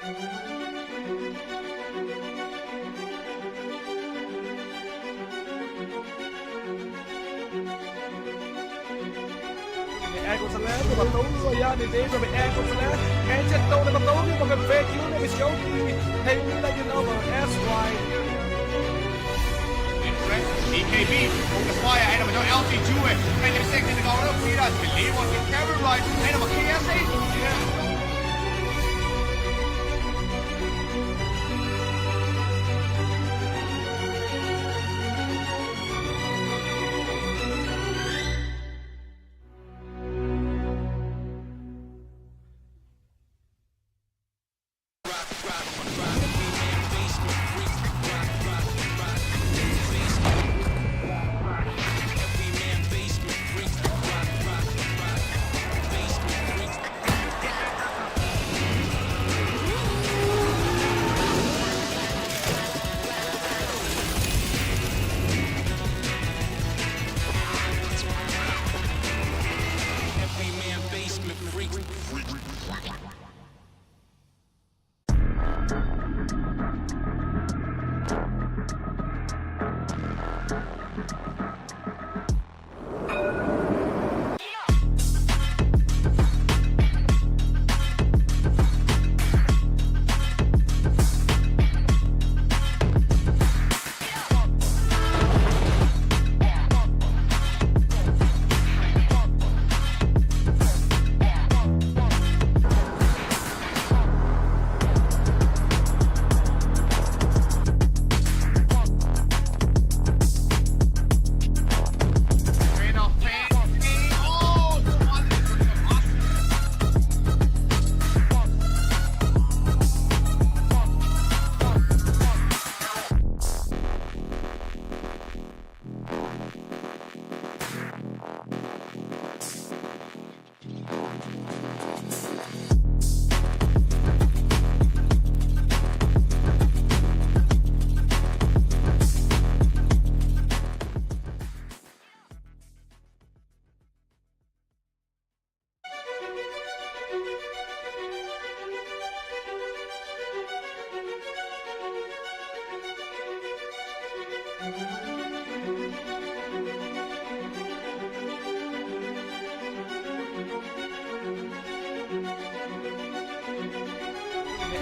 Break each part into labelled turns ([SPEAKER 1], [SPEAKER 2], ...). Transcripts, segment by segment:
[SPEAKER 1] Ecco Salè, ma tu ya ni dei proprio ecco Salè, e c'è tutto ma tu come fake you ne show hey me like you know that's why
[SPEAKER 2] EKB, fokus fire, einer mit der LT Jue, wenn der Sekt in der Gaude, Peter, believe on the camera right, einer mit KSA,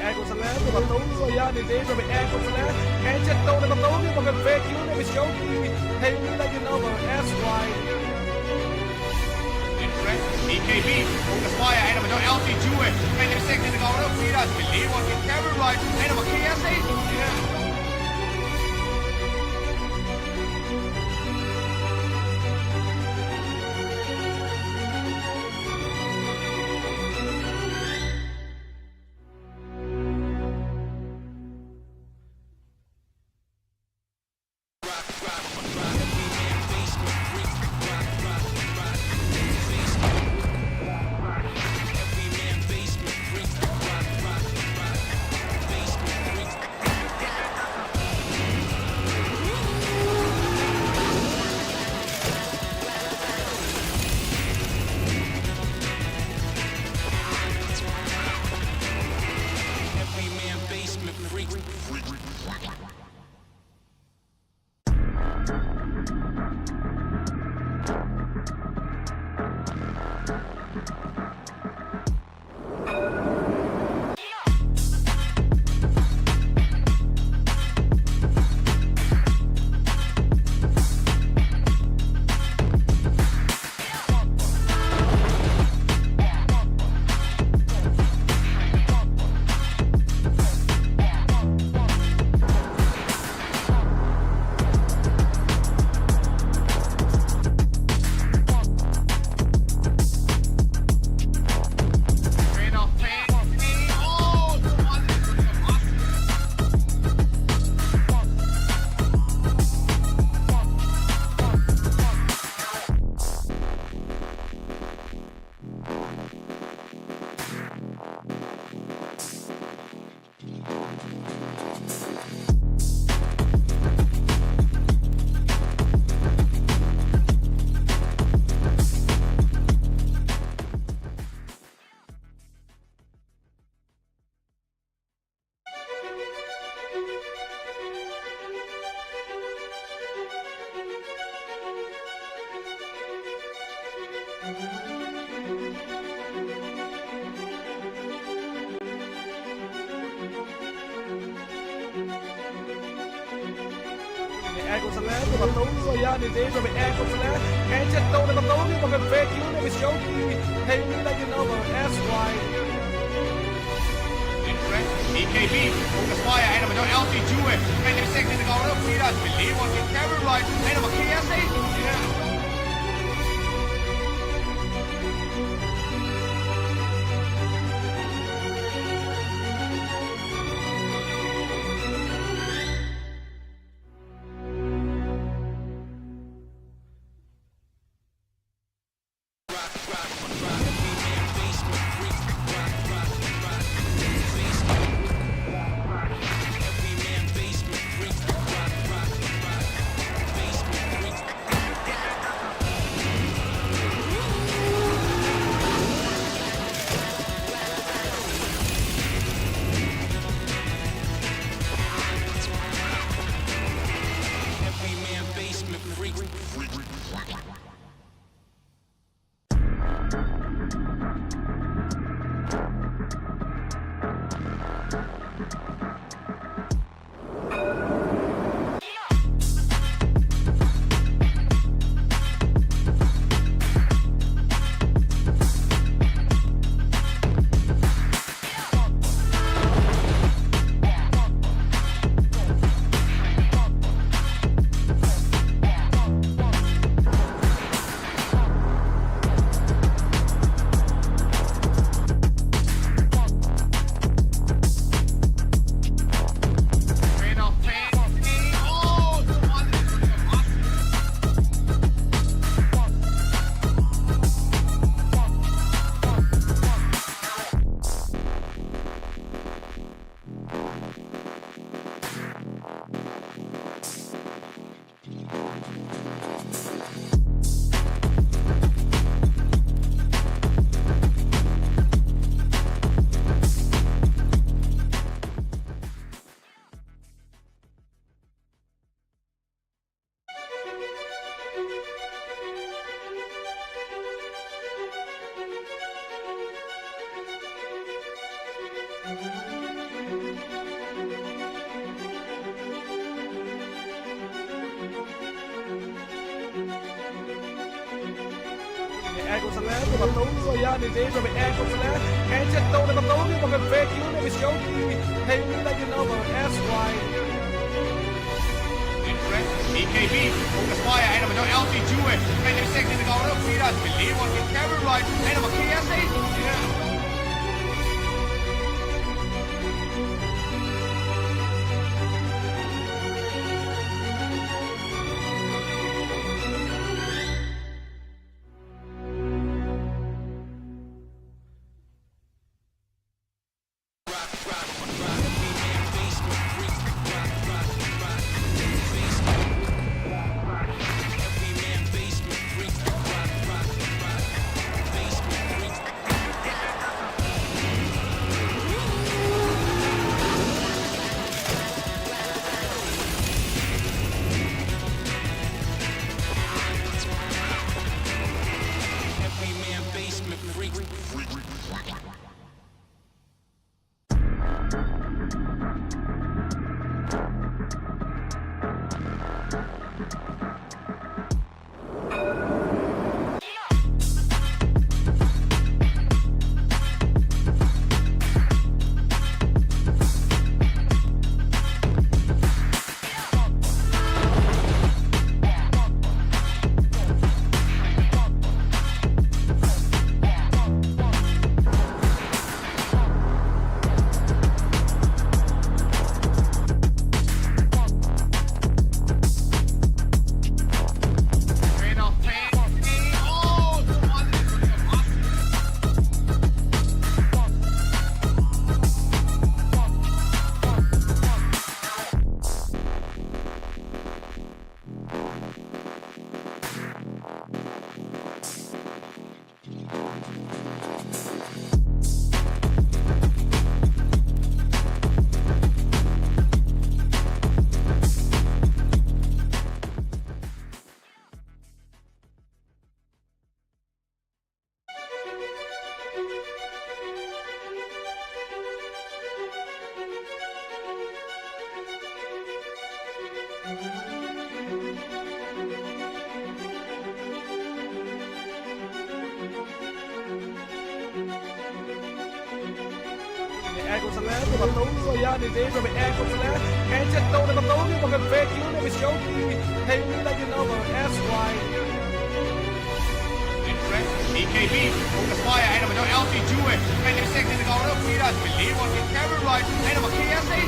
[SPEAKER 1] ecco Salè, ma tu ya ni dei proprio ecco Salè, e c'è tutto ma tu come fake you ne show hey me like you know that's why
[SPEAKER 2] EKB, fokus fire, einer mit der LT Jue, wenn der Sekt in der Gaude, Peter, believe on the camera right, einer mit KSA,
[SPEAKER 1] beærket sig lad på batteriet, og jeg er det med beærket sig lad. Anche stående batteriet, hvor kan fake you, det vil show me. Hey, you like you know, that's right.
[SPEAKER 2] EKB, unge spøjer, han er med LC20, men det er sikkert, det går ud, Peter, vi lever, vi camera right, han er med KSA.
[SPEAKER 1] Beærket sig lad på batteriet, og jeg er det med beærket sig lad. Anche stående batteriet, hvor kan fake you, det vil show me. Hey, you like you know, that's right.
[SPEAKER 2] EKB, unge spøjer, han er med LC20, men det er sikkert, det går ud, Peter, vi lever, vi camera right, han er med KSA.
[SPEAKER 1] แอร์กดซะแล้วตัวประตูยาในเดย์เป็นแอร์กดซะแล้วแอร์จะโตในประตูนี่มันเป็นเฟกยูเนี่ยเป็นโชว์ให้รู้ได้ยินเอาแบบ SY
[SPEAKER 2] BKB, ongeveer zwaaien, en dan met LT Jue. En de seks in de gouden ook niet uit. Believe on get camera right. En dan wat KSA.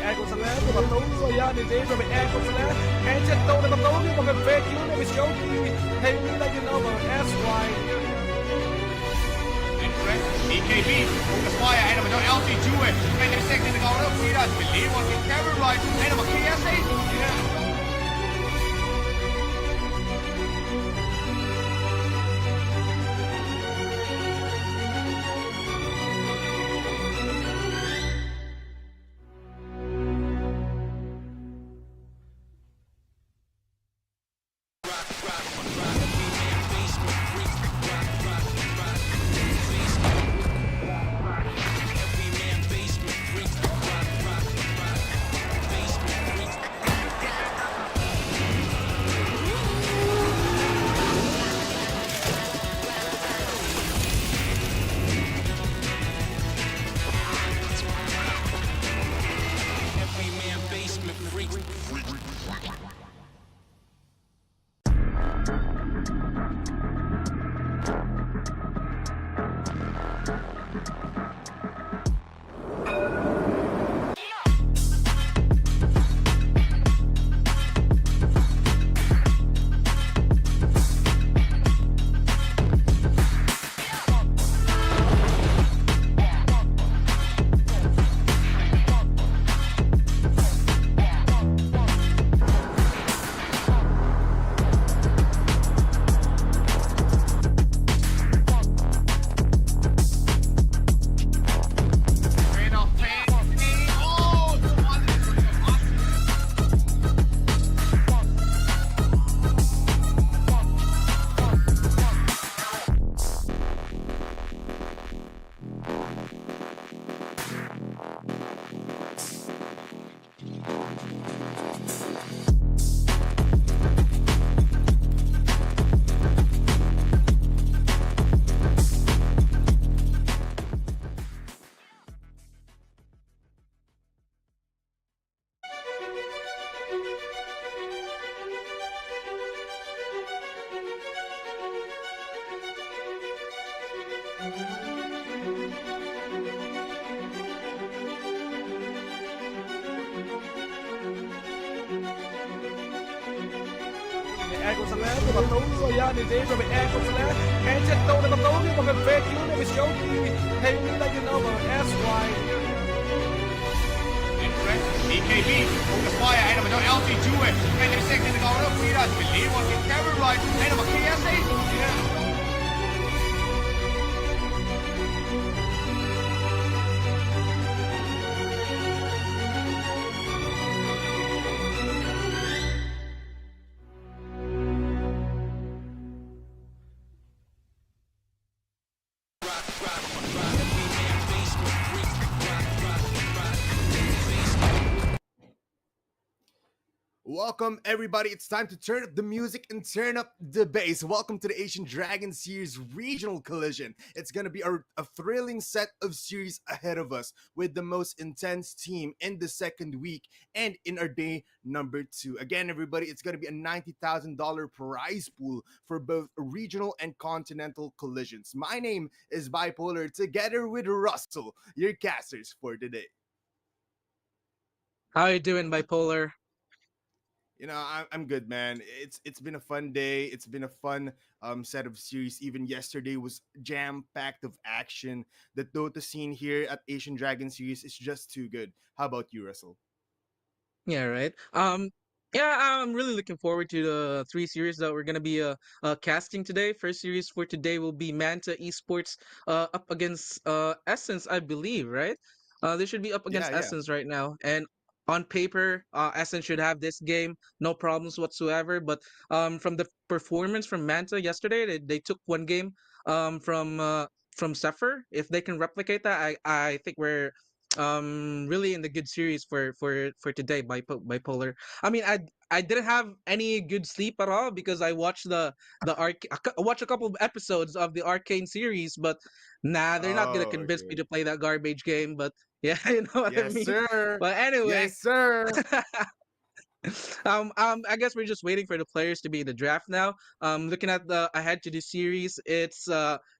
[SPEAKER 1] แอร์กดซะแล้วตัวประตูยาในเดย์เป็นแอร์กดซะแล้วแอร์จะโตในประตูนี่มันเป็นเฟกยูเนี่ยเป็นโชว์ให้รู้ได้ยินเอาแบบ SY
[SPEAKER 2] BKB, ongeveer zwaaien, en dan met LT Jue. En de seks in de gouden ook niet uit. Believe on get camera right. En dan wat KSA.
[SPEAKER 1] แอร์กดซะแล้วตัวประตูยานี่เจ๊จะไปแอร์กดซะแล้วแอนเจ็ดโตในประตูนี่มันเป็นเฟกยูเนี่ยไปโชว์ดีเฮ้ยนี่ได้ยินเอาแบบ SY
[SPEAKER 2] BKB, focus fire, en dan met een LT Jewel. 2 seconden in de goal, ook weer uit. Believe what can camera right. En dan met KSA.
[SPEAKER 3] Welcome, everybody. It's time to turn up the music and turn up the bass. Welcome to the Asian Dragon Series Regional Collision. It's going to be a thrilling set of series ahead of us with the most intense team in the second week and in our day number 2. Again, everybody, it's going to be a $90,000 prize pool for both regional and continental collisions. My name is Bipolar, together with Russell, your casters for today.
[SPEAKER 4] How you doing, Bipolar?
[SPEAKER 3] I'm good, man. It's been a fun day. It's been a fun set of series. Even yesterday was jam packed of action. The Dota scene here at Asian Dragon Series is just too good. How about you, Russell?
[SPEAKER 4] Yeah, right. Yeah, I'm really looking forward to the 3 series that we're gonna be casting today. First series for today will be Manta Esports up against Essence, I believe, right? They should be up
[SPEAKER 3] Yeah,
[SPEAKER 4] against
[SPEAKER 3] yeah.
[SPEAKER 4] Essence right now, and on paper, Essence should have this game, no problems whatsoever. But from the performance from Manta yesterday, they took one game from Xepher. If they can replicate that, I think we're really in the good series for today bipolar. I mean, I didn't have any good sleep at all because I watched I watched a couple of episodes of the Arcane series, but nah, they're not gonna
[SPEAKER 3] Oh,
[SPEAKER 4] convince me
[SPEAKER 3] okay.
[SPEAKER 4] to play that garbage game. But yeah, you know what I
[SPEAKER 3] Yes,
[SPEAKER 4] mean.
[SPEAKER 3] sir.
[SPEAKER 4] But anyway,
[SPEAKER 3] Yes, sir.
[SPEAKER 4] I guess we're just waiting for the players to be in the draft now. Looking at the ahead to the series, it's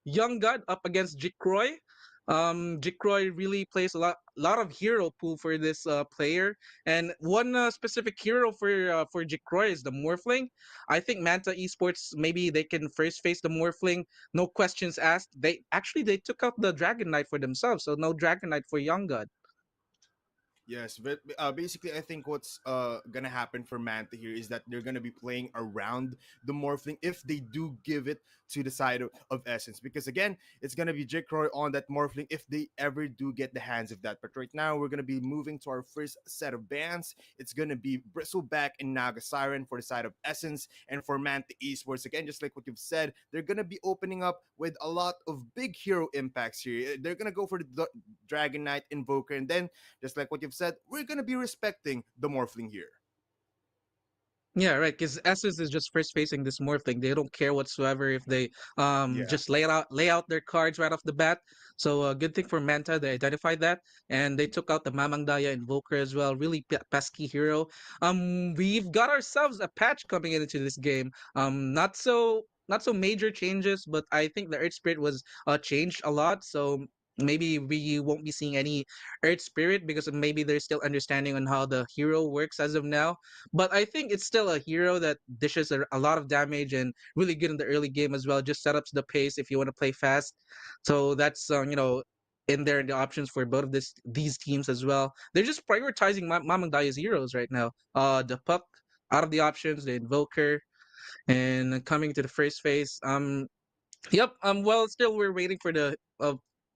[SPEAKER 4] Young God up against Jikroy. Jikroy really plays lot of hero pool for this player, and one specific hero for Jikroy is the Morphling. I think Manta Esports maybe they can first face the Morphling, no questions asked. They took out the Dragon Knight for themselves, so no Dragon Knight for Young God.
[SPEAKER 3] Yes, but basically, I think what's gonna happen for Manta here is that they're gonna be playing around the Morphling if they do give it to the side of Essence, because again, it's gonna be Jake Roy on that Morphling if they ever do get the hands of that. But right now, we're gonna be moving to our first set of bans. It's gonna be Bristleback and Naga Siren for the side of Essence, and for Manta Esports, again, just like what you've said, they're gonna be opening up with a lot of big hero impacts here. They're gonna go for the Dragon Knight Invoker, and then just like what you've said, we're gonna be respecting the Morphling here.
[SPEAKER 4] Yeah, right. Because Essence is just first facing this Morphling. They don't care whatsoever if they
[SPEAKER 3] Yeah.
[SPEAKER 4] just lay out their cards right off the bat. So good thing for Manta, they identified that, and they took out the Mamang Daya Invoker as well. Really pesky hero. We've got ourselves a patch coming into this game. Not so major changes, but I think the Earth Spirit was changed a lot. So maybe we won't be seeing any Earth Spirit because maybe they're still understanding on how the hero works as of now, but I think it's still a hero that dishes a lot of damage and really good in the early game as well. Just set up the pace if you want to play fast. So that's in there in the options for both of these teams as well. They're just prioritizing Mamang Daya's heroes right now. The Puck out of the options, the Invoker, and coming to the first phase. Yep. Well, still we're waiting for the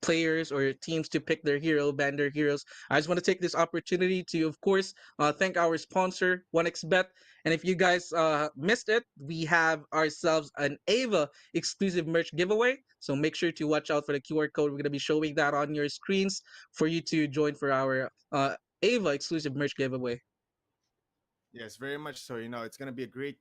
[SPEAKER 4] players or teams to pick their hero, ban their heroes. I just want to take this opportunity to, of course, thank our sponsor, 1xBet. And if you guys missed it, we have ourselves an Ava exclusive merch giveaway. So make sure to watch out for the QR code. We're gonna be showing that on your screens for you to join for our Ava exclusive merch giveaway.
[SPEAKER 3] Yes, very much so. It's gonna be a great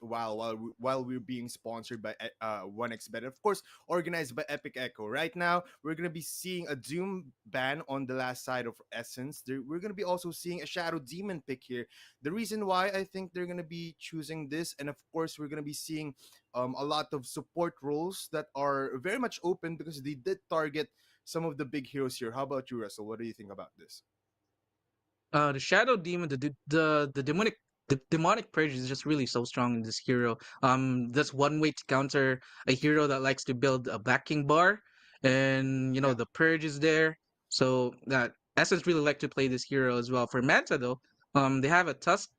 [SPEAKER 3] while we're being sponsored by 1xBet, of course, organized by Epic Echo. Right now, we're gonna be seeing a Doom ban on the last side of Essence. We're gonna be also seeing a Shadow Demon pick here. The reason why I think they're gonna be choosing this, and of course, we're gonna be seeing a lot of support roles that are very much open because they did target some of the big heroes here. How about you, Russell? What do you think about this?
[SPEAKER 4] The Shadow Demon, the demonic the demonic purge is just really so strong in this hero. That's one way to counter a hero that likes to build a backing bar, and
[SPEAKER 3] Yeah.
[SPEAKER 4] the purge is there. So that Essence really like to play this hero as well. For Manta though, they have a Tusk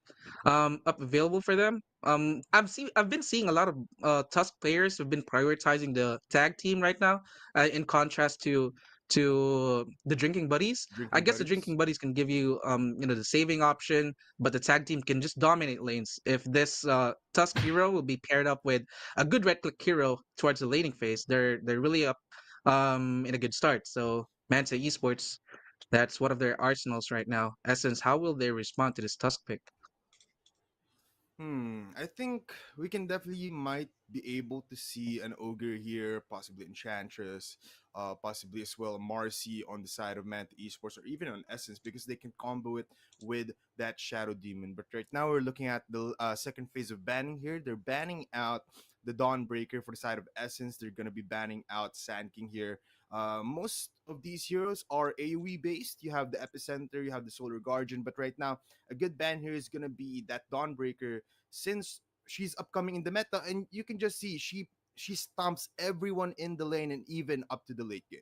[SPEAKER 4] up available for them. I've been seeing a lot of Tusk players who've been prioritizing the tag team right now, in contrast to the drinking buddies. I
[SPEAKER 3] Drinking
[SPEAKER 4] guess the
[SPEAKER 3] buddies.
[SPEAKER 4] drinking buddies can give you the saving option, but the tag team can just dominate lanes. If this Tusk hero will be paired up with a good red click hero towards the laning phase, they're really up in a good start. So Manta Esports, that's one of their arsenals right now. Essence, how will they respond to this Tusk pick?
[SPEAKER 3] I think we can definitely might be able to see an ogre here, possibly enchantress, possibly as well Marcy on the side of Manta Esports, or even on Essence, because they can combo it with that shadow demon. But right now we're looking at the second phase of banning here. They're banning out the Dawnbreaker for the side of Essence. They're gonna be banning out Sand King here. Most of these heroes are AoE based. You have the Epicenter, you have the Solar Guardian, but right now a good ban here is gonna be that Dawnbreaker, since she's upcoming in the meta, and you can just see she stomps everyone in the lane and even up to the late game.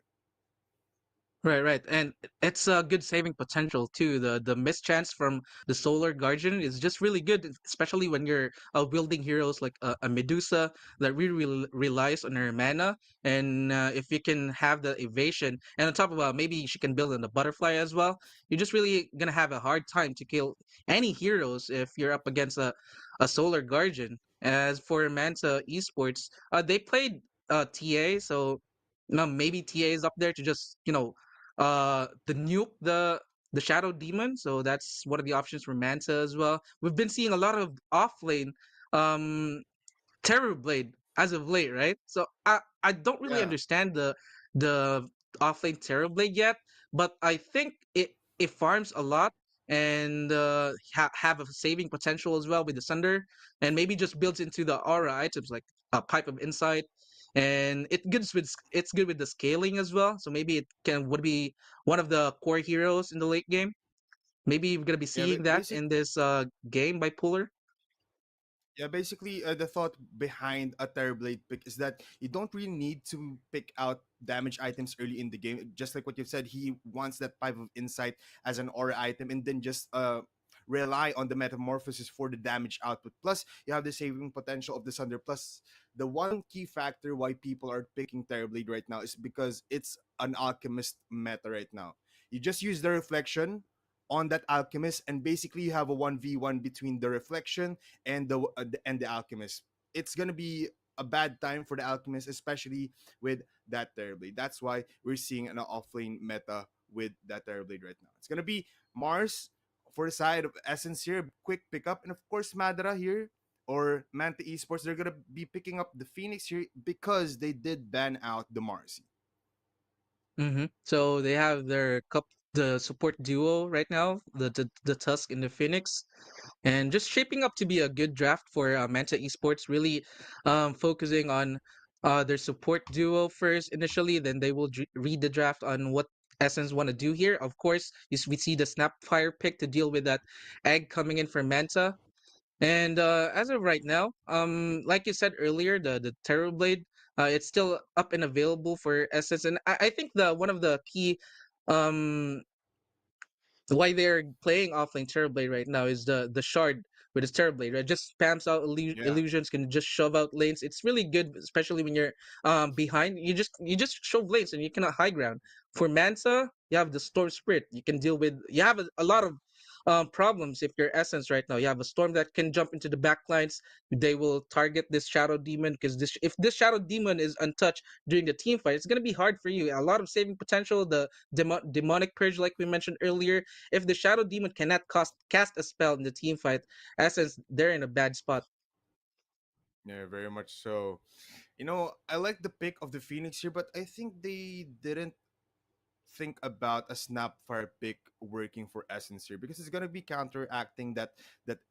[SPEAKER 4] Right, right, and it's a good saving potential too. The mischance from the Solar Guardian is just really good, especially when you're wielding heroes like a Medusa that really relies on her mana. And if you can have the evasion, and on top of maybe she can build in the butterfly as well, you're just really gonna have a hard time to kill any heroes if you're up against a Solar Guardian. As for Manta Esports, they played TA, so maybe TA is up there to just the nuke the shadow demon. So that's one of the options for Manta as well. We've been seeing a lot of offlane um Terrorblade as of late, right? So I don't really
[SPEAKER 3] Yeah.
[SPEAKER 4] understand the offlane Terrorblade yet, but I think it farms a lot and have a saving potential as well with the Sunder, and maybe just builds into the aura items like a Pipe of Insight, and it's good with the scaling as well. So maybe it can would be one of the core heroes in the late game. Maybe we're gonna be
[SPEAKER 3] Yeah,
[SPEAKER 4] seeing that in this game by Puller.
[SPEAKER 3] Yeah, basically, the thought behind a Terrorblade pick is that you don't really need to pick out damage items early in the game. Just like what you've said, he wants that Pipe of Insight as an aura item, and then just rely on the Metamorphosis for the damage output. Plus, you have the saving potential of the Sunder. Plus, the one key factor why people are picking Terrorblade right now is because it's an Alchemist meta right now. You just use the Reflection on that Alchemist, and basically you have a 1v1 between the Reflection and the Alchemist. It's gonna be a bad time for the Alchemist, especially with that Terrorblade. That's why we're seeing an offlane meta with that Terrorblade right now. It's gonna be Mars for the side of Essence here, quick pickup, and of course Madara here or Manta Esports. They're gonna be picking up the Phoenix here because they did ban out the Marcy.
[SPEAKER 4] So they have the support duo right now, the Tusk and the Phoenix, and just shaping up to be a good draft for Manta Esports. Really, focusing on their support duo first initially, then they will read the draft on what Essence want to do here. Of course, we see the Snapfire pick to deal with that egg coming in for Manta. And as of right now, like you said earlier, the Terror Blade, it's still up and available for Essence, and I think the one of the key um why they're playing offlane Terrorblade right now is the shard with his Terrorblade, right? Just spams out
[SPEAKER 3] Yeah.
[SPEAKER 4] illusions, can just shove out lanes. It's really good, especially when you're behind. You just shove lanes and you cannot high ground. For Mansa, you have the Storm Spirit. You can deal with. You have a lot of problems if you're Essence right now. You have a Storm that can jump into the backlines. They will target this Shadow Demon because if this Shadow Demon is untouched during the team fight, it's gonna be hard for you. A lot of saving potential. The demonic purge, like we mentioned earlier, if the Shadow Demon cannot cast a spell in the team fight, Essence, they're in a bad spot.
[SPEAKER 3] Yeah, very much so. I like the pick of the Phoenix here, but I think they didn't think about a Snapfire pick working for Essence here, because it's gonna be counteracting that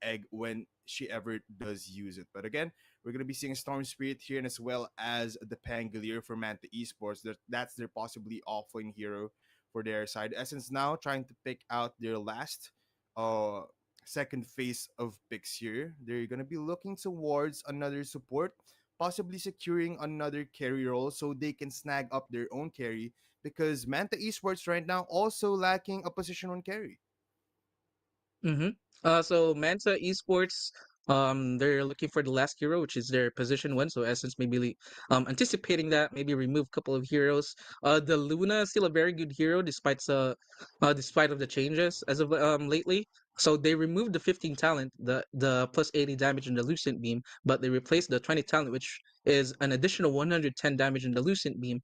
[SPEAKER 3] egg when she ever does use it. But again, we're gonna be seeing Storm Spirit here, and as well as the Pangolier for Manta Esports. That's their possibly offlane hero for their side. Essence now trying to pick out their last uh second phase of picks here. They're gonna be looking towards another support, possibly securing another carry role so they can snag up their own carry because Manta Esports right now also lacking a position on carry.
[SPEAKER 4] Mm-hmm. So Manta Esports, they're looking for the last hero, which is their position one. So Essence maybe anticipating that, maybe remove a couple of heroes. The Luna is still a very good hero despite of the changes as of lately. So they removed the 15 talent, the plus 80 damage in the Lucent Beam, but they replaced the 20 talent, which is an additional 110 damage in the Lucent Beam,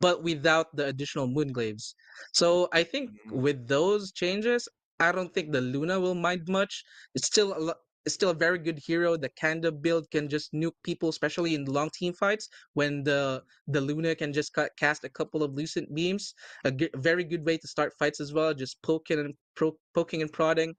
[SPEAKER 4] but without the additional moonglaives. So I think
[SPEAKER 3] Mhm.
[SPEAKER 4] with those changes, I don't think the Luna will mind much. It's still a very good hero. The Kanda build can just nuke people, especially in long team fights when the Luna can just cast a couple of lucent beams. Very good way to start fights as well. Just poking and prodding.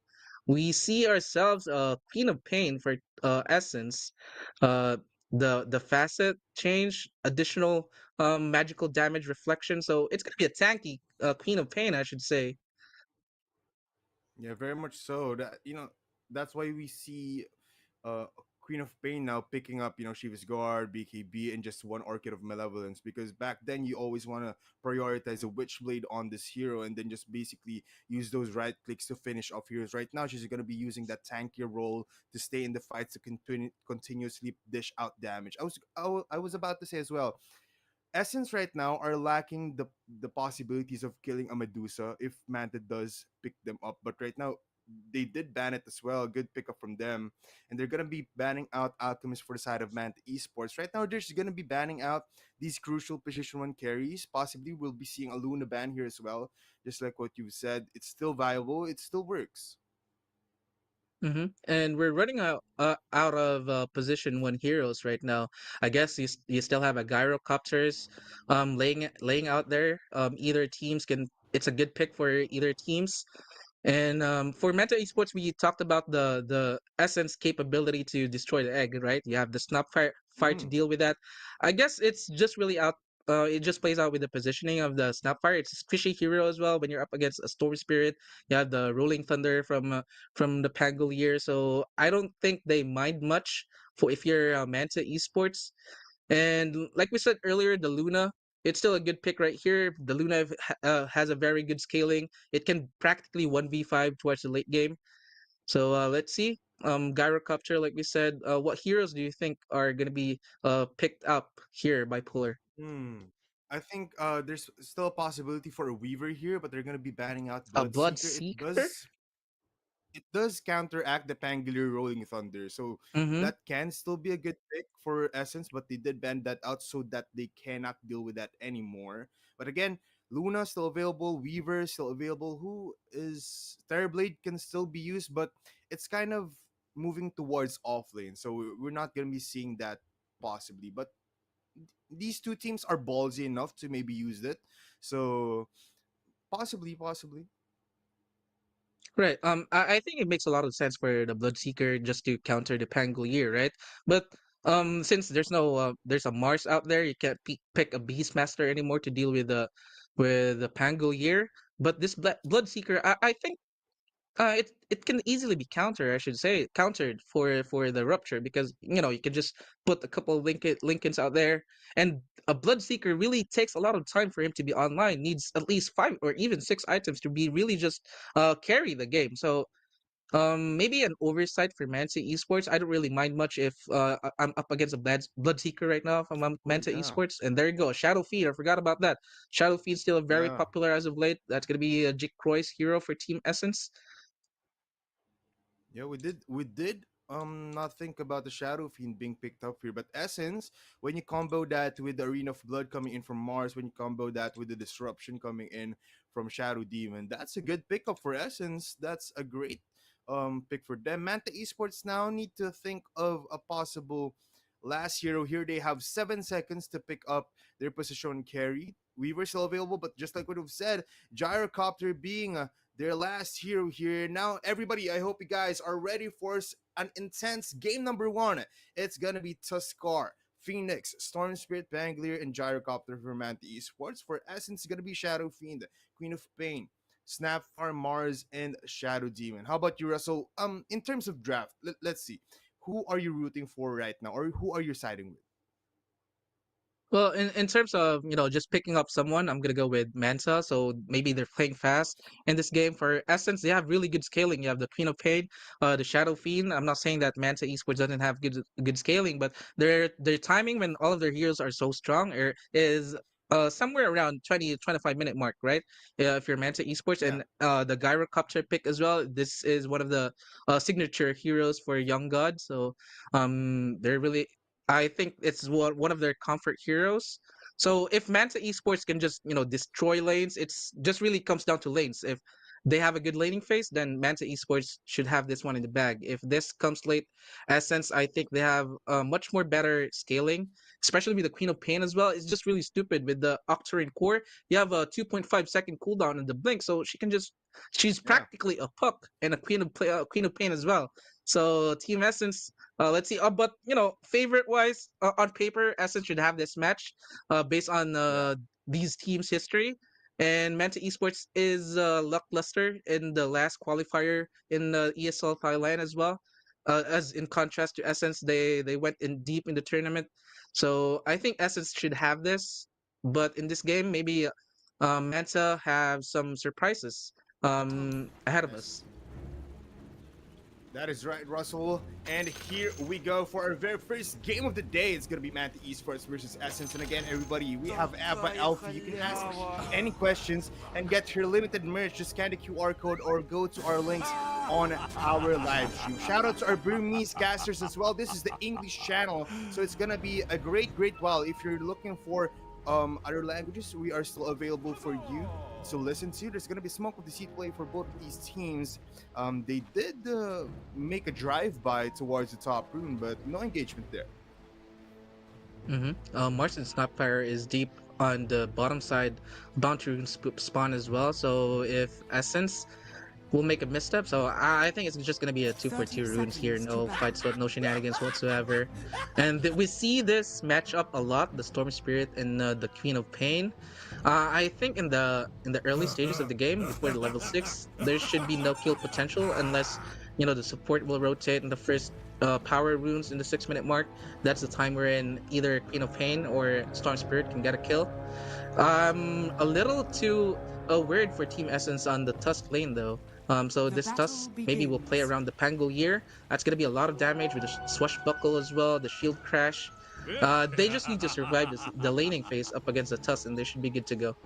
[SPEAKER 4] We see ourselves Queen of Pain for Essence. Uh, the facet change, additional magical damage reflection. So it's gonna be a tanky Queen of Pain, I should say.
[SPEAKER 3] Yeah, very much so. That's why we see Queen of Pain now picking up, Shiva's Guard, BKB, and just one Orchid of Malevolence. Because back then you always want to prioritize a Witchblade on this hero and then just basically use those right clicks to finish off heroes. Right now, she's going to be using that tankier role to stay in the fights to continuously dish out damage. I was about to say as well, Essence right now are lacking the possibilities of killing a Medusa if Manta does pick them up. But right now, they did ban it as well. Good pickup from them. And they're gonna be banning out Alchemist for the side of Manta Esports. Right now, they're just gonna be banning out these crucial position one carries. Possibly we'll be seeing a Luna ban here as well. Just like what you said. It's still viable, it still works.
[SPEAKER 4] And we're running out of position one heroes right now. I guess you still have a gyrocopters laying out there. Either teams can. It's a good pick for either teams. And for Meta Esports, we talked about the Essence capability to destroy the egg, right? You have the fire to
[SPEAKER 3] Mm.
[SPEAKER 4] deal with that. I guess it's just really out. It just plays out with the positioning of the Snapfire. It's a squishy hero as well. When you're up against a Storm Spirit, you have the Rolling Thunder from the Pangolier. So I don't think they mind much for if you're Manta Esports. And like we said earlier, the Luna, it's still a good pick right here. The Luna has a very good scaling. It can practically 1v5 towards the late game. So let's see. Gyrocopter, like we said, what heroes do you think are going to be picked up here by Puller?
[SPEAKER 3] Hmm. I think there's still a possibility for a Weaver here, but they're gonna be banning out
[SPEAKER 4] A Blood
[SPEAKER 3] Bloodseeker.
[SPEAKER 4] Seeker?
[SPEAKER 3] It does counteract the Pangolier Rolling Thunder, so
[SPEAKER 4] Mm-hmm.
[SPEAKER 3] that can still be a good pick for Essence, but they did ban that out so that they cannot deal with that anymore. But again, Luna still available, Weaver still available. Who is Terrorblade can still be used, but it's kind of moving towards off lane, so we're not gonna be seeing that possibly. But these two teams are ballsy enough to maybe use it, so possibly.
[SPEAKER 4] Right. I think it makes a lot of sense for the Bloodseeker just to counter the Pangolier, right? But since there's a Mars out there, you can't pick a Beastmaster anymore to deal with the Pangolier. But this Bloodseeker, I think it can easily be countered, I should say, countered for the Rupture because you can just put a couple of Lincolns out there, and a Bloodseeker really takes a lot of time for him to be online. Needs at least 5 or even 6 items to be really just carry the game. So maybe an oversight for Manta Esports. I don't really mind much if I'm up against a Bloodseeker right now from
[SPEAKER 3] Oh
[SPEAKER 4] Manta
[SPEAKER 3] yeah,
[SPEAKER 4] Esports. And there you go, Shadow Feed. I forgot about that. Shadow Feed's still very
[SPEAKER 3] yeah.
[SPEAKER 4] popular as of late. That's gonna be a Jake Croy's hero for Team Essence.
[SPEAKER 3] Yeah, we did not think about the Shadow Fiend being picked up here, but Essence, when you combo that with the Arena of Blood coming in from Mars, when you combo that with the Disruption coming in from Shadow Demon, that's a good pickup for Essence. That's a great pick for them. Manta Esports now need to think of a possible last hero here. They have 7 seconds to pick up their position carry. Weaver still available, but just like what we've said, Gyrocopter being their last hero here. Now, everybody, I hope you guys are ready for an intense game number one. It's gonna be Tuskar, Phoenix, Storm Spirit, Pangolier, and Gyrocopter for Manta Esports. For Essence, it's gonna be Shadow Fiend, Queen of Pain, Snapfire, Mars, and Shadow Demon. How about you, Russell? In terms of draft, let's see. Who are you rooting for right now, or who are you siding with?
[SPEAKER 4] Well, in terms of just picking up someone, I'm gonna go with Manta. So maybe they're playing fast in this game. For Essence, they have really good scaling. You have the Queen of Pain, the Shadow Fiend. I'm not saying that Manta Esports doesn't have good scaling, but their timing when all of their heroes are so strong is somewhere around 20 to 25 minute mark, right? If you're Manta Esports
[SPEAKER 3] Yeah,
[SPEAKER 4] and the Gyrocopter pick as well, this is one of the signature heroes for Young God. So they're really I think it's one of their comfort heroes. So if Manta Esports can just destroy lanes, it's just really comes down to lanes. If they have a good laning phase, then Manta Esports should have this one in the bag. If this comes late, Essence, I think they have much more better scaling, especially with the Queen of Pain as well. It's just really stupid with the Octarine core. You have a 2.5 second cooldown in the blink, so she's
[SPEAKER 3] yeah.
[SPEAKER 4] practically a puck and a Queen of Pain as well. So Team Essence let's see. But favorite wise, on paper, Essence should have this match, based on
[SPEAKER 3] Yeah.
[SPEAKER 4] these teams' history. And Manta Esports is lackluster in the last qualifier in ESL Thailand as well. As in contrast to Essence, they went in deep in the tournament. So I think Essence should have this, but in this game, maybe Manta have some surprises ahead of
[SPEAKER 3] Yes.
[SPEAKER 4] us.
[SPEAKER 3] That is right, Russell. And here we go for our very first game of the day. It's gonna be Manta Esports versus Essence. And again, everybody, we have Abba Alfie. You can ask any questions and get your limited merch. Just scan the QR code or go to our links on our live stream. Shout out to our Burmese casters as well. This is the English channel, so it's gonna be a great while. If you're looking for other languages, we are still available for you to listen to. There's gonna be smoke with the seat play for both of these teams. They did make a drive-by towards the top room, but no engagement there.
[SPEAKER 4] Martian Snapfire is deep on the bottom side boundary rune spawn as well. So if Essence will make a misstep, so I think it's just gonna be a 2 for 2 runes here. No fights, no shenanigans whatsoever. And we see this match up a lot: the Storm Spirit and the Queen of Pain. I think in the early stages of the game, before the level 6, there should be no kill potential unless the support will rotate in the first power runes in the 6 minute mark. That's the time wherein either Queen of Pain or Storm Spirit can get a kill. A little too weird for Team Essence on the Tusk lane though. So this Tusk maybe will play around the Pangolier. That's gonna be a lot of damage with the Swashbuckle as well, the Shield Crash. They just need to survive the laning phase up against the Tusk, and they should be good to go.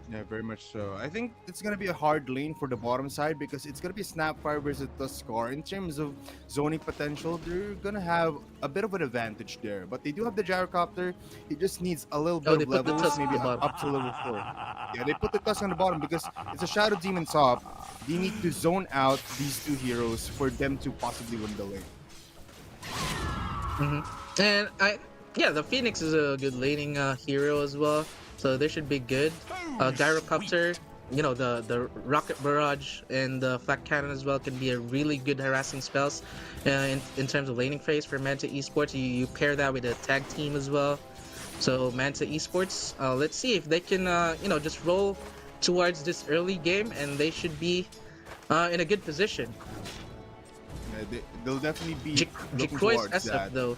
[SPEAKER 3] Yeah, very much so. I think it's gonna be a hard lane for the bottom side because it's gonna be Snapfire versus Tuskar. In terms of zoning potential, they're gonna have a bit of an advantage there. But they do have the Gyrocopter. It just needs a little bit
[SPEAKER 4] They
[SPEAKER 3] of
[SPEAKER 4] put the
[SPEAKER 3] levels,
[SPEAKER 4] Tusk at
[SPEAKER 3] maybe
[SPEAKER 4] the bottom.
[SPEAKER 3] up to level 4. Yeah, they put the Tusk on the bottom because it's a Shadow Demon top. They need to zone out these two heroes for them to possibly win the lane.
[SPEAKER 4] And yeah, the Phoenix is a good laning hero as well, so they should be good. Gyrocopter, the Rocket Barrage and the Flak Cannon as well can be a really good harassing spells in terms of laning phase for Manta Esports. You pair that with a tag team as well. So Manta Esports, let's see if they can just roll towards this early game, and they should be in a good position.
[SPEAKER 3] Yeah, they'll definitely be looking
[SPEAKER 4] Jikroy's
[SPEAKER 3] towards
[SPEAKER 4] SF
[SPEAKER 3] that.
[SPEAKER 4] though.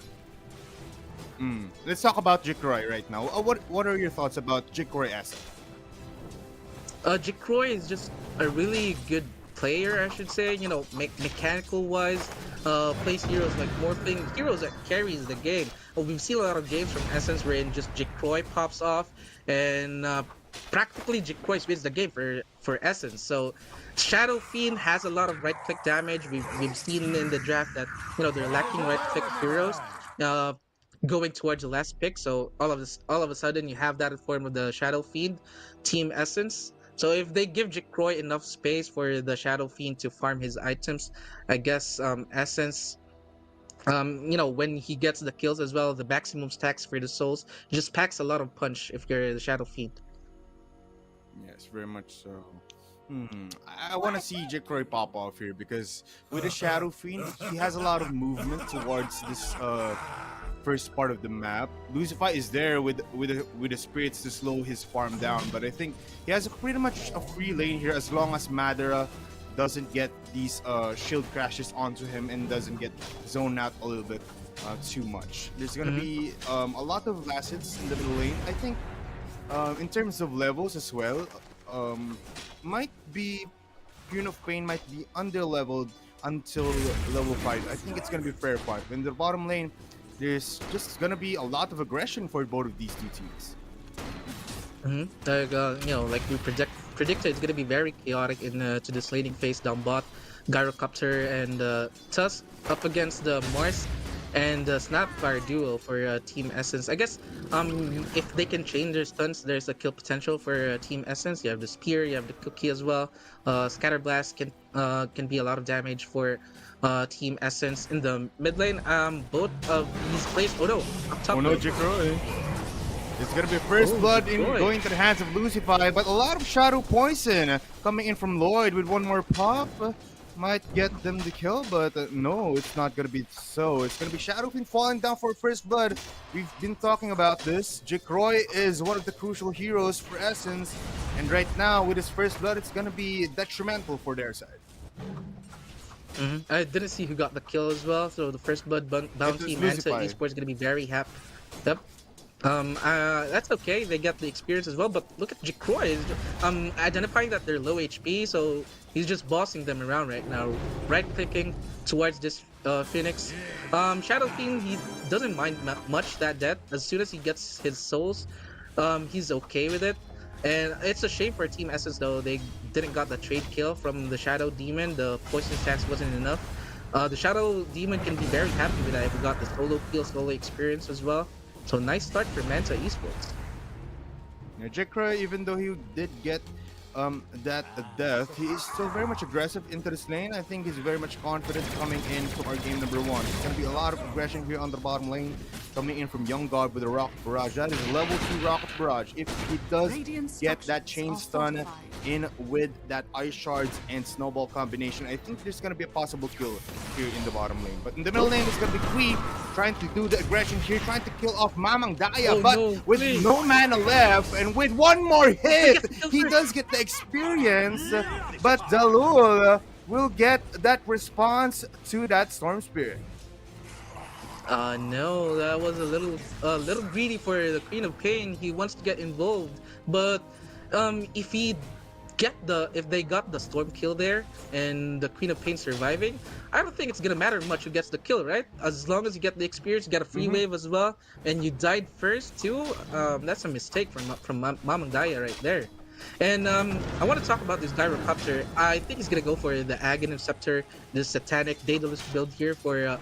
[SPEAKER 3] Let's talk about Jikroy right now. What are your thoughts about Jikroy SF?
[SPEAKER 4] Jikroy is just a really good player, I should say. Mechanical wise, plays heroes like morphing, heroes that carries the game. We've seen a lot of games from Essence wherein just Jikroy pops off, and practically Jikroy wins the game for Essence. So Shadow Fiend has a lot of right click damage. We've seen in the draft that they're lacking right click heroes. Uh, Going towards the last pick, so all of a sudden you have that in form of the Shadow Fiend, Team Essence. So if they give Jikroy enough space for the Shadow Fiend to farm his items, I guess Essence, when he gets the kills as well, the maximum stacks for the souls just packs a lot of punch if you're the Shadow Fiend.
[SPEAKER 3] Yes, very much so. I want to see Jikroy pop off here because with the Shadow Fiend, he has a lot of movement towards this first part of the map. Lucify is there with the spirits to slow his farm down, but I think he has pretty much a free lane here as long as Madara doesn't get these shield crashes onto him and doesn't get zoned out a little bit too much. There's gonna be a lot of last hits in the middle lane. I think in terms of levels as well, might be Queen of Pain might be under leveled until level 5. I think it's gonna be fair fight. In the bottom lane, there's just gonna be a lot of aggression for both of these two teams.
[SPEAKER 4] Like, like we predicted, it's gonna be very chaotic in to this laning phase down bot. Gyrocopter and Tusk up against the Mars and the Snapfire duo for Team Essence. I guess if they can change their stunts, there's a kill potential for Team Essence. You have the Spear, you have the Cookie as well. Scatter Blast can be a lot of damage for Team Essence in the mid lane. Both of these plays. Oh no! Up top.
[SPEAKER 3] Oh no,
[SPEAKER 4] lane.
[SPEAKER 3] Jikroy. It's gonna be first blood in going to the hands of Lucify, but a lot of Shadow Poison coming in from Lloyd with one more pop. Might get them the kill, but no, it's not gonna be so. It's gonna be Shadow Fiend falling down for first blood. We've been talking about this. Jikroy is one of the crucial heroes for Essence, and right now with his first blood, it's gonna be detrimental for their side.
[SPEAKER 4] I didn't see who got the kill as well, so the first blood bounty Manta Esports is gonna be very happy. Yep. That's okay. They get the experience as well. But look at Jikroy. Identifying that they're low HP, so he's just bossing them around right now. Right clicking towards this Phoenix. Shadow Fiend, he doesn't mind much that death. As soon as he gets his souls, he's okay with it. And it's a shame for Team Essence though. They didn't got the trade kill from the Shadow Demon. The poison stance wasn't enough. The Shadow Demon can be very happy with that if we got the solo kill, solo experience as well. So nice start for Manta Esports.
[SPEAKER 3] Now, Jikroy, even though he did get that death, he is still very much aggressive into this lane. I think he's very much confident coming in from our game number 1. There's going to be a lot of aggression here on the bottom lane, coming in from Young God with a Rocket Barrage. That is level 2 Rocket Barrage. If he does get that chain stun in with that Ice Shards and Snowball combination, I think there's going to be a possible kill here in the bottom lane. But in the middle lane, it's going to be Kui trying to do the aggression here, trying to kill off Mamang Daya, but with no mana left and with one more hit, he does get the experience, but Dalul will get that response to that Storm Spirit.
[SPEAKER 4] No, that was a little greedy for the Queen of Pain. He wants to get involved, but if they got the Storm kill there and the Queen of Pain surviving, I don't think it's gonna matter much who gets the kill, right? As long as you get the experience, you get a free wave as well, and you died first too. That's a mistake from Mamang Daya right there. And I want to talk about this Gyrocopter. I think he's gonna go for the Aghanim Scepter, this Satanic Daedalus build here for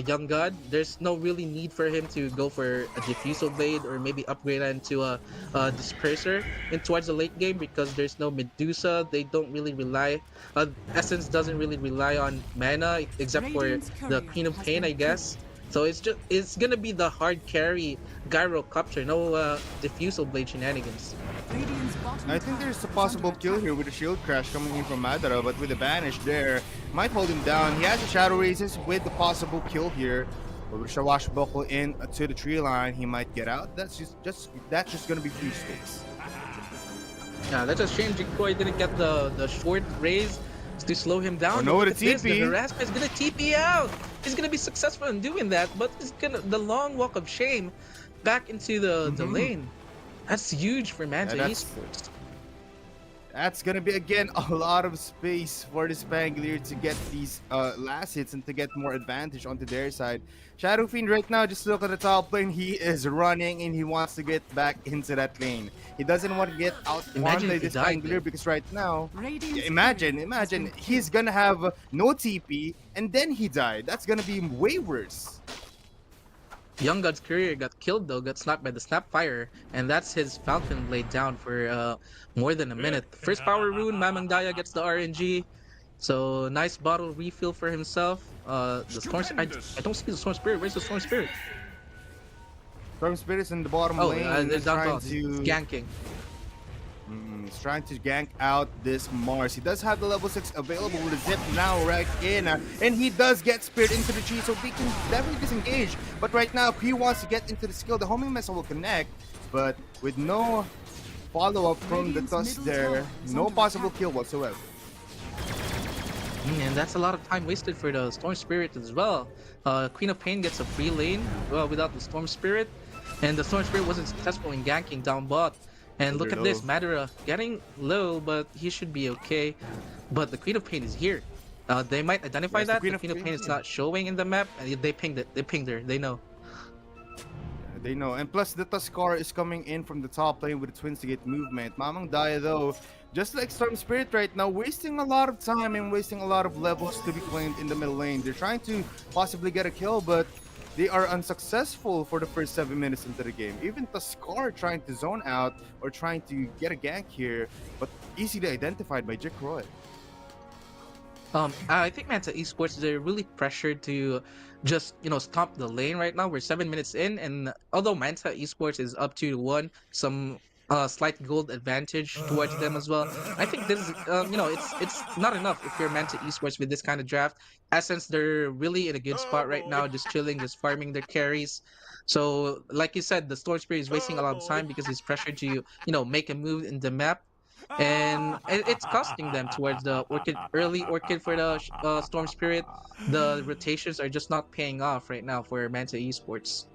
[SPEAKER 4] Young God. There's no really need for him to go for a Diffusal Blade or maybe upgrade that into a Disperser in towards the late game because there's no Medusa. They don't really rely. Essence doesn't really rely on mana except for the Queen of Pain, I guess. So it's gonna be the hard carry Gyrocopter, no Diffusal Blade shenanigans.
[SPEAKER 3] I think there's a possible kill here with a shield crash coming in from Madara, but with the banish there, might hold him down. He has the Shadow Races with the possible kill here. But with Shawash Buckle in to the tree line, he might get out. That's just gonna be free space.
[SPEAKER 4] Yeah, that's a shame Jikroy didn't get the short raise to slow him down.
[SPEAKER 3] Oh no, the TP.
[SPEAKER 4] The harassment is gonna TP out. He's gonna be successful in doing that, but it's gonna the long walk of shame back into the lane. That's huge for Manta Esports.
[SPEAKER 3] That's gonna be again a lot of space for the Spangler to get these last hits and to get more advantage onto their side. Shadow Fiend right now, just look at the top lane. He is running and he wants to get back into that lane. He doesn't want to get out by the Spangler because right now, imagine he's gonna have no TP and then he died. That's gonna be way worse.
[SPEAKER 4] Young God's career got killed though, got snapped by the Snapfire, and that's his Falcon Blade down for more than a minute. First power rune, Mamang Daya gets the RNG, so nice bottle refill for himself. The Storm, I don't see the Storm Spirit. Where's the Storm Spirit?
[SPEAKER 3] Storm Spirit's in the bottom lane.
[SPEAKER 4] They're down
[SPEAKER 3] trying to
[SPEAKER 4] ganking.
[SPEAKER 3] He's trying to gank out this Mars. He does have the level 6 available with a zip now right in. And he does get speared into the tree, so he can definitely disengage. But right now, he wants to get into the skill. The homing missile will connect, but with no follow-up from the Tusk there, no possible kill whatsoever.
[SPEAKER 4] And that's a lot of time wasted for the Storm Spirit as well. Queen of Pain gets a free lane without the Storm Spirit, and the Storm Spirit wasn't successful in ganking down bot. And look at this, Madara getting low, but he should be okay. But the Queen of Pain is here. They might identify that. The Queen of Pain is not showing in the map, and they pinged it. They pinged her. They know.
[SPEAKER 3] They know, and plus the Tuskar is coming in from the top lane with the Twins to get movement. Mamang Daya though, just like Storm Spirit right now, wasting a lot of time and wasting a lot of levels to be claimed in the middle lane. They're trying to possibly get a kill, but they are unsuccessful for the first 7 minutes into the game. Even Tuskar trying to zone out or trying to get a gank here, but easily identified by Jack Roy.
[SPEAKER 4] I think Manta Esports, they're really pressured to just, stomp the lane right now. We're 7 minutes in, and although Manta Esports is up 2-1, some slight gold advantage towards them as well. I think this is, it's not enough if you're Manta Esports with this kind of draft. Essence, they're really in a good spot right now, just chilling, just farming their carries. So, like you said, the Storm Spirit is wasting a lot of time because he's pressured to, make a move in the map. And it's costing them towards the early Orchid for the Storm Spirit. The rotations are just not paying off right now for Manta Esports.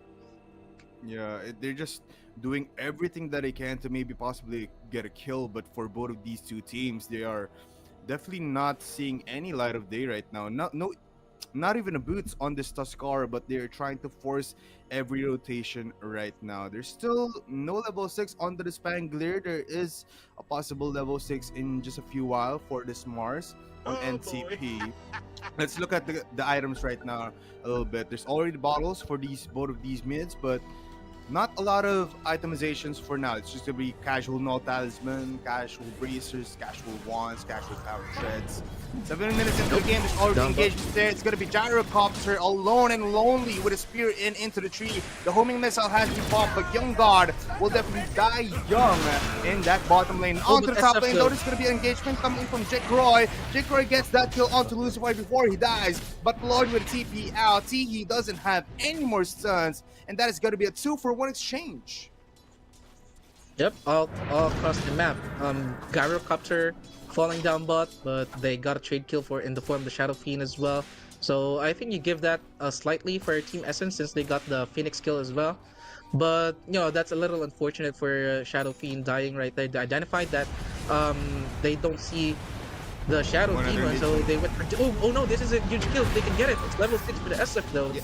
[SPEAKER 3] Yeah, they're just doing everything that they can to maybe possibly get a kill, but for both of these two teams, they are definitely not seeing any light of day right now. Not even a boots on this Tuskar, but they're trying to force every rotation right now. There's still no level 6 onto the Spangler. There is a possible level 6 in just a few while for this Mars on NCP. Let's look at the items right now a little bit. There's already bottles for both of these mids, but not a lot of itemizations for now. It's just gonna be casual no talisman, casual bracers, casual wands, casual power treads. 7 minutes into the game, there's already engagement there. It's gonna be Gyrocopter alone and lonely with a spear into the tree. The homing missile has been popped, but Young God will definitely die young in that bottom lane. Onto the top lane though, there's gonna be an engagement coming in from Jake Roy. Jake Roy gets that kill onto Lucifer before he dies, but Lord with TP out. He doesn't have any more stuns, and that is gonna be a 2-for-1 exchange.
[SPEAKER 4] Yep, all across the map. Gyrocopter falling down bot, but they got a trade kill in the form of the Shadow Fiend as well. So I think you give that slightly for Team Essence since they got the Phoenix kill as well. But that's a little unfortunate for Shadow Fiend dying right there. They identified that they don't see the Shadow Demon, so they went for oh no, this is a huge kill. They can get it. It's level 6 for the SF though. Yeah.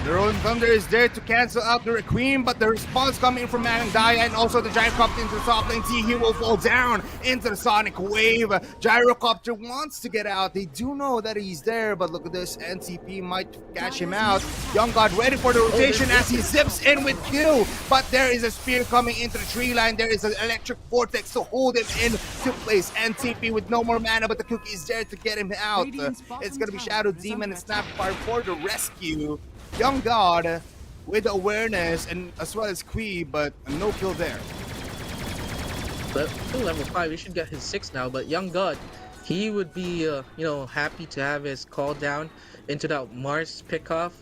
[SPEAKER 3] The Rolling Thunder is there to cancel out the Requiem, but the response coming from Magandaya and also the Gyrocopter into the top lane. He will fall down into the Sonic Wave. Gyrocopter wants to get out. They do know that he's there, but look at this. NCP might catch him out. Young God ready for the rotation as he zips in with Q, but there is a spear coming into the tree line. There is an electric vortex to hold him in to place. NCP with no more mana, but the cookie is there to get him out. It's going to be Shadow Demon and Snapfire for the rescue. Young God with awareness and as well as Kui, but no kill there.
[SPEAKER 4] But still level 5, he should get his 6 now. But Young God, he would be happy to have his call down into that Mars pickoff.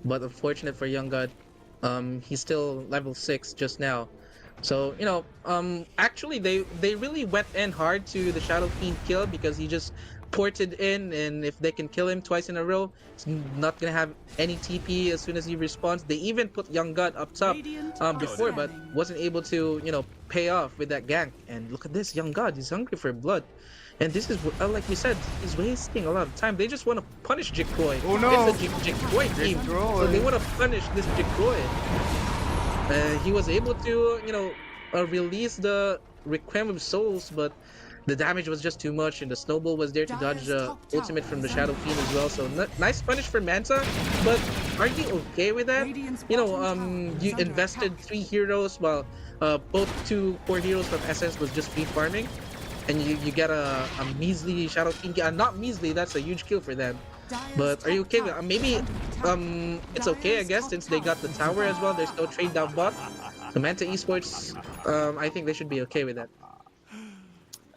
[SPEAKER 4] But unfortunate for Young God, he's still level 6 just now. So actually they really went in hard to the Shadow Fiend kill because he just ported in, and if they can kill him twice in a row, it's not gonna have any TP as soon as he responds. They even put Young God up top before, but wasn't able to pay off with that gank. And look at this, Young God, he's hungry for blood, and this is like we said, he's wasting a lot of time. They just want to punish Jikroy.
[SPEAKER 3] Oh no,
[SPEAKER 4] it's a Jikroy team, so they want to punish this Jikroy. He was able to release the Requiem of Souls, but the damage was just too much, and the Snowball was there to dodge the ultimate from the Shadow Fiend as well. So nice punish for Manta, but are you okay with that? You invested 3 heroes while both 2 core heroes from Essence was just free farming, and you get a measly Shadow Fiend. Not measly, that's a huge kill for them. But are you okay with maybe it's okay, I guess, since they got the tower as well. There's no trade down bot. So Manta Esports, I think they should be okay with that.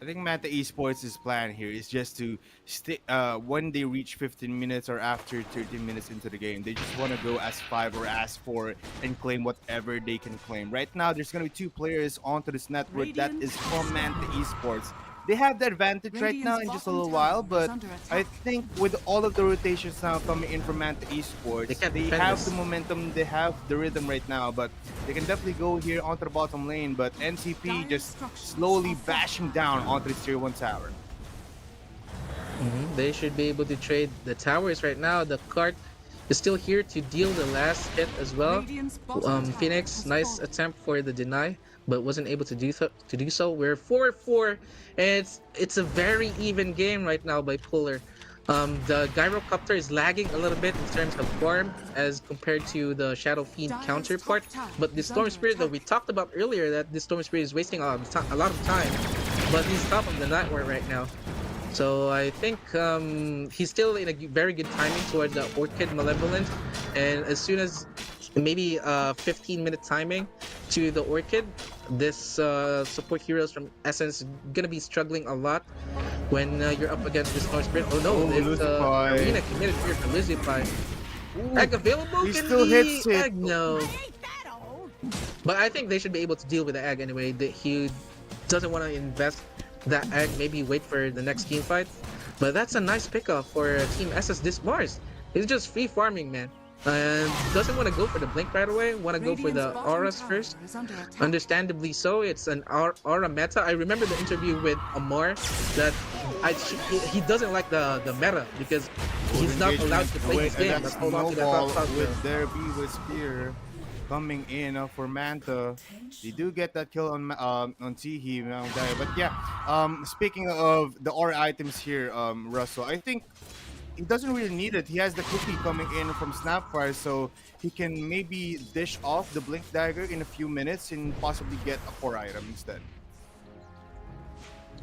[SPEAKER 3] think Manta Esports' plan here is just to stay when they reach 15 minutes or after 13 minutes into the game, they just want to go as 5 or as 4 and claim whatever they can claim. Right now, there's gonna be 2 players onto this network that is from Manta Esports. They have the advantage right now in just a little while, but I think with all of the rotations now coming in from Manta Esports,
[SPEAKER 4] can't
[SPEAKER 3] they
[SPEAKER 4] defend
[SPEAKER 3] have
[SPEAKER 4] this.
[SPEAKER 3] the momentum, they have the rhythm right now, but they can definitely go here onto the bottom lane. But NCP just slowly bashing down onto the tier 1 tower.
[SPEAKER 4] They should be able to trade the towers right now. The cart is still here to deal the last hit as well. Phoenix, nice attempt for the deny, but wasn't able to do so. We're 4-4, and it's a very even game right now by Polar. The Gyrocopter is lagging a little bit in terms of farm as compared to the Shadow Fiend counterpart. But the Storm Spirit that we talked about earlier, that the Storm Spirit is wasting a lot of time, but he's top of the network right now. So I think he's still in a very good timing toward the Orchid Malevolent, and as soon as maybe 15-minute timing to the Orchid, this support heroes from Essence gonna be struggling a lot when you're up against this Storm Spirit. Oh no, it's Arena committed here for Lizify. Egg available?
[SPEAKER 3] He
[SPEAKER 4] Can
[SPEAKER 3] still
[SPEAKER 4] the
[SPEAKER 3] hits it.
[SPEAKER 4] egg? No. But I think they should be able to deal with the egg anyway. He doesn't want to invest that egg, maybe wait for the next team fight. But that's a nice pickup for Team SS this Mars. He's just free farming, man. And doesn't want to go for the blink right away, want to go for the auras first. Understandably so, it's an aura meta. I remember the interview with Amar that he doesn't like the meta because he's not allowed to play his game. Let's hold on to that
[SPEAKER 3] Snowball
[SPEAKER 4] thought
[SPEAKER 3] with their Beaver Spear coming in for Manta. They do get that kill on Tihi, but yeah. Speaking of the aura items here, Russell, I think he doesn't really need it. He has the cookie coming in from Snapfire, so he can maybe dish off the Blink Dagger in a few minutes and possibly get a core item instead.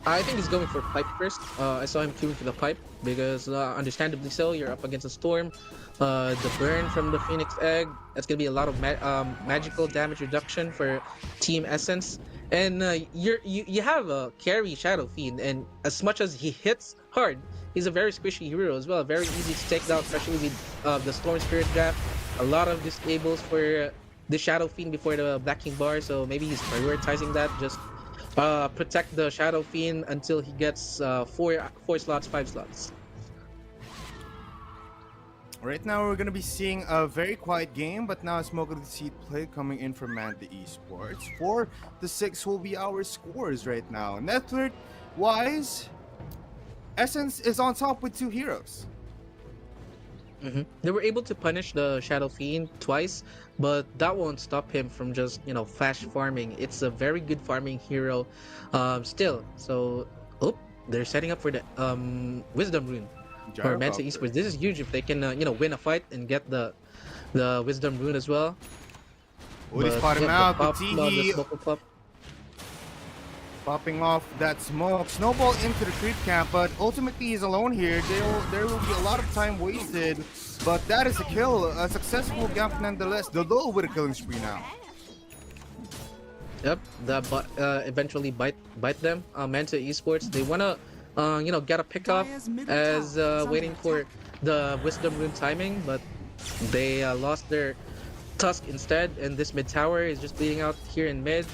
[SPEAKER 4] I think he's going for pipe first. I saw him queuing for the pipe because understandably so, you're up against a storm. The burn from the Phoenix Egg, that's gonna be a lot of magical damage reduction for Team Essence. And you have a carry Shadow Fiend, and as much as he hits hard, he's a very squishy hero as well. Very easy to take down, especially with the Storm Spirit draft. A lot of disables for the Shadow Fiend before the Black King bar, so maybe he's prioritizing that. Just protect the Shadow Fiend until he gets 4 slots, 5 slots.
[SPEAKER 3] Right now, we're going to be seeing a very quiet game, but now Smoke of the Seed play coming in from Manta Esports. 4-6 will be our scores right now. Network-wise, Essence is on top with 2 heroes.
[SPEAKER 4] They were able to punish the Shadow Fiend twice, but that won't stop him from just, flash farming. It's a very good farming hero still. So, they're setting up for the Wisdom Rune. For Manta Esports, this is huge if they can, win a fight and get the Wisdom Rune as well.
[SPEAKER 3] Oh, they spot him out.
[SPEAKER 4] The smoke pop.
[SPEAKER 3] Popping off that smoke. Snowball into the creep camp, but ultimately he's alone here. There will be a lot of time wasted, but that is a kill. A successful camp nonetheless. The low with a killing spree now.
[SPEAKER 4] Yep, that eventually bite them. Manta Esports, they wanna get a pickup as waiting for the Wisdom Rune timing, but they lost their Tusk instead, and this mid tower is just bleeding out here in mid.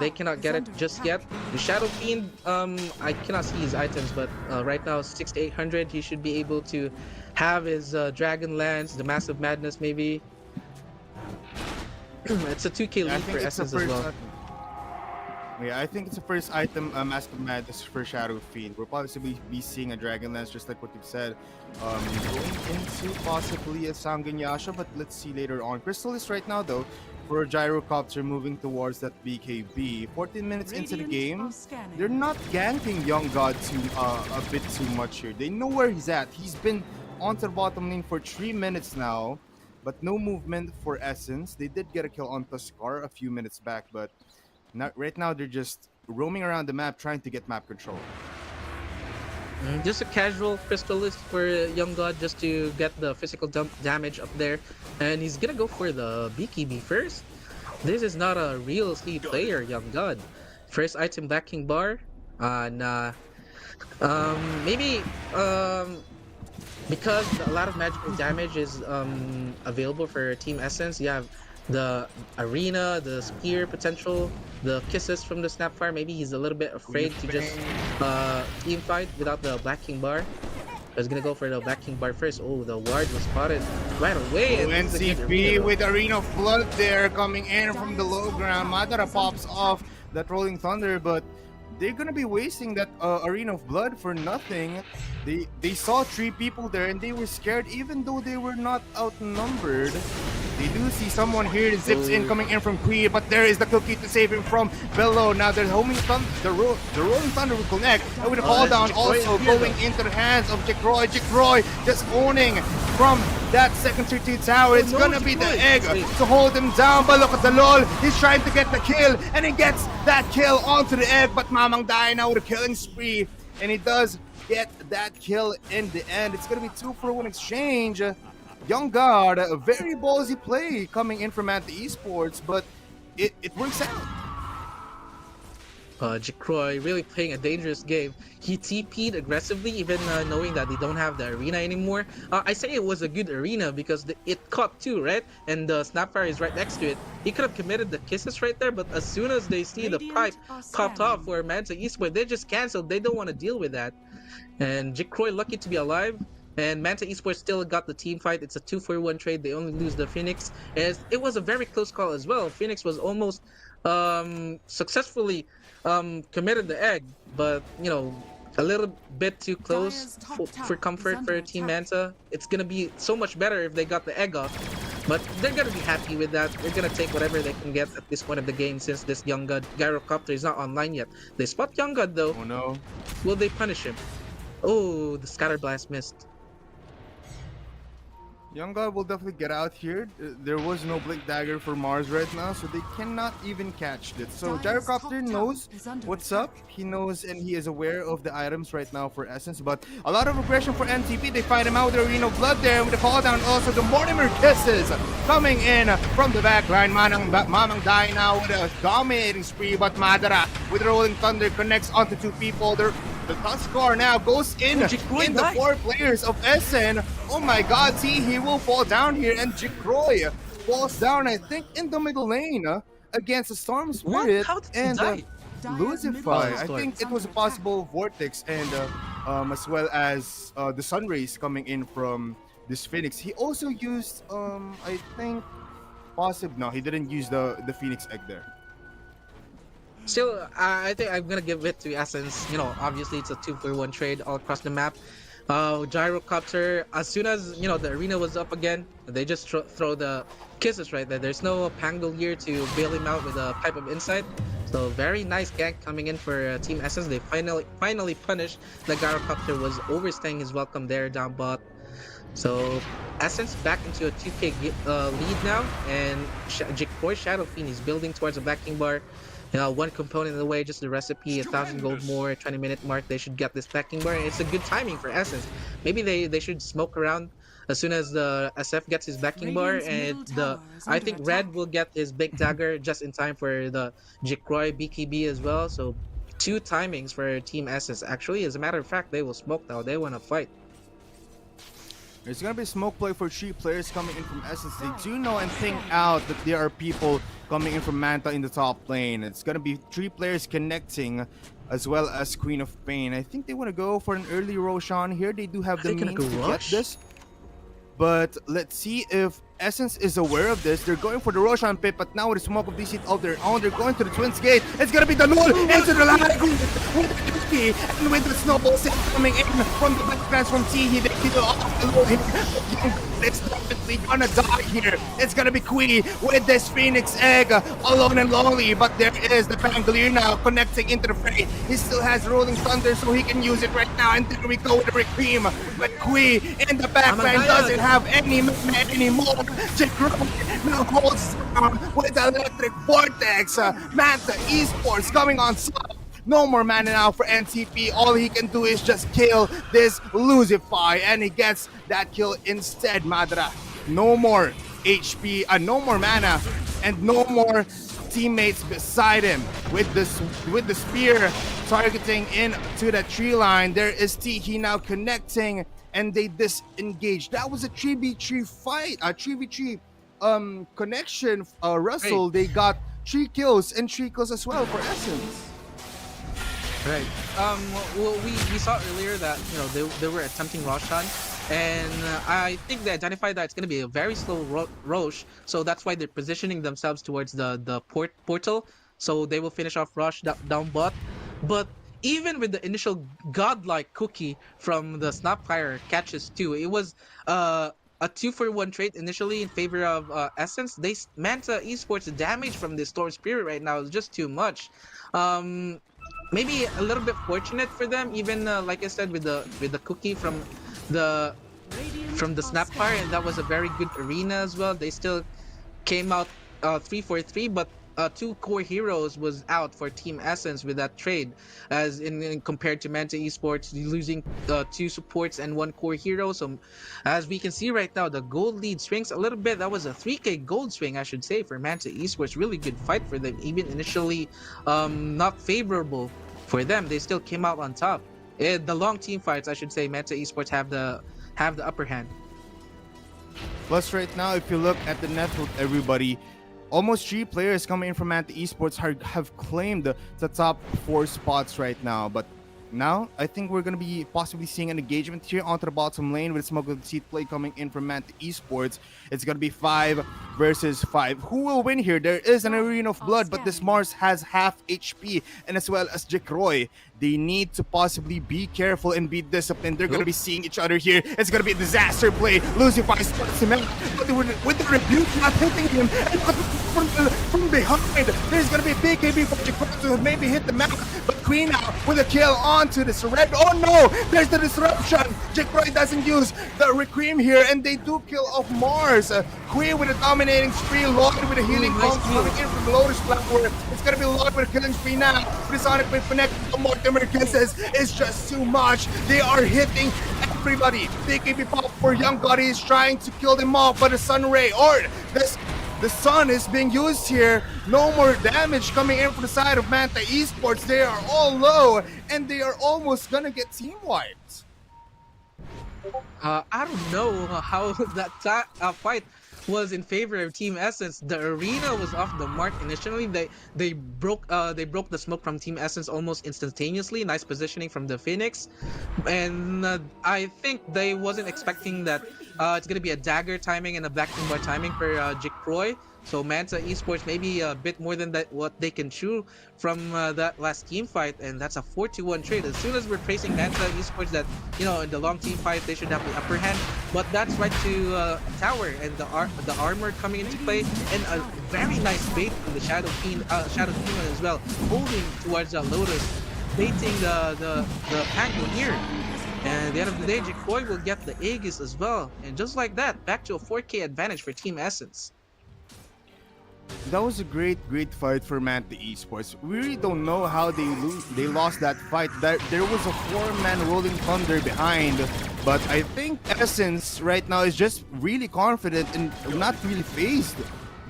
[SPEAKER 4] They cannot get it just yet. The Shadow Fiend, I cannot see his items, but right now 6 to 800, he should be able to have his Dragon Lance, the Massive Madness maybe. It's a 2k lead for Essence as well.
[SPEAKER 3] Yeah, I think it's the first item, Mask of Madness for Shadow Fiend. We'll possibly be seeing a Dragon Lance, just like what you've said. Going into possibly a Sangunyasha, but let's see later on. Crystallis right now, though, for a Gyrocopter moving towards that BKB. 14 minutes into the game, they're not ganking Young God a bit too much here. They know where he's at. He's been onto the bottom lane for 3 minutes now, but no movement for Essence. They did get a kill on Tuskar a few minutes back, but right now they're just roaming around the map trying to get map control.
[SPEAKER 4] Just a casual Crystalist for Young God just to get the physical damage up there. And he's gonna go for the BKB first. This is not a real C player, Young God. First item Black King bar. Nah. Maybe because a lot of magical damage is available for Team Essence. You have the arena, the spear potential, the kisses from the Snapfire. Maybe he's a little bit
[SPEAKER 3] Queen
[SPEAKER 4] afraid
[SPEAKER 3] of
[SPEAKER 4] to just
[SPEAKER 3] Pain.
[SPEAKER 4] team fight without the Black King bar. I was gonna go for the Black King bar first. Oh, the ward was spotted right away, and this is a good
[SPEAKER 3] NCP
[SPEAKER 4] arena,
[SPEAKER 3] with Arena of Blood there coming in from the low ground. Madara pops off that Rolling Thunder, but they're gonna be wasting that Arena of Blood for nothing. They saw 3 people there and they were scared even though they were not outnumbered. They do see someone here that zips in coming in from Queen, but there is the cookie to save him from below. Now there's homing thunder, the Rolling Thunder will connect, and with a fall down also going into the hands of Jack Roy. Jack Roy just owning from that second tier 2 tower. It's gonna be the egg to hold him down, but look at the lol. He's trying to get the kill, and he gets that kill onto the egg, but Mamang Dai now with a killing spree, and he does get that kill in the end. It's gonna be 2-for-1 exchange. Young God, a very ballsy play coming in from Manta Esports, but it works out.
[SPEAKER 4] Jacroy really playing a dangerous game. He TP'd aggressively, even knowing that they don't have the arena anymore. I say it was a good arena because it caught 2, right? And the Snapfire is right next to it. He could have committed the kisses right there, but as soon as they see the pipe popped off for Manta Esports, they just canceled. They don't want to deal with that. And Jacroy lucky to be alive. And Manta Esports still got the team fight. It's a 2-for-1 trade. They only lose the Phoenix. It was a very close call as well. Phoenix was almost successfully committed the egg, but you know, a little bit too close for comfort for Team Manta. It's gonna be so much better if they got the egg off, but they're gonna be happy with that. They're gonna take whatever they can get at this point of the game since this Young God Gyrocopter is not online yet. They spot Young God though.
[SPEAKER 3] Oh no.
[SPEAKER 4] Will they punish him? Oh, the Scatter Blast missed.
[SPEAKER 3] Young God will definitely get out here. There was no Blink Dagger for Mars right now, so they cannot even catch it. So Gyrocopter knows what's up. He knows and he is aware of the items right now for Essence, but a lot of aggression for NTP. They find him out with the Arena of Blood there with the fall down. Also, the Mortimer Kisses coming in from the back line. Mamang Dai now with a dominating spree, but Madara with the Rolling Thunder connects onto 2 people. The Tuskar now goes in the 4 players of Essen. Oh my god, see, he will fall down here, and Jikroy falls down, I think, in the middle lane against the Storm Spirit and Lucify. I think it was a possible Vortex and as well as the Sun Rays coming in from this Phoenix. He also used, I think, no, he didn't use the Phoenix Egg there.
[SPEAKER 4] Still, I think I'm gonna give it to Essence. You know, obviously it's a 2-for-1 trade all across the map. Gyrocopter, as soon as you know the arena was up again, they just throw the kisses right there. There's no Pangle here to bail him out with a Pipe of Insight. So very nice gank coming in for Team Essence. They finally punished the Gyrocopter. Was overstaying his welcome there down bot. So Essence back into a 2k lead now, and Jikroy Shadow Fiend is building towards the Black King bar. You know, 1 component in the way, just the recipe, 1,000 gold more, 20-minute mark, they should get this backing bar. It's a good timing for Essence. Maybe they should smoke around as soon as the SF gets his backing bar, and I think Red will get his big dagger just in time for the Jikroy BKB as well. So 2 timings for Team Essence. Actually, as a matter of fact, they will smoke now. They want to fight.
[SPEAKER 3] There's gonna be a smoke play for 3 players coming in from Essence. They do know and think out that there are people coming in from Manta in the top lane. It's gonna be 3 players connecting as well as Queen of Pain. I think they want to go for an early Roshan here. They do have the means to get this. But let's see if Essence is aware of this. They're going for the Roshan pit, but now with the smoke of DC of their own, they're going to the Twins Gate. It's gonna be the Lul into the line with the Yuki, and with the snowball set coming in from the background from T. They kill off the Lul here. It's definitely gonna die here. It's gonna be Quee with this Phoenix Egg alone and lonely, but there is the Pangolier now connecting into the fray. He still has Rolling Thunder, so he can use it right now. And there we go with the Requiem. But Quee in the background doesn't have any mana anymore. Jikroy now holds with the Electric Vortex. Manta Esports coming on top. No more mana now for NTP. All he can do is just kill this Lucify, and he gets that kill instead. Madara, no more HP, no more mana, and no more teammates beside him with the spear targeting into the tree line. There is He now connecting, and they disengage. That was a 3v3 fight, a 3v3 connection.
[SPEAKER 4] Right.
[SPEAKER 3] Russell, they got 3 kills and 3 kills as well for Essence.
[SPEAKER 4] Right. Well, we saw earlier that they were attempting Roshan, and I think they identified that it's going to be a very slow Rosh, so that's why they're positioning themselves towards the portal, so they will finish off Rosh down bot. But even with the initial godlike cookie from the Snapfire catches too, it was a 2-for-1 trade initially in favor of Essence. Manta Esports, the damage from the Storm Spirit right now is just too much. Maybe a little bit fortunate for them, even like I said, with the cookie the from the Snapfire, and that was a very good arena as well. They still came out 3-for-3, but 2 core heroes was out for Team Essence with that trade, as in compared to Manta Esports losing 2 supports and 1 core hero. So as we can see right now, the gold lead swings a little bit. That was a 3k gold swing, I should say, for Manta Esports. Really good fight for them, even initially not favorable for them. They still came out on top. The long team fights, I should say, Manta Esports have the upper hand.
[SPEAKER 3] Plus, right now, if you look at the network, everybody, almost 3 players coming in from Manta Esports have claimed the top 4 spots right now. But now, I think we're going to be possibly seeing an engagement here onto the bottom lane with Smoke of the Seat play coming in from Manta Esports. It's going to be 5 versus 5. Who will win here? There is an Arena of Blood, but this Mars has half HP, and as well as Jekroy. They need to possibly be careful and be disciplined. They're going to be seeing each other here. It's going to be a disaster play. Lucify spots him out, but with the rebuke not hitting him, and from behind, there's going to be a big KB for Jekroy to maybe hit the map, but Queen out with a kill onto the surrender. Oh no, there's the disruption. Jekroy doesn't use the Requiem here, and they do kill off Mars. Queen with a dominating spree, loaded with a healing bomb coming in from the Lotus platform. It's going to be loaded with a killing spree now. The Sonic with connect more Emergencies is just too much. They are hitting everybody. They can be pop for Young Gotti is trying to kill them off, but the Sun Ray or the sun is being used here. No more damage coming in from the side of Manta Esports. They are all low, and they are almost gonna get team wiped.
[SPEAKER 4] I don't know how that fight was in favor of Team Essence. The arena was off the mark initially. They broke the smoke from Team Essence almost instantaneously. Nice positioning from the Phoenix, and I think they wasn't expecting that it's gonna be a dagger timing and a black bar timing for Jekroy. So Manta Esports maybe a bit more than that what they can chew from that last team fight, and that's a 4-1 trade. As soon as we're tracing Manta Esports that in the long team fight they should have the upper hand, but that's right to tower and the armor coming into play, and a very nice bait from the Shadow Demon as well, holding towards Lotus, baiting the angle here. And at the end of the day, Jekroy will get the Aegis as well, and just like that, back to a 4k advantage for Team Essence.
[SPEAKER 3] That was a great fight for Manta Esports. We really don't know how they lost that fight. There was a 4-man Rolling Thunder behind, but I think Essence right now is just really confident and not really phased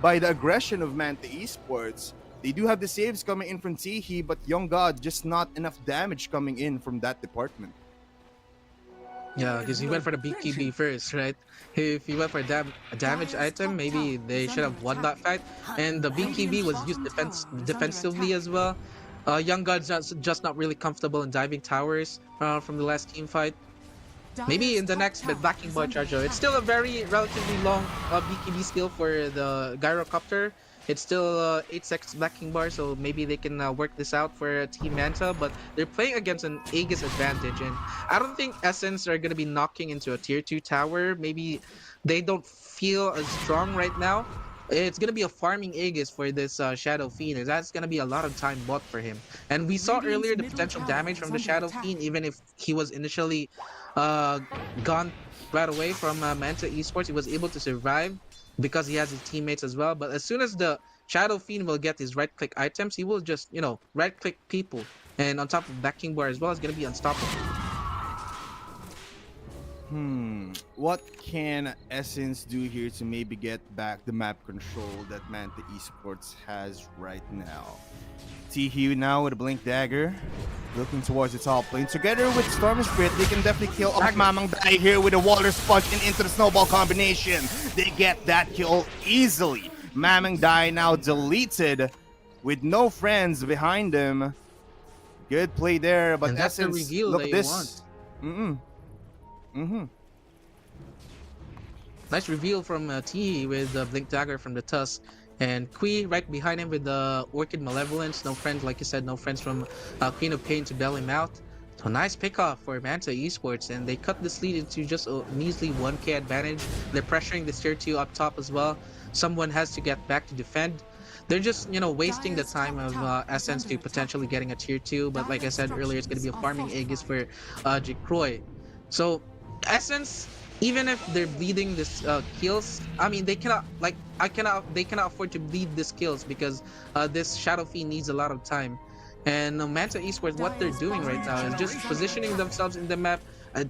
[SPEAKER 3] by the aggression of Manta Esports. They do have the saves coming in from Tihi, but Young God, just not enough damage coming in from that department.
[SPEAKER 4] Yeah, because he went for the BKB first, right? If he went for a damage item, maybe they should have won that fight. And the BKB was used defensively as well. Young God's just not really comfortable in diving towers from the last team fight. Maybe in the next backing bar charger. It's still a very relatively long BKB skill for the Gyrocopter. It's still 8 seconds backing bar, so maybe they can work this out for Team Manta, but they're playing against an Aegis advantage, and I don't think Essence are going to be knocking into a tier 2 tower. Maybe they don't feel as strong right now. It's going to be a farming Aegis for this Shadow Fiend. That's going to be a lot of time bought for him. And we saw earlier the potential damage from the Shadow Fiend, even if he was initially gone right away from Manta Esports. He was able to survive because he has his teammates as well. But as soon as the Shadow Fiend will get his right-click items, he will just, right-click people. And on top of backing bar as well, it's going to be unstoppable.
[SPEAKER 3] What can Essence do here to maybe get back the map control that Manta Esports has right now? T-Hue now with a Blink Dagger, looking towards the top lane. Together with Storm Spirit, they can definitely kill off Mamang Dai here with a Water Sponge and into the Snowball combination. They get that kill easily. Mamang Dai now deleted with no friends behind them. Good play there, but
[SPEAKER 4] And that's the
[SPEAKER 3] Essence,
[SPEAKER 4] reveal
[SPEAKER 3] look
[SPEAKER 4] that
[SPEAKER 3] at
[SPEAKER 4] you
[SPEAKER 3] this.
[SPEAKER 4] want. Nice reveal from T with the Blink Dagger from the Tusk. And Kui right behind him with the Orchid Malevolence. No friends, like you said, no friends from Queen of Pain to bail him out. So nice pickoff for Manta Esports. And they cut this lead into just a measly 1k advantage. They're pressuring the tier 2 up top as well. Someone has to get back to defend. They're just, wasting the time of Essence to potentially getting a tier 2. But like I said earlier, it's going to be a farming Aegis for Jikroy. So Essence, even if they're bleeding this kills, I mean they cannot afford to bleed this kills because this Shadow Fiend needs a lot of time. And Manta Esports, what they're doing right now is just positioning themselves in the map,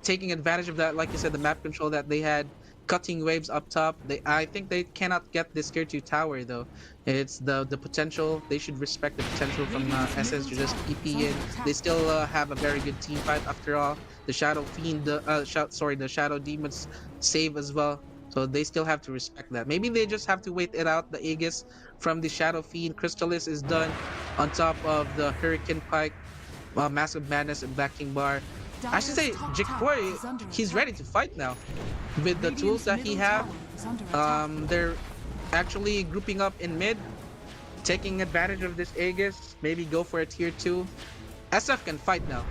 [SPEAKER 4] taking advantage of that, like you said, the map control that they had, cutting waves up top. I think they cannot get this tier 2 tower though. It's the potential. They should respect the potential from Essence to just TP in. They still have a very good team fight after all. The Shadow Fiend, the Shadow Demons save as well. So they still have to respect that. Maybe they just have to wait it out. The Aegis from the Shadow Fiend, Crystallis is done on top of the Hurricane Pike, Massive Madness, and Black King Bar. I should say, Jikroy, he's ready to fight now. With the tools that he have, they're actually grouping up in mid, taking advantage of this Aegis, maybe go for a tier 2. SF can fight now.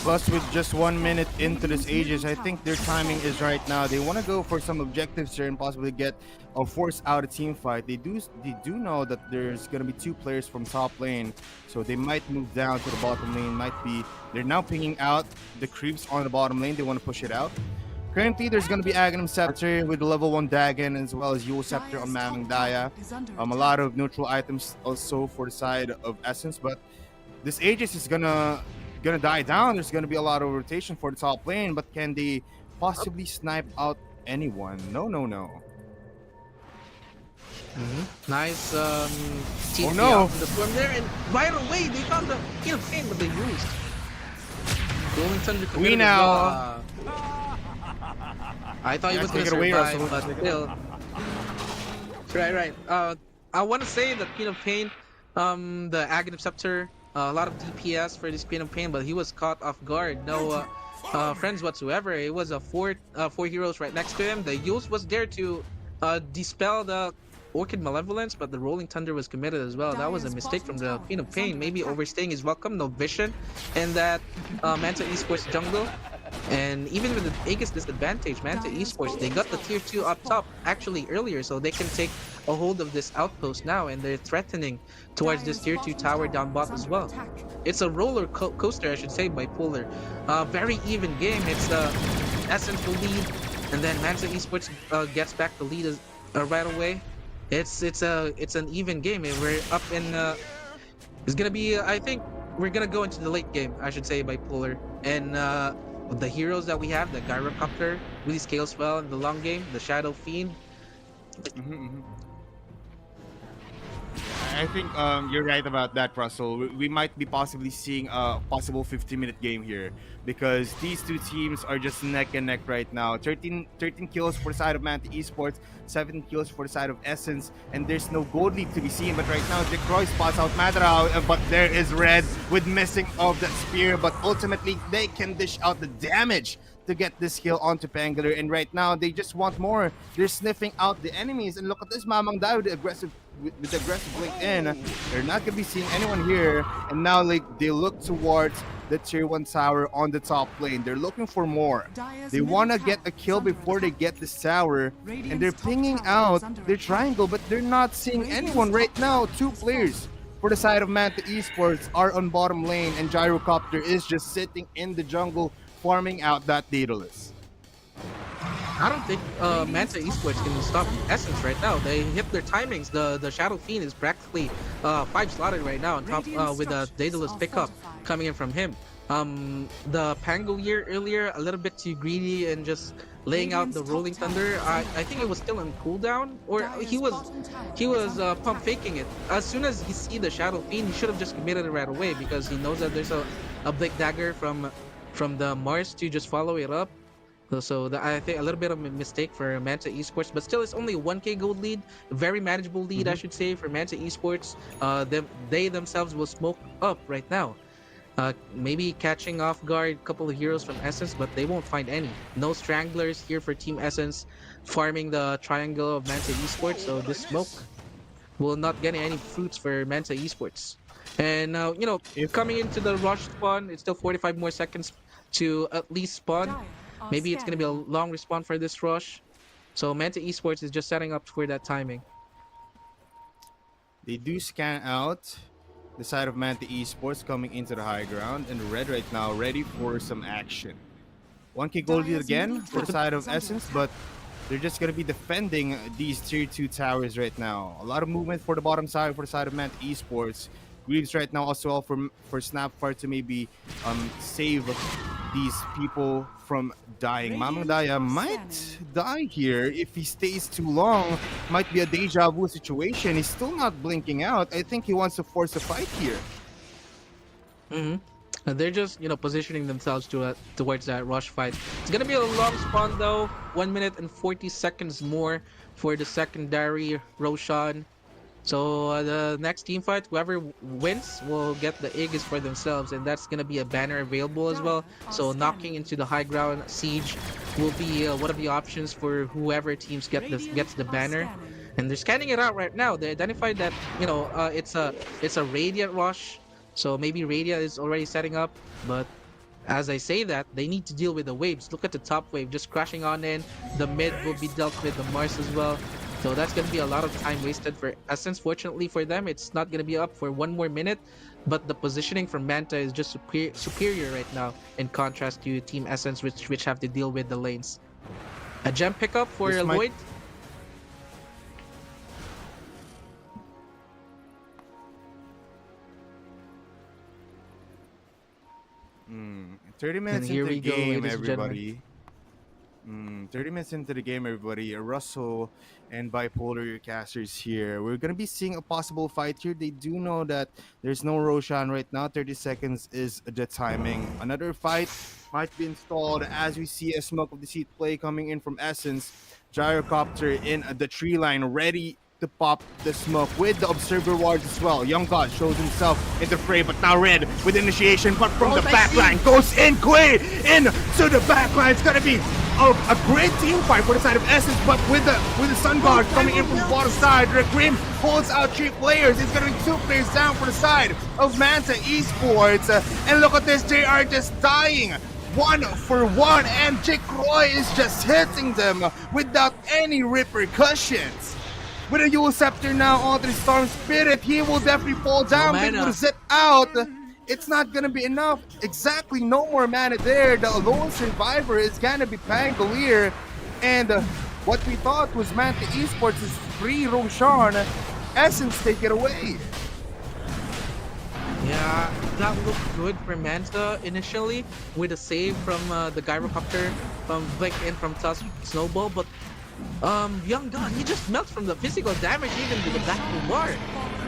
[SPEAKER 3] Plus, with just 1 minute into this Aegis, I think their timing is right now. They want to go for some objectives here and possibly get or force out a team fight. They do know that there's gonna be 2 players from top lane, so they might move down to the bottom lane. They're now pinging out the creeps on the bottom lane. They want to push it out. Currently, there's going to be Aghanim Scepter with the level 1 Dagon as well as Yule Scepter on Mamang Daya. A lot of neutral items also for the side of Essence, but this Aegis is gonna die down. There's gonna be a lot of rotation for the top lane, but can they possibly snipe out anyone? No.
[SPEAKER 4] Nice TP
[SPEAKER 3] no.
[SPEAKER 4] out from the storm there, and right away they found the King of Pain, but they used. Rolling Thunder committed
[SPEAKER 3] now.
[SPEAKER 4] as well. I thought he was going to survive, but still. Right. I want to say that Queen of Pain, the Aghanim Scepter, a lot of DPS for this Queen of Pain, but he was caught off guard. No friends whatsoever. It was four heroes right next to him. The Yules was there to dispel the Orchid Malevolence, but the Rolling Thunder was committed as well. That was a mistake from the Queen of Pain. Maybe overstaying his welcome. No vision in that Manta Esports jungle. And even with the Aegis disadvantage, Manta Esports, they got the tier 2 up top actually earlier, so they can take a hold of this outpost now, and they're threatening towards this tier 2 tower down bot as well. It's a roller coaster, I should say, bipolar. Very even game. It's Essence will lead, and then Manta Esports gets back the lead right away. It's an even game. We're up in. It's gonna be. I think we're gonna go into the late game, I should say, bipolar, and the heroes that we have, the Gyrocopter really scales well in the long game. The Shadow Fiend.
[SPEAKER 3] I think you're right about that, Russell. We might be possibly seeing a possible 50-minute game here because these 2 teams are just neck and neck right now. 13 kills for the side of Manta Esports, 17 kills for the side of Essence, and there's no gold lead to be seen. But right now, Jikroy spots out Madrao, but there is Red with missing of that spear. But ultimately, they can dish out the damage to get this kill onto Pangolin, and right now they just want more. They're sniffing out the enemies, and look at this Mamang Dai with the aggressive blink in. They're not gonna be seeing anyone here, and now they look towards the tier 1 tower on the top lane. They're looking for more. They want to get a kill before they get this tower, and they're pinging out their triangle, but they're not seeing anyone right now. 2 players for the side of Manta Esports are on bottom lane, and Gyrocopter is just sitting in the jungle farming out that Daedalus.
[SPEAKER 4] I don't think Manta Esports can stop Essence right now. They hit their timings. The Shadow Fiend is practically 5 slotted right now on top with the Daedalus pickup coming in from him. The Pangolier earlier a little bit too greedy and just laying out the Rolling Thunder. I think it was still on cooldown, or he was pump faking it. As soon as he see the Shadow Fiend, he should have just committed it right away because he knows that there's a big dagger from the Mars to just follow it up. I think a little bit of a mistake for Manta Esports, but still it's only a 1k gold lead, a very manageable lead I should say for Manta Esports. They themselves will smoke up right now. Maybe catching off guard a couple of heroes from Essence, but they won't find any. No Stranglers here for Team Essence, farming the triangle of Manta Esports, so this smoke will not get any fruits for Manta Esports. And now, coming into the rush spawn, it's still 45 more seconds to at least spawn. Maybe it's going to be a long respawn for this rush. So Manta Esports is just setting up for that timing.
[SPEAKER 3] They do scan out the side of Manta Esports coming into the high ground, and red right now ready for some action. 1k gold lead again for the side of Essence, but they're just going to be defending these tier 2 towers right now. A lot of movement for the bottom side for the side of Manta Esports. Greaves right now as well for Snapfire to maybe save these people from dying. Mamang Daya might die here if he stays too long. Might be a deja vu situation. He's still not blinking out. I think he wants to force a fight here.
[SPEAKER 4] They're just, positioning themselves towards that rush fight. It's gonna be a long spawn though. 1 minute and 40 seconds more for the secondary Roshan. So the next team fight, whoever wins will get the Aegis for themselves, and that's gonna be a banner available as well. So knocking into the high ground siege will be one of the options for whoever teams gets the banner. And they're scanning it out right now. They identified that it's a Radiant rush, so maybe Radiant is already setting up. But as I say that, they need to deal with the waves. Look at the top wave just crashing on in. The mid will be dealt with, the Mars as well. So that's going to be a lot of time wasted for Essence. Fortunately for them, it's not going to be up for 1 more minute. But the positioning from Manta is just superior right now in contrast to Team Essence, which have to deal with the lanes. A gem pickup for Lloyd.
[SPEAKER 3] 30 minutes
[SPEAKER 4] And here
[SPEAKER 3] into
[SPEAKER 4] we
[SPEAKER 3] the
[SPEAKER 4] go,
[SPEAKER 3] game,
[SPEAKER 4] ladies and gentlemen.
[SPEAKER 3] everybody. 30 minutes into the game, everybody. Russell and Bipolar casters here. We're going to be seeing a possible fight here. They do know that there's no Roshan right now. 30 seconds is the timing. Another fight might be installed as we see a Smoke of Deceit play coming in from Essence. Gyrocopter in the tree line, ready to pop the smoke with the observer wards as well. Young God shows himself in the fray, but now red with initiation, but from the backline goes in Quay into the backline. It's gonna be a great team fight for the side of Essence, but with the Sun Guard coming in from the bottom side, Rick Grimm holds out 3 players. It's gonna be 2 players down for the side of Manta Esports. And look at this, they are just dying 1 for 1, and Jake Roy is just hitting them without any repercussions. With a Yule Scepter now onto the Storm Spirit, he will definitely fall down. But with Zip out, it's not gonna be enough. Exactly, no more mana there. The lone survivor is gonna be Pangolier. And what we thought was Manta Esports is free Roshan. Essence take it away.
[SPEAKER 4] Yeah, that looked good for Manta initially with a save from the Gyrocopter from Blink in from Tusk Snowball, but Young God, he just melts from the physical damage even to the back of the bar.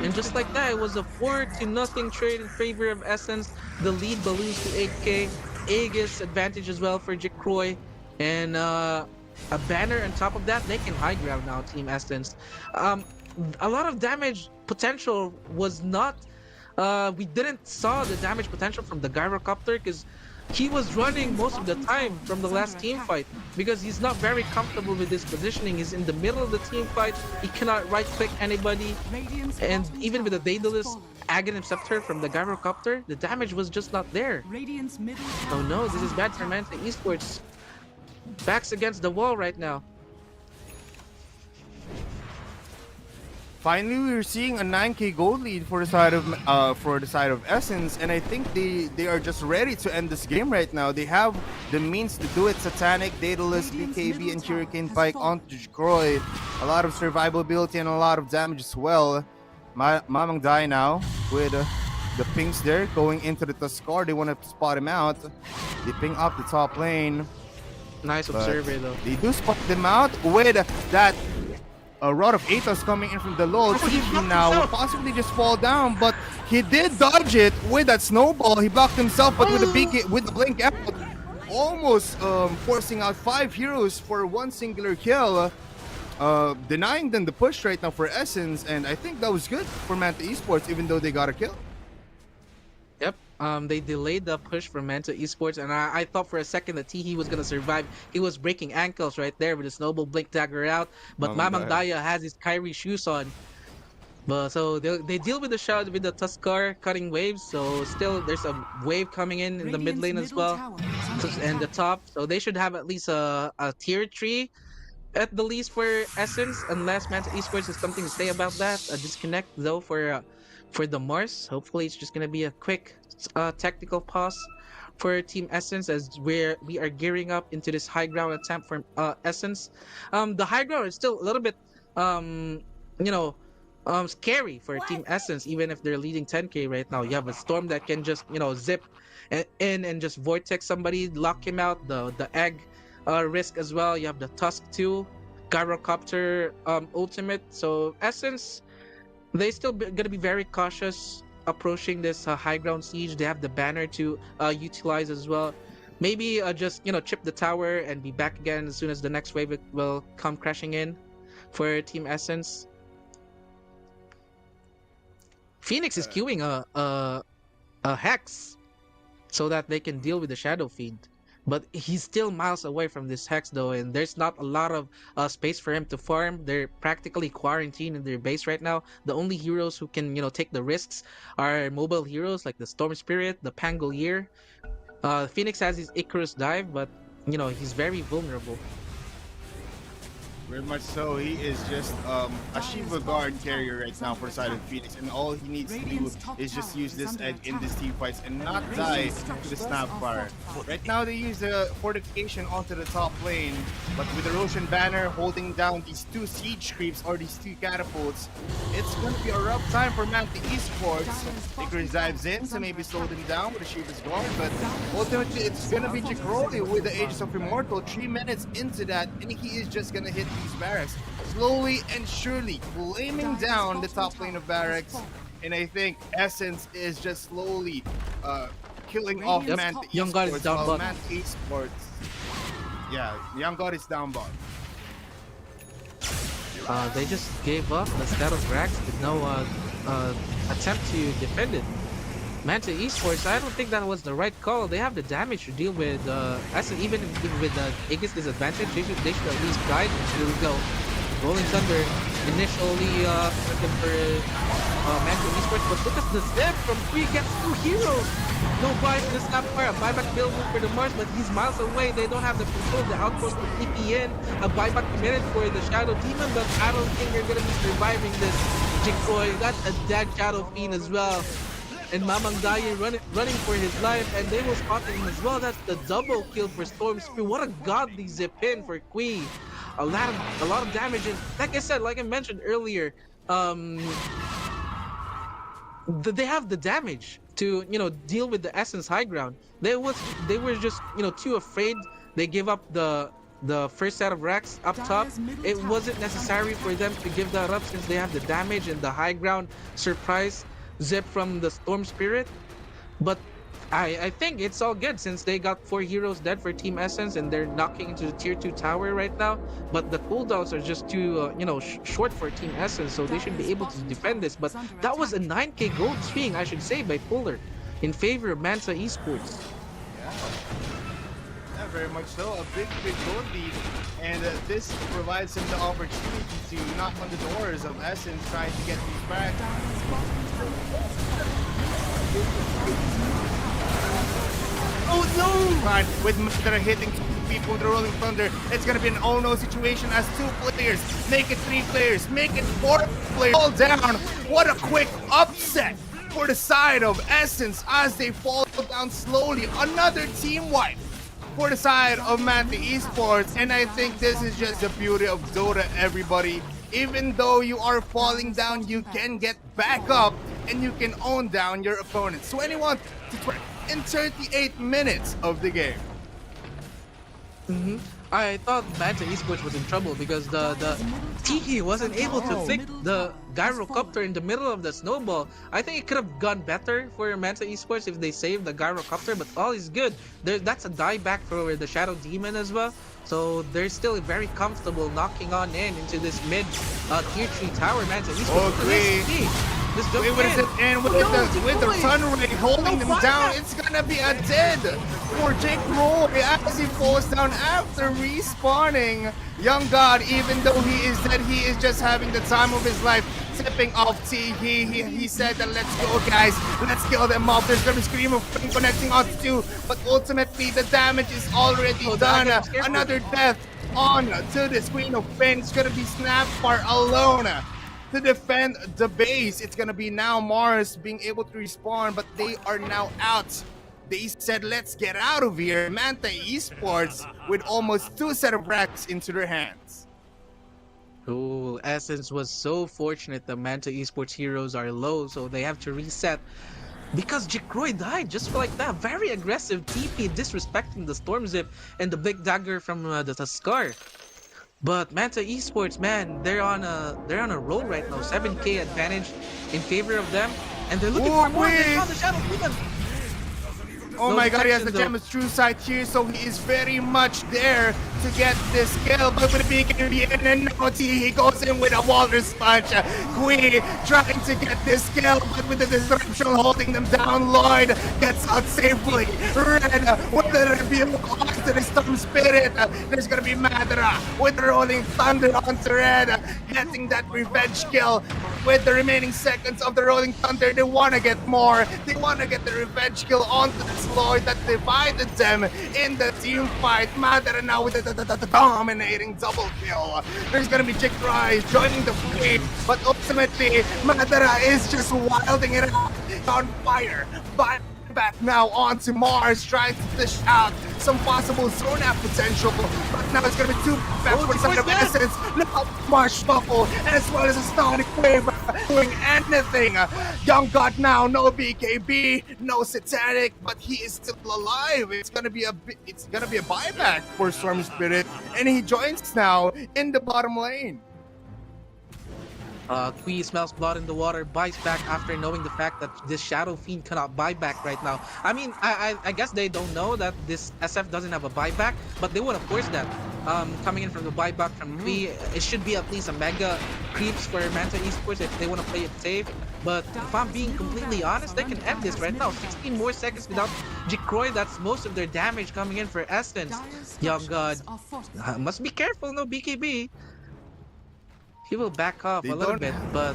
[SPEAKER 4] And just like that, it was a 4-0 trade in favor of Essence. The lead balloons to 8k. Aegis advantage as well for Jick Croy. And a banner on top of that, they can high ground now, Team Essence. A lot of damage potential was not... we didn't saw the damage potential from the Gyrocopter because he was running most of the time from the last team fight because he's not very comfortable with his positioning. He's in the middle of the team fight. He cannot right click anybody. And even with the Daedalus Aghanim Scepter from the Gyrocopter, the damage was just not there. Oh no, this is bad for Manta Esports. Backs against the wall right now.
[SPEAKER 3] Finally, we're seeing a 9k gold lead for the side of Essence, and I think they are just ready to end this game right now. They have the means to do it. Satanic, Daedalus, BKB, and Hurricane Pike onto Croy. A lot of survivability and a lot of damage as well. Mamang Dai now with the pings there going into the Tuskar. They want to spot him out. They ping up the top lane.
[SPEAKER 4] Nice
[SPEAKER 3] But
[SPEAKER 4] observer though.
[SPEAKER 3] they do spot them out with that Rod of Athos coming in from the low.
[SPEAKER 4] he
[SPEAKER 3] TP
[SPEAKER 4] blocked
[SPEAKER 3] now will
[SPEAKER 4] himself.
[SPEAKER 3] possibly just fall down, but he did dodge it with that snowball. He blocked himself, but with the blink out, almost forcing out 5 heroes for one singular kill. Denying them the push right now for Essence, and I think that was good for Manta Esports, even though they got a kill.
[SPEAKER 4] Yep. They delayed the push for Manta Esports, and I thought for a second that Teehee was gonna survive. He was breaking ankles right there with the snowball blink dagger out, but
[SPEAKER 3] Mamang
[SPEAKER 4] Mamang Daya has his Kyrie shoes on. But so they deal with the shot with the Tuskar cutting waves. So still there's a wave coming in the mid lane as well, and the top. So they should have at least a tier 3 at the least for Essence, unless Manta Esports has something to say about that. A disconnect though for the Mars. Hopefully it's just gonna be a quick technical pause for Team Essence as we are gearing up into this high ground attempt for Essence. The high ground is still a little bit you know scary for Team Essence, even if they're leading 10k right now. You have a Storm that can just zip in and just vortex somebody, lock him out. The egg risk as well. You have the Tusk too, Gyrocopter ultimate. So Essence, they still gonna be very cautious approaching this high ground siege. They have the banner to utilize as well. Maybe just chip the tower and be back again as soon as the next wave will come crashing in for Team Essence. Phoenix is queuing a Hex so that they can deal with the Shadow Fiend. But he's still miles away from this Hex though, and there's not a lot of space for him to farm. They're practically quarantined in their base right now. The only heroes who can take the risks are mobile heroes like the Storm Spirit, the Pangolier. Phoenix has his Icarus dive, but he's very vulnerable.
[SPEAKER 3] Very much so. He is just a Shiva guard carrier right now for the side of Phoenix, and all he needs to do is just use this egg in these team fights and not die to the snapfire. Right now they use the fortification onto the top lane, but with the Roshan banner holding down these 2 siege creeps or these 2 catapults, it's going to be a rough time for Manta Esports. Icarus dives in to maybe slow them down with the Shiva's guard, but ultimately it's going to be Jacroli with the Aegis of Immortal 3 minutes into that, and he is just going to hit these barracks slowly and surely, flaming down the top lane of barracks. And I think Essence is just slowly killing off Manta
[SPEAKER 4] Young God is
[SPEAKER 3] Esports,
[SPEAKER 4] down
[SPEAKER 3] while
[SPEAKER 4] bot.
[SPEAKER 3] Manta Esports, yeah, Young God is down bot.
[SPEAKER 4] They just gave up instead of Rax with no attempt to defend it. Manta Esports, I don't think that was the right call. They have the damage to deal with Essence, even with Aegis disadvantage. They should at least guide. Here we go. Rolling Thunder initially looking for Manta Esports, but look at the zip from 3 gets 2 heroes. No buy for the Snapfire, a buyback build for the Mars, but he's miles away. They don't have the control. The outpost will TP in. A buyback committed for the Shadow Demon, but I don't think they're gonna be surviving this. Jikroy got a dead Shadow Fiend as well. And Mamang Daya running for his life, and they will spot him as well. That's the double kill for Storm Spirit. What a godly zip in for Kui. A lot of damage, and like I said, like I mentioned earlier, they have the damage to deal with the Essence high ground. They were just too afraid. They gave up the first set of racks up top. It wasn't necessary for them to give that up since they have the damage and the high ground surprise zip from the Storm Spirit. But I think it's all good since they got 4 heroes dead for Team Essence and they're knocking into the tier 2 tower right now. But the cooldowns are just too short for Team Essence, so they should be able to defend this. But that was a 9k gold swing, I should say, by Fuller in favor of Manta Esports.
[SPEAKER 3] Yeah, very much so. A big gold lead, and this provides him the opportunity to knock on the doors of Essence, trying to get these back. Oh no! Right, with Manta hitting 2 people with the Rolling Thunder, it's gonna be an oh no situation as 2 players, make it 3 players, make it 4 players, all down. What a quick upset for the side of Essence as they fall down slowly. Another team wipe for the side of Manta Esports, and I think this is just the beauty of Dota, everybody. Even though you are falling down, you can get back up and you can own down your opponents 21 to 20 in 38 minutes of the game.
[SPEAKER 4] I thought Manta Esports was in trouble because the Tiki wasn't able to fix the gyrocopter in the middle of the snowball. I think it could have gone better for Manta Esports if they saved the gyrocopter, but all is good. That's a dieback for the Shadow Demon as well. So they're still very comfortable knocking on into this mid tier 3 tower. Manta Esports.
[SPEAKER 3] Okay.
[SPEAKER 4] This jump
[SPEAKER 3] Wait, what is it? And with the sun ray holding them down, it's gonna be a dead for Jake Roy as he falls down after respawning. Young God, even though he is dead, he is just having the time of his life. Tipping off T. He said that let's go guys, let's kill them off. There's gonna be Scream of Pain connecting on two, but ultimately the damage is already done. Another death on to the Screen of Pain. It's gonna be Snapfire alone to defend the base. It's gonna be now Mars being able to respawn, but they are now out. They said, let's get out of here. Manta Esports with almost 2 set of racks into their hands.
[SPEAKER 4] Oh, Essence was so fortunate the Manta Esports heroes are low, so they have to reset. Because Jikroy died just for like that. Very aggressive TP, disrespecting the Storm Zip and the big dagger from the Scar. But Manta Esports, man, they're on a roll right now. 7k advantage in favor of them, and they're looking for more. They found the Shadow Demon.
[SPEAKER 3] Oh my god, he has the Gem of True Sight here, so he is very much there to get this kill. But with the BKB and now he goes in with a Walrus Punch. Kui trying to get this kill, but with the disruption holding them down, Lloyd gets out safely. Red with the reveal onto the Storm Spirit. There's gonna be Madara with the Rolling Thunder onto Red, getting that revenge kill. With the remaining seconds of the Rolling Thunder, they wanna get more. They wanna get the revenge kill onto this Lloyd that divided them in the team fight. Madara now with the dominating double kill. There's gonna be Chick Rise joining the fray, but ultimately Madara is just wilding it out on fire. But back now onto Mars, trying to dish out some possible zone app potential, but now it's gonna be 2 back for the side of Essence. Look how Mars shuffle as well as a Sonic Wave doing anything. Young God now, no BKB, no Satanic, but he is still alive. It's gonna be a buyback for Storm Spirit, and he joins now in the bottom lane.
[SPEAKER 4] Kui smells blood in the water, buys back after knowing the fact that this Shadow Fiend cannot buy back right now. I mean, I guess they don't know that this SF doesn't have a buyback, but they would have forced that. Coming in from the buyback from Kui, it should be at least a mega creeps for Manta Esports if they want to play it safe. But if I'm being completely honest, they can end this right now. 16 more seconds without Jikroy, that's most of their damage coming in for Essence. Young God, must be careful, no BKB. He will back off a little bit, but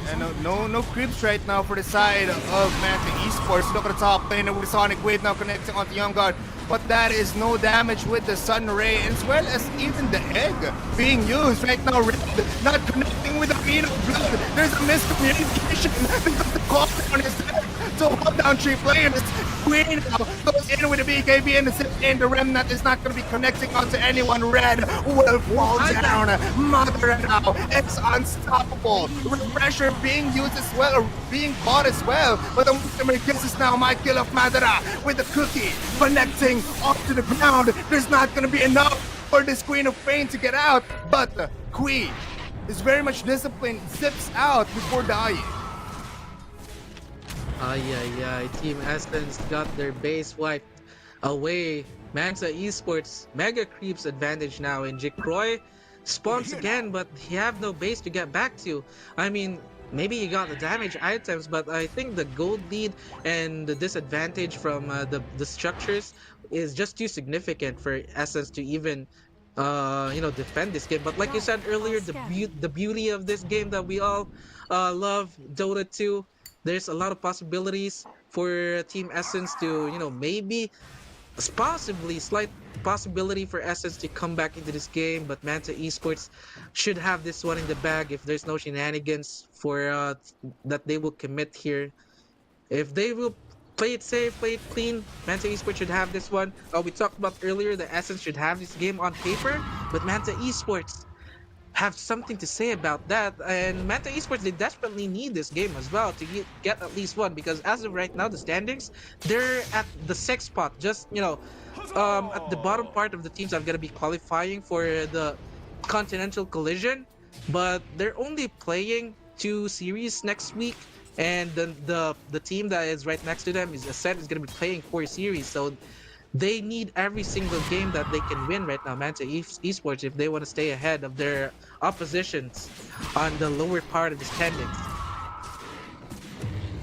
[SPEAKER 3] and no creeps right now for the side of Manta Esports. Look at the top lane with Sonic Wave now connecting onto Young God, but that is no damage with the Sun Ray, as well as even the egg being used right now. Red not connecting with the Queen of Blood. There's a miscommunication because the call down is there to hold down 3 players. Queen now goes in with the BKB and the Sip, and the Remnant is not going to be connecting onto anyone. Red will fall down. Mother now, it's unstoppable. Refresher being used as well, or being bought as well. But the ultimate kisses now, my kill of Madara with the cookie connecting onto the ground. There's not going to be enough for this Queen of Pain to get out, but Kui is very much disciplined, zips out before dying.
[SPEAKER 4] Team Essence got their base wiped away. Manta Esports mega creeps advantage now, and Jikroy spawns again, but he have no base to get back to. I mean, maybe he got the damage items, but I think the gold lead and the disadvantage from the structures is just too significant for Essence to even defend this game. But like you said earlier, the beauty of this game that we all love, Dota 2, there's a lot of possibilities for Team Essence to, maybe possibly slight possibility for Essence to come back into this game, but Manta Esports should have this one in the bag if there's no shenanigans for that they will commit here. If they will play it safe, play it clean, Manta Esports should have this one. We talked about earlier that Essence should have this game on paper, but Manta Esports have something to say about that. And Manta Esports, they desperately need this game as well to get at least one, because as of right now, the standings, they're at the sixth spot, just at the bottom part of the teams that are going to be qualifying for the Continental Collision, but they're only playing two series next week. And then the team that is right next to them is Ascent, is going to be playing four series. So they need every single game that they can win right now, Manta Esports, if they want to stay ahead of their oppositions on the lower part of the standings.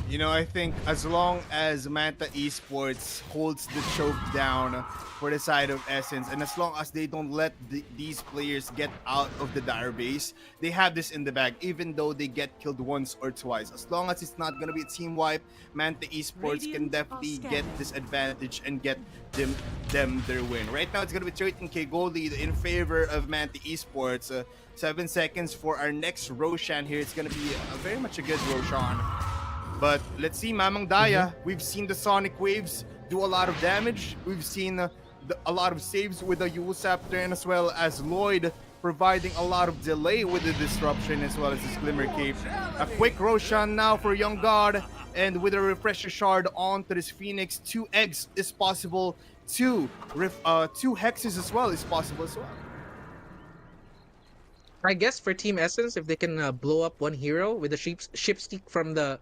[SPEAKER 3] You know, I think as long as Manta Esports holds the choke down for the side of Essence, and as long as they don't let these players get out of the dire base, they have this in the bag, even though they get killed once or twice. As long as it's not going to be a team wipe, Manta Esports can definitely get this advantage and get them their win. Right now, it's going to be 13k gold lead in favor of Manta Esports. 7 seconds for our next Roshan here. It's going to be very much a good Roshan. But let's see, Mamang Daya. We've seen the Sonic Waves do a lot of damage. We've seen a lot of saves with the Yule Scepter, and as well as Lloyd providing a lot of delay with the disruption, as well as his Glimmer Cape. A quick Roshan now for Young God, and with a Refresher Shard onto this Phoenix. 2 eggs is possible. Two hexes as well is possible as well.
[SPEAKER 4] I guess for Team Essence, if they can blow up one hero with the shipstick from the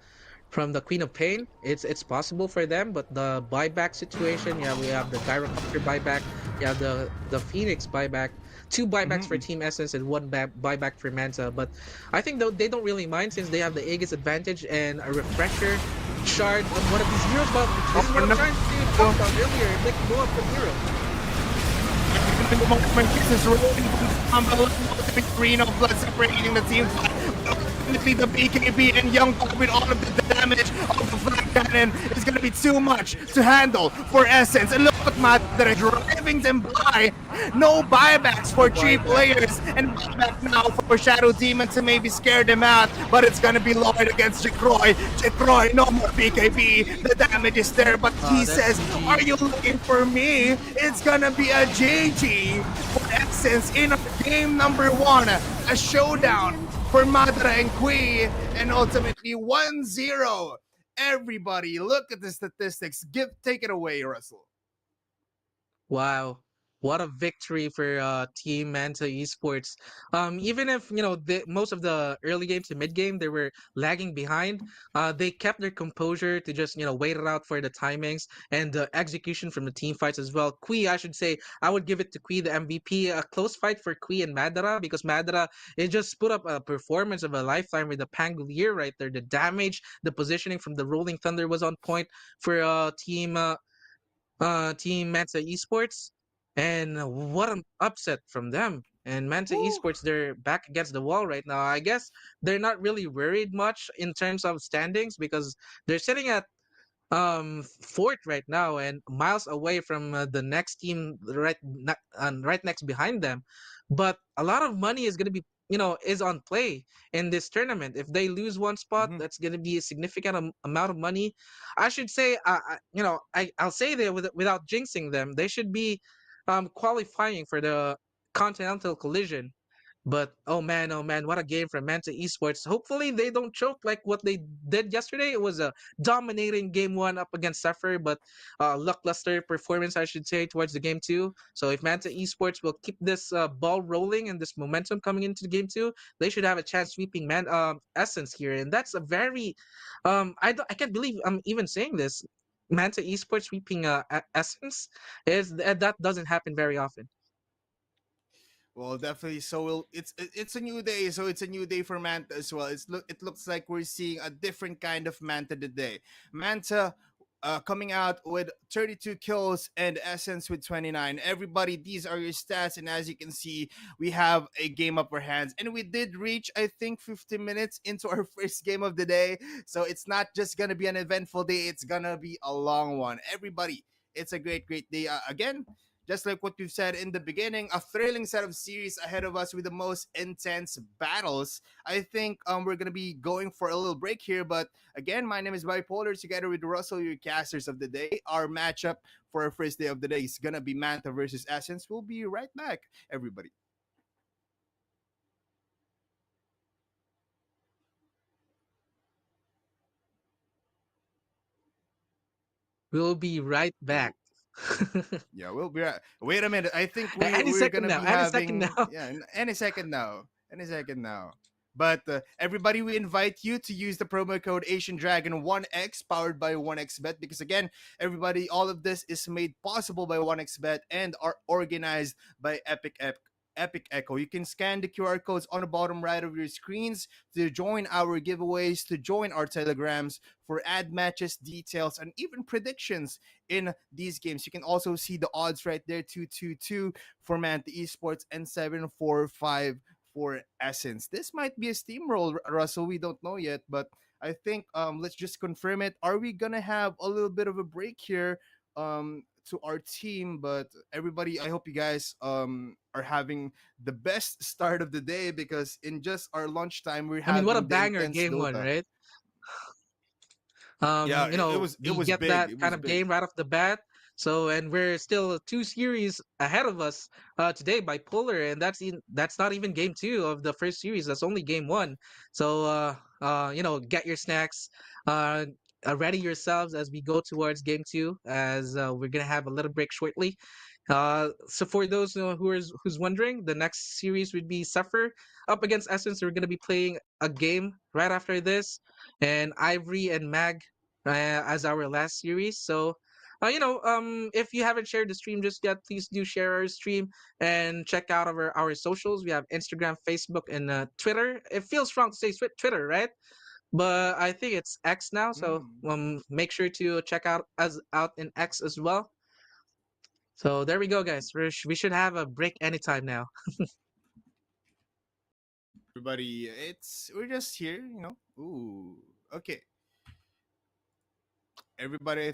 [SPEAKER 4] Queen of Pain, it's possible for them. But the buyback situation, yeah, we have the Gyrocopter buyback, yeah, the Phoenix buyback, two buybacks for Team Essence and one buyback for Manta. But I think though they don't really mind, since they have the Aegis advantage and a refresher shard on one of these heroes. But this is what I'm trying to talk about earlier. If they can blow up the hero.
[SPEAKER 3] Reno blood separating the team. Ultimately, the BKB and Young God with all of the damage of the flag cannon is going to be too much to handle for Essence. And look at Manta driving them by. No buybacks for 3 players, and buyback now for Shadow Demon to maybe scare them out. But it's going to be Lloyd against Jacroy. Jacroy, no more BKB. The damage is there, but he says, "Are you looking for me?" It's going to be a GG for Essence in game number 1. A showdown for Madara and Kui, and ultimately 1-0. Everybody, look at the statistics. Take it away, Russell.
[SPEAKER 4] Wow. What a victory for Team Manta Esports. Even if, most of the early game to mid game they were lagging behind, they kept their composure to just, wait it out for the timings and the execution from the team fights as well. Kui, I should say, I would give it to Kui, the MVP. A close fight for Kui and Madara, because Madara, it just put up a performance of a lifetime with the Pangolier right there. The damage, the positioning from the Rolling Thunder was on point for Team Manta Esports, and what an upset from them. And Manta Esports, they're back against the wall right now. I guess they're not really worried much in terms of standings, because they're sitting at fourth right now and miles away from the next team right next behind them. But a lot of money is going to be, is on play in this tournament. If they lose one spot, that's going to be a significant amount of money. I should say, I'll say that without jinxing them, they should be qualifying for the Continental Collision. But oh man, what a game from Manta Esports. Hopefully they don't choke like what they did yesterday. It was a dominating game 1 up against Xepher, but lackluster performance, I should say, towards the game 2. So if Manta Esports will keep this ball rolling and this momentum coming into the game 2, they should have a chance sweeping Essence here. And that's a very I can't believe I'm even saying this. Manta Esports sweeping Essence that doesn't happen very often.
[SPEAKER 3] Well, definitely. So it's a new day. So it's a new day for Manta as well. It looks like we're seeing a different kind of Manta today. Manta coming out with 32 kills and Essence with 29. Everybody, these are your stats, and as you can see, we have a game up our hands, and we did reach, I think, 50 minutes into our first game of the day. So it's not just gonna be an eventful day; it's gonna be a long one. Everybody, it's a great day again. Just like what we've said in the beginning, a thrilling set of series ahead of us with the most intense battles. I think we're going to be going for a little break here. But again, my name is Bipolar, together with Russell, your casters of the day. Our matchup for our first day of the day is going to be Manta versus Essence. We'll be right back, everybody.
[SPEAKER 4] We'll be right back.
[SPEAKER 3] Yeah, we'll be right. Wait a minute. I think
[SPEAKER 4] Any
[SPEAKER 3] we're
[SPEAKER 4] second
[SPEAKER 3] gonna
[SPEAKER 4] now.
[SPEAKER 3] be
[SPEAKER 4] Any second
[SPEAKER 3] having,
[SPEAKER 4] now.
[SPEAKER 3] yeah, any second now. Any second now. But everybody, we invite you to use the promo code Asian Dragon 1X powered by 1xBet, because again, everybody, all of this is made possible by 1xBet and are organized by Epic Echo. You can scan the QR codes on the bottom right of your screens to join our giveaways, to join our telegrams for ad matches, details, and even predictions in these games. You can also see the odds right there: 222 for Manta Esports and 745 for Essence. This might be a steamroll, Russell. We don't know yet, but I think let's just confirm it. Are we gonna have a little bit of a break here to our team? But everybody, I hope you guys are having the best start of the day, because in just our lunchtime we're
[SPEAKER 4] I mean, what a
[SPEAKER 3] having the
[SPEAKER 4] banger
[SPEAKER 3] intense
[SPEAKER 4] game one,
[SPEAKER 3] Dota.
[SPEAKER 4] right?
[SPEAKER 3] Yeah, it
[SPEAKER 4] We
[SPEAKER 3] was
[SPEAKER 4] get
[SPEAKER 3] big.
[SPEAKER 4] that
[SPEAKER 3] It
[SPEAKER 4] kind
[SPEAKER 3] was
[SPEAKER 4] of
[SPEAKER 3] big.
[SPEAKER 4] game right off the bat. So, and we're still two series ahead of us today by Polar, and that's not even game two of the first series. That's only game one. So, get your snacks, uh, ready yourselves as we go towards game two, as we're gonna have a little break shortly. So for those who's wondering, the next series would be Xepher up against Essence. We're gonna be playing a game right after this, and Ivory and Mag as our last series. So, if you haven't shared the stream just yet, please do share our stream and check out our socials. We have Instagram, Facebook, and Twitter. It feels wrong to say Twitter, right? But I think it's X now. So
[SPEAKER 3] Mm.
[SPEAKER 4] make sure to check out us out in X as well. So there we go, guys. We should have a break anytime now.
[SPEAKER 3] Everybody, we're just here, Ooh, okay. Everybody,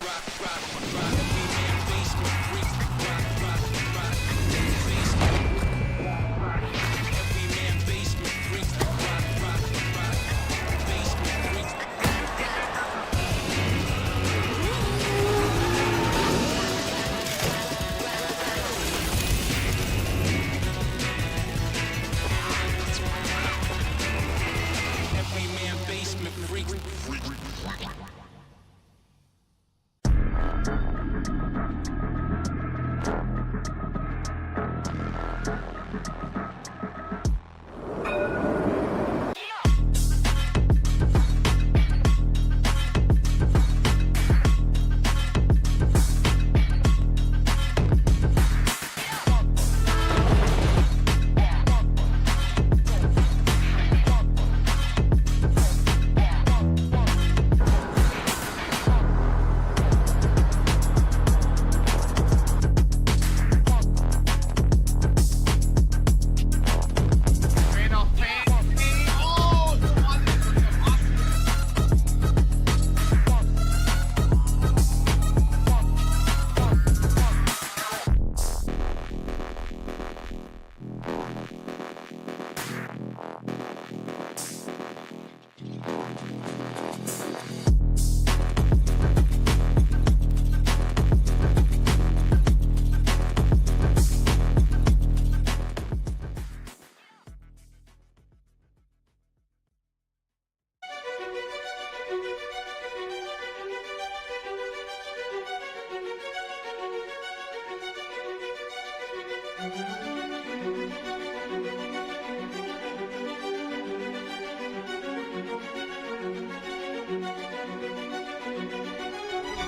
[SPEAKER 2] Train of pain. Oh, the one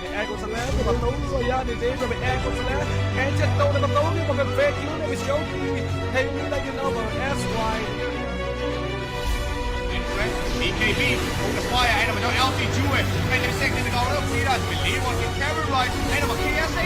[SPEAKER 1] Bị e của Saleh thì bật tấu rồi ra thì dễ rồi bị e của Saleh e chết đâu để bật tấu nhưng mà cần phê cứu để bị xấu thì hay như là you know mà SY
[SPEAKER 2] BKB, onde fire, einer mit der LT Jue, wenn der Sekt in der Gaude wieder, mit Leben und mit Camera Right, einer mit KSA,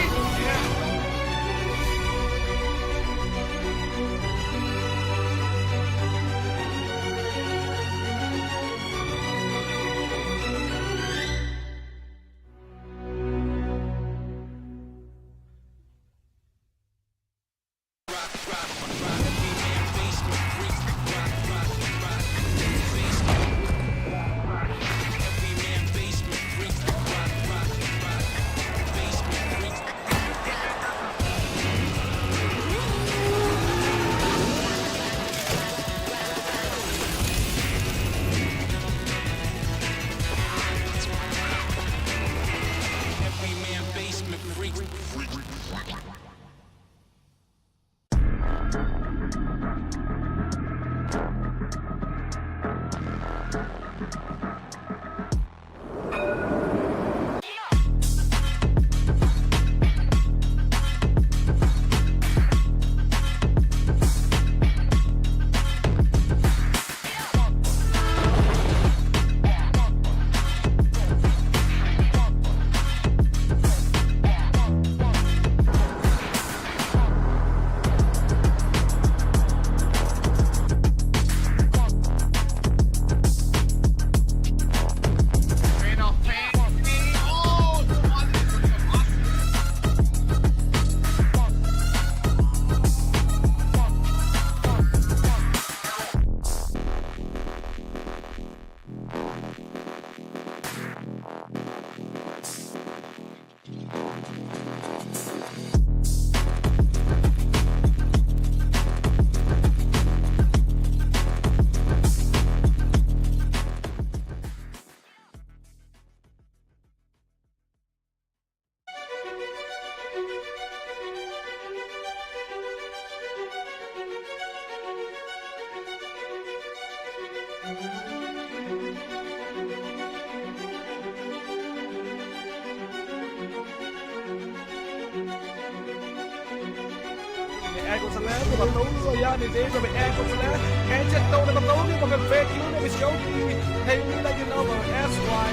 [SPEAKER 1] echo sa left ng Bartolo. Ayan, ni Dave may echo sa left. And jet daw na Bartolo. Mag-fake yun na Miss Yogi. Hey, nila yun na mga SY.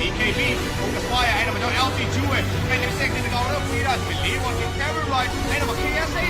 [SPEAKER 2] BKB, focus fire, en dan met een LT Jue. En de sek in de gouden op, zie je dat? Believe on get camera right. En dan met KSA.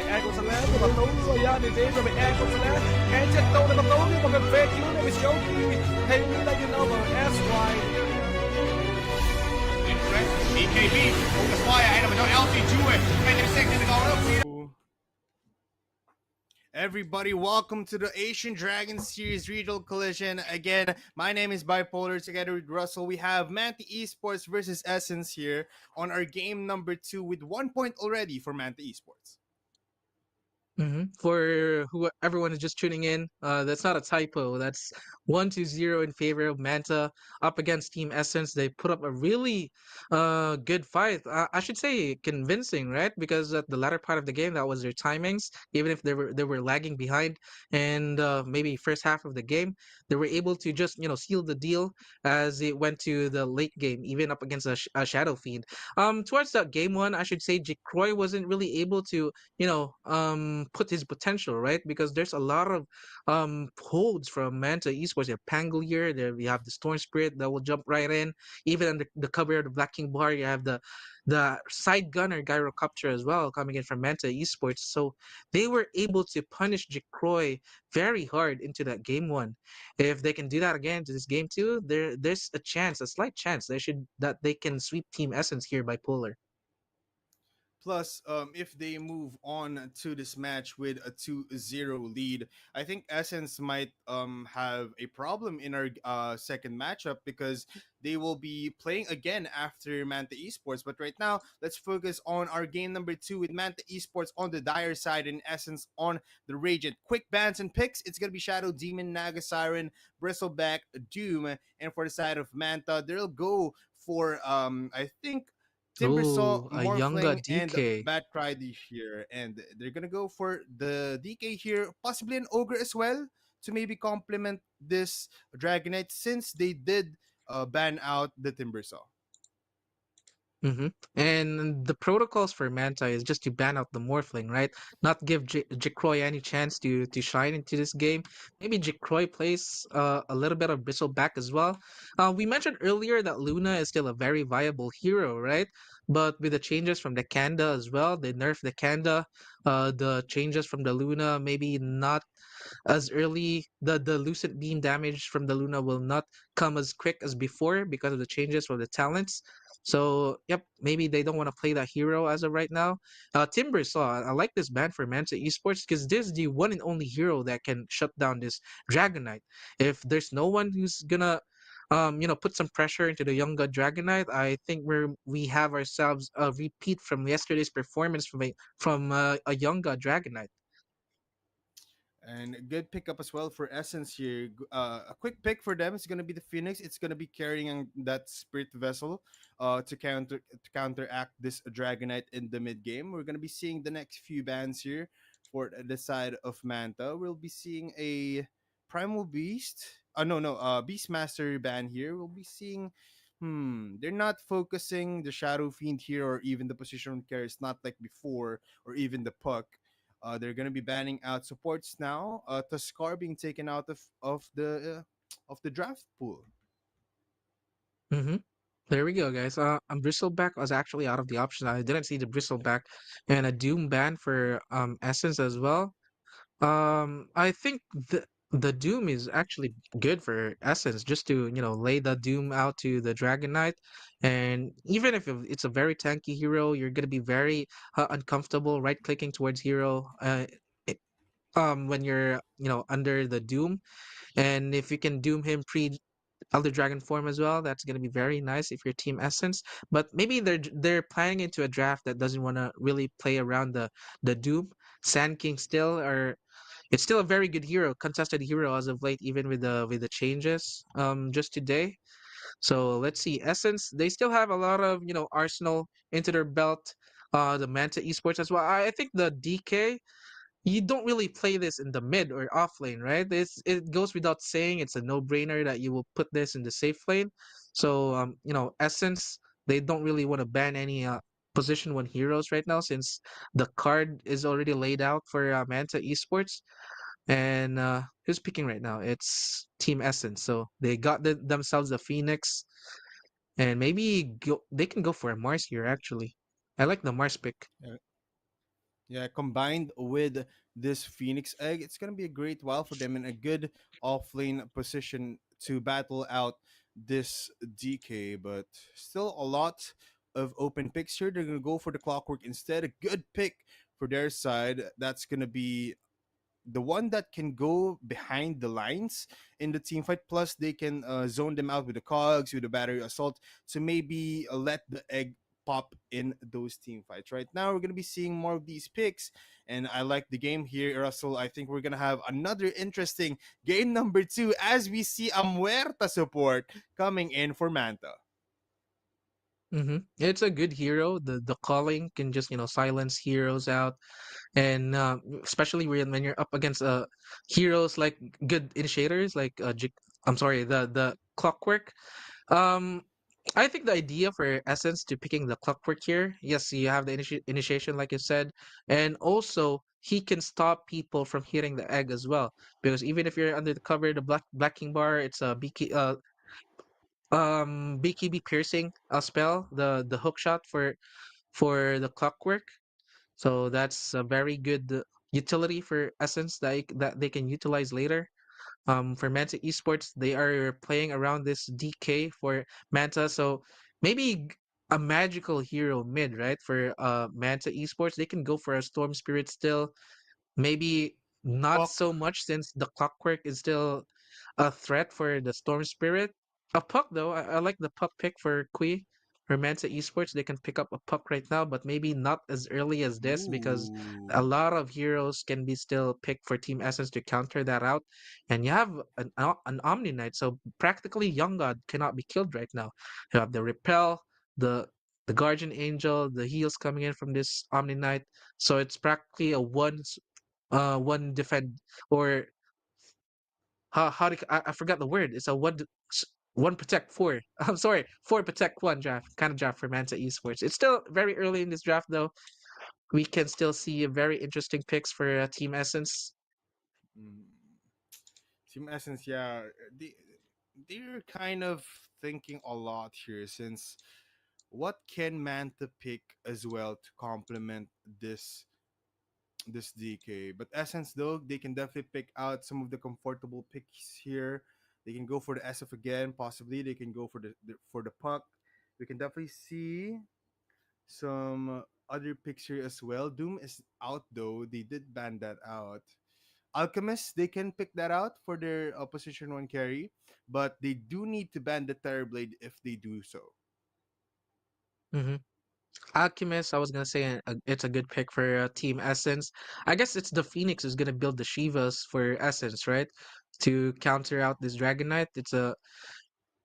[SPEAKER 1] Echo sa left ng Bartolo. Ayan, ni Dave may echo sa left. And jet daw na Bartolo. Mag-fake yun na Miss Yogi. Hey, nila yun na mga SY.
[SPEAKER 2] BKB, focus fire, en dan met een LT Jue. En de sek in de gouden op, zie je dat?
[SPEAKER 3] Everybody, welcome to the Asian Dragon Series Regional Collision. Again, my name is Bipolar. Together with Russell, we have Manta Esports versus Essence here on our game number 2 with 1 point already for Manta Esports.
[SPEAKER 4] For who everyone is just tuning in, that's not a typo. That's 1-0 in favor of Manta up against Team Essence. They put up a really good fight. I should say convincing, right? Because at the latter part of the game, that was their timings. Even if they were lagging behind, and maybe first half of the game, they were able to just seal the deal as it went to the late game, even up against a Shadow Fiend. Towards that game one, I should say Jacroy wasn't really able to put his potential, right? Because there's a lot of holds from Manta Esports. You have Pangolier, there we have the Storm Spirit that will jump right in. Even under the cover of the Black King Bar, you have the side gunner Gyrocopter as well coming in from Manta Esports. So they were able to punish Jacroy very hard into that game one. If they can do that again to this game two, there's a chance, a slight chance that they can sweep Team Essence here by Polar.
[SPEAKER 3] Plus, if they move on to this match with a 2-0 lead, I think Essence might have a problem in our second matchup because they will be playing again after Manta Esports. But right now, let's focus on our game number 2 with Manta Esports on the Dire side and Essence on the Radiant. Quick bans and picks. It's going to be Shadow Demon, Naga Siren, Bristleback, Doom. And for the side of Manta, they'll go for, I think, Timbersaw,
[SPEAKER 4] Oh, a younger
[SPEAKER 3] Morphling, and
[SPEAKER 4] DK.
[SPEAKER 3] Batcry this year. And they're gonna go for the DK here, possibly an Ogre as well, to maybe complement this Dragonite since they did ban out the Timbersaw.
[SPEAKER 4] Mm-hmm. And the protocols for Manta is just to ban out the Morphling, right? Not give Jacroy any chance to shine into this game. Maybe Jacroy plays a little bit of Bristleback as well. We mentioned earlier that Luna is still a very viable hero, right? But with the changes from the Kanda as well, they nerf the Kanda. The changes from the Luna maybe not as early. The lucent beam damage from the Luna will not come as quick as before because of the changes from the talents. So yep, maybe they don't want to play that hero as of right now. Timber saw, I like this ban for Manta Esports because this is the one and only hero that can shut down this Dragonite. If there's no one who's gonna put some pressure into the younger Dragonite, I think we have ourselves a repeat from yesterday's performance from a younger Dragonite.
[SPEAKER 3] And a good pickup as well for Essence here. A quick pick for them is going to be the Phoenix. It's going to be carrying that Spirit Vessel to counteract this Dragonite in the mid game. We're going to be seeing the next few bans here for the side of Manta. We'll be seeing a Primal Beast. No, no, Beastmaster ban here. We'll be seeing. They're not focusing the Shadow Fiend here or even the position carry. It's not like before or even the Puck. They're gonna be banning out supports now. Tuskar being taken out of the draft pool.
[SPEAKER 4] Mm-hmm. There we go, guys. Bristleback was actually out of the option. I didn't see the Bristleback and a Doom ban for Essence as well. I think the Doom is actually good for Essence just to lay the Doom out to the Dragon Knight, and even if it's a very tanky hero, you're gonna be very uncomfortable right clicking towards hero. It- when you're under the Doom, and if you can Doom him pre Elder Dragon form as well. That's gonna be very nice if you're Team Essence. But maybe they're planning into a draft that doesn't want to really play around the Doom. Sand King still are it's still a very good hero, contested hero as of late, even with the changes just today. So let's see. Essence, they still have a lot of arsenal into their belt. The Manta Esports as well. I think the DK you don't really play this in the mid or off lane, right? It goes without saying it's a no-brainer that you will put this in the safe lane. So Essence, they don't really want to ban any position one heroes right now since the card is already laid out for Manta Esports. And who's picking right now? It's Team Essence. So they got themselves a Phoenix, and maybe they can go for a Mars here. Actually, I like the Mars pick.
[SPEAKER 3] Yeah, combined with this Phoenix Egg, it's gonna be a great while for them in a good offlane position to battle out this DK. But still a lot of open picks here. They're gonna go for the Clockwork instead. A good pick for their side. That's gonna be the one that can go behind the lines in the team fight. Plus, they can zone them out with the cogs, with the battery assault, to maybe let the egg pop in those team fights. Right now, we're gonna be seeing more of these picks, and I like the game here, Russell. I think we're gonna have another interesting game number two as we see a Muerta support coming in for Manta.
[SPEAKER 4] It's a good hero. The calling can just silence heroes out, and especially when you're up against heroes like good initiators like I'm sorry, the Clockwork. Um, I think the idea for Essence to picking the Clockwork here, yes, you have the initiation like you said, and also he can stop people from hitting the egg as well because even if you're under the cover, the Black King bar, it's a BKB piercing spell, the hook shot for the Clockwork. So that's a very good utility for Essence that they can utilize later. For Manta Esports, they are playing around this DK for Manta, so maybe a magical hero mid, right? For Manta Esports, they can go for a Storm Spirit still. Maybe not so
[SPEAKER 3] Puck.
[SPEAKER 4] much since the Clockwork is still a threat for the Storm Spirit. A puck though, I like the puck pick for Kui or Manta Esports. They can pick up a puck right now, but maybe not as early as this because a
[SPEAKER 3] Ooh.
[SPEAKER 4] lot of heroes can be still picked for Team Essence to counter that out. And you have an Omni Knight, so practically Young God cannot be killed right now. You have the Repel, the the Guardian Angel, the heals coming in from this Omni Knight. So it's practically a one defend or how I forgot the word. It's a one protect four. I'm sorry, four protect one draft kind of draft for Manta Esports. It's still very early in this draft though. We can still see very interesting picks for Team Essence.
[SPEAKER 3] Mm. Team Essence, yeah, they're kind of thinking a lot here since what can Manta pick as well to complement this this DK. But Essence though, they can definitely pick out some of the comfortable picks here. They can go for the SF again, possibly. They can go for the puck. We can definitely see some other picks here as well. Doom is out though. They did ban that out. Alchemist, they can pick that out for their position one carry, but they do need to ban the Terrorblade if they do so.
[SPEAKER 4] Hmm. Alchemist, I was gonna say it's a good pick for Team Essence. I guess it's the Phoenix is gonna build the Shivas for Essence, right? To counter out this Dragon Knight. It's a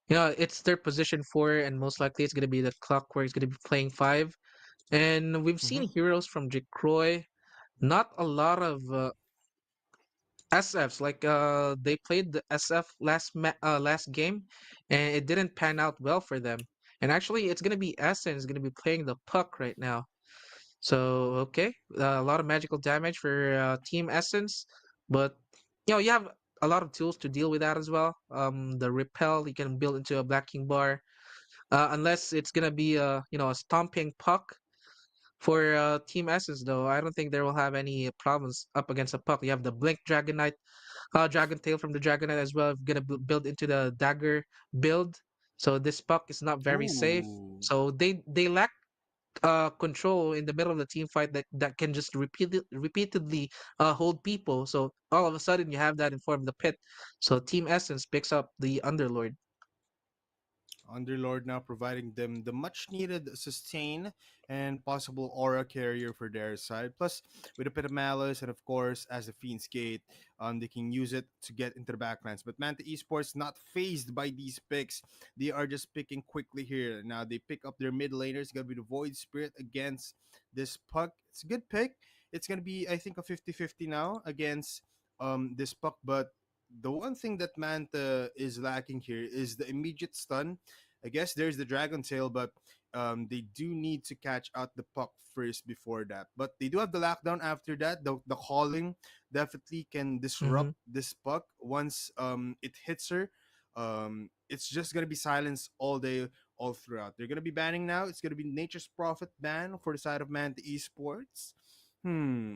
[SPEAKER 4] it's their position four, and most likely it's gonna be the clock where it's gonna be playing five. And we've
[SPEAKER 3] Mm-hmm.
[SPEAKER 4] seen heroes from Jacroy. Not a lot of SFs. Like they played the SF last game, and it didn't pan out well for them. And actually, it's gonna be Essence gonna be playing the puck right now. So okay, a lot of magical damage for Team Essence, but you have a lot of tools to deal with that as well. The repel you can build into a Black King bar, unless it's gonna be a stomping puck for Team Essence. Though I don't think they will have any problems up against a puck. You have the Blink Dragon Knight, Dragon Tail from the Dragon Knight as well. Gonna build into the dagger build. So this puck is not very safe.
[SPEAKER 3] Ooh.
[SPEAKER 4] So they lack control in the middle of the team fight that can just repeatedly hold people. So all of a sudden you have that in form of the pit. So Team Essence picks up the Underlord.
[SPEAKER 3] Underlord now providing them the much needed sustain and possible aura carrier for their side. Plus, with a bit of malice and of course, as a Fiend's Gate, they can use it to get into the backlands. But Manta Esports not phased by these picks. They are just picking quickly here. Now they pick up their mid laners. Gonna be the Void Spirit against this puck. It's a good pick. It's gonna be, I think, a 50-50 now against this puck, but the one thing that Manta is lacking here is the immediate stun. I guess there's the Dragon Tail, but they do need to catch out the puck first before that. But they do have the lockdown after that. The calling definitely can
[SPEAKER 4] Mm-hmm.
[SPEAKER 3] disrupt this puck once it hits her. It's just gonna be silence all day, all throughout. They're gonna be banning now. It's gonna be Nature's Prophet ban for the side of Manta Esports.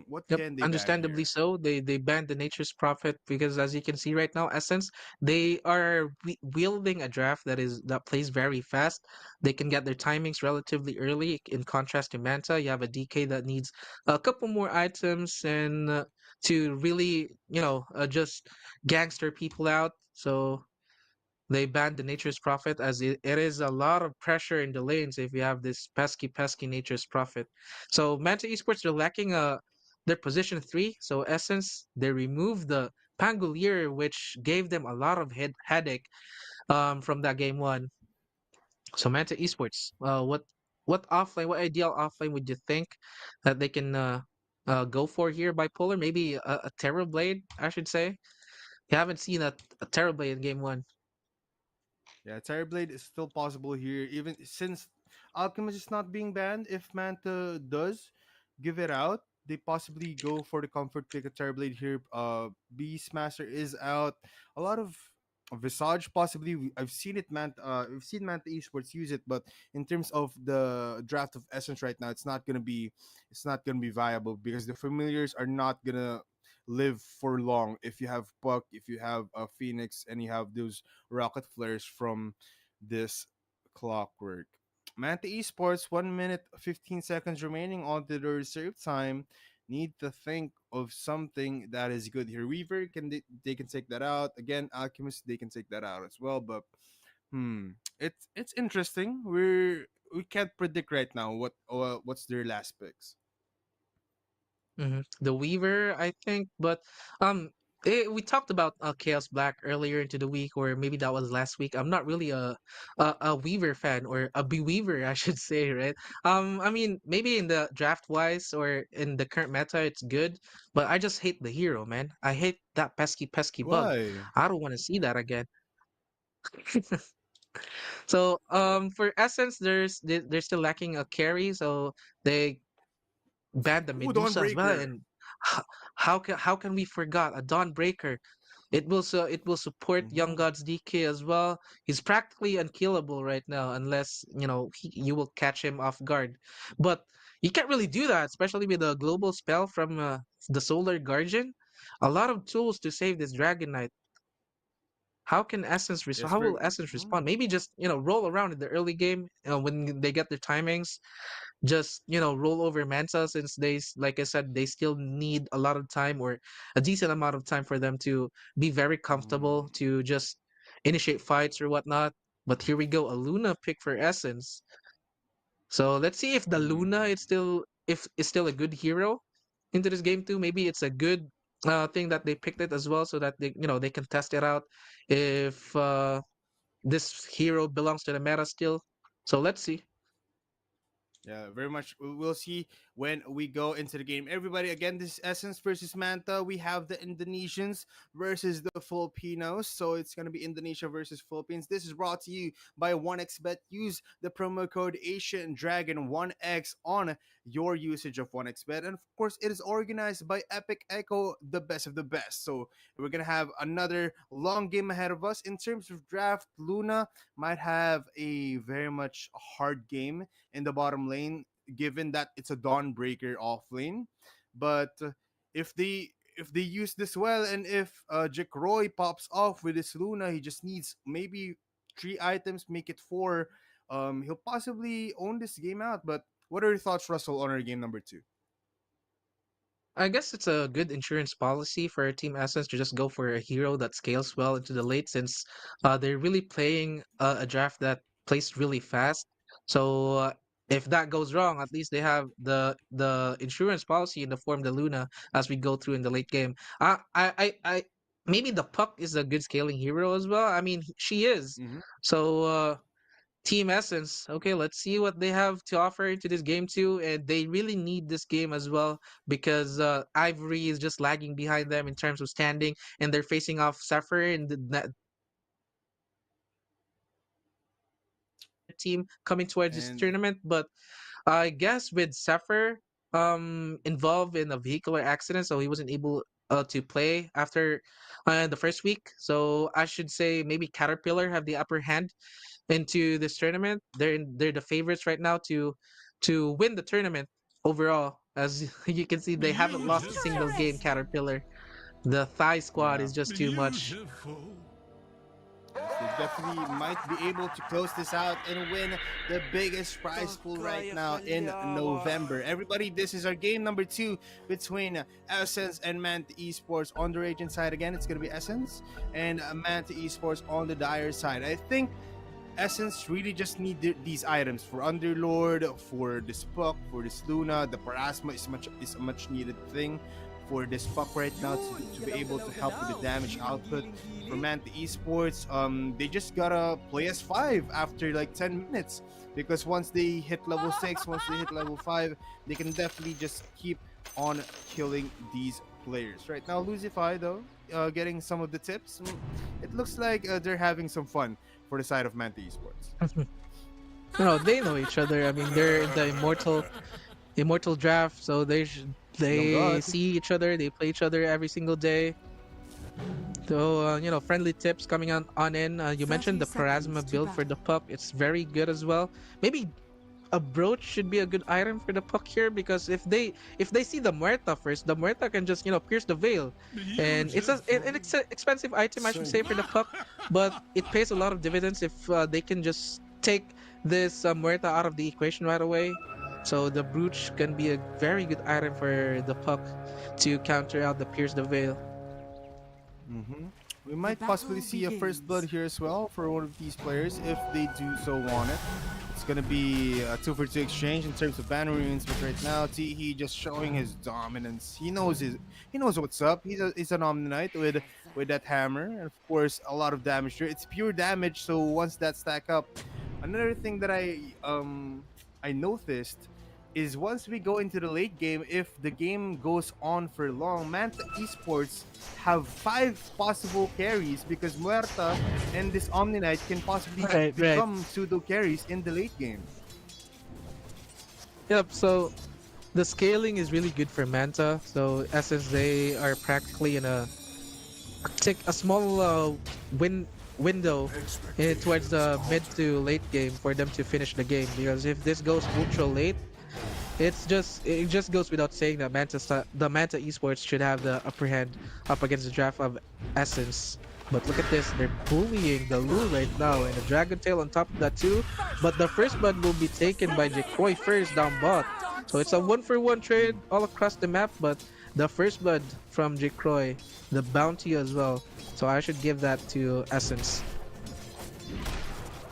[SPEAKER 3] What
[SPEAKER 4] Yep,
[SPEAKER 3] can they ban
[SPEAKER 4] understandably
[SPEAKER 3] here?
[SPEAKER 4] so. They banned the Nature's Prophet because, as you can see right now, Essence they are wielding a draft that plays very fast. They can get their timings relatively early. In contrast to Manta, you have a DK that needs a couple more items and to really, just gangster people out. So they banned the Nature's Prophet as it is a lot of pressure in the lanes if you have this pesky Nature's Prophet. So Manta Esports are lacking their position three. So Essence they removed the Pangolier, which gave them a lot of headache from that game one. So Manta Esports, what ideal offlane would you think that they can go for here? Bipolar, maybe a Terror Blade, I should say. You haven't seen a Terror Blade in game one.
[SPEAKER 3] Yeah, Terrorblade is still possible here, even since Alchemist is not being banned. If Manta does give it out, they possibly go for the comfort pick of Terrorblade here. Beastmaster is out. A lot of Visage possibly. I've seen it, Manta. I've seen Manta Esports use it, but in terms of the draft of Essence right now, it's not gonna be viable because the familiars are not gonna live for long if you have Puck, if you have a Phoenix, and you have those rocket flares from this clockwork. Manta Esports, 1 minute 15 seconds remaining on the reserve time. Need to think of something that is good here. Weaver they can take that out. Again, Alchemist they can take that out as well. But it's interesting. We can't predict right now what's their last picks.
[SPEAKER 4] The Weaver, I think, but um, we talked about Chaos Black earlier into the week, or maybe that was last week. I'm not really a Weaver fan or a Beweaver, I should say, right? I mean, maybe in the draft wise or in the current meta, it's good, but I just hate the hero, man. I hate that pesky bug.
[SPEAKER 3] Why?
[SPEAKER 4] I don't want to see that again. So for Essence, they're still lacking a carry, so they banned the
[SPEAKER 3] Ooh,
[SPEAKER 4] Medusa as well.
[SPEAKER 3] Dawnbreaker.
[SPEAKER 4] And h- how can we forgot a Dawnbreaker? It will support Young
[SPEAKER 3] Mm-hmm.
[SPEAKER 4] God's DK as well. He's practically unkillable right now unless you will catch him off guard. But you can't really do that, especially with a global spell from the Solar Guardian. A lot of tools to save this Dragon Knight. How can Essence respond?
[SPEAKER 3] Yes,
[SPEAKER 4] How
[SPEAKER 3] very.
[SPEAKER 4] will Essence
[SPEAKER 3] Mhm.
[SPEAKER 4] respond? Maybe just roll around in the early game when they get their timings. Just roll over Manta since like I said, they still need a lot of time or a decent amount of time for them to be very comfortable
[SPEAKER 3] Mm.
[SPEAKER 4] to just initiate fights or whatnot. But here we go, a Luna pick for Essence. So let's see if the Luna
[SPEAKER 3] Mm.
[SPEAKER 4] is still a good hero into this game too. Maybe it's a good thing that they picked it as well, so that they can test it out if this hero belongs to the meta still. So let's see.
[SPEAKER 3] Yeah, very much. We'll see when we go into the game. Everybody, again, this is Essence versus Manta. We have the Indonesians versus the Filipinos. So it's going to be Indonesia versus Philippines. This is brought to you by 1xBet. Use the promo code Asian Dragon 1x on your usage of 1xBet. And of course, it is organized by Epic Echo, the best of the best. So we're going to have another long game ahead of us. In terms of draft, Luna might have a very much hard game in the bottom lane, given that it's a Dawnbreaker off lane. But if they use this well, and if Jack Roy pops off with his Luna, he just needs maybe 3 items, make it 4. He'll possibly own this game out. But what are your thoughts, Russell, on our game number 2?
[SPEAKER 4] I guess it's a good insurance policy for Team Essence to just go for a hero that scales well into the late, since they're really playing a draft that plays really fast. So if that goes wrong, at least they have the insurance policy in the form the Luna as we go through in the late game. Maybe the Puck is a good scaling hero as well. I mean, she is.
[SPEAKER 3] Mm-hmm.
[SPEAKER 4] So Team Essence. Okay, let's see what they have to offer to this game too. And they really need this game as well because Ivory is just lagging behind them in terms of standing, and they're facing off Xepher and the team coming towards this
[SPEAKER 3] And
[SPEAKER 4] tournament. But I guess with Xepher involved in a vehicular accident, so he wasn't able to play after the first week. So I should say maybe Caterpillar have the upper hand into this tournament. They're the favorites right now to win the tournament overall. As you can see, they haven't lost a single game. Caterpillar, the Thai squad
[SPEAKER 3] yeah,
[SPEAKER 4] is just too much.
[SPEAKER 3] yes, they definitely might be able to close this out and win the biggest prize pool right now in November. Everybody, this is our game number 2 between Essence and Manta Esports. On the Raging side, again, it's going to be Essence, and Manta Esports on the Dire side. I think Essence really just need these items for Underlord, for this Puck, for this Luna. The Parasma is a much needed thing for this Puck right now to be able to help with the damage output. For Manta Esports, they just gotta play as 5 after like 10 minutes, because once they hit level 6, once they hit level 5, they can definitely just keep on killing these players. Right now, Lucify though, getting some of the tips. It looks like they're having some fun for the side of Manta Esports.
[SPEAKER 4] They know each other. I mean, they're in the immortal draft, so
[SPEAKER 3] Young
[SPEAKER 4] they
[SPEAKER 3] God.
[SPEAKER 4] see each other. They play each other every single day. So friendly tips coming on in. You mentioned
[SPEAKER 5] 30
[SPEAKER 4] the
[SPEAKER 5] seconds
[SPEAKER 4] Parasma
[SPEAKER 5] to
[SPEAKER 4] build for the
[SPEAKER 5] battle.
[SPEAKER 4] Puck. It's very good as well. Maybe a brooch should be a good item for the Puck here, because if they see the Muerta first, the Muerta can just pierce the veil, and it's an expensive item, I should say, for the Puck, but it pays a lot of dividends if they can just take this Muerta out of the equation right away. So the brooch can be a very good item for the Puck to counter out the pierce the veil.
[SPEAKER 3] hmm We
[SPEAKER 5] The
[SPEAKER 3] might possibly
[SPEAKER 5] battle
[SPEAKER 3] see a first blood
[SPEAKER 5] begins.
[SPEAKER 3] here as well for one of these players if they do so want it. It's gonna be a 2-for-2 exchange in terms of banner runes, but right now Tihi just showing his dominance. He knows what's up. He's an Omni-Knight with that hammer, and of course a lot of damage there. It's pure damage, so once that stack up, another thing that I noticed is once we go into the late game, if the game goes on for long, Manta Esports have 5 possible carries because Muerta and this Omni Knight can possibly
[SPEAKER 4] Right, right.
[SPEAKER 3] become pseudo carries in the late game.
[SPEAKER 4] Yep. So the scaling is really good for Manta. So Essence, they are practically in a take a small window towards the mid to late game for them to finish the game. Because if this goes ultra late, it just goes without saying that the Manta Esports should have the upper hand up against the draft of Essence. But look at this, they're bullying the Lul right now, and the Dragon Tail on top of that too. But the first blood will be taken by Jekroy first down bot. So it's a 1-for-1 trade all across the map, but the first blood from Jekroy, the bounty as well. So I should give that to Essence.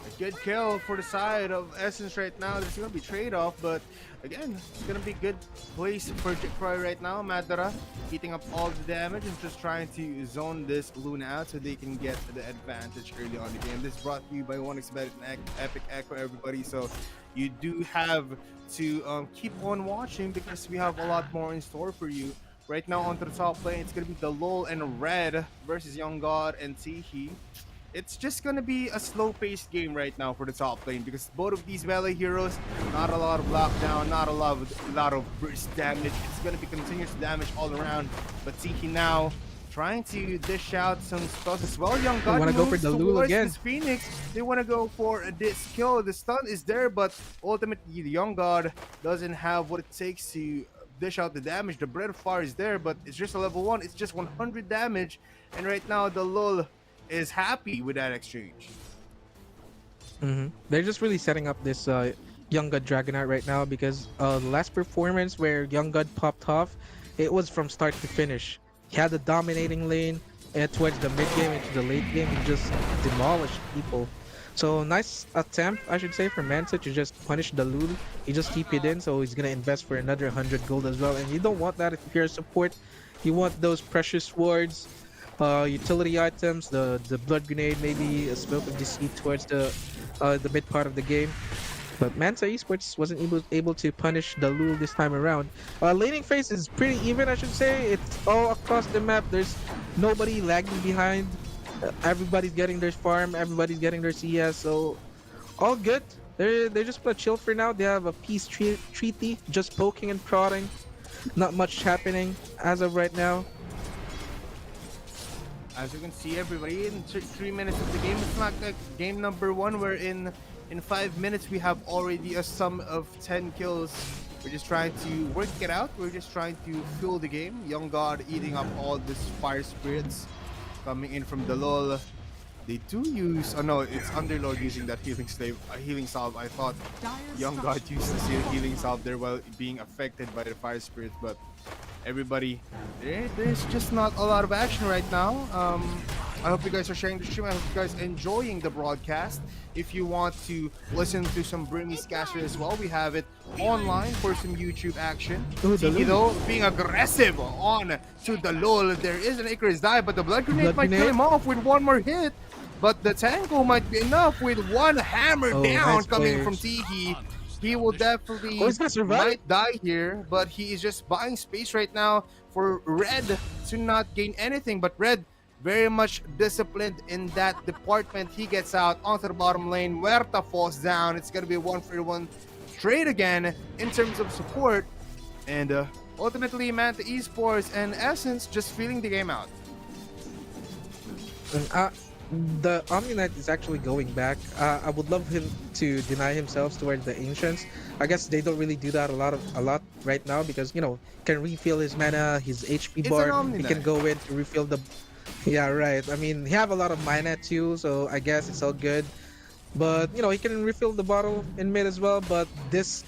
[SPEAKER 3] A good kill for the side of Essence right now. There's gonna be trade-off, but again, it's gonna be good place for Jekroy right now. Madara eating up all the damage and just trying to zone this Luna out so they can get the advantage early on the game. This is brought to you by 1xBet and Epic Echo, everybody. So you do have to keep on watching because we have a lot more in store for you. Right now onto the top lane, it's gonna be the LOL and Red versus Young God and Tihi. It's just gonna be a slow-paced game right now for the top lane because both of these melee heroes, not a lot of lockdown, not a lot of burst damage. It's gonna be continuous damage all around. But Tihi now trying to dish out some spells as well. Young God
[SPEAKER 4] wanna go for
[SPEAKER 3] moves
[SPEAKER 4] the Lulu
[SPEAKER 3] towards
[SPEAKER 4] again.
[SPEAKER 3] this Phoenix. They want to go for this kill. The stun is there, but ultimately the Young God doesn't have what it takes to dish out the damage. The Breath of Fire is there, but it's just a level 1. It's just 100 damage. And right now the LOL is happy with that exchange.
[SPEAKER 4] They're just really setting up this Young God Dragonite right now because the last performance where Young God popped off, it was from start to finish. He had the dominating lane, and towards the mid game into the late game, he just demolished people. So nice attempt, I should say, for Manta to just punish the Lul. He just TP'd in, so he's gonna invest for another 100 gold as well. And you don't want that if you're a support. You want those precious wards, utility items, the blood grenade, maybe a smoke of deceit towards the mid part of the game. But Manta Esports wasn't able to punish the Lul this time around. Laning phase is pretty even, I should say. It's all across the map. There's nobody lagging behind. Everybody's getting their farm. Everybody's getting their CS. So all good. They're just gonna chill for now. They have a peace treaty, just poking and prodding. Not much happening as of right now.
[SPEAKER 3] As you can see, everybody, in 3 minutes of the game, it's not like game number 1 where in 5 minutes we have already a sum of 10 kills. We're just trying to work it out. We're just trying to fuel the game. Young God eating up all this fire spirits coming in from the LOL. They do use, oh no, it's Underlord using that healing salve. I thought Young God used the healing salve there while being affected by the fire spirits, but everybody, there's just not a lot of action right now. I hope you guys are sharing the stream. I hope you guys are enjoying the broadcast. If you want to listen to some Burmese caster as well, we have it online for some YouTube action. Tiki though being aggressive on to the LOL. There is an Icarus dive, but the blood grenade might kill him off with one more hit. But the Tango might be enough with one hammer down
[SPEAKER 4] nice
[SPEAKER 3] coming
[SPEAKER 4] players.
[SPEAKER 3] from Tiki. He will definitely
[SPEAKER 4] he's gonna survive?
[SPEAKER 3] might die here, but he is just buying space right now for Red to not gain anything. But Red very much disciplined in that department. He gets out onto the bottom lane. Muerta falls down. It's gonna be a 1-for-1 trade again in terms of support. And ultimately, Manta Esports and Essence just feeling the game out.
[SPEAKER 4] The Omni Knight is actually going back. I would love him to deny himself towards the Ancients. I guess they don't really do that a lot right now because, you know, can refill his mana, his HP
[SPEAKER 3] It's
[SPEAKER 4] bar.
[SPEAKER 3] an Omni
[SPEAKER 4] He can
[SPEAKER 3] Knight.
[SPEAKER 4] go in to refill the. Yeah, right. I mean, he have a lot of mana too, so I guess it's all good. But you know, he can refill the bottle in mid as well. But this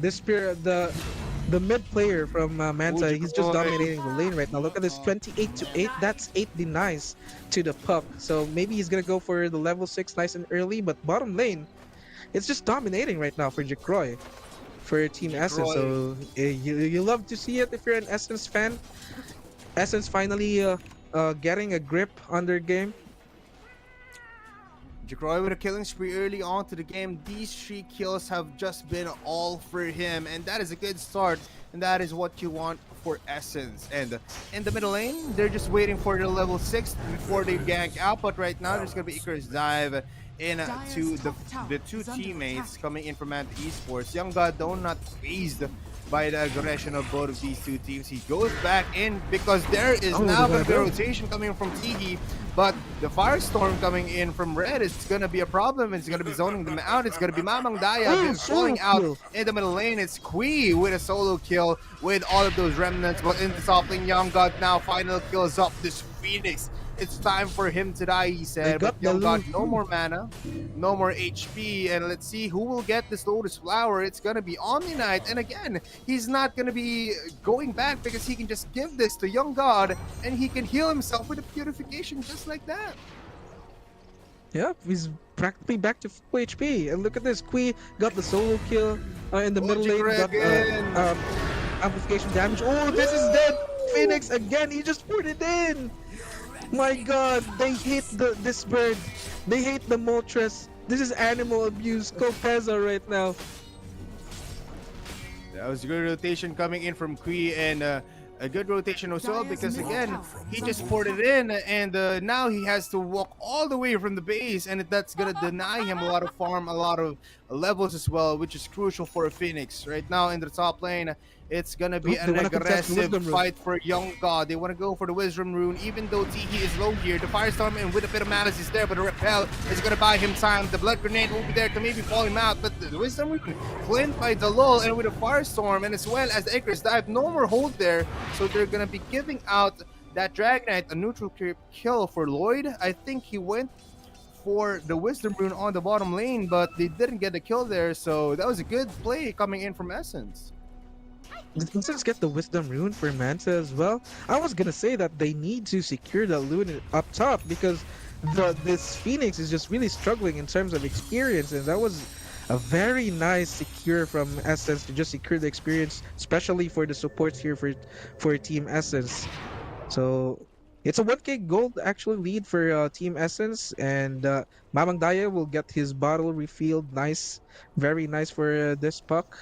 [SPEAKER 4] spirit, the mid player from Manta, he's just dominating the lane right now. Look at this, 28-8. That's 8 denies to the puck. So maybe he's gonna go for the level 6 nice and early. But bottom lane, it's just dominating right now for Jekroy, for Team Essence. So you love to see it if you're an Essence fan. Essence finally getting a grip on their game.
[SPEAKER 3] Jacroy with a killing spree early on to the game. These 3 kills have just been all for him, and that is a good start, and that is what you want for Essence. And in the middle lane, they're just waiting for the level 6 before they gank out, but right now there's gonna be Icarus dive in to the 2 teammates coming in from Manta Esports. Young God, though, not phased by the aggression of both of these 2 teams. He goes back in because there is now going to be a rotation coming from Tihi, but the Firestorm coming in from Red is going to be a problem. It's going to be zoning them out. It's going to be Mamang Daya falling out in the middle lane. It's Kui with a solo kill with all of those remnants, but in the top lane, Young God now final kills up this Phoenix. It's time for him to die, he said, but Young God, no more mana, no more HP, and let's see who will get this Lotus Flower. It's gonna be Omni Knight, and again, he's not gonna be going back because he can just give this to Young God, and he can heal himself with a purification just like that.
[SPEAKER 4] Yep, he's practically back to full HP, and look at this, Kui got the solo kill in the middle lane, got amplification damage. Oh, this is dead! Phoenix again, he just put it in! My god, they hate this bird. They hate the Moltres. This is animal abuse. Copeza right now.
[SPEAKER 3] That was a good rotation coming in from Kui, and a good rotation as well because again, he just poured it in, and now he has to walk all the way from the base, and that's gonna deny him a lot of farm, a lot of levels as well, which is crucial for a Phoenix. Right now in the top lane, it's gonna be an aggressive fight for Young God. They want to go for the Wisdom Rune, even though Tihi is low here. The Firestorm and with a bit of malice is there, but the Repel is gonna buy him time. The Blood Grenade will be there to maybe fall him out, but the Wisdom Rune flanked by the lull and with a Firestorm, and as well as the Icarus dive, no more hold there. So they're gonna be giving out that Dragonite, a neutral kill for Lloyd. I think he went for the Wisdom Rune on the bottom lane, but they didn't get the kill there, so that was a good play coming in from Essence.
[SPEAKER 4] Did Essence get the Wisdom Rune for Manta as well? I was gonna say that they need to secure the rune up top because this Phoenix is just really struggling in terms of experience, and that was a very nice secure from Essence to just secure the experience, especially for the supports here for Team Essence. So it's a 1k gold actually lead for Team Essence, and Mamang Daya will get his bottle refilled. Nice, very nice for this puck.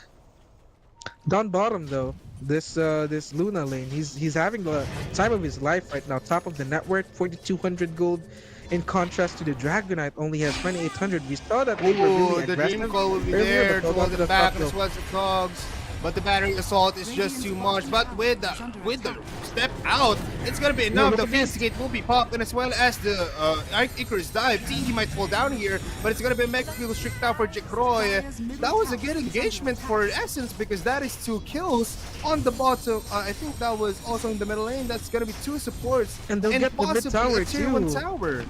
[SPEAKER 4] Down bottom though, this Luna lane, he's having the time of his life right now. Top of the network, 4,200 gold. In contrast to the Dragonite, only has 2,800. We saw that they were really
[SPEAKER 3] the
[SPEAKER 4] aggressive
[SPEAKER 3] Dream Call will be
[SPEAKER 4] earlier,
[SPEAKER 3] there
[SPEAKER 4] but
[SPEAKER 3] towards
[SPEAKER 4] to
[SPEAKER 3] the back
[SPEAKER 4] top,
[SPEAKER 3] as well as the cogs. But the battery assault is just too much. But with the step out, it's gonna be enough. The Investigate will be popped, and as well as the Icarus dive. He might fall down here, but it's gonna be a mega kill strict out for Jacroy. That was a good engagement for Essence because that is 2 kills on the bottom. I think that was also in the middle lane. That's gonna be 2 supports
[SPEAKER 4] and they'll get the mid tower
[SPEAKER 3] a tier 1
[SPEAKER 4] too.
[SPEAKER 3] tower.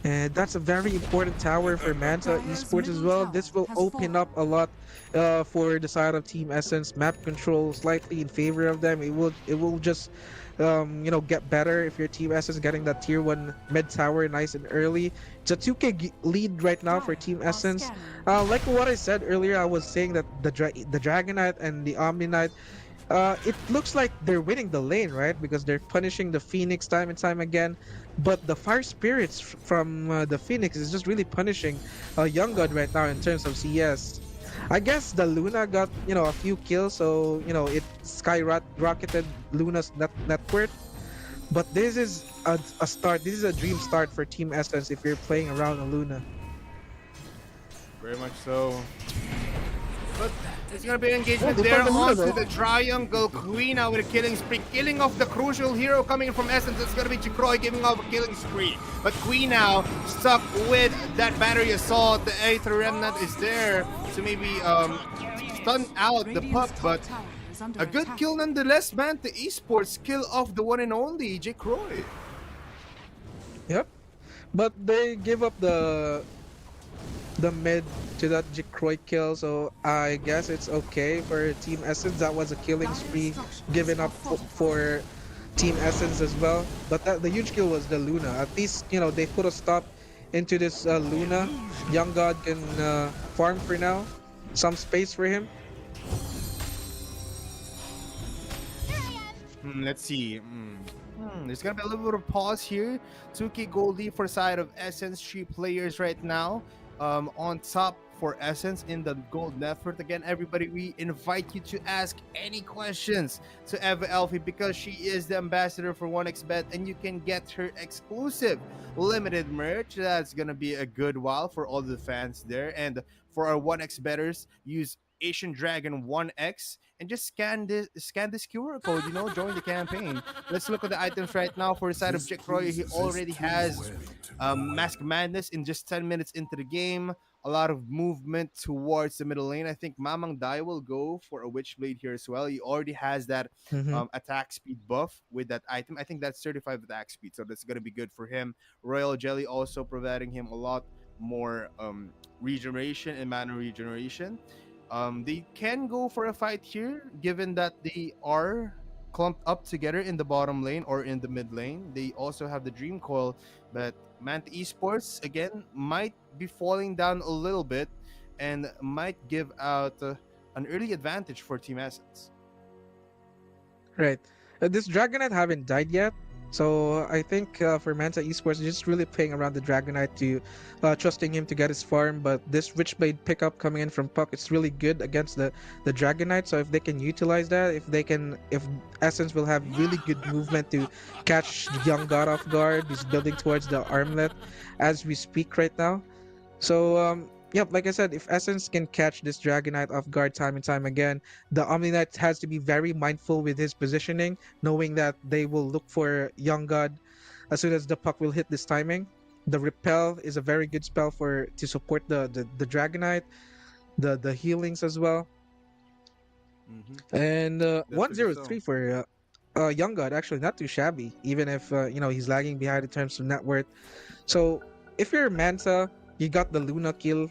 [SPEAKER 4] And that's a very important tower for Manta Esports as well. This will open up a lot for the side of Team Essence. Map control slightly in favor of them. It will just get better if your Team Essence getting that tier 1 mid tower nice and early. It's a 2k lead right now for Team Essence. Like what I said earlier, I was saying that the Dragonite and the Omni Knight, it looks like they're winning the lane, right? Because they're punishing the Phoenix time and time again. But the Fire Spirits from the Phoenix is just really punishing Young God right now in terms of CS. I guess the Luna got, a few kills, so, it skyrocketed Luna's net worth. But this is a start. This is a dream start for Team Essence if you're playing around a Luna.
[SPEAKER 3] Very much so. But it's gonna be engagement there onto the triangle. Queen now with a killing spree, killing off the crucial hero coming from Essence. It's gonna be Jacroy giving off a killing spree. But Queen now stuck with that battery assault. The Aether Remnant is there to maybe stun out the puck, but a good kill nonetheless, man. The esports kill off the one and only Jacroy.
[SPEAKER 4] Yep, but they give up the mid to that Jacroy kill, so I guess it's okay for Team Essence. That was a killing spree given up for Team Essence as well. But the huge kill was the Luna. At least, they put a stop into this Luna. Young God can farm for now. Some space for him.
[SPEAKER 3] Let's see. There's gonna be a little bit of pause here. 2K gold lead for side of Essence. 3 players right now. On top for Essence in the gold network. Again, everybody, we invite you to ask any questions to Eva Elfie because she is the ambassador for 1xBet, and you can get her exclusive limited merch. That's gonna be a good while for all the fans there. And for our 1x betters, use Asian Dragon 1x and just scan this QR code. Join the campaign. Let's look at the items right now. For the side of Jack Roy, he already has Mask Madness in just 10 minutes into the game. A lot of movement towards the middle lane. I think Mamang Dai will go for a Witchblade here as well. He already has that
[SPEAKER 4] Mm-hmm.
[SPEAKER 3] attack speed buff with that item. I think that's 35 attack speed, so that's going to be good for him. Royal Jelly also providing him a lot more regeneration and mana regeneration. They can go for a fight here, given that they are clumped up together in the bottom lane or in the mid lane. They also have the Dream Coil, but Manta Esports again might be falling down a little bit and might give out an early advantage for Team Essence.
[SPEAKER 4] Right. This Dragonite haven't died yet. So I think for Manta Esports, just really playing around the Dragonite to trusting him to get his farm. But this Witchblade pickup coming in from Puck, it's really good against the Dragonite. So if they can utilize that, if Essence will have really good movement to catch the young god off guard, he's building towards the armlet as we speak right now. So yep, like I said, if Essence can catch this Dragonite off guard time and time again, the Omniknight has to be very mindful with his positioning, knowing that they will look for Young God as soon as the puck will hit this timing. The Repel is a very good spell to support the Dragonite, the healings as well. And
[SPEAKER 3] Definitely so.
[SPEAKER 4] 103 for Young God, actually not too shabby, even if he's lagging behind in terms of net worth. So if you're Manta, you got the Luna kill.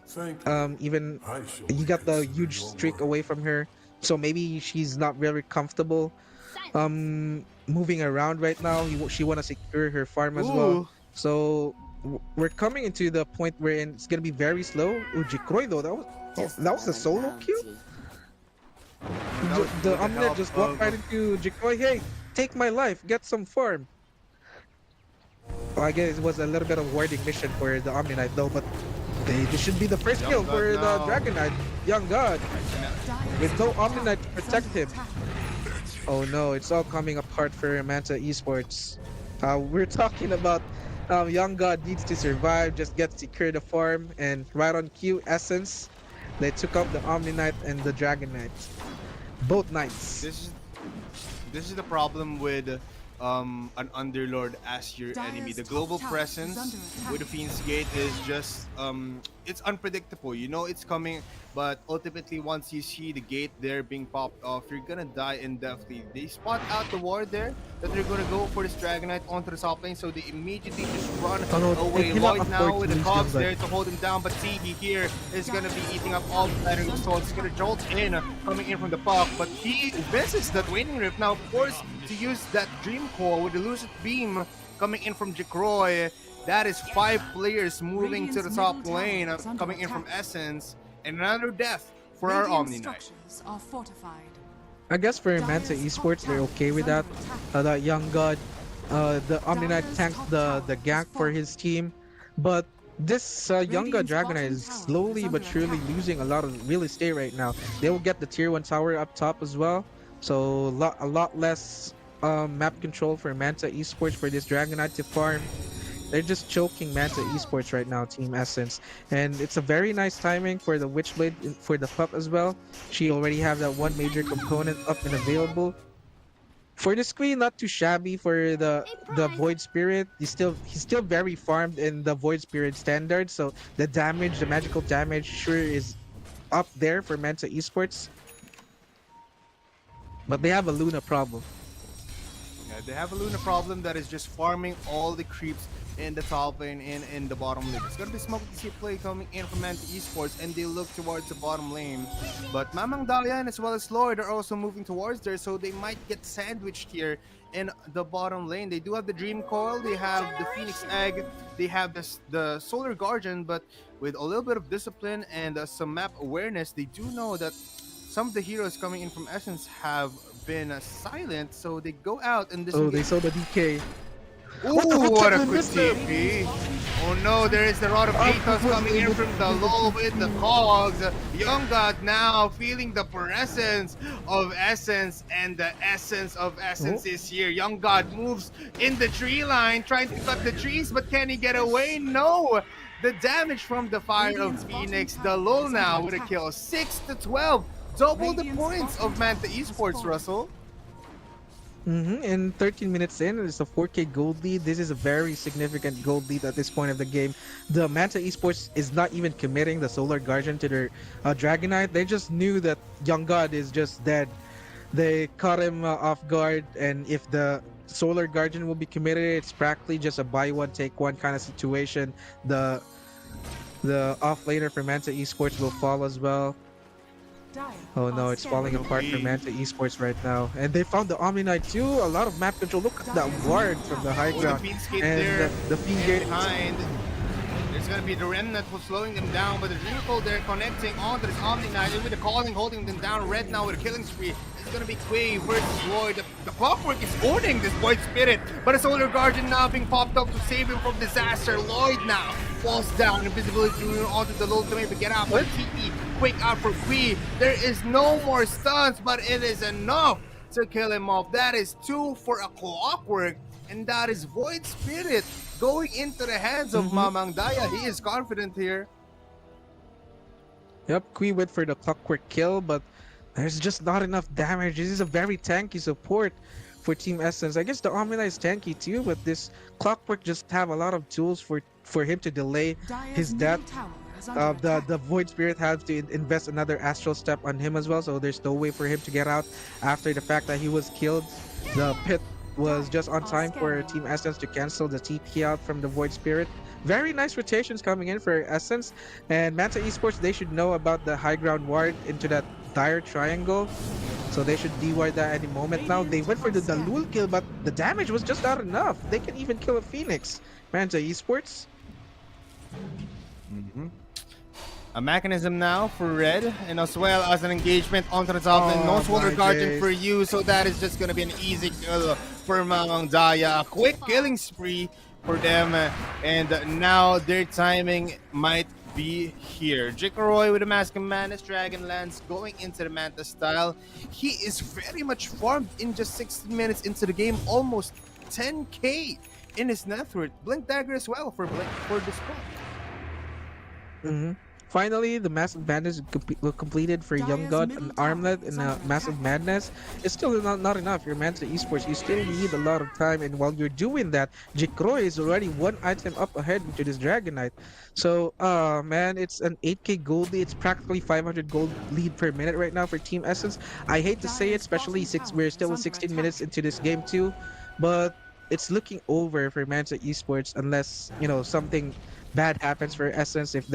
[SPEAKER 4] Even you got the huge streak away from her. So maybe she's not very comfortable moving around right now. She want to secure her farm as well.
[SPEAKER 3] Ooh.
[SPEAKER 4] So we're coming into the point where it's gonna be very slow. Ujikroy though, that was a solo kill.
[SPEAKER 3] That was
[SPEAKER 4] The
[SPEAKER 3] with
[SPEAKER 4] Omnet
[SPEAKER 3] help
[SPEAKER 4] just walked
[SPEAKER 3] of-
[SPEAKER 4] right into Jikroy. Hey, take my life, get some farm. Well, I guess it was a little bit of warding mission for the Omniknight though, but this should be the first
[SPEAKER 3] Young
[SPEAKER 4] kill
[SPEAKER 3] God
[SPEAKER 4] for the
[SPEAKER 3] now.
[SPEAKER 4] Dragonite. Young God, with no Omniknight to protect him. Oh no, it's all coming apart for Manta Esports. We're talking about Young God needs to survive, just get secure the farm, and right on cue, Essence, they took out the Omniknight and the Dragonite. Both knights.
[SPEAKER 3] This is the problem with an underlord as your enemy. The global presence with the Fiend's Gate is just it's unpredictable. You know it's coming, but ultimately once you see the gate there being popped off, you're gonna die indefinitely. They spot out the ward there that they're gonna go for this Dragonite onto the top lane, so they immediately just run
[SPEAKER 4] Oh no,
[SPEAKER 3] away.
[SPEAKER 4] they cannot
[SPEAKER 3] Lloyd now
[SPEAKER 4] afford
[SPEAKER 3] with
[SPEAKER 4] to
[SPEAKER 3] the
[SPEAKER 4] lose
[SPEAKER 3] cogs
[SPEAKER 4] Young God.
[SPEAKER 3] there to hold him down, but Tigi here is gonna be eating up all the battering stones. He's gonna jolt in, coming in from the puck, but he misses that waning rift. Now forced to use that Dream Core with the Lucid Beam coming in from Jacroy. That is 5 players moving to the top lane, coming in from Essence, and another death for our Omni Knight.
[SPEAKER 5] Are fortified.
[SPEAKER 4] I guess for Manta Esports, they're okay with that. That Young God, the Omniknight tanked the gank for his team, but this Young God Dragonite is slowly but surely losing a lot of real estate right now. They will get the tier 1 tower up top as well, so a lot less map control for Manta Esports for this Dragonite to farm. They're just choking Manta Esports right now, Team Essence. And it's a very nice timing for the Witchblade for the pup as well. She already have that one major component up and available. For the Queen, not too shabby for the Void Spirit. He's still very farmed in the Void Spirit standard, so the damage, the magical damage sure is up there for Manta Esports. But they have a Luna problem.
[SPEAKER 3] Yeah, they have a Luna problem that is just farming all the creeps in the top lane and in the bottom lane. It's gonna be Smoky to see play coming in from Manta Esports, and they look towards the bottom lane. But Mamang Dalian as well as Lloyd are also moving towards there, so they might get sandwiched here in the bottom lane. They do have the Dream Coil, they have the Phoenix Egg, they have the Solar Guardian, but with a little bit of discipline and some map awareness, they do know that some of the heroes coming in from Essence have been silent, so they go out and this.
[SPEAKER 4] So they saw the DK.
[SPEAKER 3] Ooh,
[SPEAKER 4] What the heck?
[SPEAKER 3] what a
[SPEAKER 4] We
[SPEAKER 3] quick
[SPEAKER 4] missed him.
[SPEAKER 3] TP. Oh no, there is a lot of ATOS coming in from the low with the cogs. Young God now feeling the presence of Essence, and the essence of Essence is here. Young God moves in the tree line, trying to cut the trees, but can he get away? No! The damage from the fire of Phoenix, the lull now with a kill. 6-12. Double the points of Manta Esports, Russell.
[SPEAKER 4] In 13 minutes in, it's a 4K gold lead. This is a very significant gold lead at this point of the game. The Manta Esports is not even committing the Solar Guardian to their Dragonite. They just knew that Young God is just dead. They caught him off guard, and if the Solar Guardian will be committed, it's practically just a buy one take one kind of situation. The offlaner for Manta Esports will fall as well. Oh no, it's falling apart for Manta Esports right now. And they found the Omni Knight too. A lot of map control. Look at that ward from the high ground.
[SPEAKER 3] The Fiend
[SPEAKER 4] And
[SPEAKER 3] there.
[SPEAKER 4] the Fiend Gate.
[SPEAKER 3] Behind. There's gonna be the Remnant who's slowing them down, but the Dreamcold there connecting onto this Omni Knight, and with the calling holding them down. Red now with a killing spree. It's gonna be Quay versus Lloyd. The Clockwork is owning this Void Spirit, but a Solar Guardian now being popped up to save him from disaster. Lloyd now falls down. Invisibility onto the low to maybe get out. But TP quick out for Quay. There is no more stuns, but it is enough to kill him off. That is 2 for a Clockwork, and that is Void Spirit going into the hands of Mamang Daya. He is confident here.
[SPEAKER 4] Yep, Quee went for the Clockwork kill, but there's just not enough damage. This is a very tanky support for Team Essence. I guess the Omni Knight is tanky too, but this Clockwork just have a lot of tools for him to delay his death. The Void Spirit has to invest another Astral Step on him as well, so there's no way for him to get out after the fact that he was killed. The pit was just on time for Team Essence to cancel the TP out from the Void Spirit. Very nice rotations coming in for Essence, and Manta Esports, they should know about the high ground ward into that dire triangle, so they should de-ward that any moment now. They went for the Dalul kill, but the damage was just not enough. They can even kill a Phoenix. Manta Esports.
[SPEAKER 3] A mechanism now for Red, and as well as an engagement onto the top lane. No Solar Guardian for you, so that is just going to be an easy kill for Mamang Daya. A quick killing spree for them, and now their timing might be here. Jikaroy with a Mask of Madness, Dragonlance going into the Manta style. He is very much farmed in just 16 minutes into the game, almost 10k in his net worth. Blink Dagger as well for Blink for this one.
[SPEAKER 4] Finally, the Massive Madness completed for Young God, an Armlet, and a Massive Madness. It's still not enough. You're Manta Esports. You still need a lot of time, and while you're doing that, Jikroy is already one item up ahead into this Dragonite. So, man, it's an 8k gold lead. It's practically 500 gold lead per minute right now for Team Essence. I hate to say it, especially we're still 16 minutes into this game too, but it's looking over for Manta Esports unless, you know, something bad happens for Essence. If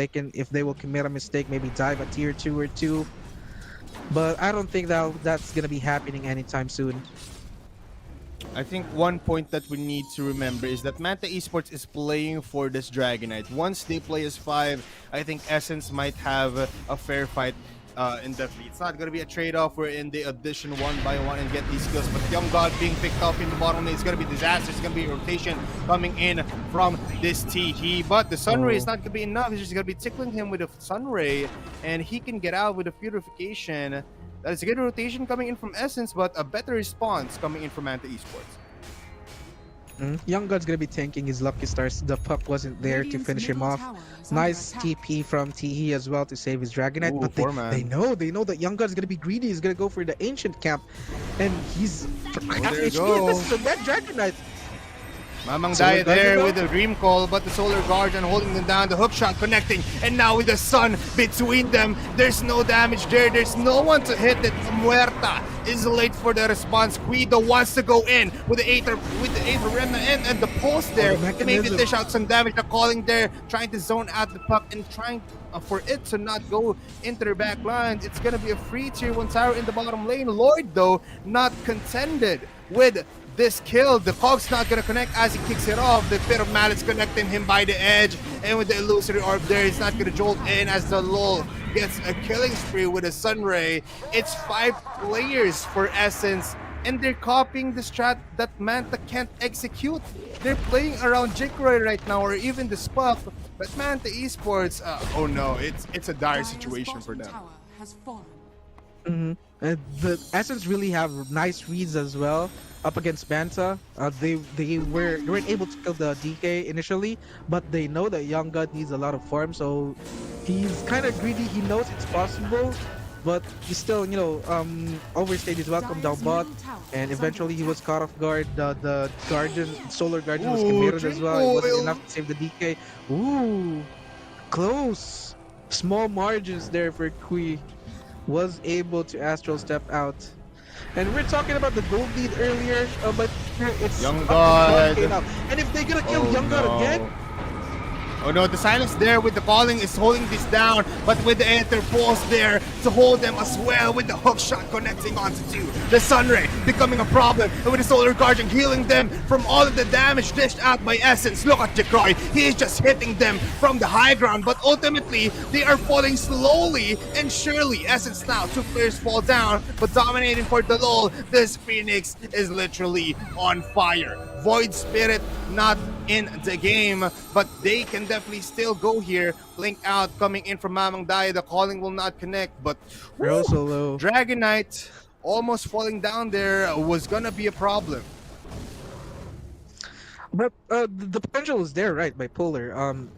[SPEAKER 4] they will commit a mistake, maybe dive a tier 2 or 2, but I don't think that's gonna be happening anytime soon.
[SPEAKER 3] I think one point that we need to remember is that Manta Esports is playing for this Dragonite. Once they play as 5, I think Essence might have a fair fight in the fleet. It's not going to be a trade-off wherein they audition one by one and get these skills, but Young God being picked up in the bottom lane is going to be disaster. It's going to be a rotation coming in from this T. But the Sunray is not going to be enough. It's just going to be tickling him with a Sunray, and he can get out with a Purification. That is a good rotation coming in from Essence, but a better response coming in from Manta Esports.
[SPEAKER 4] Young God's gonna be tanking his Lucky Stars. The puck wasn't there to finish him off. Nice TP from Teehee as well to save his Dragonite. But they know that Young God's gonna be greedy. He's gonna go for the Ancient Camp, and he's
[SPEAKER 3] there you go.
[SPEAKER 4] This is a bad Dragonite.
[SPEAKER 3] Mamang Daya there with the Dream Call, but the Solar Guardian holding them down, the hook shot connecting, and now with the sun between them, there's no damage there, there's no one to hit it. Muerta is late for the response. Guido wants to go in with the Aether Remnant and the post there to maybe dish out some damage. The calling there, trying to zone out the puck and trying for it to not go into their back lines. It's gonna be a free tier 1 tower in the bottom lane. Lloyd though, not contended with this kill. The Cog's not gonna connect as he kicks it off. The Pit of Malice connecting him by the edge, and with the Illusory Orb there, he's not gonna jolt in as the lull gets a killing spree with a Sunray. It's 5 players for Essence, and they're copying the strat that Manta can't execute. They're playing around Jikroy right now, or even the Spuff, but Manta Esports, oh no, it's a dire situation for them.
[SPEAKER 4] And the Essence really have nice reads as well up against Manta. They weren't able to kill the DK initially, but they know that Young God needs a lot of farm, so he's kind of greedy. He knows it's possible, but he still, overstayed his welcome down bot, and eventually he was caught off guard. The Guardian, Solar Guardian was committed as well. It wasn't enough to save the DK. Ooh, close. Small margins there for Kui. Was able to astral step out. And we're talking about the gold lead earlier, but it's
[SPEAKER 3] Young
[SPEAKER 4] up to
[SPEAKER 3] God.
[SPEAKER 4] 1K now. And if they're gonna kill Young God again,
[SPEAKER 3] oh no, the silence there with the calling is holding this down, but with the Aether Pulse there to hold them as well, with the hook shot connecting onto 2. The Sunray becoming a problem, and with the Solar Guardian healing them from all of the damage dished out by Essence. Look at Jikroy, he is just hitting them from the high ground, but ultimately they are falling slowly and surely. Essence now, 2 players fall down, but dominating for the lull. This Phoenix is literally on fire. Void Spirit not in the game, but they can definitely still go here. Blink out coming in from Mamang Daya. The calling will not connect, but
[SPEAKER 4] real solo.
[SPEAKER 3] Dragon Knight almost falling down there was gonna be a problem.
[SPEAKER 4] But the potential is there, right? Bipolar.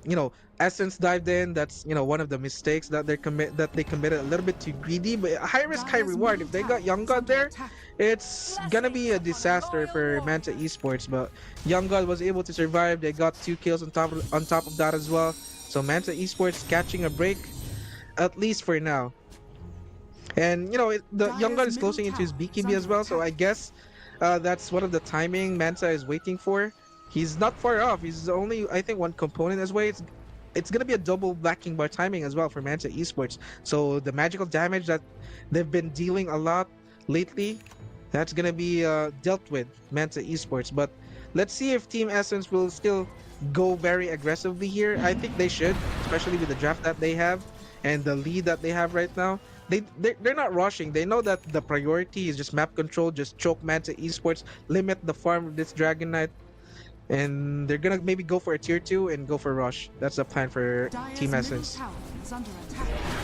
[SPEAKER 4] Essence dived in. That's one of the mistakes that they committed a little bit too greedy. But high risk, high reward. If they got Young God there, it's gonna be a disaster for Manta Esports. But Young God was able to survive. They got 2 kills on top of that as well. So Manta Esports catching a break, at least for now. And the Young God is closing into his BKB as well. So I guess that's one of the timing Manta is waiting for. He's not far off. He's only, I think, 1 component as well. It's gonna be a double backing bar timing as well for Manta Esports. So the magical damage that they've been dealing a lot lately, that's gonna be dealt with Manta Esports. But let's see if Team Essence will still go very aggressively here. I think they should, especially with the draft that they have and the lead that they have right now. They're not rushing. They know that the priority is just map control, just choke Manta Esports, limit the farm of this Dragon Knight. And they're gonna maybe go for a tier 2 and go for rush. That's the plan for Team Essence.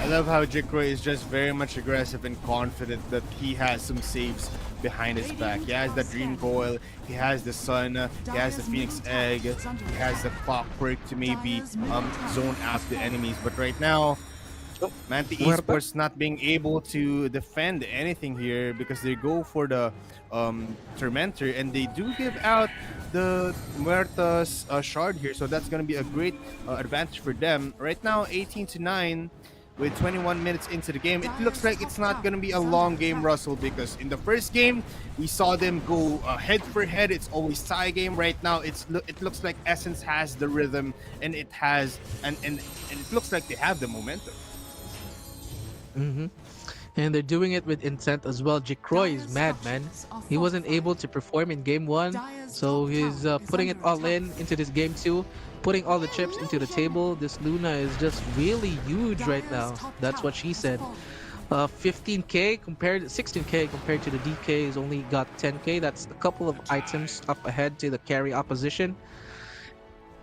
[SPEAKER 3] I love how Jikroy is just very much aggressive and confident that he has some saves behind his back. He has the Dream Coil, he has the Sun, he has the Phoenix Egg, he has the Clockwork to maybe zone out the enemies. But right now, Manta Esports not being able to defend anything here because they go for the Tormentor, and they do give out the Muerta's shard here, so that's going to be a great advantage for them. Right now, 18-9 with 21 minutes into the game. It looks like it's not going to be a long game, Russell, because in the first game, we saw them go head for head. It's always tie game. Right now, it looks like Essence has the rhythm, and it has and it looks like they have the momentum.
[SPEAKER 4] And they're doing it with intent as well. Jikroy is mad, man. He wasn't able to perform in game 1, so he's putting it all into this game 2, putting all the chips into the table. This Luna is just really huge right now. That's what she said. 16k compared to the DK is only got 10k. That's a couple of items up ahead to the carry opposition.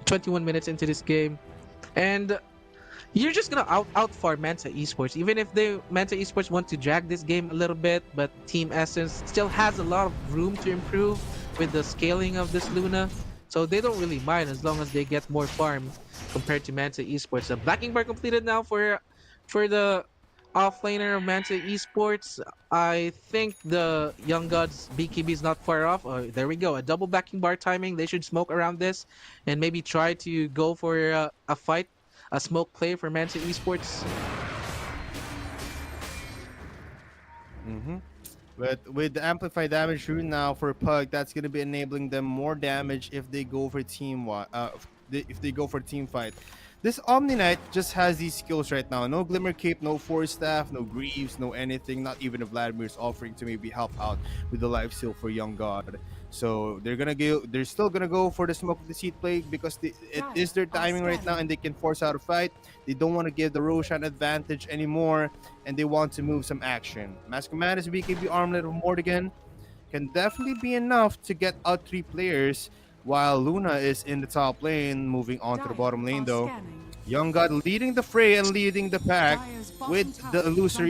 [SPEAKER 4] 21 minutes into this game, and you're just gonna outfarm Manta Esports. Even if Manta Esports want to drag this game a little bit, but Team Essence still has a lot of room to improve with the scaling of this Luna. So they don't really mind as long as they get more farm compared to Manta Esports. The blacking bar completed now for the offlaner of Manta Esports. I think the Young Gods BKB is not far off. Oh, there we go. A double backing bar timing. They should smoke around this and maybe try to go for a fight. A smoke play for Manta Esports.
[SPEAKER 3] But with the amplified damage rune now for Pug, that's gonna be enabling them more damage if they go for if they go for team fight. This Omni Knight just has these skills right now. No Glimmer Cape, no Force Staff, no Greaves, no anything. Not even a Vladimir's offering to maybe help out with the life steal for Young God. So they're still gonna go for the smoke of the seed plague because it is their timing right now, and they can force out a fight. They don't want to give the Roshan advantage anymore, and they want to move some action. Mask Command is BKB Armlet of Mordigan can definitely be enough to get out 3 players, while Luna is in the top lane, moving on to the bottom lane though. Young God leading the fray and leading the pack with the illusory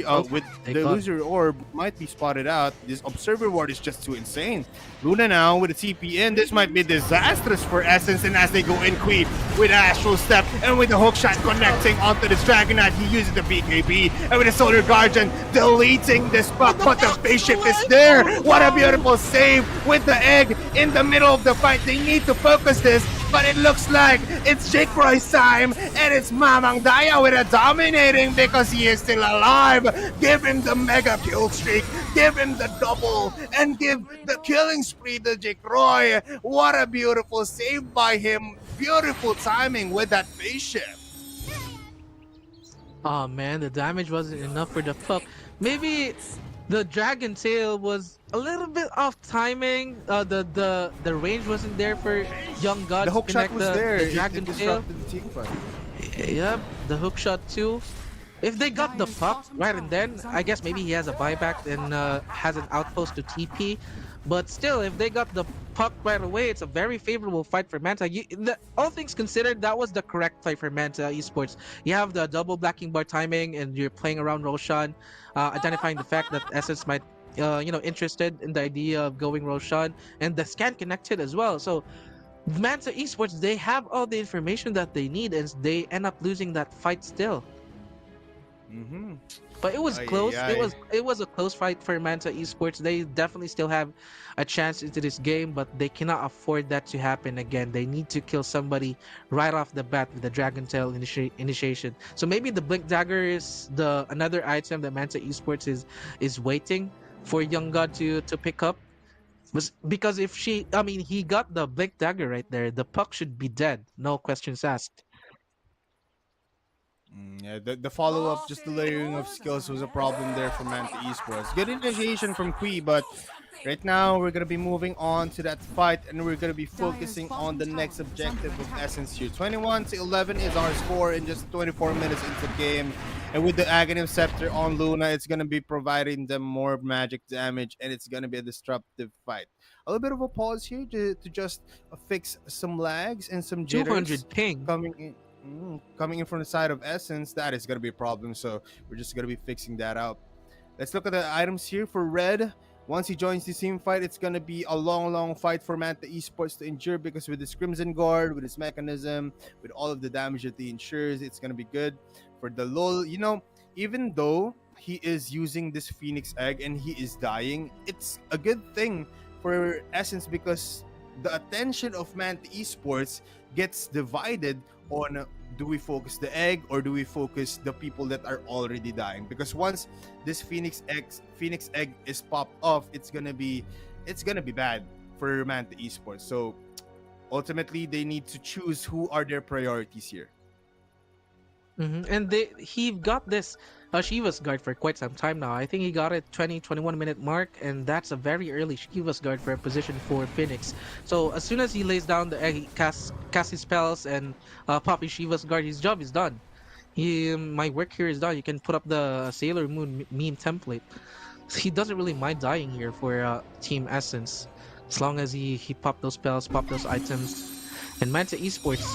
[SPEAKER 4] They got
[SPEAKER 3] orb might be spotted out. This observer ward is just too insane. Luna now with a TP in. This might be disastrous for Essence, and as they go in Queen with Astral Step and with the hook shot connecting onto this Dragonite, he uses the BKB and with the Solar Guardian deleting this puck, but the spaceship is there. What a beautiful save with the egg in the middle of the fight. They need to focus this, but it looks like it's Jake Roy's time, and it's Mamang Daya with a dominating because he is still alive. Give him the mega kill streak, give him the double, and give the killing spree to Jake Roy. What a beautiful save by him. Beautiful timing with that face shift.
[SPEAKER 4] Oh man, the damage wasn't enough for the puck. Maybe the Dragon Tail was a little bit off timing. The range wasn't there for Young God
[SPEAKER 3] The
[SPEAKER 4] to
[SPEAKER 3] hook shot
[SPEAKER 4] connect
[SPEAKER 3] was
[SPEAKER 4] the
[SPEAKER 3] there.
[SPEAKER 4] Dragon
[SPEAKER 3] It
[SPEAKER 4] Tail.
[SPEAKER 3] disrupted the team fight.
[SPEAKER 4] Yep, the hook shot too. If they got the puck right and then, I guess maybe he has a buyback and has an outpost to TP. But still, if they got the puck right away, it's a very favorable fight for Manta. All things considered, that was the correct play for Manta Esports. You have the double blacking bar timing, and you're playing around Roshan, identifying the fact that Essence might, interested in the idea of going Roshan, and the scan connected as well. So Manta Esports, they have all the information that they need, and they end up losing that fight still.
[SPEAKER 3] Mm-hmm.
[SPEAKER 4] But it was
[SPEAKER 3] Ay,
[SPEAKER 4] close.
[SPEAKER 3] ay, ay.
[SPEAKER 4] It was a close fight for Manta Esports. They definitely still have a chance into this game, but they cannot afford that to happen again. They need to kill somebody right off the bat with the Dragon Tail initiation. So maybe the Blink Dagger is the another item that Manta Esports is waiting for Young God to pick up. Because if he got the Blink Dagger right there, the puck should be dead. No questions asked.
[SPEAKER 3] Yeah, the follow-up, just the layering of skills was a problem there for Manta Esports. Good initiation from Kui, but right now we're gonna be moving on to that fight, and we're gonna be focusing on the next objective of Essence here. 21-11 is our score in just 24 minutes into the game, and with the Aghanim Scepter on Luna, it's gonna be providing them more magic damage, and it's gonna be a disruptive fight. A little bit of a pause here to just fix some lags and some jitters
[SPEAKER 4] 200 ping.
[SPEAKER 3] coming in from the side of Essence. That is going to be a problem, so we're just going to be fixing that out. Let's look at the items here for Red. Once he joins the team fight, it's going to be a long fight for Manta Esports to endure, because with his Crimson Guard, with his mechanism, with all of the damage that he ensures, it's going to be good for the LoL. Even though he is using this Phoenix Egg and he is dying, it's a good thing for Essence, because the attention of Manta Esports gets divided on, do we focus the egg or do we focus the people that are already dying? Because once this Phoenix egg is popped off, it's gonna be bad for Manta Esports. So ultimately, they need to choose who are their priorities here.
[SPEAKER 4] And he got this Shiva's Guard for quite some time now. I think he got it 20-21 minute mark, and that's a very early Shiva's Guard for a position for Phoenix. So as soon as he lays down the egg, he casts his spells and pop his Shiva's Guard, his job is done. My work here is done. You can put up the Sailor Moon meme template. He doesn't really mind dying here for Team Essence, as long as he pop those spells, pop those items. And Manta Esports,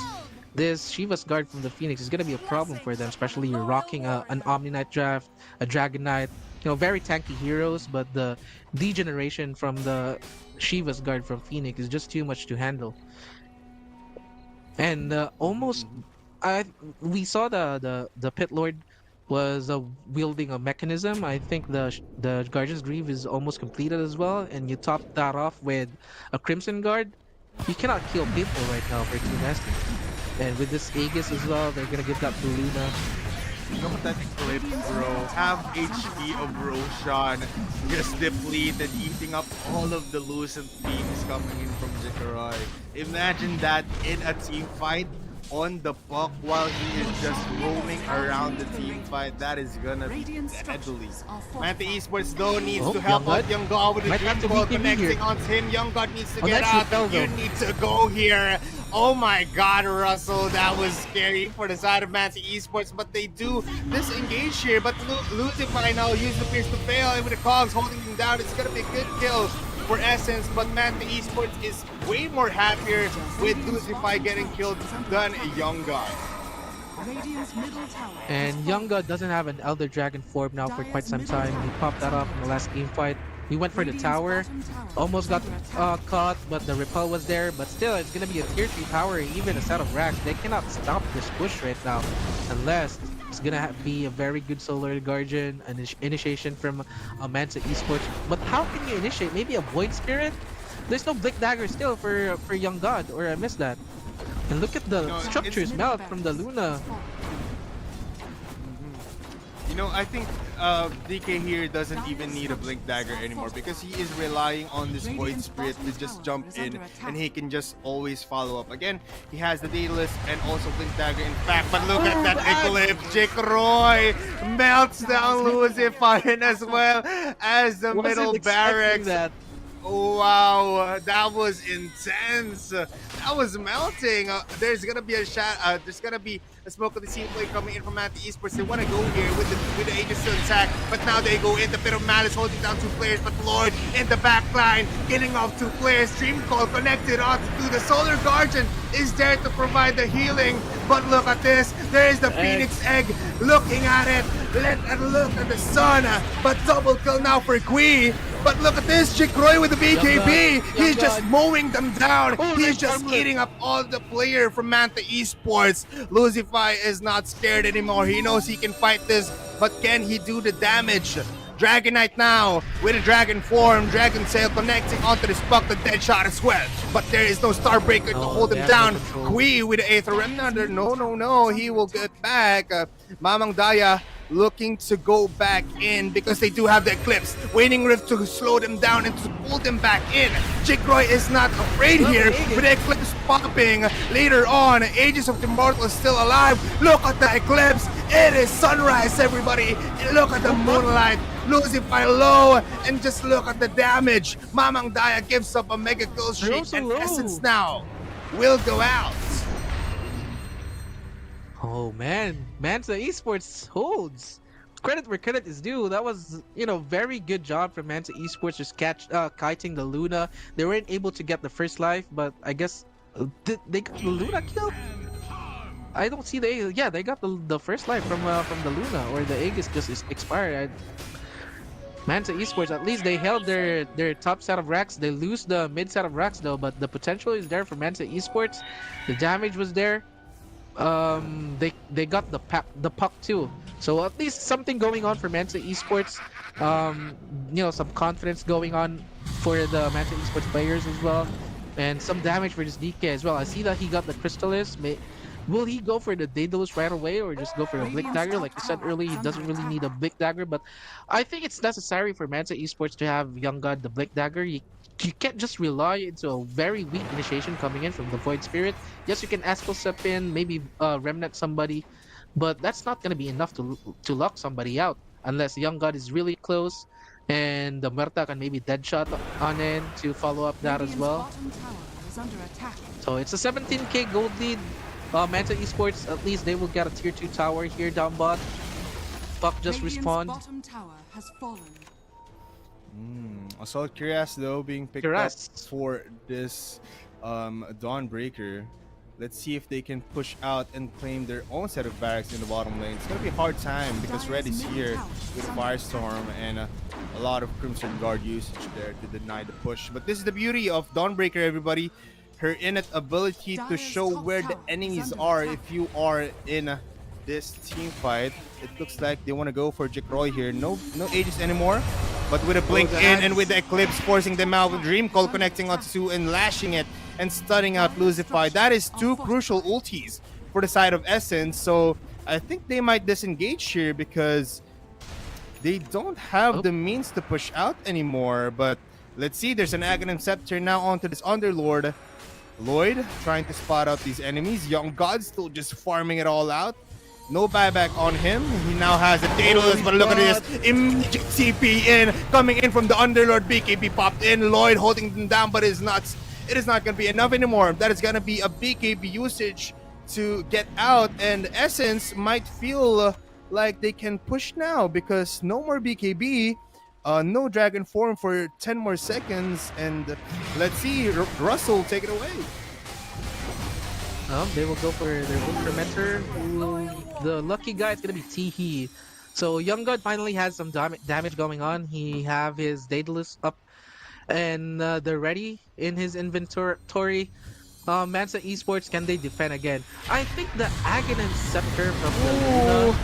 [SPEAKER 4] this Shiva's Guard from the Phoenix is going to be a problem for them, especially you're rocking an Omni Knight draft, a Dragon Knight, very tanky heroes, but the degeneration from the Shiva's Guard from Phoenix is just too much to handle. And we saw the Pit Lord was wielding a mechanism. I think the Guardian's Greave is almost completed as well, and you top that off with a Crimson Guard. You cannot kill people right now for Team Essence. And with this Aegis as well, they're gonna give that to Luna.
[SPEAKER 3] Look at that clip, bro. Half HP of Roshan just depleted, eating up all of the lucent beams coming in from Zikaroy. Imagine that in a team fight. on the puck while he is just roaming around the team fight. That is gonna be deadly. Manta Esports though needs
[SPEAKER 4] Oh,
[SPEAKER 3] to help
[SPEAKER 4] Young
[SPEAKER 3] out
[SPEAKER 4] God.
[SPEAKER 3] Young God with the
[SPEAKER 4] Might
[SPEAKER 3] dream
[SPEAKER 4] have to
[SPEAKER 3] ball
[SPEAKER 4] BKB
[SPEAKER 3] connecting
[SPEAKER 4] here.
[SPEAKER 3] onto him. Young God needs to
[SPEAKER 4] Oh,
[SPEAKER 3] get
[SPEAKER 4] nice
[SPEAKER 3] out.
[SPEAKER 4] repel,
[SPEAKER 3] You
[SPEAKER 4] though.
[SPEAKER 3] need to go here. Oh my God, Russell, that was scary for the side of Manta Esports, but they do disengage here. But losing by now, use appears to fail, and with the cogs holding him down, it's gonna be a good kill for Essence. But Manta Esports is way more happier with Lucify getting killed than Young God.
[SPEAKER 4] And Young God doesn't have an Elder Dragon form now for quite some time. He popped that off in the last game fight. He went for the tower, almost got caught, but the repel was there. But still, it's going to be a tier 3 tower, even a set of racks. They cannot stop this push right now unless it's going to be a very good Solar Guardian, an initiation from Manta Esports. But how can you initiate? Maybe a Void Spirit? There's no Blink Dagger still for Young God, or I missed that. And look at the
[SPEAKER 3] No,
[SPEAKER 4] structures melt from the Luna.
[SPEAKER 3] You know, I think DK here doesn't even need a Blink Dagger anymore because he is relying on this Void Spirit to just jump in and he can just always follow up. Again, he has the Daedalus and also Blink Dagger in fact, but look at that Eclipse. Jake Roy melts down Lucifian as well as the
[SPEAKER 4] Wasn't
[SPEAKER 3] middle
[SPEAKER 4] expecting
[SPEAKER 3] barracks.
[SPEAKER 4] that.
[SPEAKER 3] Wow, that was intense. That was melting. There's gonna be a shot. There's gonna be a smoke of the scene play coming in from Manta Esports. They want to go here with the Aegis still intact, but now they go in. The bit of Malice holding down 2 players, but Lord in the back line, killing off 2 players. Dream Call connected onto the Solar Guardian is there to provide the healing. But look at this. There is the Phoenix Egg looking at it. Look at the sun. But double kill now for Kui. But look at this, Chikroy with the BKB. He's just mowing them down. He's just eating up all the player from Manta Esports. Lucify is not scared anymore. He knows he can fight this, but can he do the damage? Dragon Knight now with a dragon form, Dragon Sail connecting onto this puck, the dead shot as well. But there is no Starbreaker to hold him down. Kui with the Aether Remnant. No, he will get back. Mamang Daya looking to go back in because they do have the Eclipse. Waning Rift to slow them down and to pull them back in. Jikroy is not afraid here with the Eclipse popping. Later on, Aegis of the Immortal is still alive. Look at the Eclipse. It is sunrise, everybody. Look at the moonlight. Lucify low and just look at the damage. Mamang Daya gives up a mega kill streak and Essence now will go out.
[SPEAKER 4] Oh man, Manta Esports holds. Credit where credit is due. That was, very good job from Manta Esports just kiting the Luna. They weren't able to get the first life, but I guess they got the Luna kill. I don't see the they got the first life from the Luna, or the Aegis just expired. Manta Esports, at least they held their top set of racks. They lose the mid set of racks though, but the potential is there for Manta Esports. The damage was there. They got the puck too, so at least something going on for Manta Esports. Some confidence going on for the Manta Esports players as well, and some damage for this DK as well. I see that he got the Crystallis. Will he go for the Daedalus right away, or just go for the Blink Dagger? Like I said earlier, he doesn't really need a Blink Dagger, but I think it's necessary for Manta Esports to have Young God the Blink Dagger. You can't just rely into a very weak initiation coming in from the Void Spirit. Yes, you can Astral Step in, maybe Remnant somebody, but that's not going to be enough to lock somebody out unless Young God is really close and the Murta can maybe Deadshot on in to follow up that as well. So it's a 17k gold lead. Manta Esports, at least they will get a tier 2 tower here down bot. Puck just respawned.
[SPEAKER 3] Assault Cuirass though being picked up for this Dawnbreaker. Let's see if they can push out and claim their own set of barracks in the bottom lane. It's gonna be a hard time because Red is here with Firestorm and a lot of Crimson Guard usage there to deny the push. But this is the beauty of Dawnbreaker, everybody. Her innate ability to show where the enemies are if you are in this team fight. It looks like they want to go for Jikroy here. No Aegis anymore, but with a blink in and with the Eclipse forcing them out with Dream Call connecting onto 2 and lashing it and stunning out Lucify. That is 2 crucial ultis for the side of Essence, so I think they might disengage here because they don't have the means to push out anymore. But let's see, there's an Aghanim Scepter now onto this Underlord. Lloyd trying to spot out these enemies. Young God still just farming it all out. No buyback on him. He now has a Daedalus, but look at this. Immediate TP in. Coming in from the Underlord. BKB popped in. Lloyd holding them down, but it's not. It is not going to be enough anymore. That is going to be a BKB usage to get out. And Essence might feel like they can push now because no more BKB. No dragon form for 10 more seconds. And let's see. Russell, take it away.
[SPEAKER 4] They will go for their Incrementer. The lucky guy is going to be Teehee. So Young God finally has some damage going on. He have his Daedalus up and they're ready in his inventory. Manta Esports, can they defend again? I think the Aghanim Scepter from the Luna.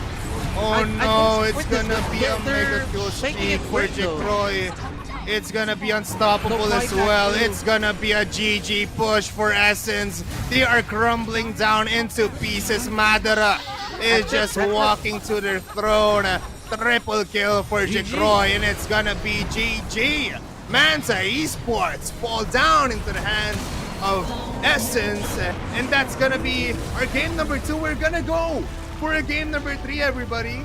[SPEAKER 3] Oh no, it's
[SPEAKER 4] support this,
[SPEAKER 3] gonna be a
[SPEAKER 4] they're
[SPEAKER 3] mega kill
[SPEAKER 4] making
[SPEAKER 3] streak
[SPEAKER 4] it
[SPEAKER 3] for
[SPEAKER 4] quick, though.
[SPEAKER 3] Jikroy. It's gonna be unstoppable
[SPEAKER 4] The
[SPEAKER 3] as
[SPEAKER 4] buyback
[SPEAKER 3] well.
[SPEAKER 4] too.
[SPEAKER 3] It's gonna be a GG push for Essence. They are crumbling down into pieces. Madara is just walking to their throne. Triple kill for Jikroy, and it's gonna be GG. Manta Esports fall down into the hands of Essence, and that's gonna be our game number 2. We're gonna go for a game number 3, everybody.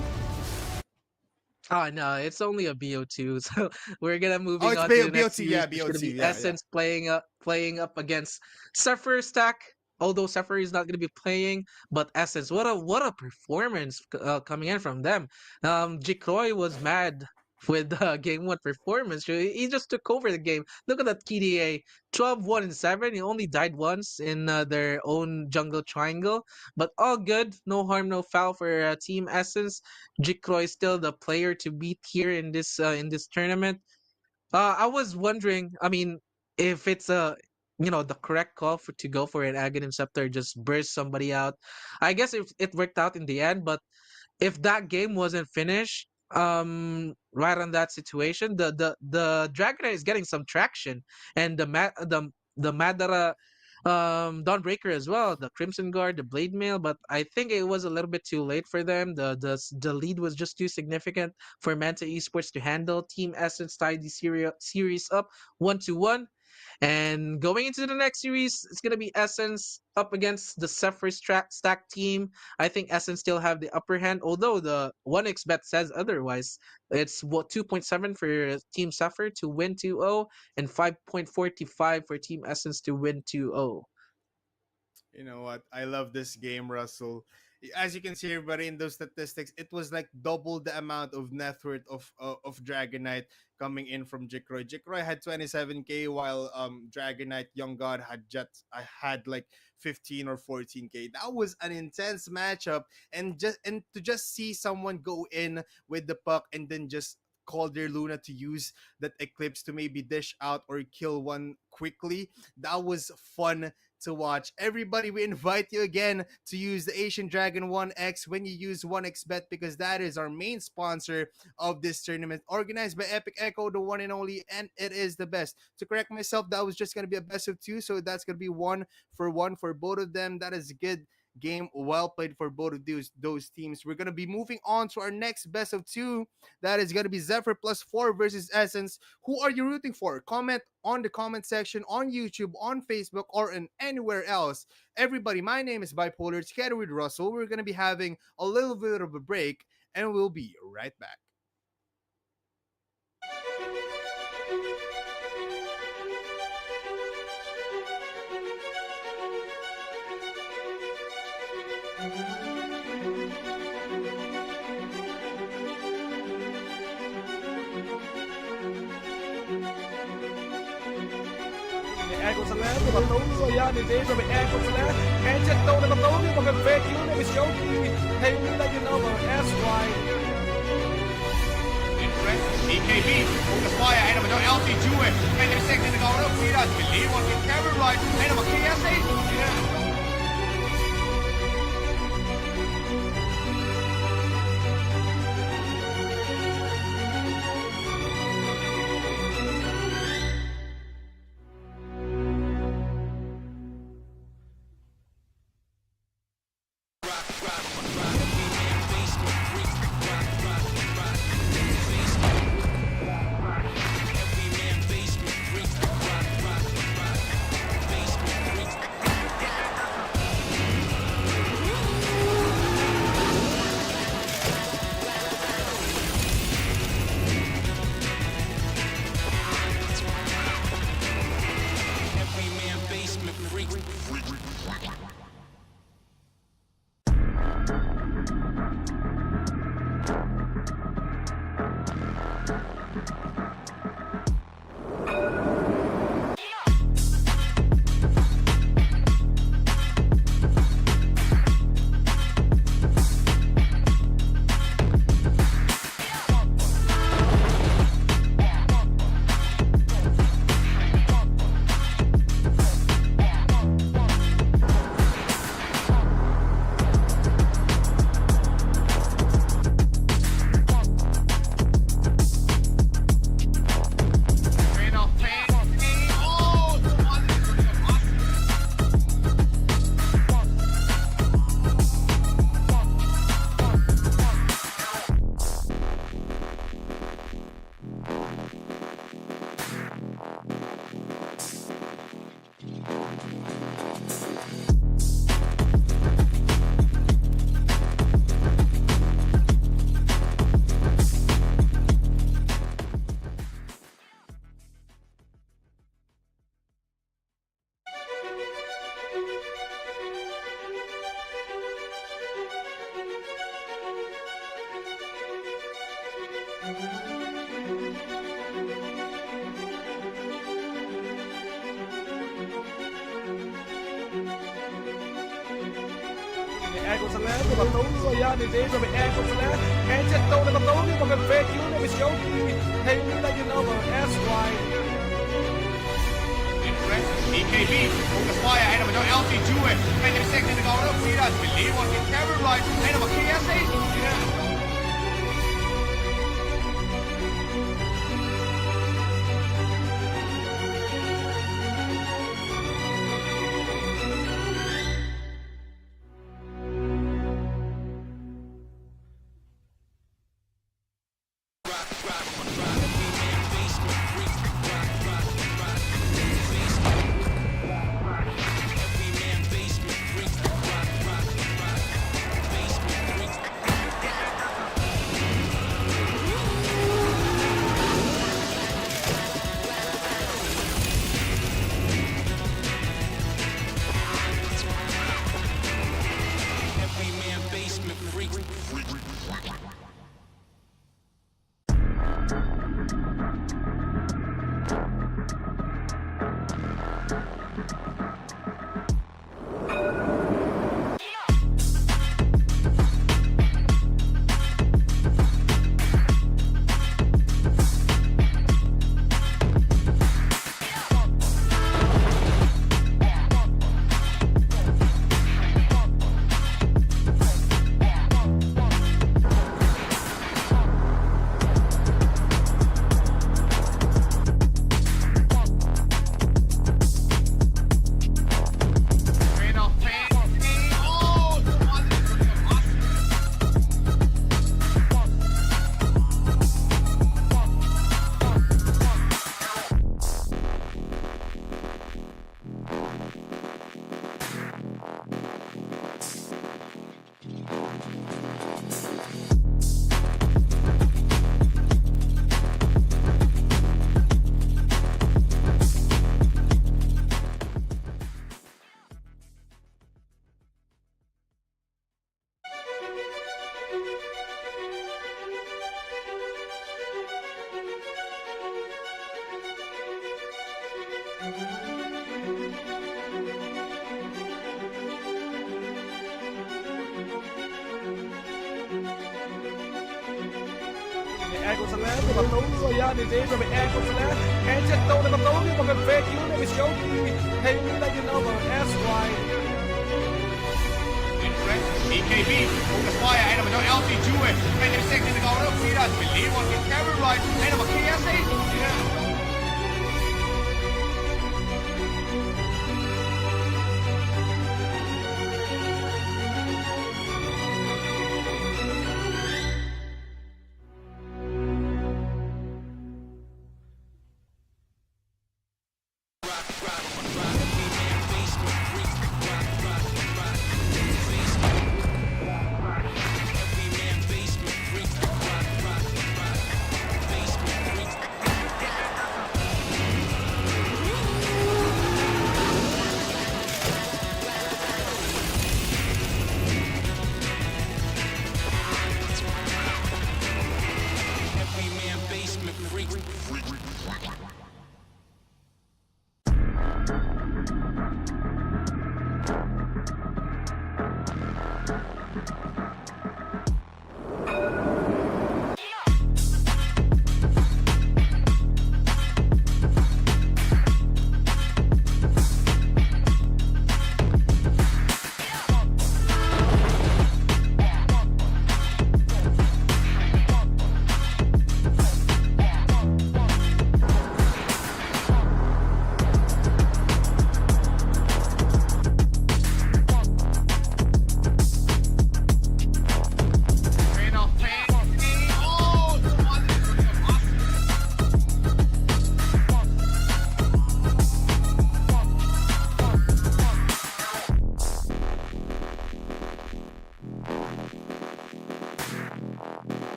[SPEAKER 4] Oh no, it's only a BO2, so we're gonna
[SPEAKER 3] Oh,
[SPEAKER 4] moving
[SPEAKER 3] it's
[SPEAKER 4] on to the next
[SPEAKER 3] BOT,
[SPEAKER 4] series.
[SPEAKER 3] yeah,
[SPEAKER 4] It's gonna
[SPEAKER 3] BOT,
[SPEAKER 4] be
[SPEAKER 3] yeah, yeah.
[SPEAKER 4] Essence playing up against Xepher stack. Although Xepher is not gonna be playing, but Essence, what a performance coming in from them. Jikroy was mad with game 1 performance. He just took over the game. Look at that KDA, 12-1-7. He only died once in their own jungle triangle, but all good. No harm, no foul for Team Essence. Jikroy is still the player to beat here in this tournament. I was wondering, I mean, if it's the correct call to go for an Aghanim Scepter, just burst somebody out. I guess if it worked out in the end, but if that game wasn't finished, right on that situation, the Dragonite is getting some traction, and the Madara Dawnbreaker as well, the Crimson Guard, the Blade Mail, but I think it was a little bit too late for them. The lead was just too significant for Manta Esports to handle. Team Essence tied the series up 1-1. And going into the next series, it's gonna be Essence up against the Zephyr stack team. I think Essence still have the upper hand, although the 1xBet says otherwise. It's 2.7 for Team Zephyr to win 2-0 and 5.45 for Team Essence to win 2-0.
[SPEAKER 3] You know what? I love this game, Russell. As you can see, everybody, in those statistics, it was like double the amount of net worth of Dragonite coming in from Jikroy. Jikroy had 27k, while Dragonite Young God had like 15 or 14k. That was an intense matchup, and to just see someone go in with the puck and then just call their Luna to use that Eclipse to maybe dish out or kill one quickly. That was fun to watch. Everybody, we invite you again to use the Asian Dragon 1X when you use 1xBet, because that is our main sponsor of this tournament, organized by Epic Echo, the one and only, and it is the best. To correct myself, that was just going to be a best of 2, so that's going to be 1-1 for both of them. That is a good game, well played for both of those teams. We're going to be moving on to our next best of 2. That is going to be Xepher+4 versus Essence. Who are you rooting for? Comment on the comment section on YouTube, on Facebook, or in anywhere else. Everybody, my name is Bipolar, together with Russell. We're going to be having a little bit of a break, and we'll be right back.
[SPEAKER 1] ENG ซะแล้วตัวประตูยานี่เจ๊ก็ไปENG ซะแล้วENG 7 ตัวในประตูนี่มันเป็น fake news เนี่ย it's joking. Hey, we let you know about SY.
[SPEAKER 2] BKB, focus fire, en dan met LT Jewel. En de second in de goal, ook hier uit. Believe what we camera right. En dan met KSA. Train of pain. Oh,
[SPEAKER 1] แอร์กดสแลนตัวประตูระยะในเดย์เป็นแอร์กดสแลนแอนเจ็ดตัวในประตูนี่มันเป็นเฟกยูเนี่ยเป็นโชว์ที่ให้รู้ได้ยินเอาแบบแอสไว
[SPEAKER 2] EKB, focus fire, en dan met LC Jewett. En de second in de goal, zie je dat? Believe what get camera right. En dan met KSA.
[SPEAKER 1] แอร์กดสแลนตัวประตูระยะในเดย์เป็นแอร์กดสแลนแอนเจ็ดตัวในประตูนี่มันเป็นเฟกยูเนี่ยเป็นโชว์ที่ให้รู้ได้ยินเอาแบบแอสไว
[SPEAKER 2] EKB, focus fire, en dan met LC Jewett. En de second in de goal, zie je dat? Believe what get camera right. En dan met KSA.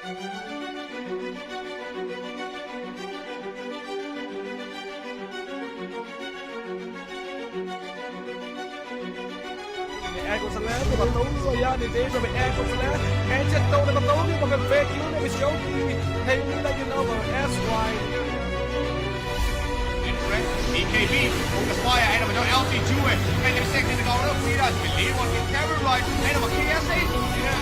[SPEAKER 1] แอร์กดซะแล้วในประตูยานี่เจ๊จะไปแอร์กดซะแล้วแอร์เจ็ดโตในประตูนี่มันเป็นเฟกยูเนี่ยไม่เชียวดีให้มีอะไรกันเอาแบบแอสไว
[SPEAKER 2] BKB, ongeveer spaaien, en dan met LC Jue. En de second in de goal, ook weer uit. Believe what can camera right. En dan KSA. Ja.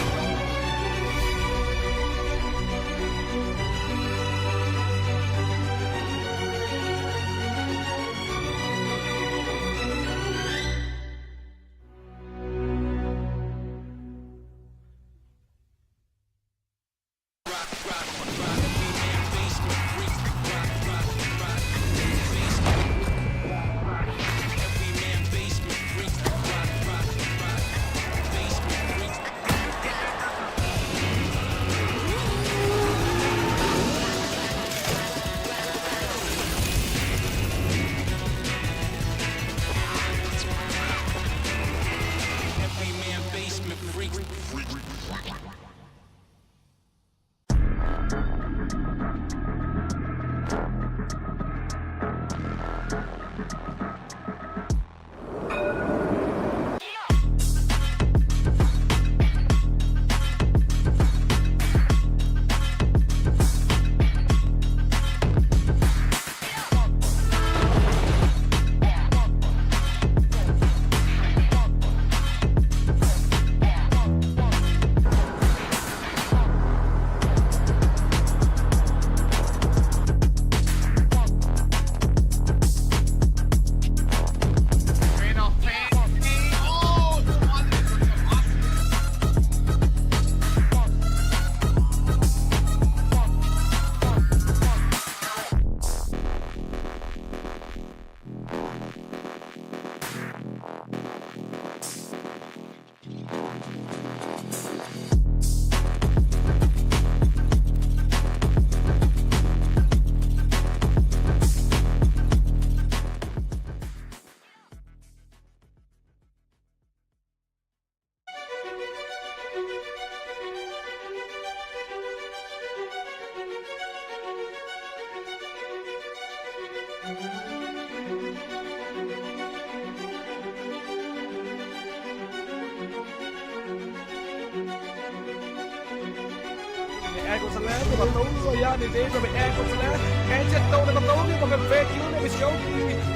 [SPEAKER 1] แอร์กดซะแล้วในประตูยานี่เจ๊จะไปแอร์กดซะแล้วแอร์เจ็ดโตในประตูนี่มันเป็นเฟกยูเนี่ยไม่เชียวดี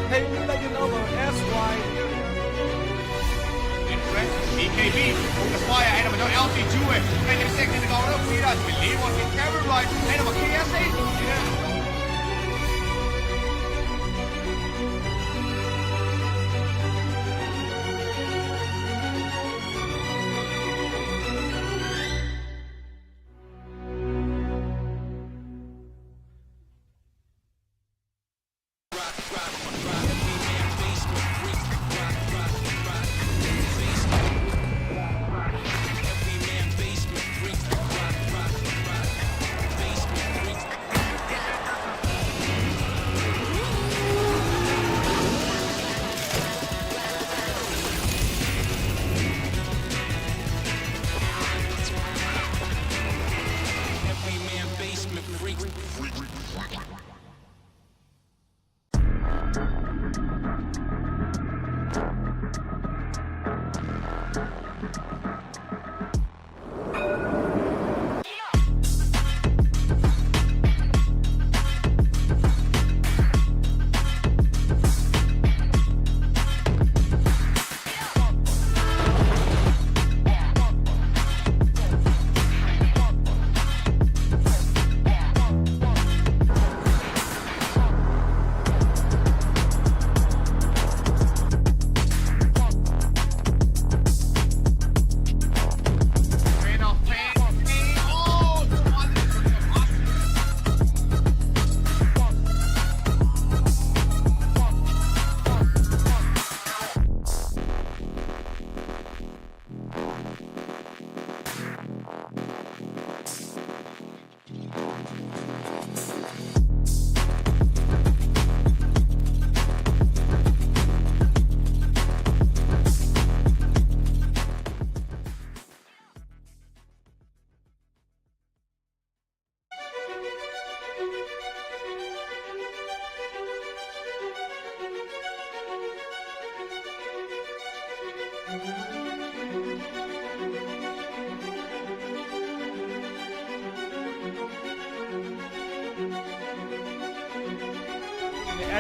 [SPEAKER 1] ให้มีอะไรกันเอาแบบแอสไว
[SPEAKER 2] BKB, ongeveer spaaien, en dan met LC Jue. En de second in de goal, ook weer uit. Believe what can camera right. En dan KSA. Ja.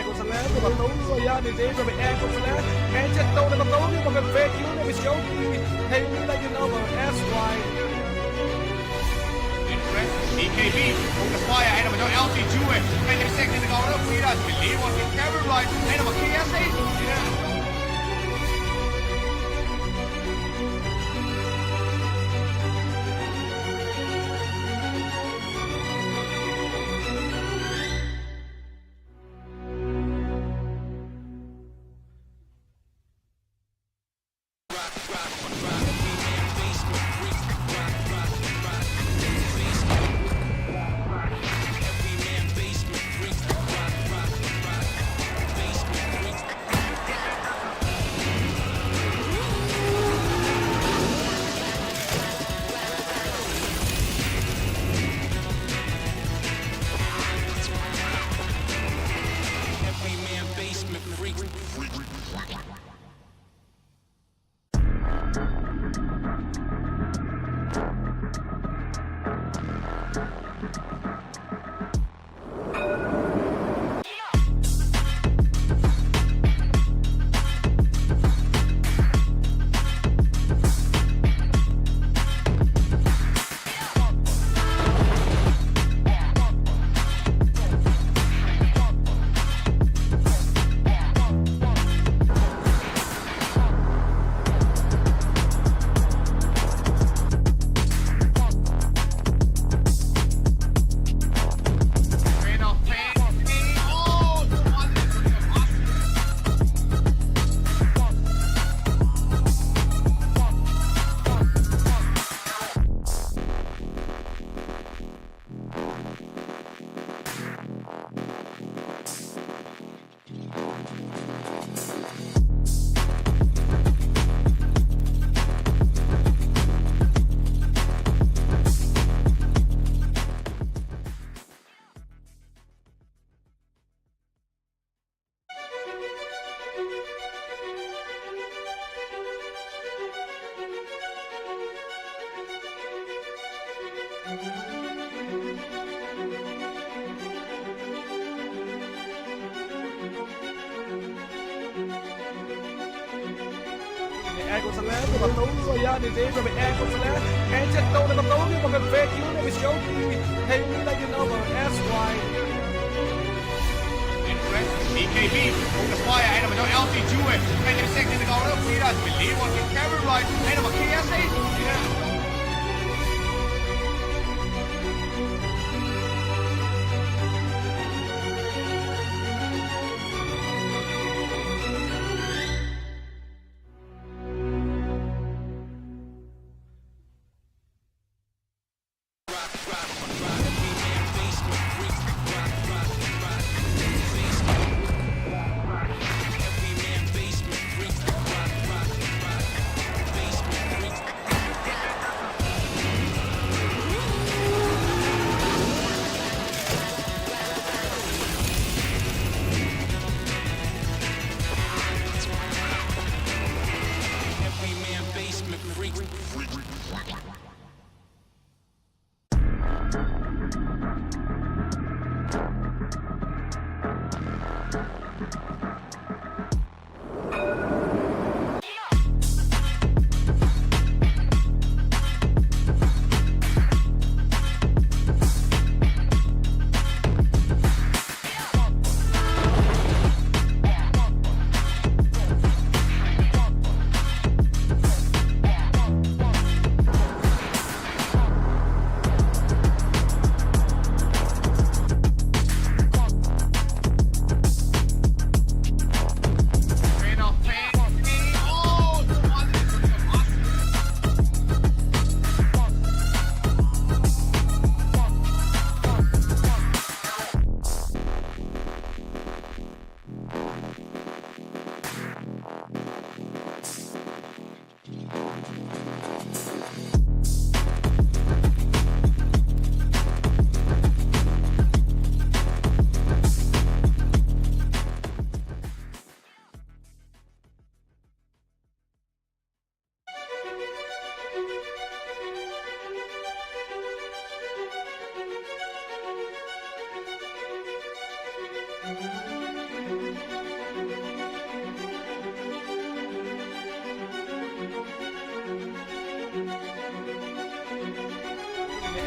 [SPEAKER 1] ko sa left ngประตูyan ni Daveไปแอร์กดซะแล้วแอนเจ็ดโตในประตูนี่มันเป็นเฟกยูเนี่ยไปโชว์ที่ให้รู้ได้ยินเอาแบบ SY
[SPEAKER 2] EKB kung kaswaya ay naman yung LC Jue. May nagsek na nagawa ng Piras. Biliwan kay Kevin Wright. Ay naman KSA.
[SPEAKER 1] แอร์กดซะแล้วในประตูyan ni Daveไปแอร์กดซะแล้วแอนเจ็ดโตในประตูนี่มันเป็นเฟกยูเนี่ยไปโชว์ที่ให้รู้ได้ยินเอาแบบ SY
[SPEAKER 2] EKB kung kaswaya ay naman yung LC Jue. May nagsek na nagawa ng Piras. Biliwan kay Kevin Wright. Ay naman KSA.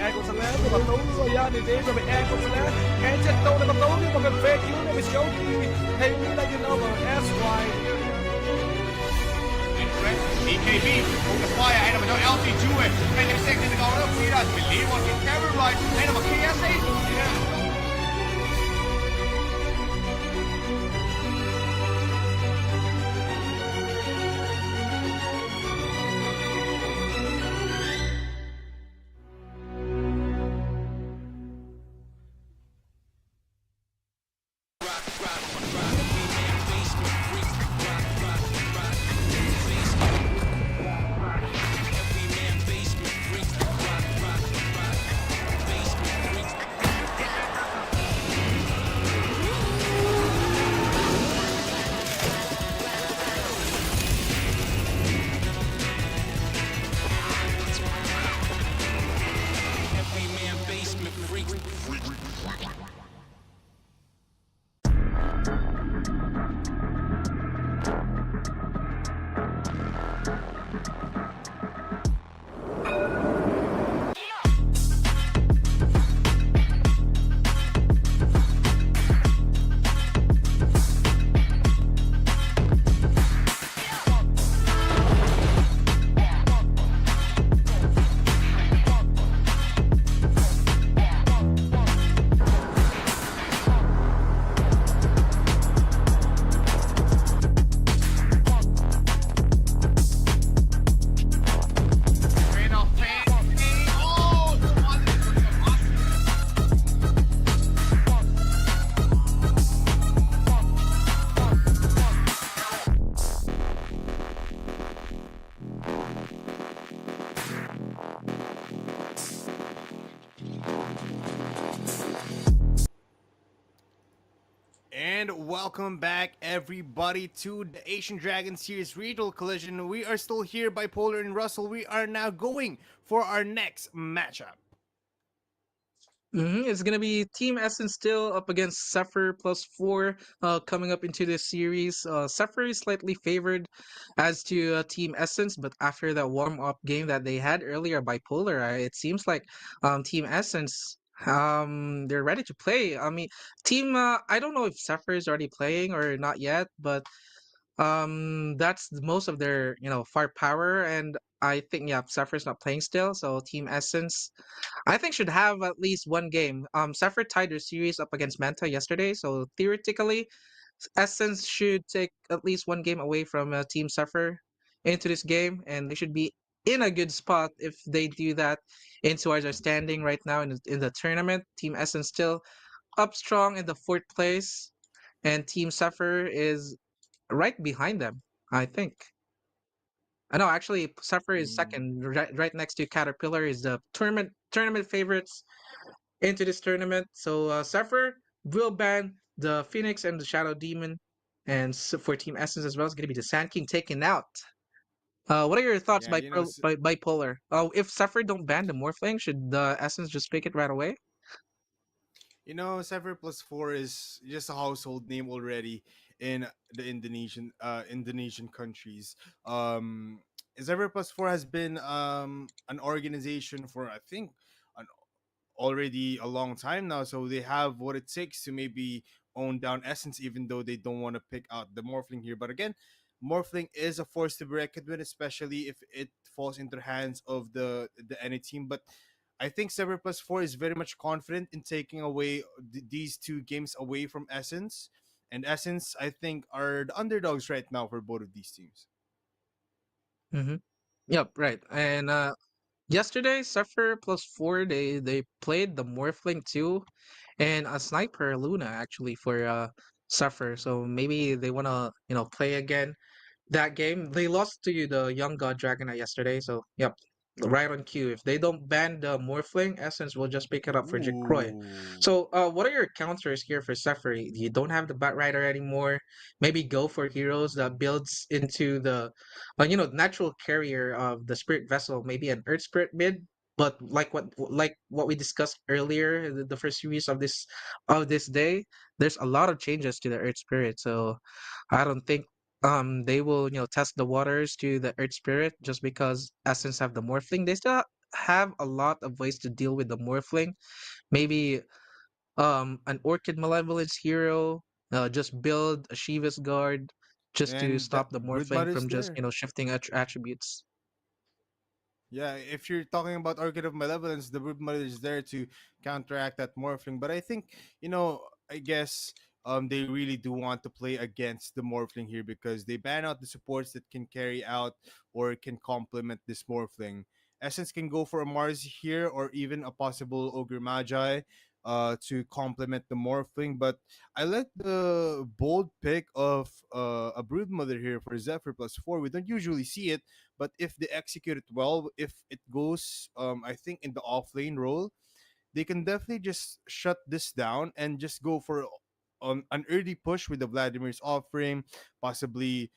[SPEAKER 1] แอร์กดซะแล้วตัวประตูย่านี่เจ๊ไปแอร์กดซะแล้วแอนเจ็ดตัวในประตูนี่มันเป็นเฟกยูเนี่ยไม่ใช่เฮ้ยนี่ได้ยินเอาแบบแอสไว
[SPEAKER 2] Incorrect. EKB focus fire einer mit der LC Jue. Wenn der Sekt in der Gaude wieder believe on the camera right. Einer mit KSA.
[SPEAKER 3] And welcome back, everybody, to the Asian Dragon Series Regional Collision. We are still here, Bipolar and Russell. We are now going for our next matchup.
[SPEAKER 4] It's gonna be Team Essence still up against Xepher+4 coming up into this series. Xepher is slightly favored as to Team Essence, but after that warm-up game that they had earlier, Bipolar, it seems like Team Essence they're ready to play. I mean, I don't know if Xepher is already playing or not yet, but that's most of their firepower, and I think yeah, Xepher's not playing still, so Team Essence I think should have at least one game. Zephyr tied their series up against Manta yesterday, so theoretically, Essence should take at least one game away from Team Zephyr into this game, and they should be in a good spot if they do that. Into our standing right now in the tournament. Team Essence still up strong in the fourth place, and Team Zephyr is right behind them. I think. I know actually Zephyr is second, right next to Caterpillar is the tournament favorites into this tournament. So Zephyr will ban the Phoenix and the Shadow Demon, and for Team Essence as well, it's going to be the Sand King taken out. What are your thoughts
[SPEAKER 3] Yeah,
[SPEAKER 4] by Bipolar? If Zephyr don't ban the Morphling, should the Essence just pick it right away?
[SPEAKER 3] Xepher+4 is just a household name already in the Indonesian countries. Xepher+4 has been an organization for I think an already a long time now, so they have what it takes to maybe own down Essence, even though they don't want to pick out the Morphling here. But again, Morphling is a force to be reckoned with, especially if it falls into the hands of the any team. But I think Xepher+4 is very much confident in taking away these two games away from Essence. And Essence, I think, are the underdogs right now for both of these teams.
[SPEAKER 4] Mm-hmm. Yep, right. And yesterday, Zephyr+4 they played the Morphling too, and a Sniper Luna actually for Zephyr. So maybe they wanna play again that game. They lost to the Young God Dragonite yesterday, so yep, right on cue. If they don't ban the Morphling, Essence will just pick it up for Jacroy.
[SPEAKER 3] Ooh.
[SPEAKER 4] So, what are your counters here for Zephyr? You don't have the Bat Rider anymore. Maybe go for heroes that builds into the, natural carrier of the Spirit Vessel. Maybe an Earth Spirit mid. But like what we discussed earlier, the first series of this day, there's a lot of changes to the Earth Spirit. So, I don't think they will test the waters to the earth spirit just because essence have the morphling. They still have a lot of ways to deal with the Morphling. Maybe an Orchid Malevolence hero, just build a Shiva's Guard just to
[SPEAKER 3] And that
[SPEAKER 4] stop the
[SPEAKER 3] brood
[SPEAKER 4] Morphling
[SPEAKER 3] mother is
[SPEAKER 4] from just,
[SPEAKER 3] there.
[SPEAKER 4] shifting attributes.
[SPEAKER 3] Yeah, if you're talking about Orchid of Malevolence, the Brood Mother is there to counteract that Morphling. But I think, I guess they really do want to play against the Morphling here because they ban out the supports that can carry out or can complement this Morphling. Essence can go for a Mars here or even a possible Ogre Magi to complement the Morphling. But I like the bold pick of a Brood Mother here for Xepher+4. We don't usually see it, but if they execute it well, if it goes, I think in the off lane role, they can definitely just shut this down and just go for an early push with the Vladimir's offering, possibly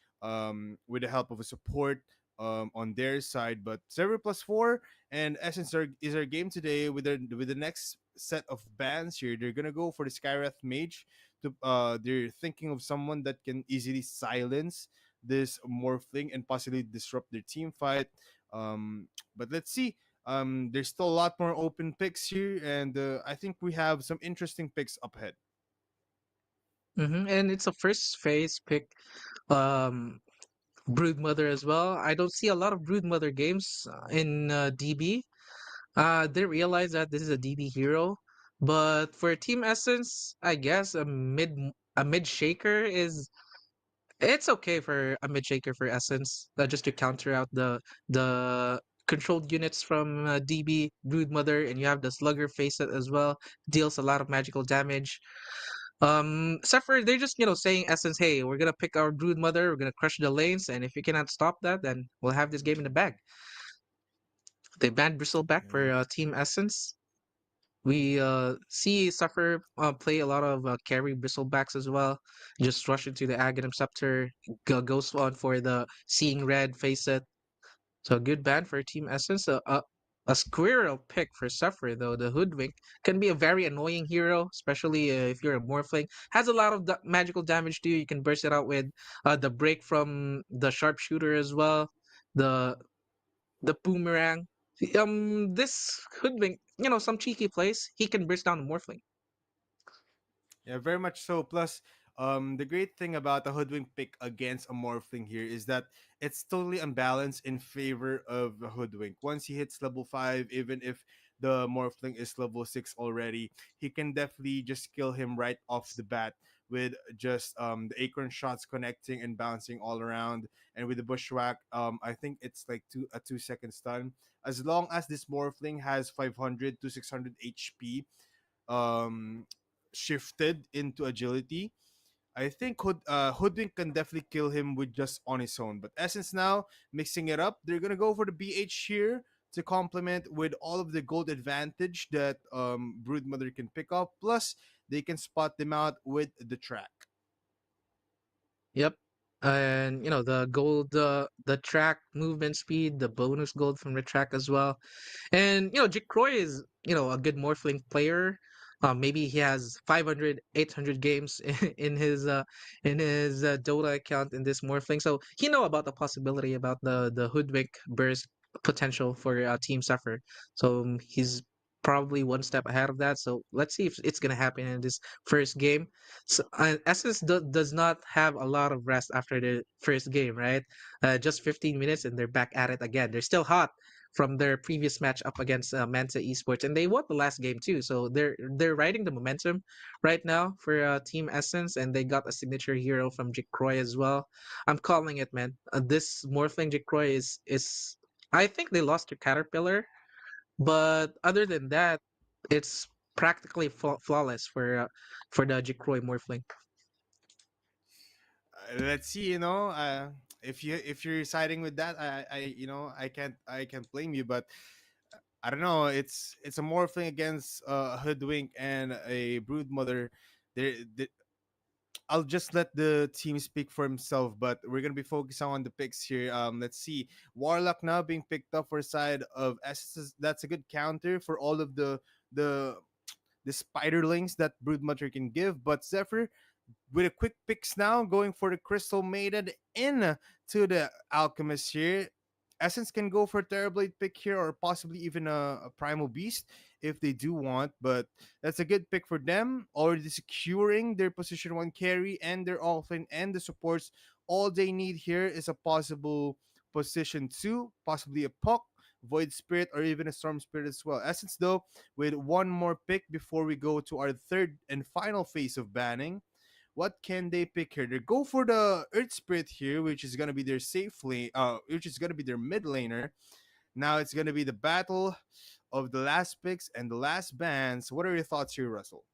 [SPEAKER 3] with the help of a support on their side. But 7+4 and Essence is our game today with the next set of bans here. They're gonna go for the Skywrath Mage. They're thinking of someone that can easily silence this Morphling and possibly disrupt their team fight. But let's see. There's still a lot more open picks here, and I think we have some interesting picks up ahead.
[SPEAKER 4] And it's a first phase pick. Um, Broodmother as well. I don't see a lot of Broodmother games in DB. They realize that this is a DB hero, but for Team Essence, I guess a mid shaker is it's okay for a mid shaker for Essence, just to counter out the controlled units from DB Broodmother, and you have the Slugger Facet as well, deals a lot of magical damage. Except they're just saying Essence, hey, we're gonna pick our Broodmother, we're gonna crush the lanes, and if you cannot stop that, then we'll have this game in the bag. They banned Bristleback for
[SPEAKER 3] Yeah.
[SPEAKER 4] Team Essence. We see Suffer play a lot of carry Bristlebacks as well. Just rush into the Aghanim Scepter, goes on for the Seeing Red, face it. So a good ban for Team Essence. A squirrel pick for Suffer though. The Hoodwink can be a very annoying hero, especially if you're a Morphling. Has a lot of magical damage too. You can burst it out with the break from the Sharpshooter as well. The the boomerang. This Hoodwink, some cheeky plays. He can burst down the Morphling.
[SPEAKER 3] Yeah, very much so. Plus, the great thing about the hoodwink pick against a morphling here is that it's totally unbalanced in favor of the hoodwink. Once he hits level 5, even if the morphling is level 6 already, he can definitely just kill him right off the bat with just the acorn shots connecting and bouncing all around, and with the bushwhack, I think it's like 2 second stun. As long as this morphling has 500 to 600 HP, um shifted into agility, I think Hoodwink can definitely kill him with just on his own. But Essence now mixing it up. They're gonna go for the BH here to complement with all of the gold advantage that Broodmother can pick up. Plus, they can spot them out with the track.
[SPEAKER 4] Yep. And the gold, the track movement speed, the bonus gold from the track as well. And Jick Croy is a good Morphling player. Maybe he has 500, 800 games in his Dota account in this Morphling, so he know about the possibility about the Hoodwink burst potential for Team Suffer. So he's probably one step ahead of that. So let's see if it's gonna happen in this first game. So Essence does not have a lot of rest after the first game, right? Just 15 minutes and they're back at it again. They're still hot from their previous match up against Manta Esports, and they won the last game too. So they're riding the momentum right now for Team Essence, and they got a signature hero from Jick Croy as well. I'm calling it, man. This Morphling Jick Croy is I think they lost to Caterpillar, but other than that, it's practically flawless for the Jick Croy Morphling.
[SPEAKER 3] Let's see. If you're siding with that, I can't blame you. But I don't know. It's a morphling against a hoodwink and a brood mother. There, I'll just let the team speak for himself, but we're gonna be focusing on the picks here. Let's see, Warlock now being picked up for side of Essences. That's a good counter for all of the the spiderlings that Broodmother can give. But Zephyr with a quick picks now, going for the Crystal Maiden in to the Alchemist here. Essence can go for a Terrorblade pick here, or possibly even a Primal Beast if they do want. But that's a good pick for them. Already securing their position one carry and their offlane and the supports. All they need here is a possible position two, possibly a Puck, Void Spirit, or even a Storm Spirit as well. Essence, though, with one more pick before we go to our third and final phase of banning. What can they pick here? They go for the Earth Spirit here, which is gonna be their safe lane, which is gonna be their mid laner. Now it's gonna be the battle of the last picks and the last bans. What are your thoughts here, Russell?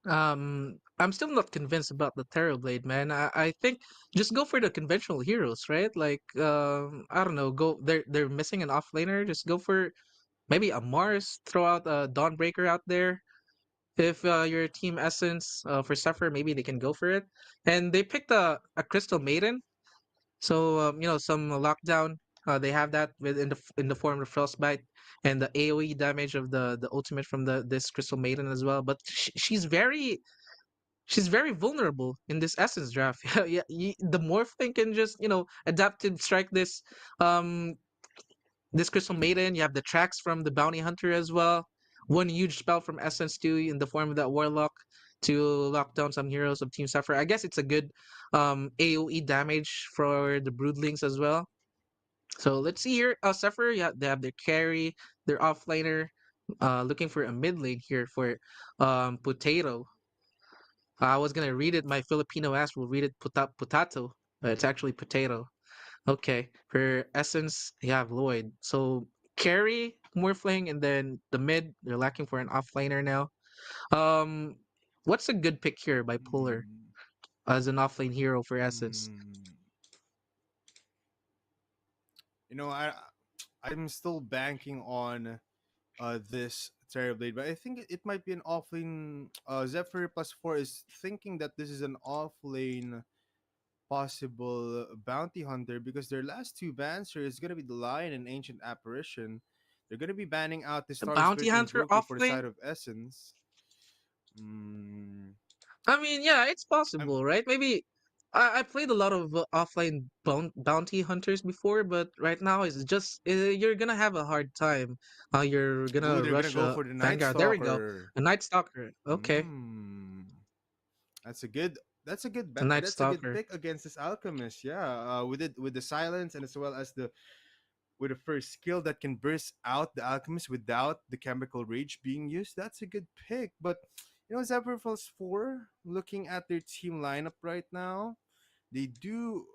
[SPEAKER 4] I'm still not convinced about the Terrorblade, man. I think just go for the conventional heroes, right? Like, I don't know, go. They're missing an offlaner. Just go for maybe a Mars. Throw out a Dawnbreaker out there. If your team Essence for Suffer, maybe they can go for it. And they picked a Crystal Maiden. So some lockdown. They have that in the form of Frostbite and the AOE damage of the ultimate from the this Crystal Maiden as well. But she's very vulnerable in this Essence draft. Yeah, the Morphling can just adapt to strike um this Crystal Maiden. You have the tracks from the Bounty Hunter as well. One huge spell from Essence too in the form of that Warlock to lock down some heroes of Team Suffer. I guess it's a good AoE damage for the Broodlings as well. So let's see here. Suffer, yeah, they have their carry, their offlaner, looking for a mid lane here for Potato. I was gonna read it. My Filipino ass will read it potato. It's actually potato. Okay. For Essence, you have Lloyd. So carry, Morphling, and then the mid, they're lacking for an offlaner now. Um, what's a good pick here by Puller
[SPEAKER 3] Mm,
[SPEAKER 4] as an offlane hero for Essence?
[SPEAKER 3] mm. You know, I'm still banking on this Terrorblade, but I think it might be an offlane. Zephyr+4 is thinking that this is an offlane possible bounty hunter because their last two bans here is gonna be the Lion and Ancient Apparition. They're gonna be banning out the
[SPEAKER 4] The
[SPEAKER 3] Star
[SPEAKER 4] Bounty
[SPEAKER 3] Spirit
[SPEAKER 4] Hunter
[SPEAKER 3] Invoker for the
[SPEAKER 4] offlane?
[SPEAKER 3] side of Essence. Mm,
[SPEAKER 4] I mean, yeah, it's
[SPEAKER 3] I'm
[SPEAKER 4] possible, right? Maybe I played a lot of offline bounty hunters before, but right now it's just you're gonna have a hard time. You're
[SPEAKER 3] Ooh,
[SPEAKER 4] gonna
[SPEAKER 3] they're gonna
[SPEAKER 4] rush
[SPEAKER 3] go for the Night
[SPEAKER 4] Vanguard. There we go.
[SPEAKER 3] Stalker.
[SPEAKER 4] A Night Stalker. Okay,
[SPEAKER 3] Mm, that's a good.
[SPEAKER 4] a Night
[SPEAKER 3] That's a good
[SPEAKER 4] Stalker.
[SPEAKER 3] pick against this alchemist. Yeah, with the silence and as well as the with the first skill that can burst out the alchemist without the chemical rage being used. That's a good pick. But Zephyr+4, looking at their team lineup right now, they do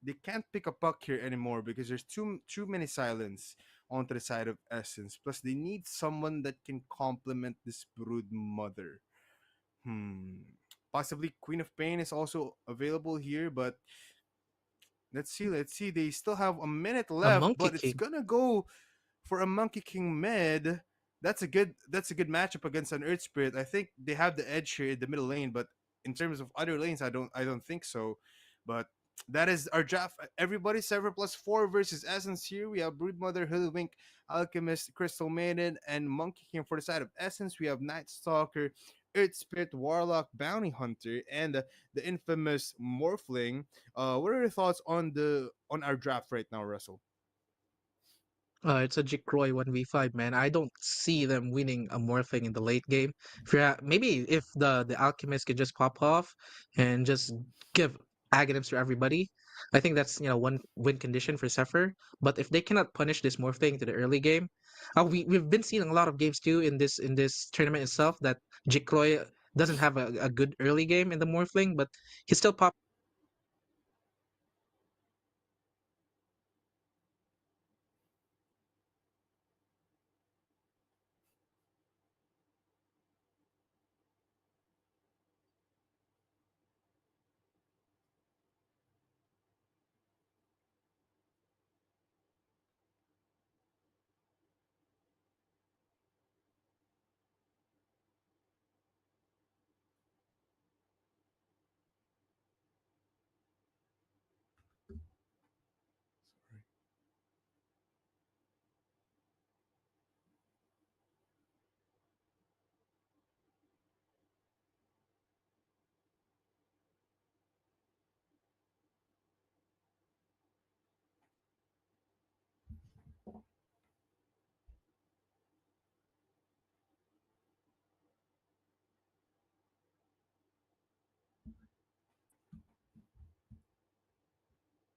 [SPEAKER 3] they can't pick a puck here anymore because there's too many silence onto the side of Essence. Plus they need someone that can complement this brood mother. Hmm. Possibly Queen of Pain is also available here, but let's see. They still have a minute
[SPEAKER 4] A
[SPEAKER 3] left,
[SPEAKER 4] Monkey
[SPEAKER 3] but it's
[SPEAKER 4] King.
[SPEAKER 3] gonna go for a Monkey King mid. That's a good matchup against an Earth Spirit. I think they have the edge here in the middle lane, but in terms of other lanes, I don't think so. But that is our draft. Everybody, Sever+4 versus Essence here. We have Broodmother, Hoodwink, Alchemist, Crystal Maiden, and Monkey King for the side of Essence. We have Night Stalker, Earth Spirit, Warlock, Bounty Hunter, and the infamous Morphling. What are your thoughts on the on our draft right now, Russell?
[SPEAKER 4] It's a Jikroy 1v5, man. I don't see them winning a Morphling in the late game. If maybe if the Alchemist could just pop off and just give Aghanims to everybody, I think that's one win condition for Zephyr. But if they cannot punish this Morphling to the early game, we've been seeing a lot of games too in this tournament itself that Jikroy doesn't have a good early game in the Morphling, but he still pop.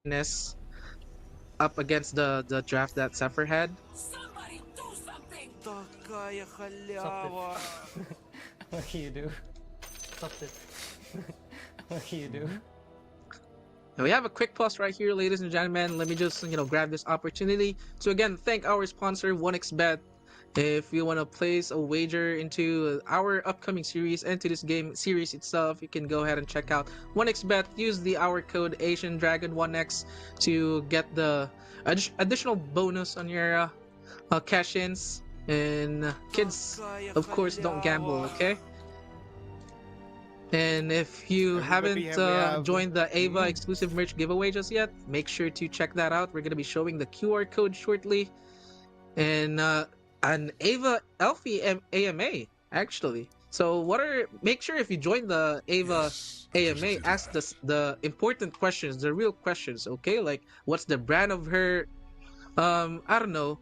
[SPEAKER 4] fairness up against the draft that Zephyr had.
[SPEAKER 1] Takaya
[SPEAKER 5] Stop
[SPEAKER 1] haлява.
[SPEAKER 5] What can you do? Stop it. What can you do?
[SPEAKER 4] And we have a quick pause right here, ladies and gentlemen. Let me just grab this opportunity to again thank our sponsor 1xBet. If you want to place a wager into our upcoming series and to this game series itself, you can go ahead and check out 1xBet. Use the our code Asian Dragon 1x to get the additional bonus on your cash-ins. And kids, of course, don't gamble, okay? And if you
[SPEAKER 3] Everybody
[SPEAKER 4] haven't
[SPEAKER 3] we have
[SPEAKER 4] joined the Ava
[SPEAKER 3] Mhm.
[SPEAKER 4] exclusive merch giveaway just yet, make sure to check that out. We're gonna be showing the QR code shortly, and an Ava Elfie AMA actually. So make sure if you join the Ava AMA, ask the important questions, the real questions, okay? Like what's the brand of her I don't know,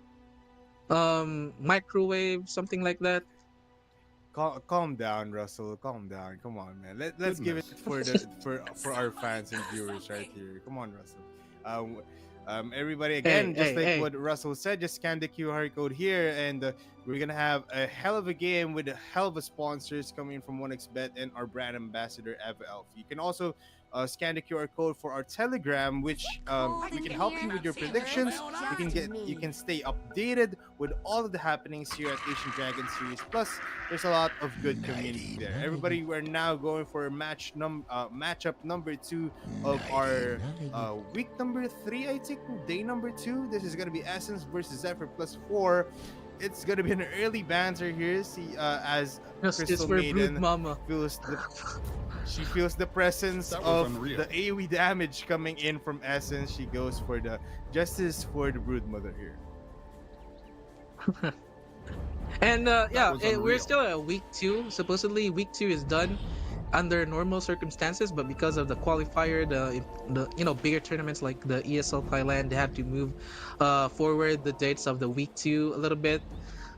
[SPEAKER 4] microwave, something like that.
[SPEAKER 3] Calm down, Russell. Calm down. Come on, man. Let's give it for the for our fans and viewers right here. Come on, Russell. Everybody again, just like
[SPEAKER 4] Hey.
[SPEAKER 3] what Russell said, just scan the QR code here, and we're gonna have a hell of a game with a hell of a sponsors coming from 1xBet and our brand ambassador Eva Elf. You can also scan the QR code for our Telegram, which we can help you with your predictions. You can stay updated with all of the happenings here at Asian Dragon Series. Plus, there's a lot of good community there. Everybody, we're now going for matchup number 2 of our week number 3, I think, day number 2. This is gonna be Essence versus Xepher+4. It's gonna be an early banter here. See, as
[SPEAKER 4] Justice
[SPEAKER 3] Crystal
[SPEAKER 4] for
[SPEAKER 3] Maiden
[SPEAKER 4] Brood Mama.
[SPEAKER 3] she feels the presence
[SPEAKER 6] That was
[SPEAKER 3] of
[SPEAKER 6] unreal.
[SPEAKER 3] the AoE damage coming in from Essence. She goes for the Justice for the Brood Mother here.
[SPEAKER 4] And yeah,
[SPEAKER 6] was
[SPEAKER 4] we're
[SPEAKER 6] unreal.
[SPEAKER 4] still at week 2. Supposedly week 2 is done under normal circumstances, but because of the qualifier, the bigger tournaments like the ESL Thailand, they have to move forward the dates of the week 2 a little bit.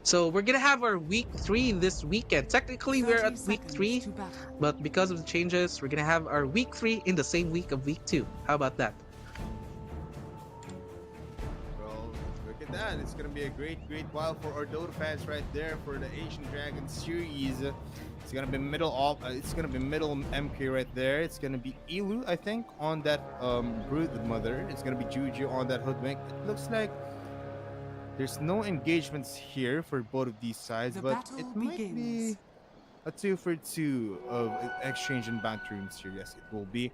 [SPEAKER 4] So we're gonna have our week 3 this weekend. Technically we're at week 3, but because of the changes, we're gonna have our week 3 in the same week of week 2. How about that?
[SPEAKER 3] Well, look at that. It's gonna be a great while for our Dota fans right there for the Asian Dragon series. It's gonna be middle MK right there. It's gonna be Ilu, I think, on that Brood Mother. It's gonna be Juju on that Hoodwink. It looks like there's no engagements here for both of these sides, but it might be a 2-for-2 of exchange and banter here. Yes, it will be.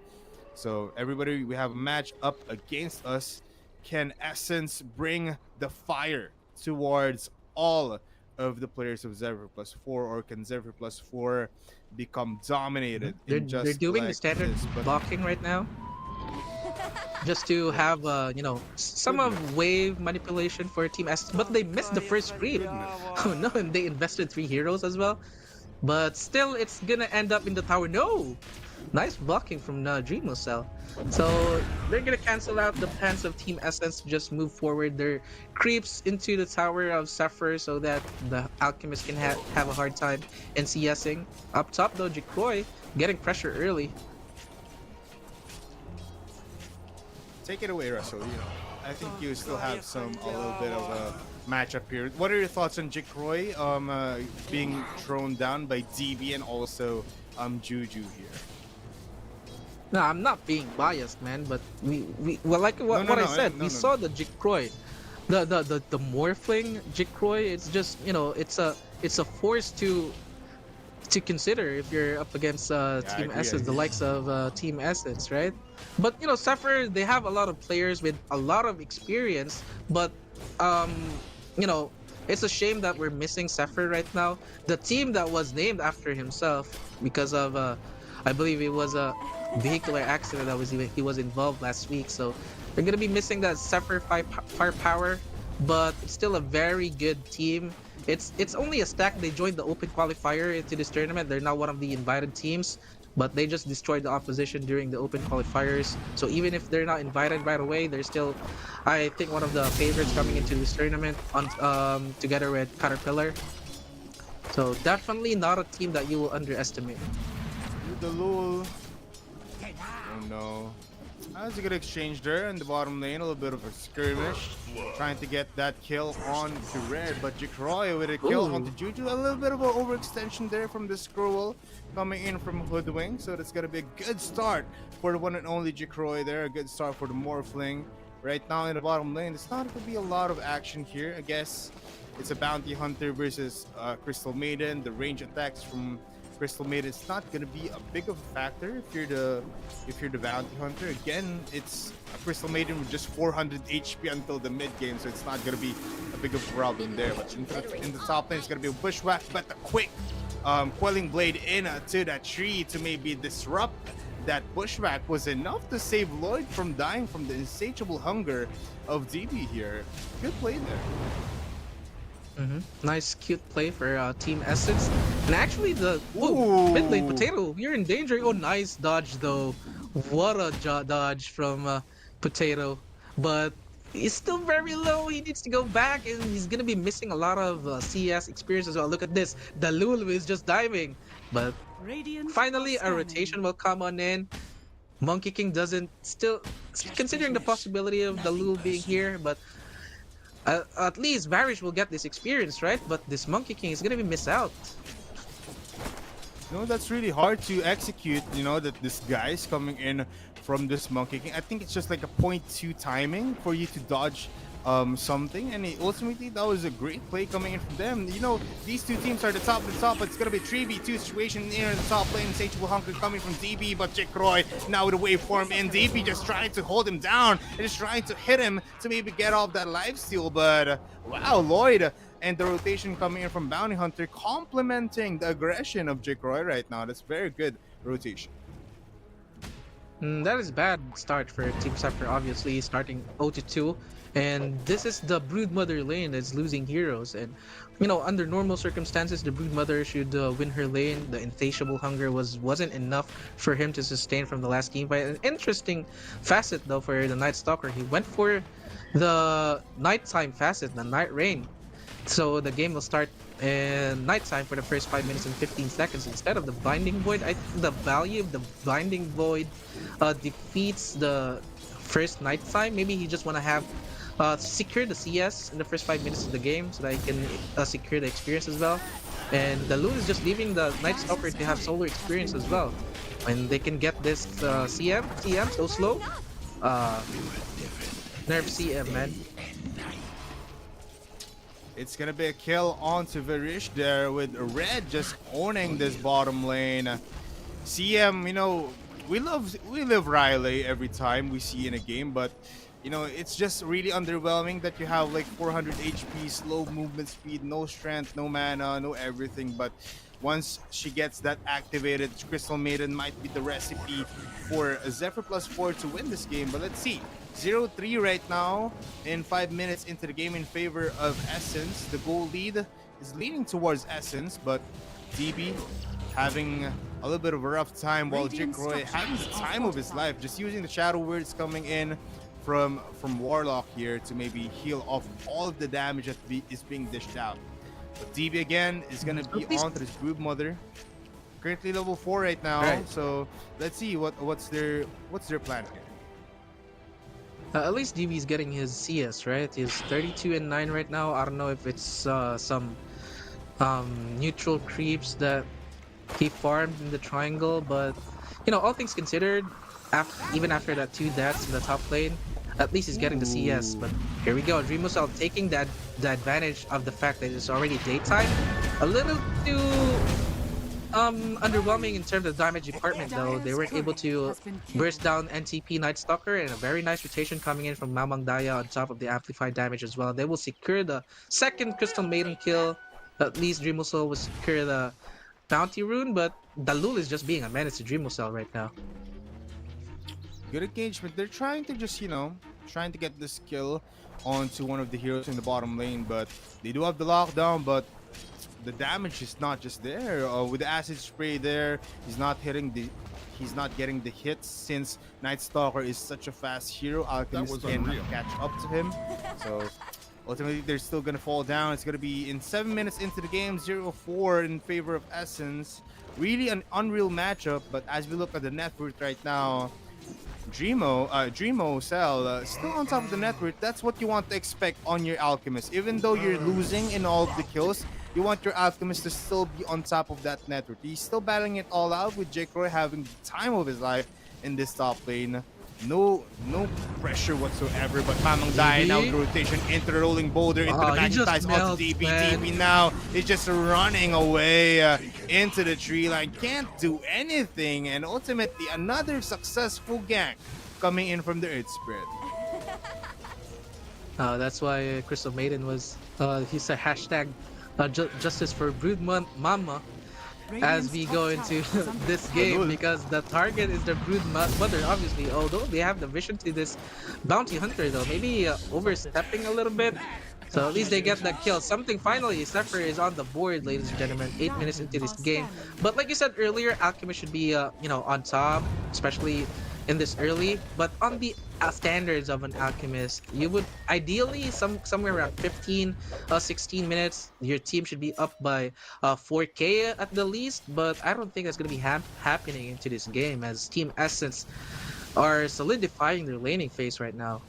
[SPEAKER 3] So everybody, we have a match up against us. Can Essence bring the fire towards all of the players of Xepher+4, or can Xepher+4 become dominated?
[SPEAKER 4] They're
[SPEAKER 3] in just
[SPEAKER 4] doing the
[SPEAKER 3] like
[SPEAKER 4] standard
[SPEAKER 3] this, but
[SPEAKER 4] blocking right now, just to have some of wave manipulation for Team S, but they missed the first creep. Oh no, and they invested 3 heroes as well. But still, it's gonna end up in the tower. No! Nice blocking from Dreamo Cell. So they're gonna cancel out the plans of Team Essence to just move forward their creeps into the tower of Zephyr so that the Alchemist can have a hard time in CSing. Up top though, Jikroy getting pressure early.
[SPEAKER 3] take it away, Russell. I think you still have a little bit of a matchup here. What are your thoughts on Jikroy being thrown down by DB and also Juju here?
[SPEAKER 4] No, I'm not being biased, man, but we like what I said. We saw the Jikroy, the morphling Jikroy. It's just it's a force to consider if you're up against Team Essence, the likes of Team Essence, right? But Zephyr, they have a lot of players with a lot of experience, but it's a shame that we're missing Zephyr right now. The team that was named after himself because of I believe it was a vehicular accident that he was involved last week, so they're gonna be missing that Zephyr firepower, but it's still a very good team. It's only a stack. They joined the open qualifier into this tournament. They're not one of the invited teams, but they just destroyed the opposition during the open qualifiers. So even if they're not invited right away, they're still, I think, one of the favorites coming into this tournament on together with Caterpillar. So definitely not a team that you will underestimate.
[SPEAKER 3] The Lul. Oh no. That was a good exchange there in the bottom lane. A little bit of a skirmish. Trying to get that kill on to Red. But Jikroy with a kill onto
[SPEAKER 4] Ooh.
[SPEAKER 3] Juju. A little bit of an overextension there from the Scroll coming in from Hoodwing. So that's going to be a good start for the one and only Jikroy there. A good start for the Morphling. Right now in the bottom lane, there's not going to be a lot of action here. I guess it's a Bounty Hunter versus Crystal Maiden. The range attacks from Crystal Maiden is not gonna be a big of a factor if you're the Bounty Hunter. Again, it's a Crystal Maiden with just 400 HP until the mid game, so it's not gonna be a big of a problem there. But in the top lane, it's gonna be a Bushwhack, but a quick Quelling Blade in to that tree to maybe disrupt that Bushwhack was enough to save Lloyd from dying from the insatiable hunger of DB here. Good play there.
[SPEAKER 4] Nice, cute play for Team Essence. And actually, the
[SPEAKER 3] Ooh.
[SPEAKER 4] mid lane Potato, you're in danger. Oh, nice dodge though. What a dodge from Potato. But he's still very low. He needs to go back, and he's gonna be missing a lot of CS experience as well. Look at this. The Lulu is just diving, but finally a rotation will come on in. Monkey King doesn't still considering the possibility of the Lulu being here, but. At least Varish will get this experience, right? But this Monkey King is gonna be missed out.
[SPEAKER 3] You know, that's really hard to execute, you know, that this guy's coming in from this Monkey King. I think it's just like a 0.2 timing for you to dodge something, and ultimately that was a great play coming in from them. You know, these two teams are the top of the top, but it's gonna be a 3v2 situation near the top lane. Insatiable Hunger coming from DB, but Jikroy now with a waveform in. DB just trying to hold him down and just trying to hit him to maybe get off that lifesteal, but wow, Lloyd and the rotation coming in from Bounty Hunter complementing the aggression of Jikroy right now. That's very good rotation.
[SPEAKER 4] That is bad start for Team Xepher, obviously starting 0-2, and this is the Broodmother lane that's losing heroes. And you know, under normal circumstances, the Broodmother should win her lane. The Insatiable Hunger wasn't enough for him to sustain from the last game fight. An interesting facet though for the Night Stalker. He went for the nighttime facet, the Night Rain. So the game will start in nighttime for the first 5 minutes and 15 seconds instead of the Blinding Void. I think the value of the Blinding Void defeats the first nighttime. Maybe he just want to have secure the CS in the first 5 minutes of the game so that he can secure the experience as well. And the Loon is just leaving the Night Stalker to have solo experience as well. And they can get this TM so slow. Nerf CM, man.
[SPEAKER 3] It's gonna be a kill onto Varish there with Red just owning this bottom lane. CM, you know, we love Riley every time we see in a game, but you know, it's just really underwhelming that you have like 400 HP, slow movement speed, no strength, no mana, no everything. But once she gets that activated, Crystal Maiden might be the recipe for Xepher+4 to win this game. But let's see. 0-3 right now in 5 minutes into the game in favor of Essence. The goal lead is leaning towards Essence, but DB having a little bit of a rough time while Jikroy having the time of his life, just using the Shadow Words coming in from Warlock here to maybe heal off all of the damage that is being dished out. But DB again is going to be onto this Broodmother. Currently level 4 right now,
[SPEAKER 4] right.
[SPEAKER 3] So let's see what's their plan here.
[SPEAKER 4] At least DB's getting his CS, right? He's 32 and 9 right now. I don't know if it's some neutral creeps that he farmed in the triangle, but you know, all things considered, even after that 2 deaths in the top lane, at least he's getting the CS. But here we go, Dreamosel taking the advantage of the fact that it's already daytime. A little too underwhelming in terms of damage department though. They weren't able to burst down NTP Night Stalker, and a very nice rotation coming in from Mamang Daya on top of the amplified damage as well. They will secure the second Crystal Maiden kill. At least Dreamosel will secure the bounty rune, but Dalul is just being a menace to Dreamosel right now.
[SPEAKER 3] Good engagement. They're trying to just, you know, trying to get this kill onto one of the heroes in the bottom lane, but they do have the lockdown, but the damage is not just there. With the acid spray there, he's not getting the hits since Night Stalker is such a fast hero. Alchemist can catch up to him. So ultimately they're still gonna fall down. It's gonna be in 7 minutes into the game, 0-4 in favor of Essence. Really an unreal matchup, but as we look at the net worth right now, Dreamo Cell still on top of the network. That's what you want to expect on your Alchemist. Even though you're losing in all of the kills, you want your Alchemist to still be on top of that network. He's still battling it all out with Jake Roy having the time of his life in this top lane. No pressure whatsoever, but Mamang Dai now with the rotation into the rolling boulder, into the
[SPEAKER 4] he
[SPEAKER 3] magic
[SPEAKER 4] just
[SPEAKER 3] ties onto
[SPEAKER 4] melts,
[SPEAKER 3] DP.
[SPEAKER 4] man.
[SPEAKER 3] DP now is just running away into the tree line, can't do anything, and ultimately another successful gank coming in from the Earth Spirit.
[SPEAKER 4] That's why Crystal Maiden was, he said hashtag justice for Mama as we go into this game, because the target is the mother, obviously. Although they have the vision to this bounty hunter though, maybe overstepping a little bit. So at least they get that kill. Something finally, Xepher is on the board, ladies and gentlemen. 8 minutes into this game. But like you said earlier, Alchemist should be on top, especially in this early. But on the standards of an Alchemist, you would ideally somewhere around 15 16 minutes, your team should be up by 4k at the least. But I don't think that's going to be happening into this game, as Team Essence are solidifying their laning phase right now.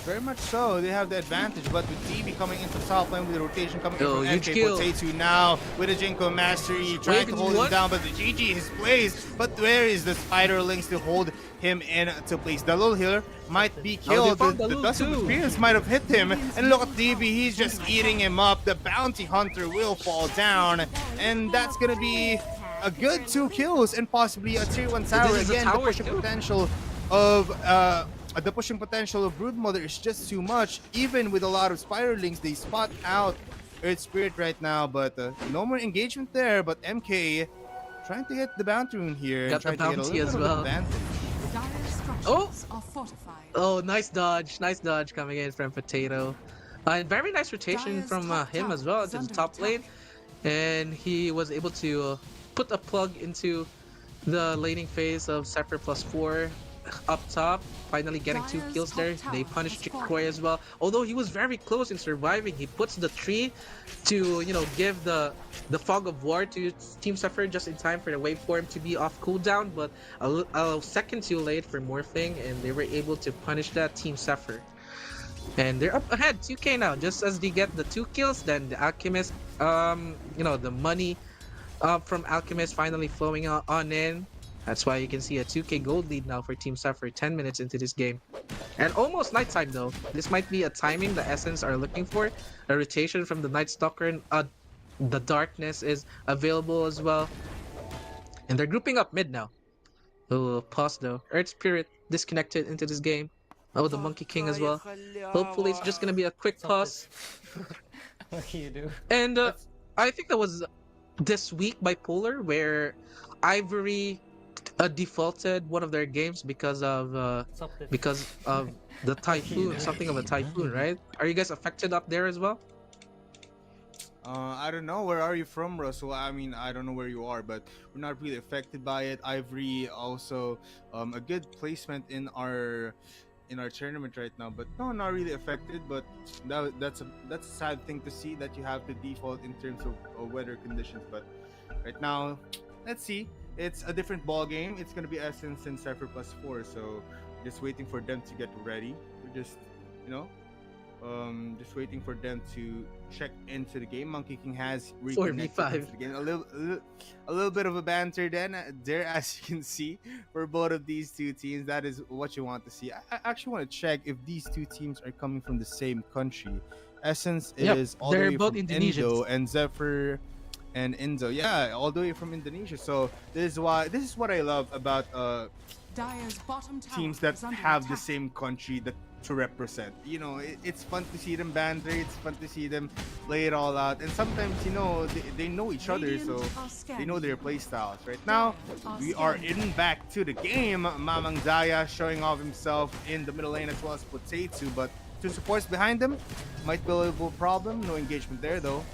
[SPEAKER 3] Very much so. They have the advantage, but with DB coming into top lane with the rotation coming in from
[SPEAKER 4] huge
[SPEAKER 3] MK
[SPEAKER 4] kill.
[SPEAKER 3] Potato now with a Jinko Mastery trying to hold him down, but the GG is placed. But where is the Spider Links to hold him into place? The little healer might be killed.
[SPEAKER 4] found
[SPEAKER 3] The
[SPEAKER 4] the
[SPEAKER 3] dust of
[SPEAKER 4] too.
[SPEAKER 3] experience might have hit him. And look at DB, he's just eating him up. The bounty hunter will fall down, and that's gonna be a good 2 kills and possibly a tier 1 tower.
[SPEAKER 4] This is a
[SPEAKER 3] Again, the
[SPEAKER 4] tower
[SPEAKER 3] pushing
[SPEAKER 4] kill.
[SPEAKER 3] potential of Broodmother is just too much. Even with a lot of Spiralings, they spot out Earth Spirit right now, but no more engagement there. But MK trying to get the bounty rune here
[SPEAKER 4] Got
[SPEAKER 3] and
[SPEAKER 4] the
[SPEAKER 3] trying to get a
[SPEAKER 4] bounty
[SPEAKER 3] little
[SPEAKER 4] as
[SPEAKER 3] bit of
[SPEAKER 4] well.
[SPEAKER 3] advantage.
[SPEAKER 4] Oh, nice dodge coming in from Potato. And very nice rotation from him as well into the top lane. And he was able to put a plug into the laning phase of Xepher+4 up top, finally getting 2 kills there. They punished Jikroy as well. Although he was very close in surviving, he puts the tree to, give the fog of war to Team Xepher just in time for the waveform to be off cooldown, but a second too late for morphing, and they were able to punish that Team Xepher. And they're up ahead 2k now, just as they get the 2 kills. Then the Alchemist, the money from Alchemist finally flowing on in. That's why you can see a 2k gold lead now for Team Xepher 10 minutes into this game. And almost nighttime though. This might be a timing the Essence are looking for. A rotation from the Night Stalker, and the darkness is available as well. And they're grouping up mid now. Oh, pause though. Earth Spirit disconnected into this game. Oh, the Monkey King as well. Hopefully it's just gonna be a quick pause.
[SPEAKER 5] What can you do?
[SPEAKER 4] And I think that was this week bipolar, where Ivory defaulted one of their games because of the typhoon, something of a typhoon, right? Are you guys affected up there as well?
[SPEAKER 3] I don't know. Where are you from, Russell? I mean, I don't know where you are, but we're not really affected by it. Ivory also a good placement in our tournament right now, but no, not really affected. But that's a sad thing to see, that you have to default in terms of weather conditions. But right now, let's see. It's a different ball game. It's gonna be Essence and Xepher+4, so just waiting for them to get ready. We're just, just waiting for them to check into the game. Monkey King has reconnected
[SPEAKER 4] 4v5.
[SPEAKER 3] into the game. A little bit of a banter then there, as you can see, for both of these two teams. That is what you want to see. I actually want to check if these two teams are coming from the same country. Essence is all the
[SPEAKER 4] they're
[SPEAKER 3] way
[SPEAKER 4] both
[SPEAKER 3] from
[SPEAKER 4] Indonesians.
[SPEAKER 3] Indo, and Xepher and Indo, yeah, all the way from Indonesia. So this is what I love about teams that have the same country to represent. It's fun to see them banter, it's fun to see them play it all out, and sometimes they know each other, so they know their play styles. Right now we are back to the game. Mamang Daya showing off himself in the middle lane, as well as Potato, but 2 supports behind them might be a little problem. No engagement there though.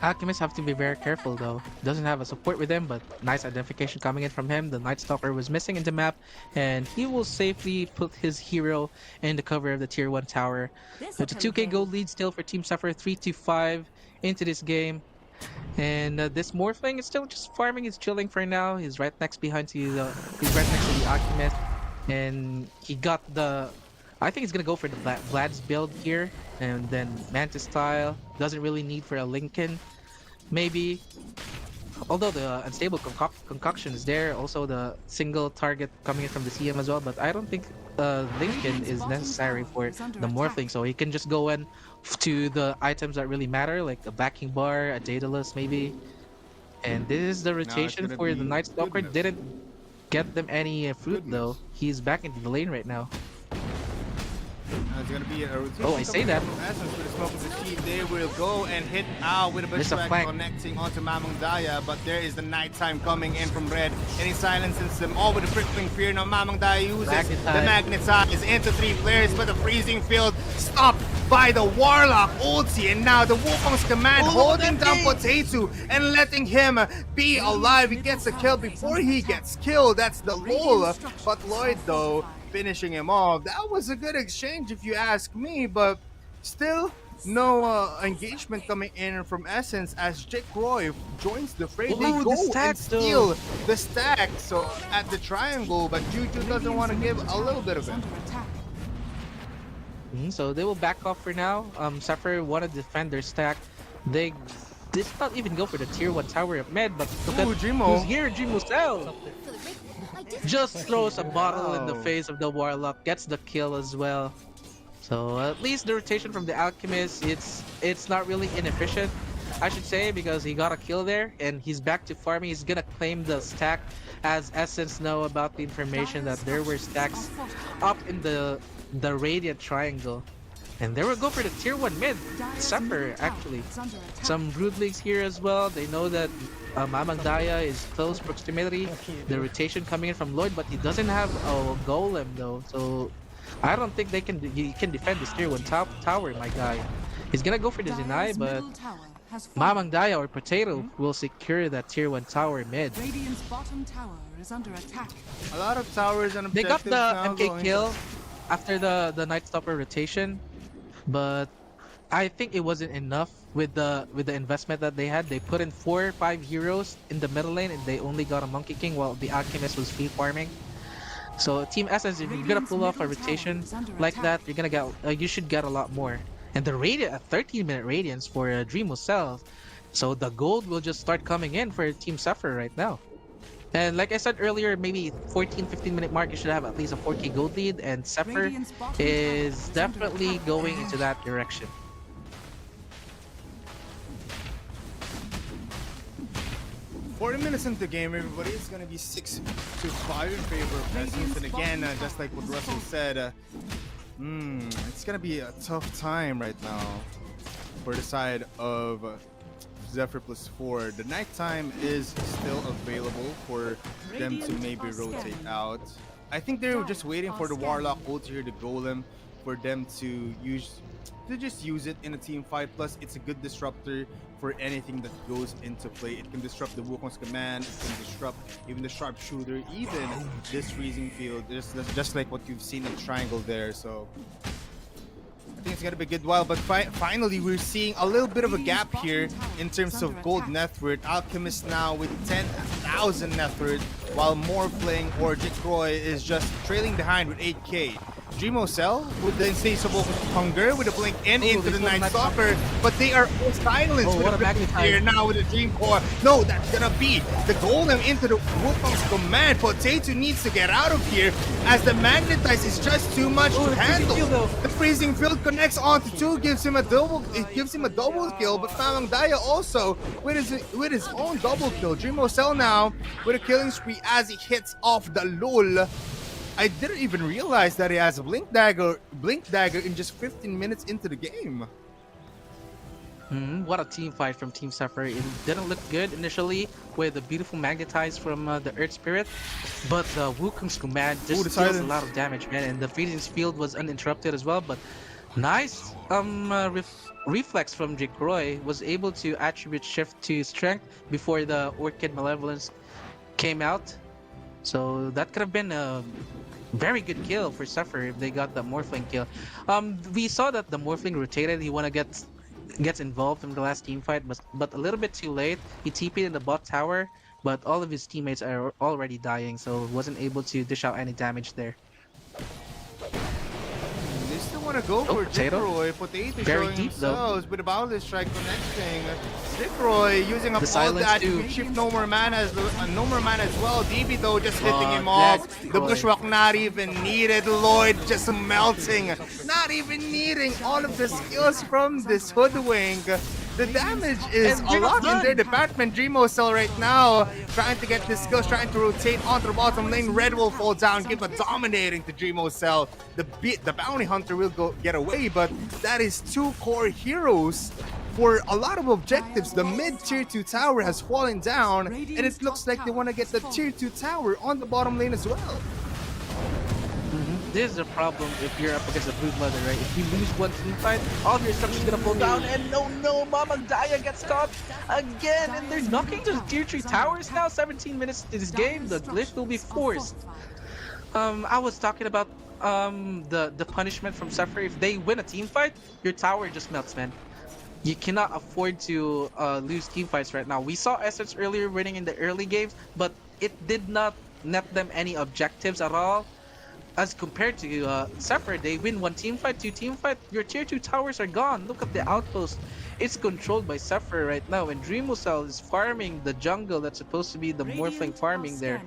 [SPEAKER 4] Alchemists have to be very careful though. Doesn't have a support with him, but nice identification coming in from him. The Night Stalker was missing in the map, and he will safely put his hero in the cover of the tier 1 tower. With the 2k gold lead still for Team Xepher, 3-5 into this game. And this Morphling is still just farming. He's chilling for now. He's right next behind to the. He's right next to the Alchemist, and he got the. I think he's gonna go for the Vlad's build here, and then Manta style. Doesn't really need for a Lincoln, maybe. Although the unstable concoction is there, also the single target coming in from the CM as well. But I don't think Lincoln is necessary for the Morphling, so he can just go in to the items that really matter, like a backing bar, a Daedalus maybe. And this is the rotation
[SPEAKER 3] gonna
[SPEAKER 4] for the
[SPEAKER 3] be
[SPEAKER 4] Night Stalker.
[SPEAKER 3] goodness.
[SPEAKER 4] Didn't get them any fruit though.
[SPEAKER 3] Goodness.
[SPEAKER 4] He's back into the lane right now.
[SPEAKER 3] It's gonna be a rotation.
[SPEAKER 4] Oh, I say that.
[SPEAKER 3] Essence with the smoke of the sheep. They will go and hit out with a
[SPEAKER 4] There's a
[SPEAKER 3] bushwhack
[SPEAKER 4] flank.
[SPEAKER 3] connecting onto Mamang Daya, but there is the nighttime coming in from red, and he silences them all with a crippling fear. Now Mamang Daya uses the magnetize into 3 players, but the freezing field stopped by the Warlock ulti, and now the Wukong's command holding down Potato and letting him be alive. He gets a kill before he gets killed. That's the lol. But Lloyd though, finishing him off. That was a good exchange if you ask me, but still no engagement coming in from Essence as Jake Roy joins the fray. They
[SPEAKER 4] Ooh,
[SPEAKER 3] go
[SPEAKER 4] the stack,
[SPEAKER 3] and steal the stack so at the triangle, but Juju doesn't want to give a little bit of it.
[SPEAKER 4] So they will back off for now. Xepher want to defend their stack. They did not even go for the tier 1 tower of mid, but look
[SPEAKER 3] Ooh,
[SPEAKER 4] at
[SPEAKER 3] Jimo.
[SPEAKER 4] who's here, Jimo Cell. Just throws a bottle in the
[SPEAKER 3] Wow.
[SPEAKER 4] face of the Warlock, gets the kill as well. So at least the rotation from the Alchemist, it's not really inefficient, I should say, because he got a kill there and he's back to farming. He's gonna claim the stack as Essence know about the information that there were stacks up in the Radiant Triangle. And they will go for the tier 1 mid, Xepher actually. Some Broodlings here as well. They know that Mamang Daya is close proximity. The rotation coming in from Lloyd, but he doesn't have a golem though. So I don't think he can defend this tier 1 tower, my guy. He's gonna go for the deny, but Mamang Daya or Potato will secure that tier 1 tower mid.
[SPEAKER 6] Radiant's bottom tower is under attack.
[SPEAKER 3] A lot of towers and
[SPEAKER 4] They got
[SPEAKER 3] objectives
[SPEAKER 4] the
[SPEAKER 3] now
[SPEAKER 4] MK
[SPEAKER 3] going.
[SPEAKER 4] kill after the Night Stalker rotation, but I think it wasn't enough with the investment that they had. They put in 4 or 5 heroes in the middle lane and they only got a Monkey King while the Alchemist was free farming. So Team Essence, if you're gonna pull off a rotation like that, you're gonna get you should get a lot more. And the radiant, a 13-minute radiance for Dreamo Cell, so the gold will just start coming in for Team Xepher right now. And like I said earlier, maybe 14-15 minute mark, you should have at least a 4k gold lead, and Xepher is definitely going into that direction.
[SPEAKER 3] 40 minutes into the game, everybody. It's gonna be 6-5 in favor of Essence. And again, just like what Russell said, it's gonna be a tough time right now for the side of Xepher+4. The nighttime is still available for them to maybe rotate out. I think they were just waiting for the Warlock ult here, the Golem, for them to just use it in a team fight. Plus, it's a good disruptor for anything that goes into play. It can disrupt the Wukong's command, it can disrupt even the sharpshooter, even this freezing field, just like what you've seen in Triangle there. So I think it's gonna be a good while, but finally we're seeing a little bit of a gap here in terms of gold net worth. Alchemist now with 10,000 net worth, while Morphling or Jikroy is just trailing behind with 8k. Dreamo Cell with the insatiable hunger with a blink into the Night Stalker, but they are all silenced with
[SPEAKER 4] what
[SPEAKER 3] a
[SPEAKER 4] a
[SPEAKER 3] blink
[SPEAKER 4] magnetize.
[SPEAKER 3] here now with the Dream Core. No, that's gonna be the Golem into the Wukong's command. Potato needs to get out of here as the magnetize is just too much to handle. The freezing field connects onto 2, gives him a double kill, but Mamang Daya also with his own double kill. Dreamo Cell now with a killing spree as he hits off the lul. I didn't even realize that he has a blink dagger in just 15 minutes into the game.
[SPEAKER 4] What a team fight from Team Xepher. It didn't look good initially with the beautiful magnetize from the Earth Spirit, but the Wukong's command just
[SPEAKER 3] the
[SPEAKER 4] deals a
[SPEAKER 3] silence.
[SPEAKER 4] lot of damage, man, and the freezing field was uninterrupted as well. But nice reflex from Jikroy, was able to attribute shift to strength before the Orchid Malevolence came out. So that could have been a very good kill for Xepher if they got the Morphling kill. We saw that the Morphling rotated. He want to get gets involved in the last team fight, but a little bit too late. He TP'd in the bot tower, but all of his teammates are already dying, so wasn't able to dish out any damage there.
[SPEAKER 3] They still want to go
[SPEAKER 4] Oh,
[SPEAKER 3] for
[SPEAKER 4] Potato.
[SPEAKER 3] Dickroy. Potato
[SPEAKER 4] Very
[SPEAKER 3] showing
[SPEAKER 4] deep, though.
[SPEAKER 3] themselves with a boundless strike connecting. Dickroy using up
[SPEAKER 4] The
[SPEAKER 3] all
[SPEAKER 4] silence
[SPEAKER 3] that
[SPEAKER 4] too.
[SPEAKER 3] to shift no more mana as well. DB though just hitting him
[SPEAKER 4] that's
[SPEAKER 3] off. The
[SPEAKER 4] Dickroy.
[SPEAKER 3] bushwalk not even needed. Lloyd just melting. Not even needing all of the skills from this hoodwink. The damage is
[SPEAKER 4] And
[SPEAKER 3] a lot in
[SPEAKER 4] Dreamo
[SPEAKER 3] their department. Dreamo Cell right now trying to get this skills, trying to rotate onto the bottom lane. Red will fall down, give a dominating to Dreamo Cell. The bounty hunter will get away, but that is two core heroes for a lot of objectives. The mid tier 2 tower has fallen down, and it looks like they want to get the tier 2 tower on the bottom lane as well.
[SPEAKER 4] This is a problem if you're up against a Brood Mother, right? If you lose one team fight, all of your structure's gonna fall down, and no, Mama Daya gets caught again, and they're knocking the tier 3 towers now. 17 minutes to this game, the glyph will be forced. I was talking about the punishment from Xepher. If they win a team fight, your tower just melts, man. You cannot afford to lose team fights right now. We saw Essence earlier winning in the early games, but it did not net them any objectives at all. As compared to Xepher, they win one team fight, two team fight, your tier 2 towers are gone. Look at the outpost. It's controlled by Xepher right now, and Dreamo Cell is farming the jungle that's supposed to be the Morphling farming there.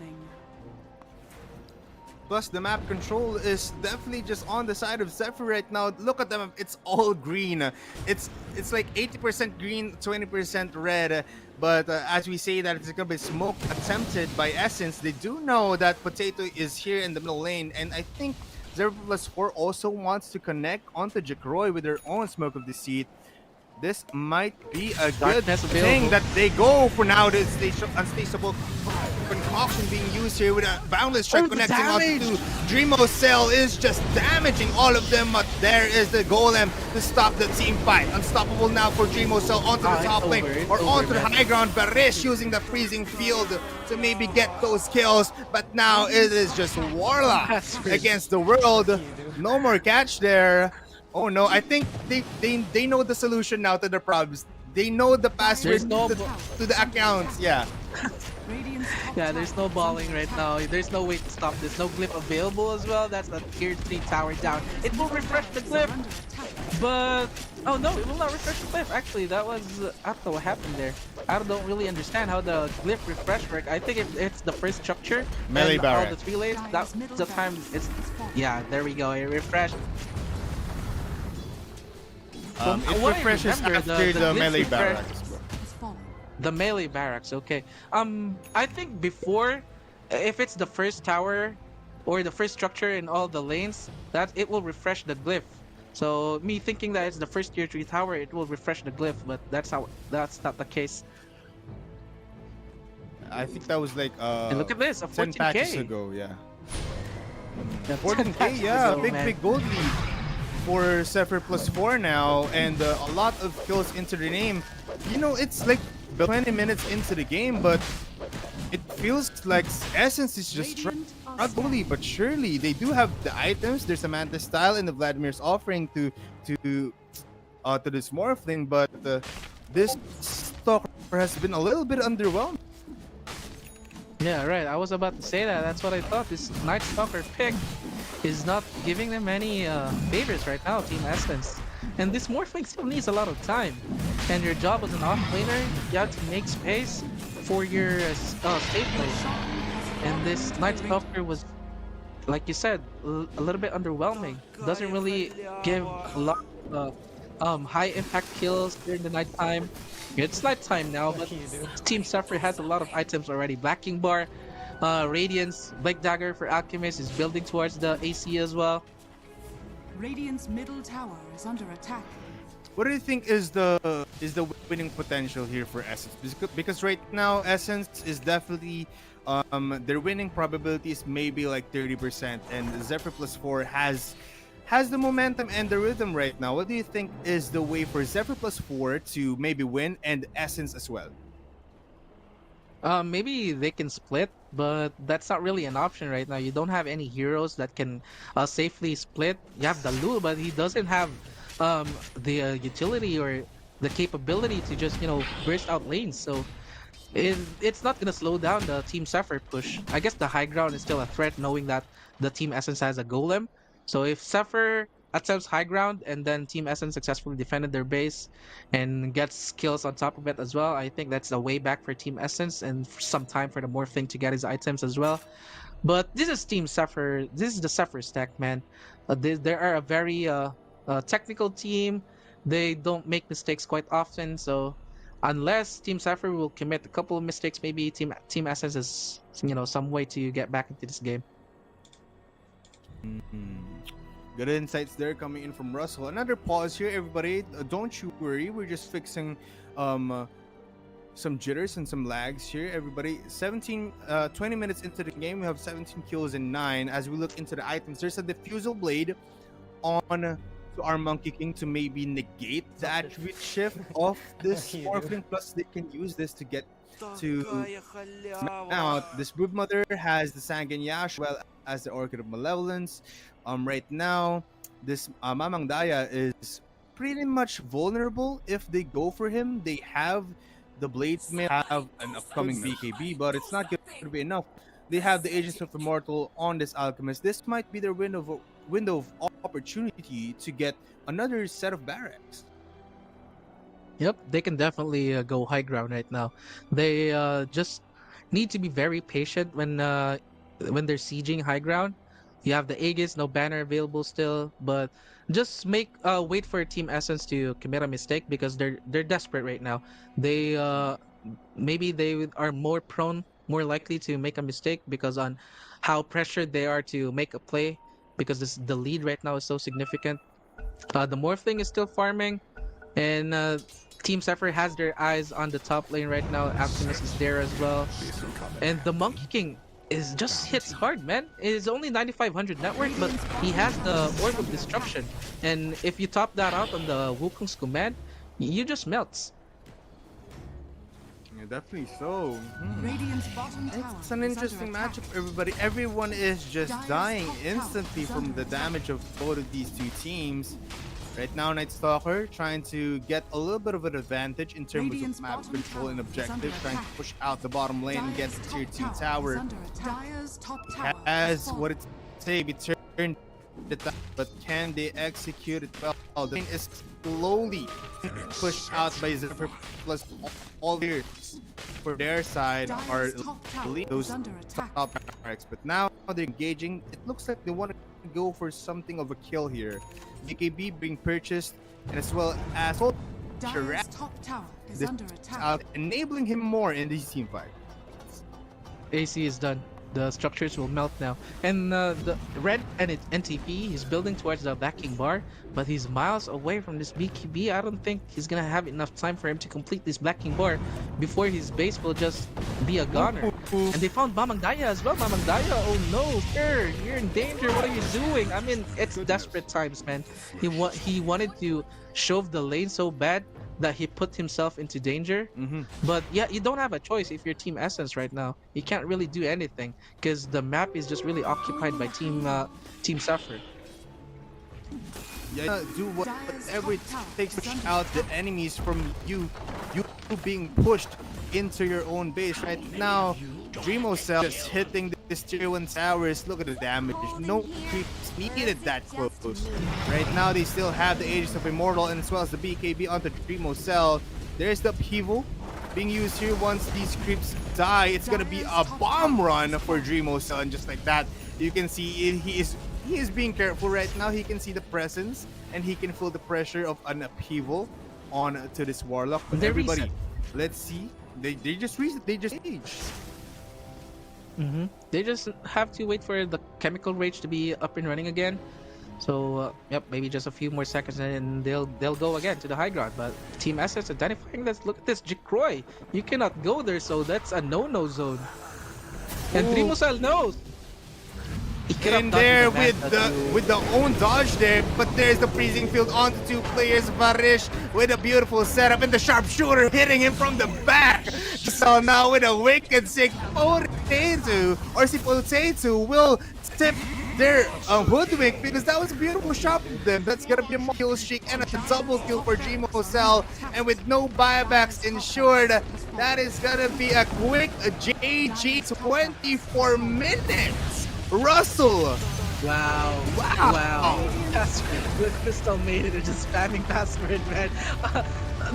[SPEAKER 3] Plus, the map control is definitely just on the side of Xepher right now. Look at them, it's all green. It's like 80% green, 20% red. But as we say that it's gonna be smoke attempted by Essence, they do know that Potato is here in the middle lane, and I think Xepher+4 also wants to connect onto Jacroy with their own smoke of deceit. This might be a good
[SPEAKER 4] Darkness
[SPEAKER 3] thing
[SPEAKER 4] available.
[SPEAKER 3] that they go for now. The unstable concoction being used here with a boundless strike
[SPEAKER 4] Oh, the
[SPEAKER 3] connecting onto
[SPEAKER 4] damage!
[SPEAKER 3] Dreamo Cell is just damaging all of them, but there is the golem to stop the team fight. Unstoppable now for Dreamo Cell onto the
[SPEAKER 4] It's
[SPEAKER 3] top lane
[SPEAKER 4] over, it's
[SPEAKER 3] or
[SPEAKER 4] over,
[SPEAKER 3] onto the
[SPEAKER 4] man.
[SPEAKER 3] high ground. Barish using the freezing field to maybe get those kills, but now it is just Warlock
[SPEAKER 4] That's crazy.
[SPEAKER 3] against the world. No more catch there. Oh no, I think they know the solution now to the problems. They know the password
[SPEAKER 4] There's no
[SPEAKER 3] to the accounts. Yeah.
[SPEAKER 4] Yeah, there's no balling right now. There's no way to stop this. No glyph available as well. That's a tier 3 tower down. It will refresh the glyph, but oh no, it will not refresh the glyph. Actually, that was I don't know what happened there. I don't really understand how the glyph refresh work. I think if it's the first structure
[SPEAKER 3] Melee
[SPEAKER 4] and all
[SPEAKER 3] barrack.
[SPEAKER 4] the 3 lanes, that's the time. It's yeah. There we go. It refreshed. From
[SPEAKER 3] It
[SPEAKER 4] what I
[SPEAKER 3] refreshes
[SPEAKER 4] remember,
[SPEAKER 3] after the
[SPEAKER 4] glyph
[SPEAKER 3] melee
[SPEAKER 4] refresh-
[SPEAKER 3] barracks.
[SPEAKER 4] The melee barracks, okay. I think before, if it's the first tower or the first structure in all the lanes, that it will refresh the glyph. So me thinking that it's the first tier 3 tower, it will refresh the glyph, but that's not the case.
[SPEAKER 3] I think that was like
[SPEAKER 4] And look at this, a
[SPEAKER 3] 10 patches
[SPEAKER 4] 14k.
[SPEAKER 3] ago, yeah.
[SPEAKER 4] That's
[SPEAKER 3] 14k, yeah,
[SPEAKER 4] ago,
[SPEAKER 3] big
[SPEAKER 4] man.
[SPEAKER 3] gold lead for Xepher+4 now, and a lot of kills into the name. You know, it's like 20 minutes into the game, but it feels like Essence is just struggling, but surely they do have the items. There's a Manta style and the Vladimir's offering to this Morphling, but this Stalker has been a little bit underwhelmed.
[SPEAKER 4] Yeah, right. I was about to say that. That's what I thought. This Night Stalker pick is not giving them any favors right now, Team Essence. And this Morphling still needs a lot of time. And your job as an off-laner, you have to make space for your safe lane. And this Night Stalker was, like you said, a little bit underwhelming. Doesn't really give a lot of high impact kills during the nighttime. It's nighttime now, but Team Xepher has a lot of items already. Black King Bar, Radiance, Blake Dagger for Alchemist is building towards the AC as well.
[SPEAKER 6] Radiant's middle tower is under attack.
[SPEAKER 3] What do you think is the winning potential here for Essence? Because right now Essence is definitely their winning probability is maybe like 30%, and Xepher+4 has the momentum and the rhythm right now. What do you think is the way for Xepher+4 to maybe win and Essence as well?
[SPEAKER 4] Maybe they can split, but that's not really an option right now. You don't have any heroes that can safely split. You have Dalu, but he doesn't have the utility or the capability to just burst out lanes. So it's not gonna slow down the Team Zephyr push. I guess the high ground is still a threat, knowing that the Team Essence has a golem. So if Zephyr attempts high ground and then Team Essence successfully defended their base and gets kills on top of it as well, I think that's a way back for Team Essence and some time for the Morphling to get his items as well. But this is Team Zephyr. This is the Zephyr stack, man. They are a very technical team. They don't make mistakes quite often. So unless Team Zephyr will commit a couple of mistakes, maybe Team Essence is some way to get back into this game.
[SPEAKER 3] Good insights there coming in from Russell. Another pause here, everybody. Don't you worry. We're just fixing some jitters and some lags here, everybody. 20 minutes into the game, we have 17 kills and 9. As we look into the items, there's a diffusal blade on to our Monkey King to maybe negate the attribute shift of this Morphling. Plus, they can use this to get to out. This Broodmother has the Sanguine Yash, as well as the Orchid of Malevolence. Right now, this Mamang Daya is pretty much vulnerable if they go for him. They have the Blades, may have an upcoming BKB, but it's not going to be enough. They have the Agents of Immortal on this Alchemist. This might be their window of opportunity to get another set of barracks.
[SPEAKER 4] Yep, they can definitely go high ground right now. They just need to be very patient when they're sieging high ground. You have the Aegis, no banner available still, but just wait for Team Essence to commit a mistake because they're desperate right now. They maybe they are more likely to make a mistake because on how pressured they are to make a play because the lead right now is so significant. The Morphling is still farming, and Team Zephyr has their eyes on the top lane right now. Alchemist is there as well, and the Monkey King just hits hard, man. It is only 9,500 net worth, but he has the Orb of Destruction. And if you top that out on the Wukong's command, you just melts.
[SPEAKER 3] Yeah, definitely so.
[SPEAKER 6] Radiant's bottom tower
[SPEAKER 3] It's an
[SPEAKER 6] is
[SPEAKER 3] interesting
[SPEAKER 6] under attack.
[SPEAKER 3] matchup, everybody. Everyone is just
[SPEAKER 6] Dire's
[SPEAKER 3] dying
[SPEAKER 6] top tower
[SPEAKER 3] instantly
[SPEAKER 6] is
[SPEAKER 3] from
[SPEAKER 6] under
[SPEAKER 3] the
[SPEAKER 6] attack.
[SPEAKER 3] damage of both of these two teams. Right now, Night Stalker trying to get a little bit of an advantage in terms
[SPEAKER 6] Radiant's
[SPEAKER 3] of map
[SPEAKER 6] bottom
[SPEAKER 3] control and
[SPEAKER 6] tower is under
[SPEAKER 3] objectives, trying to
[SPEAKER 6] attack.
[SPEAKER 3] push out the bottom lane and get
[SPEAKER 6] Dire's
[SPEAKER 3] the tier
[SPEAKER 6] top
[SPEAKER 3] 2
[SPEAKER 6] tower is
[SPEAKER 3] tower.
[SPEAKER 6] under attack. Dire's top tower
[SPEAKER 3] As
[SPEAKER 6] has
[SPEAKER 3] what it say, be turned the top, but can they execute it well? The lane is slowly pushed out by Xepher+, plus all players for their side are
[SPEAKER 6] Dire's top tower
[SPEAKER 3] leading
[SPEAKER 6] is
[SPEAKER 3] those
[SPEAKER 6] under attack.
[SPEAKER 3] top barracks, but now they're engaging. It looks like they want to go for something of a kill here. BKB being purchased, and as well as
[SPEAKER 6] Dire's top tower is
[SPEAKER 3] this
[SPEAKER 6] under attack.
[SPEAKER 3] out, enabling him more in this team fight.
[SPEAKER 4] AC is done. The structures will melt now. And the red and NTP, he's building towards the backing bar, but he's miles away from this BKB. I don't think he's gonna have enough time for him to complete this backing bar before his base will just be a goner. And they found Mamang Daya as well. Mamang Daya, oh no, sir, you're in danger. What are you doing? I mean, it's desperate times, man. He wanted to shove the lane so bad that he put himself into danger. But yeah, you don't have a choice if you're Team Essence right now. You can't really do anything because the map is just really occupied by Team Zephyr.
[SPEAKER 3] Yeah, do whatever it takes to push out the enemies from you being pushed into your own base. Right now, Dreamocell just hitting this tier 1 towers. Look at the damage. No creeps needed that close. Right now, they still have the Agents of Immortal and as well as the BKB onto Dreamocell. There's the upheaval being used here. Once these creeps die, it's gonna be a bomb run for Dreamocell, and just like that, you can see he is being careful right now. He can see the presence and he can feel the pressure of an upheaval on to this Warlock. But
[SPEAKER 4] They
[SPEAKER 3] everybody,
[SPEAKER 4] reset.
[SPEAKER 3] let's see. They just age.
[SPEAKER 4] They just have to wait for the Chemical Rage to be up and running again. So yep, maybe just a few more seconds and they'll go again to the high ground. But Team Essence identifying this. Look at this, Jikroy. You cannot go there, so that's a no-no zone. And
[SPEAKER 3] Ooh.
[SPEAKER 4] Dreamocell knows. He could have
[SPEAKER 3] In
[SPEAKER 4] done
[SPEAKER 3] there
[SPEAKER 4] Manta
[SPEAKER 3] with the own dodge there, but there's the freezing field onto two players. Varish with a beautiful setup and the sharpshooter hitting him from the back. So now with a wicked sick Potato or si Potato will tip they're hoodwinked because that was a beautiful shot from them. That's gonna be a kill streak and a double kill for Gmo Cell, and with no buybacks ensured, that is gonna be a quick JG 24 minutes. Russell.
[SPEAKER 4] Wow. Password with Crystal Maiden are just spamming password, man.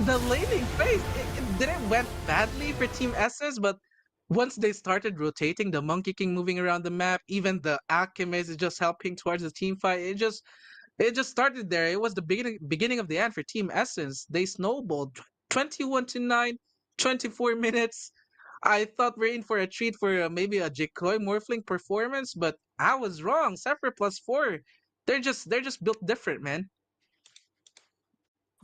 [SPEAKER 4] The laning phase, it didn't went badly for Team Essence, but once they started rotating, the Monkey King moving around the map, even the Alchemist is just helping towards the team fight. It just started there. It was the beginning of the end for Team Essence. They snowballed 21-9, 24 minutes. I thought we're in for a treat for maybe a Jikoi Morphling performance, but I was wrong. Xepher+4, they're just built different, man.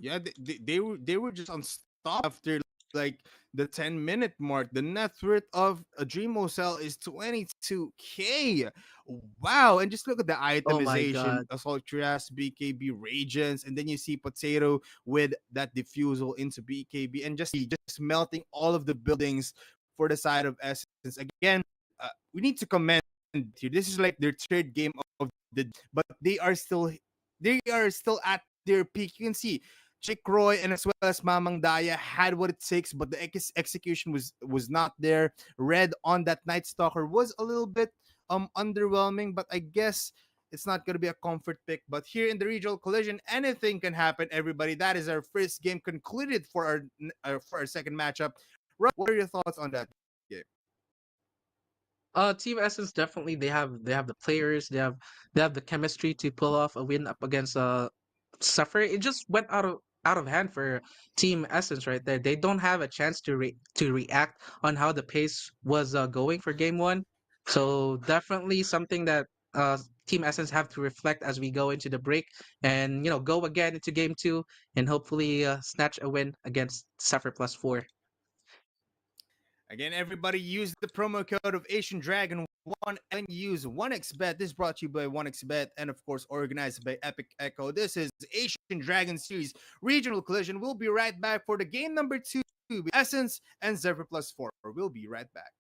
[SPEAKER 3] Yeah, they were just unstoppable after like the 10-minute mark. The net worth of a Dreamo Cell is 22K. Wow, and just look at the
[SPEAKER 4] Oh my
[SPEAKER 3] itemization:
[SPEAKER 4] god.
[SPEAKER 3] Assault Trias, BKB, Radiance, and then you see Potato with that diffusal into BKB, and just melting all of the buildings for the side of Essence. Again, we need to commend here. This is like their third game of the, but they are still at their peak. You can see Chick Roy and as well as Mamang Daya had what it takes, but the execution was not there. Red on that Night Stalker was a little bit underwhelming, but I guess it's not gonna be a comfort pick. But here in the regional collision, anything can happen. Everybody, that is our first game concluded for our second matchup. Rob, what are your thoughts on that game?
[SPEAKER 4] Team Essence definitely they have the players, they have the chemistry to pull off a win up against Suffer. It just went out of hand for Team Essence right there. They don't have a chance to react on how the pace was going for game one. So definitely something that Team Essence have to reflect as we go into the break, and go again into game two, and hopefully snatch a win against Xepher+4.
[SPEAKER 3] Again, everybody use the promo code of Asian Dragon 1 and use 1xbet. This is brought to you by 1xbet and, of course, organized by Epic Echo. This is Asian Dragon Series Regional Collision. We'll be right back for the game number 2, Essence and Xepher+4. We'll be right back.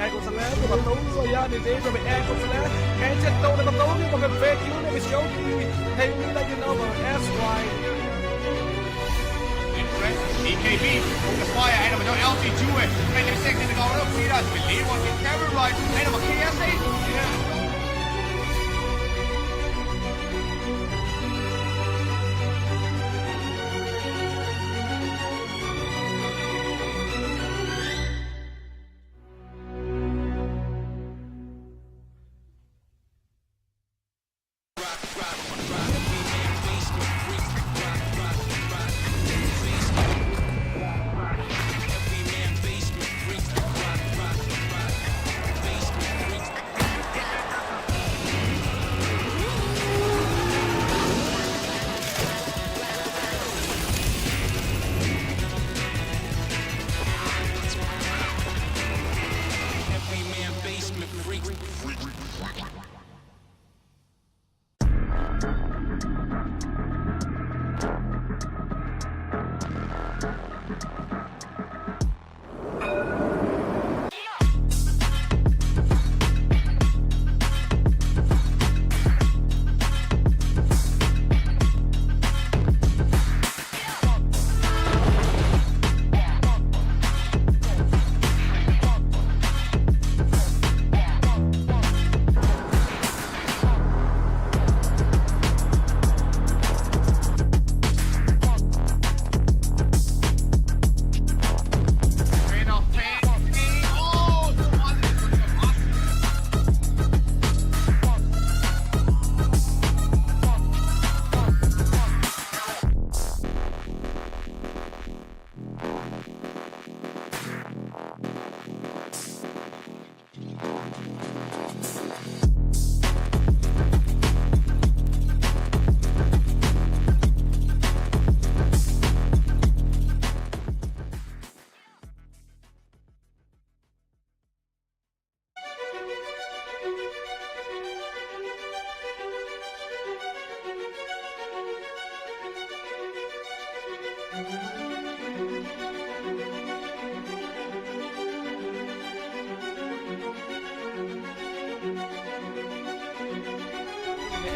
[SPEAKER 1] ENG ซะแล้วตัวประตูยาในเดย์เป็นENG ซะแล้วแอนเจ็ดโตในประตูนี่มันเป็นเฟกยูในมิชโยกีเฮยนี่ได้ยินเอามาแอสไว
[SPEAKER 2] EKB kung kaswaya ay naman yung LT Jue ay nagsek na nagawa ng Piras believe on with Xepher right ay naman KSA
[SPEAKER 1] แอ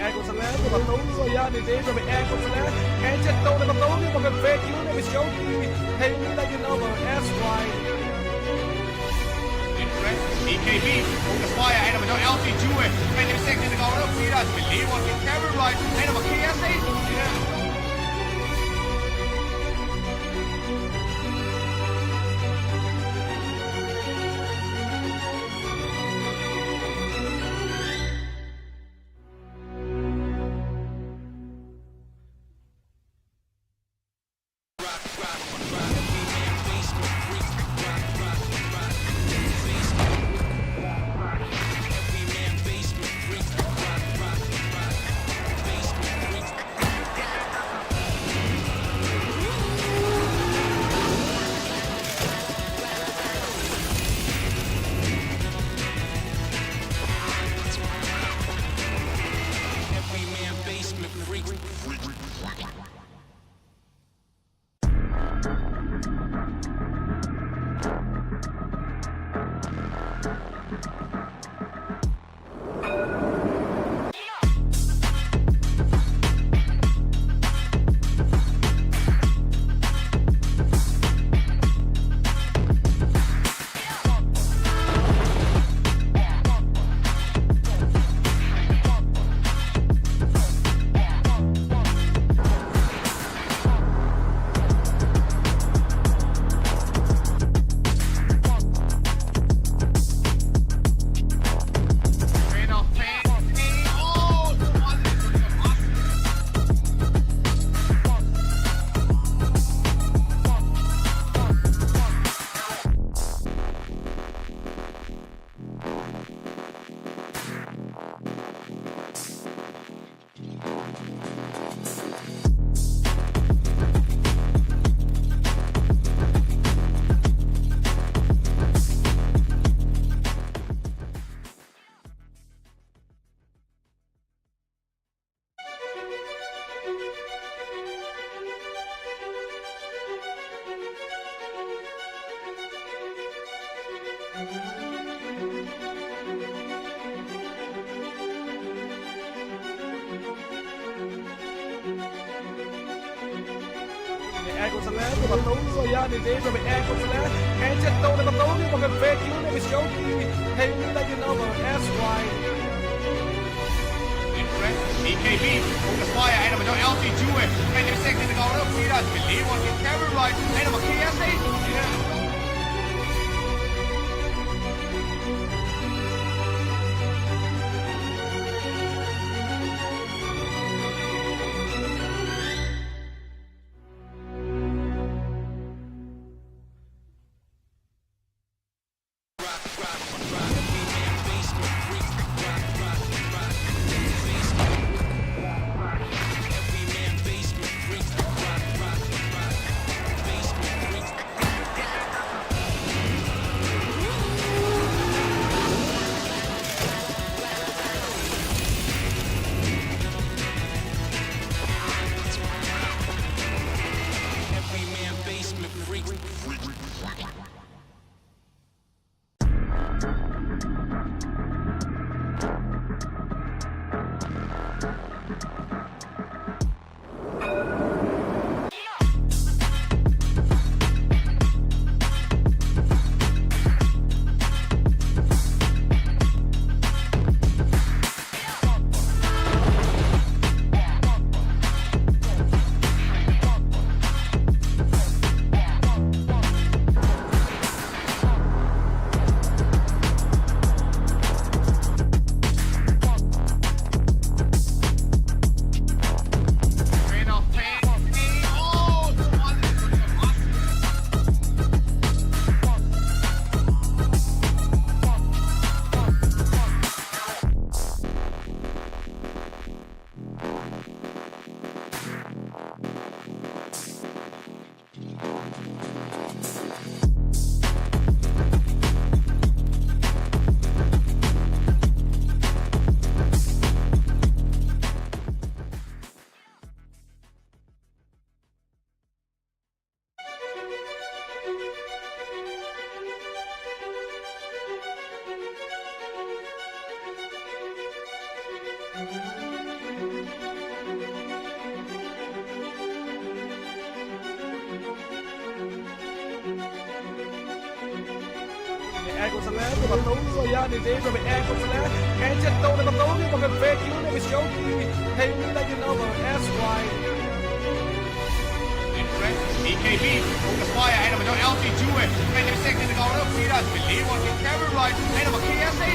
[SPEAKER 1] ร์กดซะแล้วตัวประตูยานี่เจ๊จะไปแอร์กดซะแล้วแอร์เจ็ดโตในประตูนี่มันเป็นเฟกยูเนี่ยไม่ใช่เฮ้ยนี่ได้ยินเอาแบบแอร์สไตร์
[SPEAKER 2] EKB om de spaaien en dan met LC Jue. En de second in de goal op Vira. We leven op de camera right. En dan KSA.
[SPEAKER 1] แอร์กดซะแล้วตัวประตูยานี่เจ๊จะไปแอร์กดซะแล้วแอร์เจ็ดโตในประตูนี่มันเป็นเฟกยูเนี่ยไม่ใช่เฮ้ยนี่ได้ยินเอาแบบแอร์สไตร์
[SPEAKER 2] EKB om de spaaien en dan met LC Jue. En de second in de goal op Vira. We leven op de camera right. En dan KSA.
[SPEAKER 1] แอร์กดซะแล้วตัวประตูย่านี่เจ๊ไปแอร์กดซะแล้วแอนเจ็ดตัวในประตูนี่มันเป็นเฟกยูเนี่ยไม่ใช่เฮ้ยนี่ได้ยินเอาแบบ SY
[SPEAKER 2] EKB focus fire en dan met LT Jue. En de second in de goal ook weer uit. Believe what can carry right. En dan met KSA.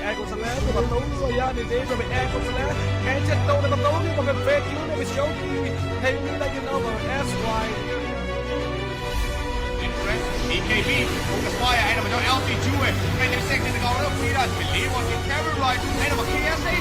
[SPEAKER 1] แอร์กดซะแล้วตัวประตูย่านี่เจ๊ไปแอร์กดซะแล้วแอนเจ็ดตัวในประตูนี่มันเป็นเฟกยูเนี่ยไม่ใช่เฮ้ยนี่ได้ยินเอาแบบ SY
[SPEAKER 2] EKB focus fire en dan met LT Jue. En de second in de goal ook weer uit. Believe what can carry right. En dan met KSA.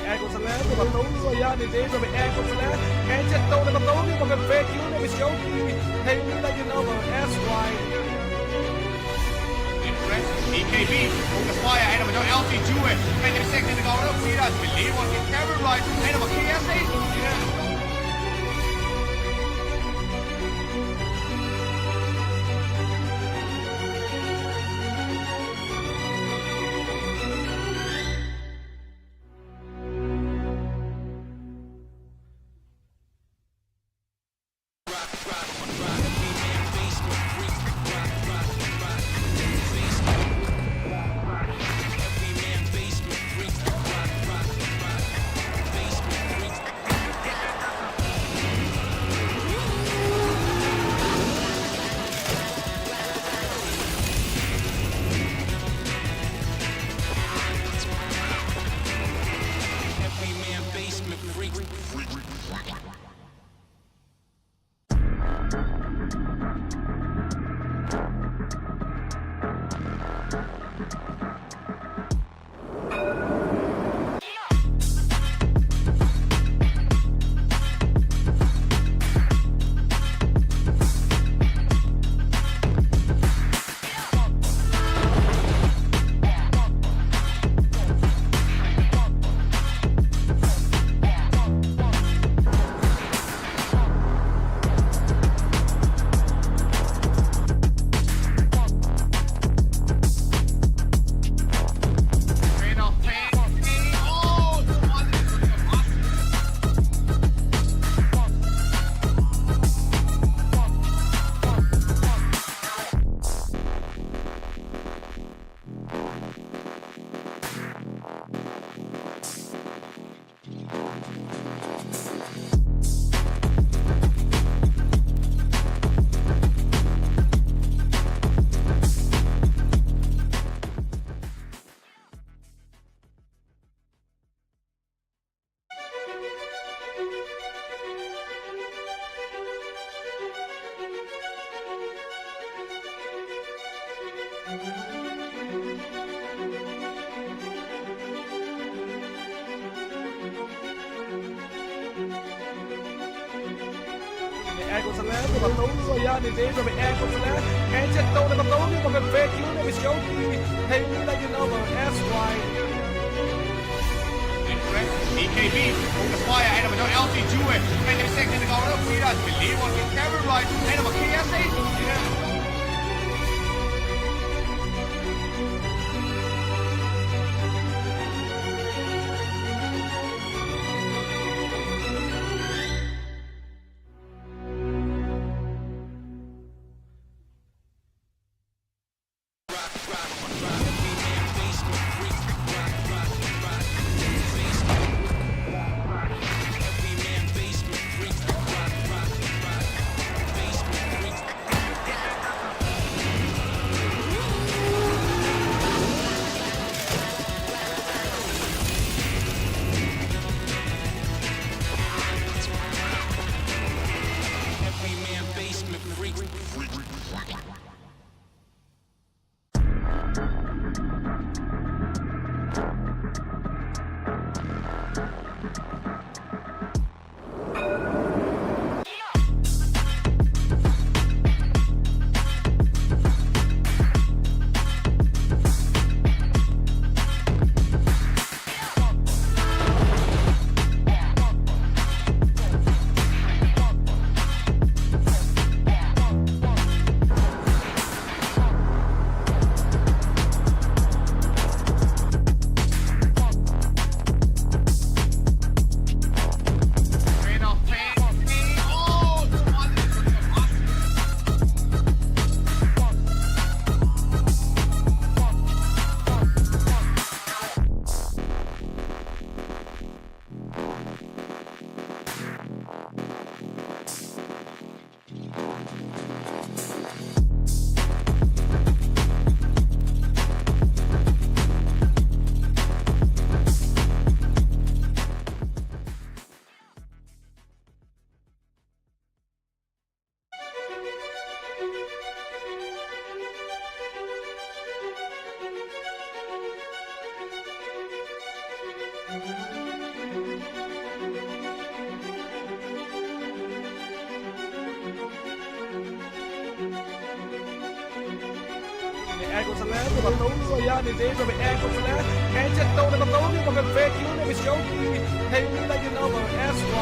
[SPEAKER 1] แอร์กดซะแล้วตัวประตูยานี่เจ๊จะไปแอร์กดซะแล้วแอนเจ็ดตัวในประตูนี่มันเป็นเฟกยูเนี่ยเป็นโชว์ที่ให้รู้ได้ยินเอาแบบแอสไว
[SPEAKER 2] EKB focus fire en dan met jouw LT Jewett. En de second in de goal ook niet uit. Believe wordt in camera right. En dan wat KSA.
[SPEAKER 1] แอร์กดซะแล้วตัวประตูยานี่เจ๊จะไปแอร์กดซะแล้วแอนเจ็ดตัวในประตูนี่มันเป็นเฟกยูเนี่ยเป็นโชว์ที่ให้รู้ได้ยินเอาแบบแอสไว
[SPEAKER 2] EKB focus fire en dan met jouw LT Jewett. En de second in de goal ook niet uit. Believe wordt in camera right. En dan wat KSA.
[SPEAKER 1] กดซะแล้วตัวประตูย่านี่เจ๊ตัวไปแอร์กดซะแล้วแอร์เจ็ดตัวในประตูนี่มันเป็นเฟกยูเนี่ยไปเชียวดีเฮ้ยนี่ได้ยินเอาแบบแอสไว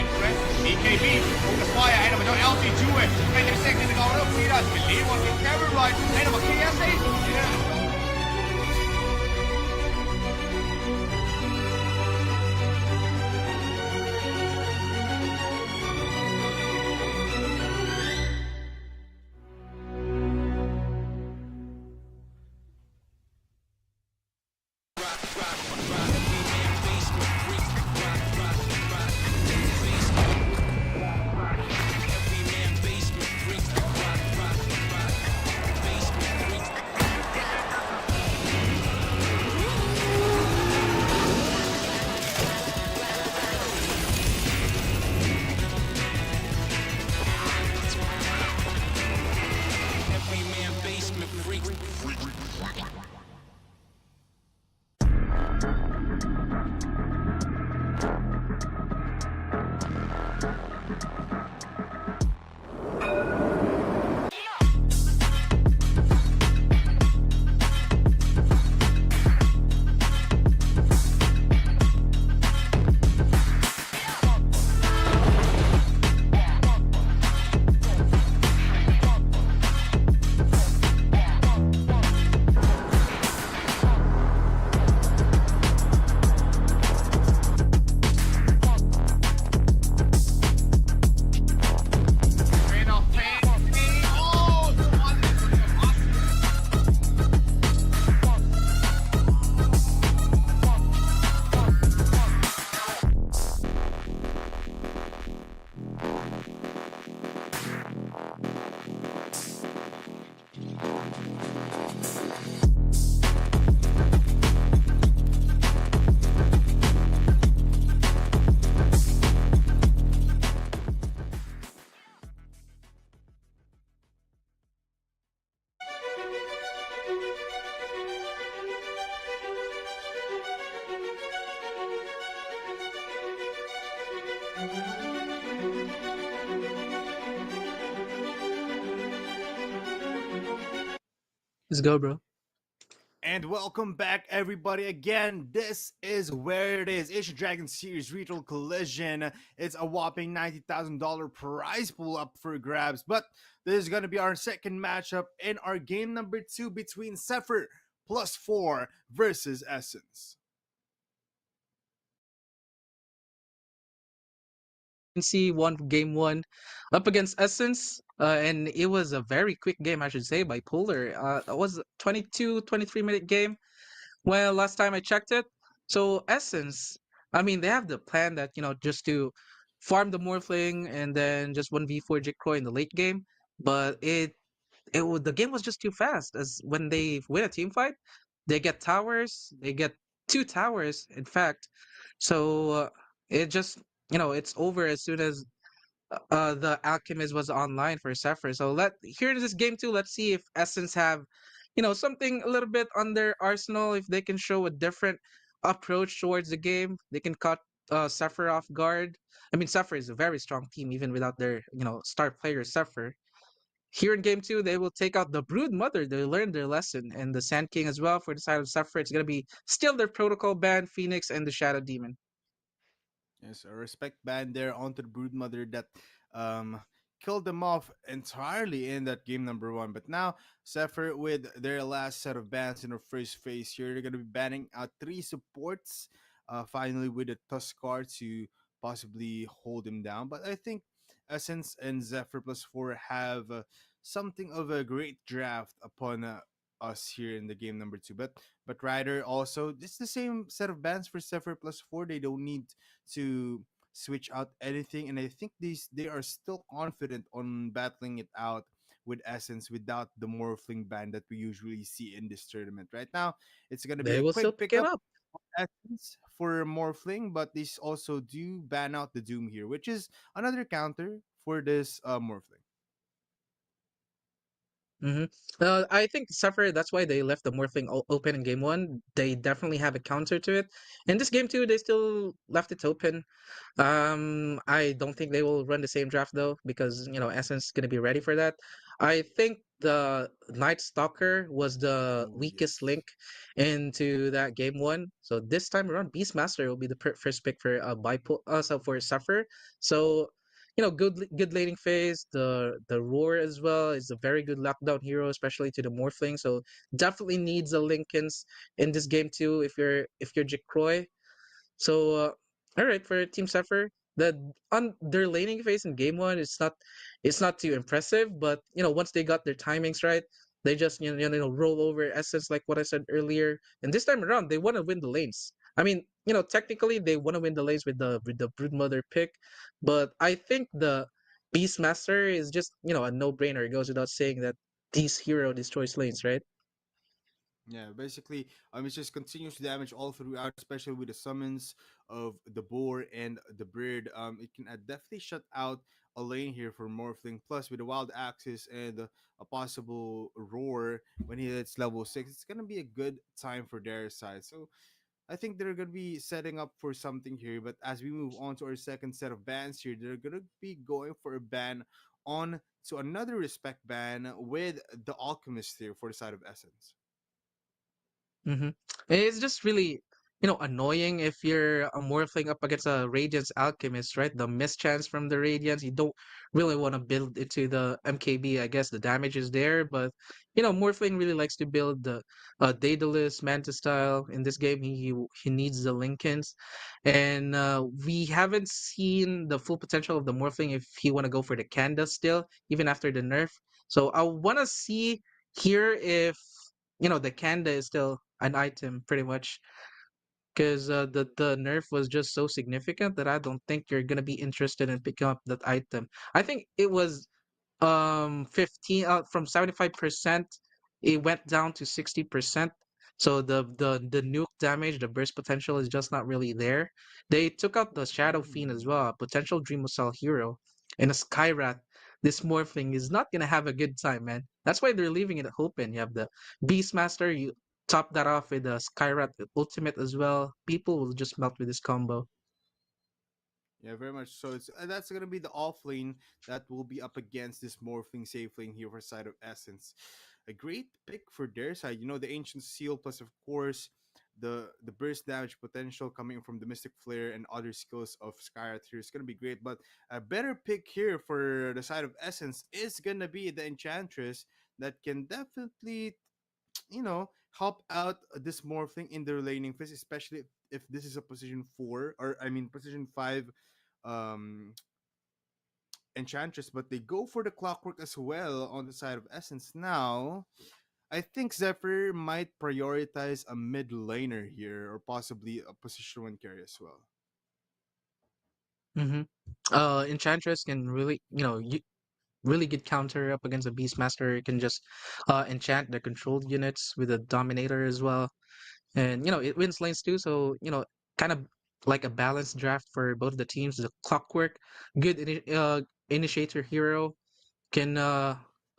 [SPEAKER 2] Interest, EKB, focus fire, en dan met zo'n LT Jue. 25 seconden in de goal, ook Vira's. Believe on the camera right, en dan met KSA.
[SPEAKER 4] Let's go, bro.
[SPEAKER 3] And welcome back, everybody. Again, this is where it is. Asia Dragon Series Retail Collision. It's a whopping $90,000 prize pool up for grabs. But this is going to be our second matchup in our game number 2 between Xepher+4 versus Essence.
[SPEAKER 4] See won game one up against Essence, and it was a very quick game, I should say, by Polar. It was 23 minute game. Well, last time I checked it. So Essence, I mean, they have the plan that, just to farm the Morphling and then just 1v4 Jikroy in the late game. But the game was just too fast. As when they win a team fight, they get towers, they get two towers, in fact. So it just, it's over as soon as the Alchemist was online for Zephyr. So here in this game too, let's see if Essence have, something a little bit on their arsenal. If they can show a different approach towards the game, they can cut Zephyr off guard. I mean, Zephyr is a very strong team even without their, star player Zephyr. Here in game two, they will take out the Brood Mother. They learned their lesson, and the Sand King as well for the side of Zephyr. It's gonna be still their protocol band, Phoenix, and the Shadow Demon.
[SPEAKER 3] Yes, a respect band there onto the Broodmother that um killed them off entirely in that game number 1. But now Zephyr with their last set of bans in their first phase here, they're gonna be banning out 3 supports. Finally with a Tuskar to possibly hold him down. But I think Essence and Zephyr+4 have something of a great draft upon us here in the game number 2. But Ryder also, it's the same set of bans for Zephyr+4. They don't need to switch out anything, and I think they are still confident on battling it out with Essence without the Morphling ban that we usually see in this tournament. Right now, it's gonna be
[SPEAKER 4] They
[SPEAKER 3] a
[SPEAKER 4] will still
[SPEAKER 3] quick
[SPEAKER 4] pick it
[SPEAKER 3] pickup
[SPEAKER 4] up.
[SPEAKER 3] Essence for Morphling, but these also do ban out the Doom here, which is another counter for this Morphling.
[SPEAKER 4] Mm-hmm. I think Suffer, that's why they left the Morphling open in game one. They definitely have a counter to it. In this game two, they still left it open. I don't think they will run the same draft though, because Essence is gonna be ready for that. I think the Night Stalker was the
[SPEAKER 3] Oh
[SPEAKER 4] weakest
[SPEAKER 3] yes.
[SPEAKER 4] link into that game one. So this time around, Beastmaster will be the first pick for so for Suffer. So good laning phase. The roar as well is a very good lockdown hero, especially to the Morphling. So definitely needs a Linkens in this game too. If you're Jacroy. So, all right, for Team Zephyr, on their laning phase in game one, it's not too impressive. But once they got their timings right, they just roll over Essence like what I said earlier. And this time around, they want to win the lanes. I mean, technically they want to win the lanes with the Broodmother pick, but I think the Beastmaster is just a no-brainer. It goes without saying that this hero destroys lanes, right?
[SPEAKER 3] Yeah, basically, it just continues to damage all throughout, especially with the summons of the boar and the bird. It can definitely shut out a lane here for Morphling. Plus, with the wild axis and a possible roar when he hits level 6, it's gonna be a good time for their side. So I think they're gonna be setting up for something here. But as we move on to our second set of bans here, they're gonna be going for a ban on to another respect ban with the alchemist here for the side of Essence.
[SPEAKER 4] Mm-hmm. It's just really, annoying if you're a Morphling up against a Radiance Alchemist, right? The mischance from the Radiance, you don't really want to build into the MKB. I guess the damage is there, but Morphling really likes to build the Daedalus Manta style. In this game, he needs the Linkens, and we haven't seen the full potential of the Morphling if he want to go for the Kanda still, even after the nerf. So I want to see here if the Kanda is still an item pretty much because the nerf was just so significant that I don't think you're gonna be interested in picking up that item. I think it was 15 from 75% it went down to 60%. So the nuke damage, the burst potential is just not really there. They took out the Shadow Fiend as well, a potential Dreamosal hero, and a Skyrat. This Morphling is not gonna have a good time, man. That's why they're leaving it open. You have the Beastmaster, you top that off with a Skyrat ultimate as well. People will just melt with this combo.
[SPEAKER 3] Yeah, very much so. That's gonna be the off lane that will be up against this morphling safe lane here for side of Essence. A great pick for their side. The ancient seal plus of course the burst damage potential coming from the mystic flare and other skills of Skyrat here is gonna be great. But a better pick here for the side of Essence is gonna be the enchantress that can definitely help out this morphling in their laning phase, especially if this is a position 4 or I mean position 5 um enchantress, but they go for the clockwork as well on the side of Essence. Now I think Zephyr might prioritize a mid laner here or possibly a position 1 carry as well.
[SPEAKER 4] Mm-hmm. Enchantress can really, really good counter up against a Beastmaster. You can just enchant the controlled units with a Dominator as well. And, it wins lanes too. So, kind of like a balanced draft for both the teams. The Clockwork, good initiator hero, can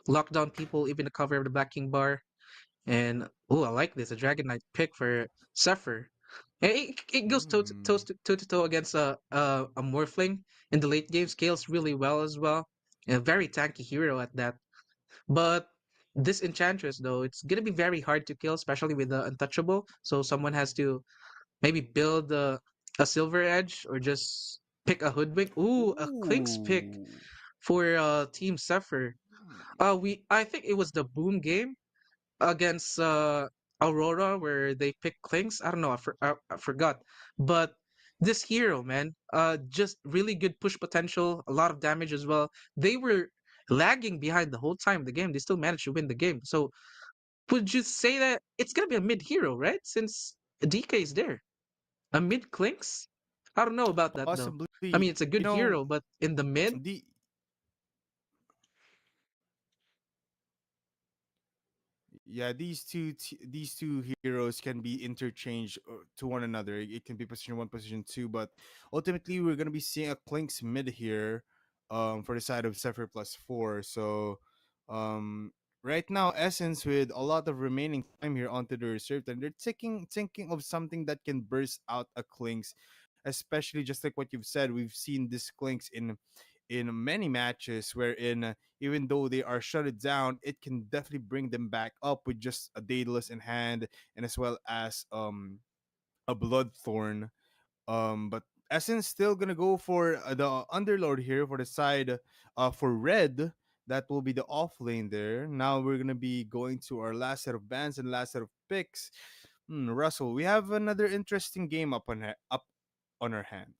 [SPEAKER 4] lock down people even the cover of the Black King bar. And, oh, I like this. A Dragon Knight pick for Zephyr. And it goes
[SPEAKER 3] Hmm.
[SPEAKER 4] toe to toe against a Morphling in the late game. Scales really well as well. And a very tanky hero at that. But this Enchantress, though, it's gonna be very hard to kill, especially with the Untouchable. So someone has to maybe build a Silver Edge or just pick a Hoodwink. Ooh, a Clinks pick
[SPEAKER 3] Ooh.
[SPEAKER 4] for Team Zephyr. I think it was the Boom game against Aurora where they picked Clinks. I don't know, I forgot. But this hero, man, just really good push potential, a lot of damage as well. They were lagging behind the whole time of the game. They still managed to win the game. So would you say that it's gonna be a mid hero, right? Since DK is there. A mid Clinks? I don't know about that though.
[SPEAKER 3] Possibly,
[SPEAKER 4] I mean, it's a good hero, but in the mid,
[SPEAKER 3] the yeah, these two heroes can be interchanged to one another. It can be position 1, position 2, but ultimately we're gonna be seeing a Clinks mid here, for the side of Zephyr+4. So, um, right now, Essence with a lot of remaining time here onto the reserve, and they're thinking of something that can burst out a Clinks, especially just like what you've said. We've seen this Clinks in many matches wherein even though they are shut down, it can definitely bring them back up with just a Daedalus in hand, and as well as a Bloodthorn. But Essence still gonna go for the Underlord here for the side for red. That will be the off lane there. Now we're gonna be going to our last set of bans and last set of picks. Russell, we have another interesting game up on our hands.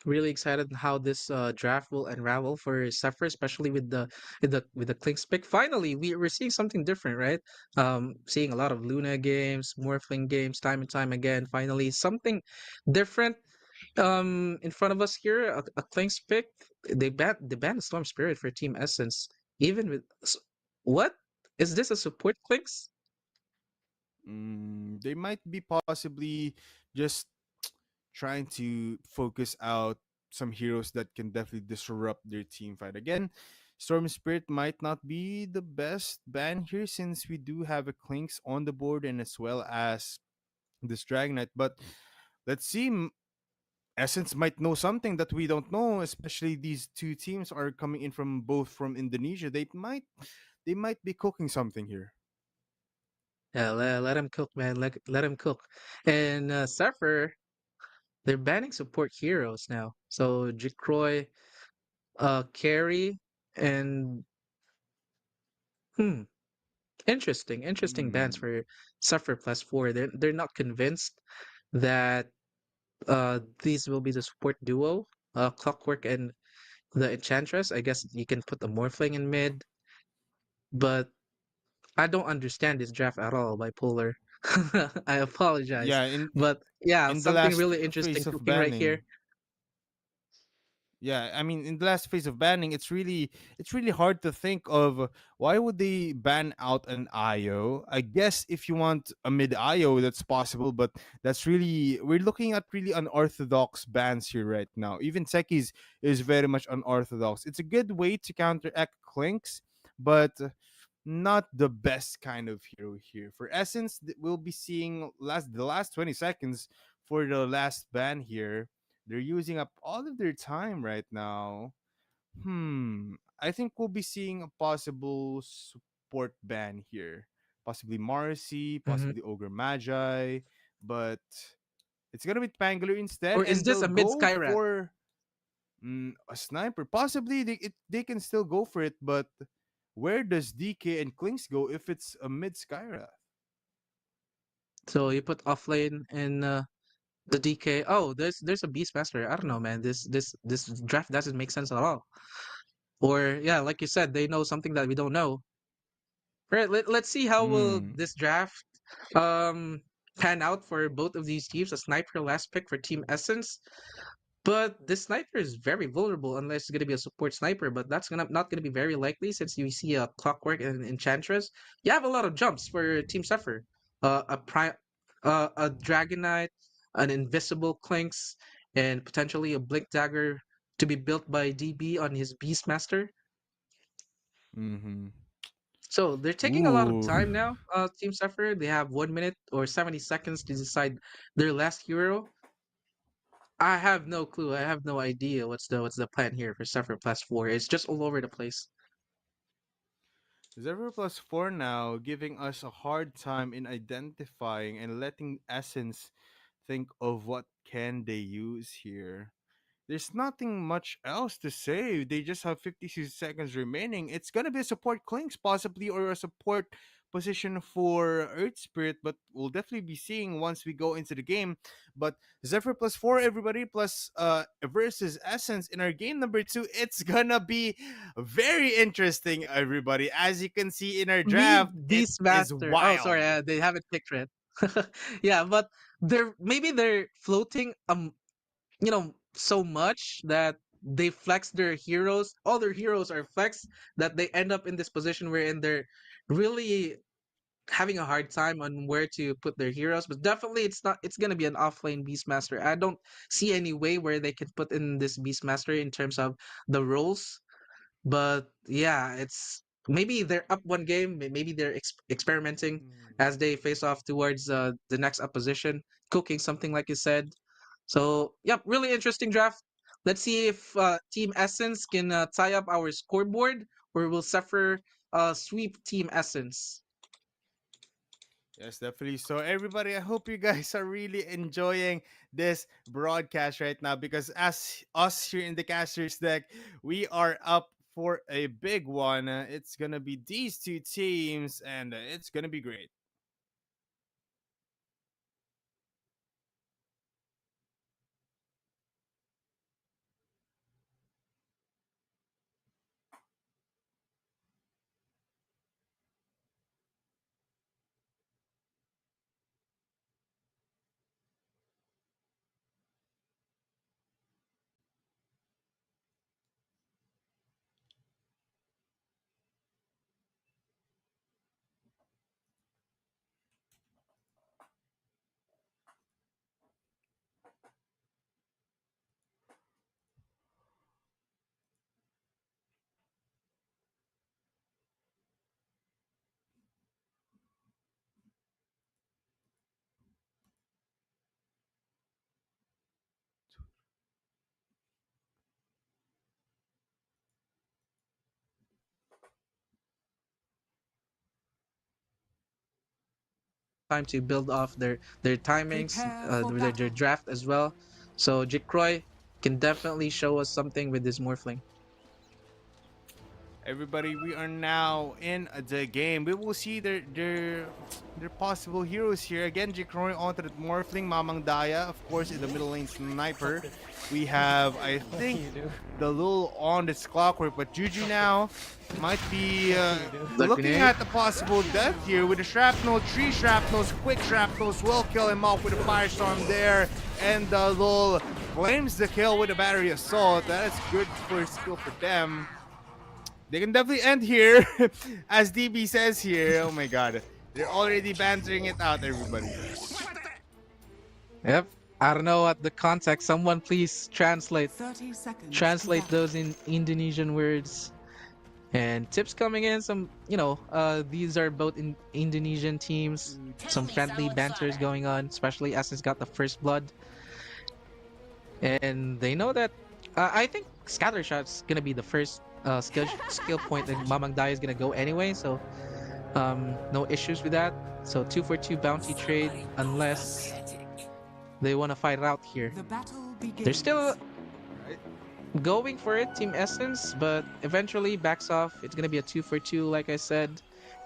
[SPEAKER 4] Really excited on how this draft will unravel for Zephyr, especially with the Klinks pick. Finally, we're seeing something different, right? Seeing a lot of Luna games, Morphling games, time and time again. Finally, something different in front of us here. A Klinks pick. They banned Storm Spirit for Team Essence. Even with what is this a support Klinks?
[SPEAKER 3] They might be possibly just trying to focus out some heroes that can definitely disrupt their team fight. Again, Storm Spirit might not be the best ban here since we do have a Clinks on the board and as well as this Dragonite. But let's see. Essence might know something that we don't know, especially these two teams are coming in from both from Indonesia. They might be cooking something here.
[SPEAKER 4] Yeah, let him cook, man. Let him cook. And Zephyr, they're banning support heroes now. So Jikroy, Carry, and hmm, interesting bans
[SPEAKER 3] Hmm.
[SPEAKER 4] for Suffer+4. They're not convinced that these will be the support duo, Clockwork and the Enchantress. I guess you can put the Morphling in mid, but I don't understand this draft at all, Bipolar. I apologize,
[SPEAKER 3] Yeah, in
[SPEAKER 4] but yeah,
[SPEAKER 3] in the
[SPEAKER 4] something
[SPEAKER 3] last
[SPEAKER 4] really interesting
[SPEAKER 3] phase of
[SPEAKER 4] cooking right here.
[SPEAKER 3] banning. Yeah, I mean, in the last phase of banning, it's really hard to think of why would they ban out an IO. I guess if you want a mid IO, that's possible, but that's really we're looking at really unorthodox bans here right now. Even Seki's is very much unorthodox. It's a good way to counteract Clinks, but not the best kind of hero here. For Essence, we'll be seeing the last 20 seconds for the last ban here. They're using up all of their time right now. I think we'll be seeing a possible support ban here. Possibly Marcy,
[SPEAKER 4] Hmm.
[SPEAKER 3] possibly Ogre Magi, but it's gonna be Pangler instead,
[SPEAKER 4] Or is
[SPEAKER 3] and
[SPEAKER 4] this
[SPEAKER 3] they'll
[SPEAKER 4] a mid
[SPEAKER 3] go
[SPEAKER 4] Skyrat?
[SPEAKER 3] for a sniper. Possibly they can still go for it, but where does DK and Klinks go if it's a mid Skyra?
[SPEAKER 4] So you put offlane in the DK. Oh, there's a Beastmaster. I don't know, man. This draft doesn't make sense at all. Or yeah, like you said, they know something that we don't know. Right. Let's see how will
[SPEAKER 3] Hmm.
[SPEAKER 4] this draft um pan out for both of these teams. A sniper last pick for Team Essence. But this sniper is very vulnerable unless it's gonna be a support sniper, but that's gonna not gonna be very likely since you see a Clockwork and Enchantress. You have a lot of jumps for Team Zephyr. A Dragonite, an Invisible Clinks, and potentially a Blink Dagger to be built by DB on his Beastmaster.
[SPEAKER 3] Mm-hmm.
[SPEAKER 4] So they're taking a lot of
[SPEAKER 3] Ooh.
[SPEAKER 4] time now, Team Zephyr. They have 1 minute or 70 seconds to decide their last hero. I have no clue. I have no idea what's the plan here for Xepher+4. It's just all over the place.
[SPEAKER 3] Xepher+4 now giving us a hard time in identifying and letting Essence think of what can they use here. There's nothing much else to say. They just have 56 seconds remaining. It's gonna be a support Clinks possibly or a support position for Earth Spirit, but we'll definitely be seeing once we go into the game. But Xepher+4, everybody, plus versus Essence in our game number 2. It's gonna be very interesting, everybody. As you can see in our
[SPEAKER 4] Leave
[SPEAKER 3] draft, it is
[SPEAKER 4] Beastmaster. Oh, sorry,
[SPEAKER 3] wild.
[SPEAKER 4] they haven't picked red. Yeah, but they're floating so much that they flex their heroes. All their heroes are flexed that they end up in this position wherein they're really having a hard time on where to put their heroes. But definitely it's gonna be an offlane Beastmaster. I don't see any way where they can put in this Beastmaster in terms of the roles. But yeah, it's maybe they're up one game. Maybe they're experimenting as they face off towards the next opposition, cooking something like you said. So, yep, really interesting draft. Let's see if Team Essence can tie up our scoreboard, or will suffer sweep Team Essence.
[SPEAKER 3] Yes, definitely. So, everybody, I hope you guys are really enjoying this broadcast right now because as us here in the casters deck, we are up for a big one. It's gonna be these two teams, and it's gonna be great.
[SPEAKER 4] Time to build off their timings,
[SPEAKER 6] Prepare for
[SPEAKER 4] their
[SPEAKER 6] battle.
[SPEAKER 4] draft as well. So Jikroy can definitely show us something with this Morphling.
[SPEAKER 3] Everybody, we are now in the game. We will see their possible heroes here. Again, Jikroy onto the Morphling, Mamang Daya, of course, in the middle lane Sniper. We have, I
[SPEAKER 5] What do
[SPEAKER 3] think,
[SPEAKER 5] you do?
[SPEAKER 3] the little on this Clockwork, but Juju now might be
[SPEAKER 4] The
[SPEAKER 3] looking
[SPEAKER 4] grenade.
[SPEAKER 3] at the possible death here with the Shrapnel, 3 Shrapnels, quick Shrapnels will kill him off with a Firestorm there, and the little claims the kill with a Battery Assault. That is good for skill for them. They can definitely end here, as DB says here. Oh my god. They're already bantering it out, everybody.
[SPEAKER 4] Yep. I don't know what the context. Someone please translate
[SPEAKER 6] 30 seconds. to
[SPEAKER 4] translate
[SPEAKER 6] battle.
[SPEAKER 4] those in Indonesian words. And tips coming in. Some, these are both in Indonesian teams. Some friendly banters going on, especially Essence got the first blood. And they know that. I think Scatter Shot's gonna be the first skill point that Mamang Dai is gonna go anyway. So no issues with that. So 2 for 2 bounty trade unless they want to fight out here.
[SPEAKER 6] The battle begins.
[SPEAKER 4] They're still going for it, Team Essence, but eventually backs off. It's gonna be a 2 for 2, like I said,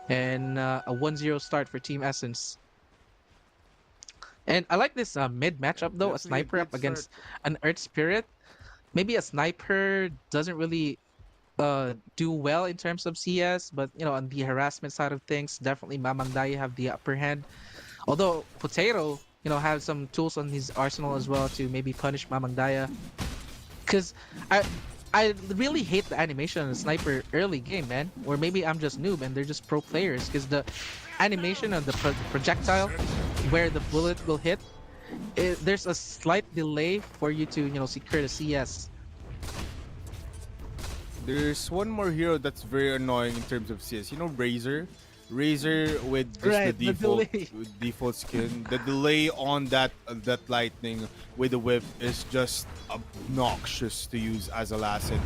[SPEAKER 4] and a 1-0 start for Team Essence. And I like this mid matchup though,
[SPEAKER 3] Definitely a
[SPEAKER 4] a sniper
[SPEAKER 3] good
[SPEAKER 4] up against an Earth Spirit. Maybe a sniper doesn't really do well in terms of CS, but on the harassment side of things, definitely Mamang Dai have the upper hand. Although Potato, has some tools on his arsenal as well to maybe punish Mamang Daya. Cause I really hate the animation on the sniper early game, man. Or maybe I'm just noob and they're just pro players. Cause the animation of the projectile, where the bullet will hit, there's a slight delay for you to secure the CS.
[SPEAKER 3] There's one more hero that's very annoying in terms of CS. You know Razor? Razor with just
[SPEAKER 4] Right,
[SPEAKER 3] the
[SPEAKER 4] the
[SPEAKER 3] default
[SPEAKER 4] delay.
[SPEAKER 3] default skin. The delay on that lightning with the whip is just obnoxious to use as a last hit.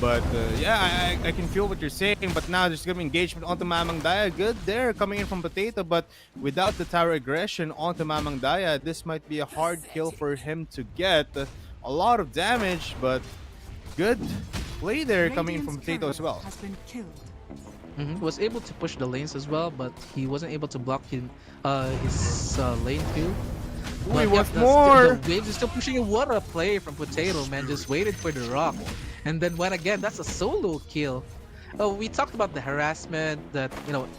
[SPEAKER 3] But yeah, I can feel what you're saying. But now there's gonna be engagement onto Mamang Daya. Good there coming in from Potato, but without the tower aggression onto Mamang Daya, this might be a hard kill for him to get. A lot of damage, but good play there coming in from
[SPEAKER 6] Radiant's
[SPEAKER 3] Potato as
[SPEAKER 6] turret
[SPEAKER 3] well.
[SPEAKER 6] Has been killed.
[SPEAKER 4] Was able to push the lanes as well, but he wasn't able to block his lane too.
[SPEAKER 3] Ooh,
[SPEAKER 4] But
[SPEAKER 3] he wants
[SPEAKER 4] the
[SPEAKER 3] more.
[SPEAKER 4] waves is still pushing it. What a play from Potato, man. Just waited for the rock. And then went again. That's a solo kill. Oh, we talked about the harassment that,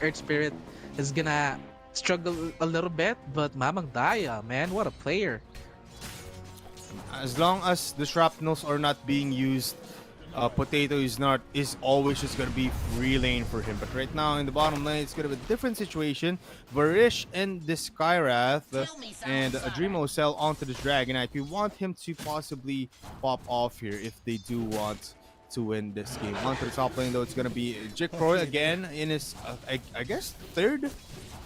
[SPEAKER 4] Earth Spirit is gonna struggle a little bit, but Mamang Daya, man, what a player.
[SPEAKER 3] As long as the shrapnels are not being used, Potato is always just gonna be free lane for him. But right now in the bottom lane, it's gonna be a different situation. Varish and the Skyrath and Adremo sell onto this Dragonite. We want him to possibly pop off here if they do want to win this game. On to the top lane though, it's gonna be Xepher again in his I guess third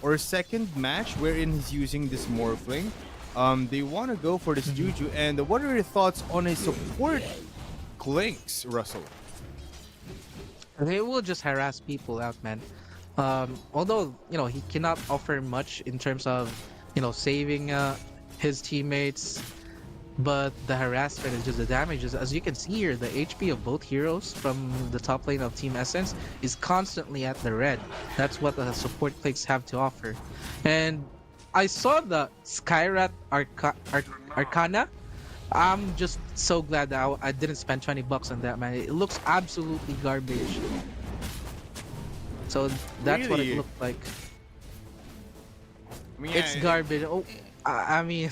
[SPEAKER 3] or second match wherein he's using this Morphling. They want to go for this Juju, and what are your thoughts on his support Clinks, Russell?
[SPEAKER 4] They will just harass people out, man. Although, he cannot offer much in terms of, saving his teammates, but the harassment is just the damages. As you can see here, the HP of both heroes from the top lane of Team Essence is constantly at the red. That's what the support clicks have to offer. And I saw the Skyrat Arcana. I'm just so glad that I didn't spend $20 on that, man. It looks absolutely garbage. So that's what it
[SPEAKER 3] Really?
[SPEAKER 4] looked like.
[SPEAKER 3] I mean,
[SPEAKER 4] It's garbage. Oh, I mean,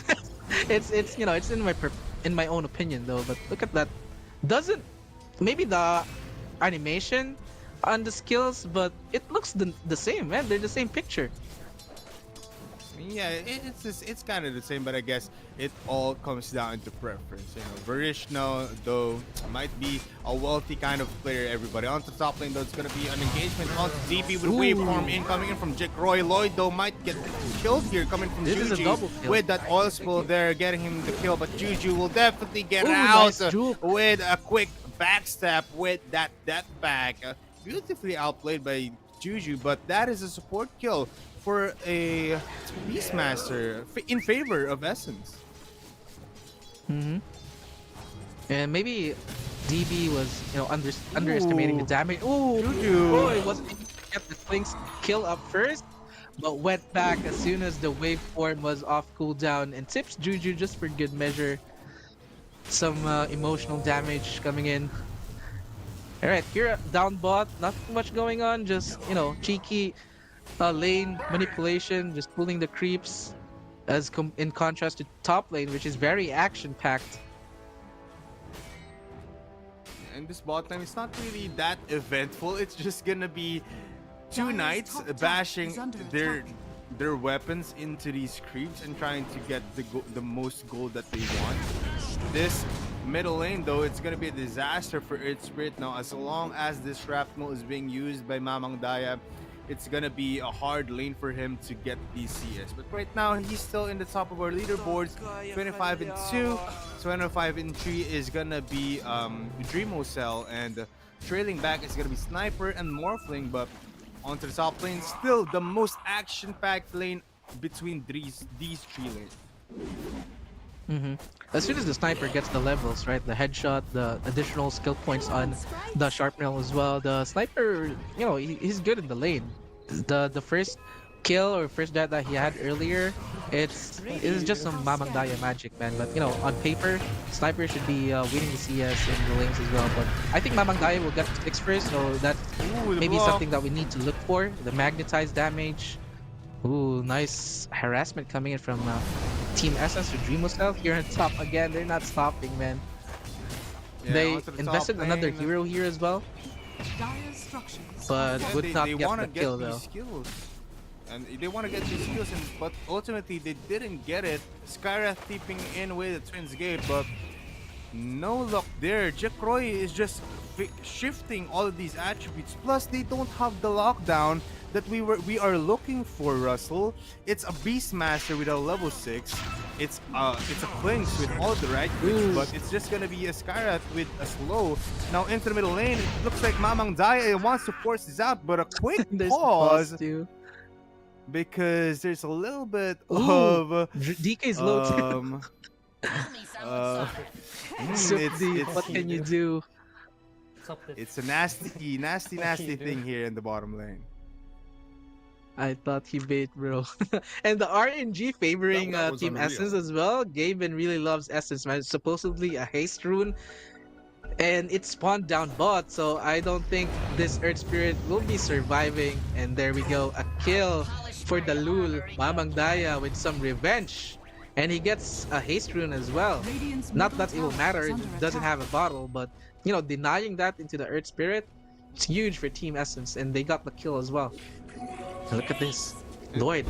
[SPEAKER 4] it's in my own opinion though. But look at that. Maybe the animation on the skills, but it looks the same, man. They're the same picture.
[SPEAKER 3] Yeah, it's kind of the same, but I guess it all comes down to preference. Varishno, though, might be a wealthy kind of player, everybody. On the top lane, though, it's going to be an engagement on DP with waveform incoming in from Xepher. Lloyd, though, might get killed here coming from
[SPEAKER 4] This is a
[SPEAKER 3] Juju
[SPEAKER 4] double kill.
[SPEAKER 3] with that oil spill there, getting him the kill, but Juju will definitely get
[SPEAKER 4] Ooh,
[SPEAKER 3] out
[SPEAKER 4] nice juke.
[SPEAKER 3] with a quick backstab with that death bag. Beautifully outplayed by Juju, but that is a support kill for a Beastmaster in favor of Essence.
[SPEAKER 4] And maybe DB was, underestimating the damage. Ooh,
[SPEAKER 3] Juju.
[SPEAKER 4] oh, it wasn't able to get the Clinks kill up first, but went back as soon as the waveform was off cooldown and tips Juju just for good measure. Some emotional damage coming in. All right, here down bot, nothing much going on. Just cheeky lane manipulation, just pulling the creeps. In contrast to top lane, which is very action-packed.
[SPEAKER 3] And this bot lane is not really that eventful. It's just gonna be two
[SPEAKER 6] Dire's
[SPEAKER 3] knights
[SPEAKER 6] top tower
[SPEAKER 3] bashing
[SPEAKER 6] is under
[SPEAKER 3] their
[SPEAKER 6] attack.
[SPEAKER 3] their weapons into these creeps and trying to get the most gold that they want. This middle lane though, it's gonna be a disaster for Earth Spirit now. As long as this shrapnel is being used by Mamang Daya, it's gonna be a hard lane for him to get these CS. But right now, he's still in the top of our leaderboards, 25 and 2. 25 and 3 is gonna be Dreamo Cell, and trailing back is gonna be Sniper and Morphling. But onto the top lane, still the most action-packed lane between these three lanes.
[SPEAKER 4] As soon as the sniper gets the levels, right, the headshot, the additional skill points on the sharpnel as well, the sniper, he's good in the lane. The first kill or first death that he had earlier, it's just some Mamang Daya magic, man. But on paper, sniper should be winning the CS in the lanes as well. But I think Mamang Daya will get 6 first, so that's
[SPEAKER 3] Ooh, the
[SPEAKER 4] maybe
[SPEAKER 3] block.
[SPEAKER 4] something that we need to look for. The magnetized damage. Ooh, nice harassment coming in from Team Essence or Dreamo Cell here on top again. They're not stopping, man.
[SPEAKER 3] Yeah,
[SPEAKER 4] They
[SPEAKER 3] onto the
[SPEAKER 4] invested
[SPEAKER 3] top
[SPEAKER 4] another
[SPEAKER 3] lane.
[SPEAKER 4] hero here as well,
[SPEAKER 6] Dire's structures
[SPEAKER 4] but
[SPEAKER 3] Yeah,
[SPEAKER 4] would not
[SPEAKER 3] they
[SPEAKER 4] get
[SPEAKER 3] wanna
[SPEAKER 4] the kill
[SPEAKER 3] these
[SPEAKER 4] though.
[SPEAKER 3] skills. And they want to get these skills, but ultimately they didn't get it. Skyrath tipping in with the Twins Gate, but no luck there. Xepher is just shifting all of these attributes. Plus, they don't have the lockdown that we are looking for, Russell. It's a Beastmaster with a level 6. It's a Clinks with all the right clicks, but it's just gonna be a Skyrath with a slow. Now into the middle lane, it looks like Mamang Daya wants to force this out, but a quick
[SPEAKER 4] There's
[SPEAKER 3] pause.
[SPEAKER 4] pause too.
[SPEAKER 3] Because there's a little bit
[SPEAKER 4] Ooh,
[SPEAKER 3] of
[SPEAKER 4] DK's low too. What can you do?
[SPEAKER 5] Stop this.
[SPEAKER 3] it's a nasty thing here in the bottom lane.
[SPEAKER 4] I thought he bait, bro. And the RNG favoring
[SPEAKER 1] That was
[SPEAKER 4] Team
[SPEAKER 1] unreal.
[SPEAKER 4] Essence as well. Gaben really loves Essence, man. It's supposedly a haste rune, and it spawned down bot, so I don't think this Earth Spirit will be surviving. And there we go, a kill for the Lul, Mamang Daya with some revenge. And he gets a haste rune as well.
[SPEAKER 6] Radiant's
[SPEAKER 4] Not
[SPEAKER 6] middle
[SPEAKER 4] that it will
[SPEAKER 6] tower
[SPEAKER 4] matter,
[SPEAKER 6] is
[SPEAKER 4] it
[SPEAKER 6] under
[SPEAKER 4] doesn't
[SPEAKER 6] attack.
[SPEAKER 4] have a bottle, but denying that into the Earth Spirit, it's huge for Team Essence, and they got the kill as well. Look at this. Lloyd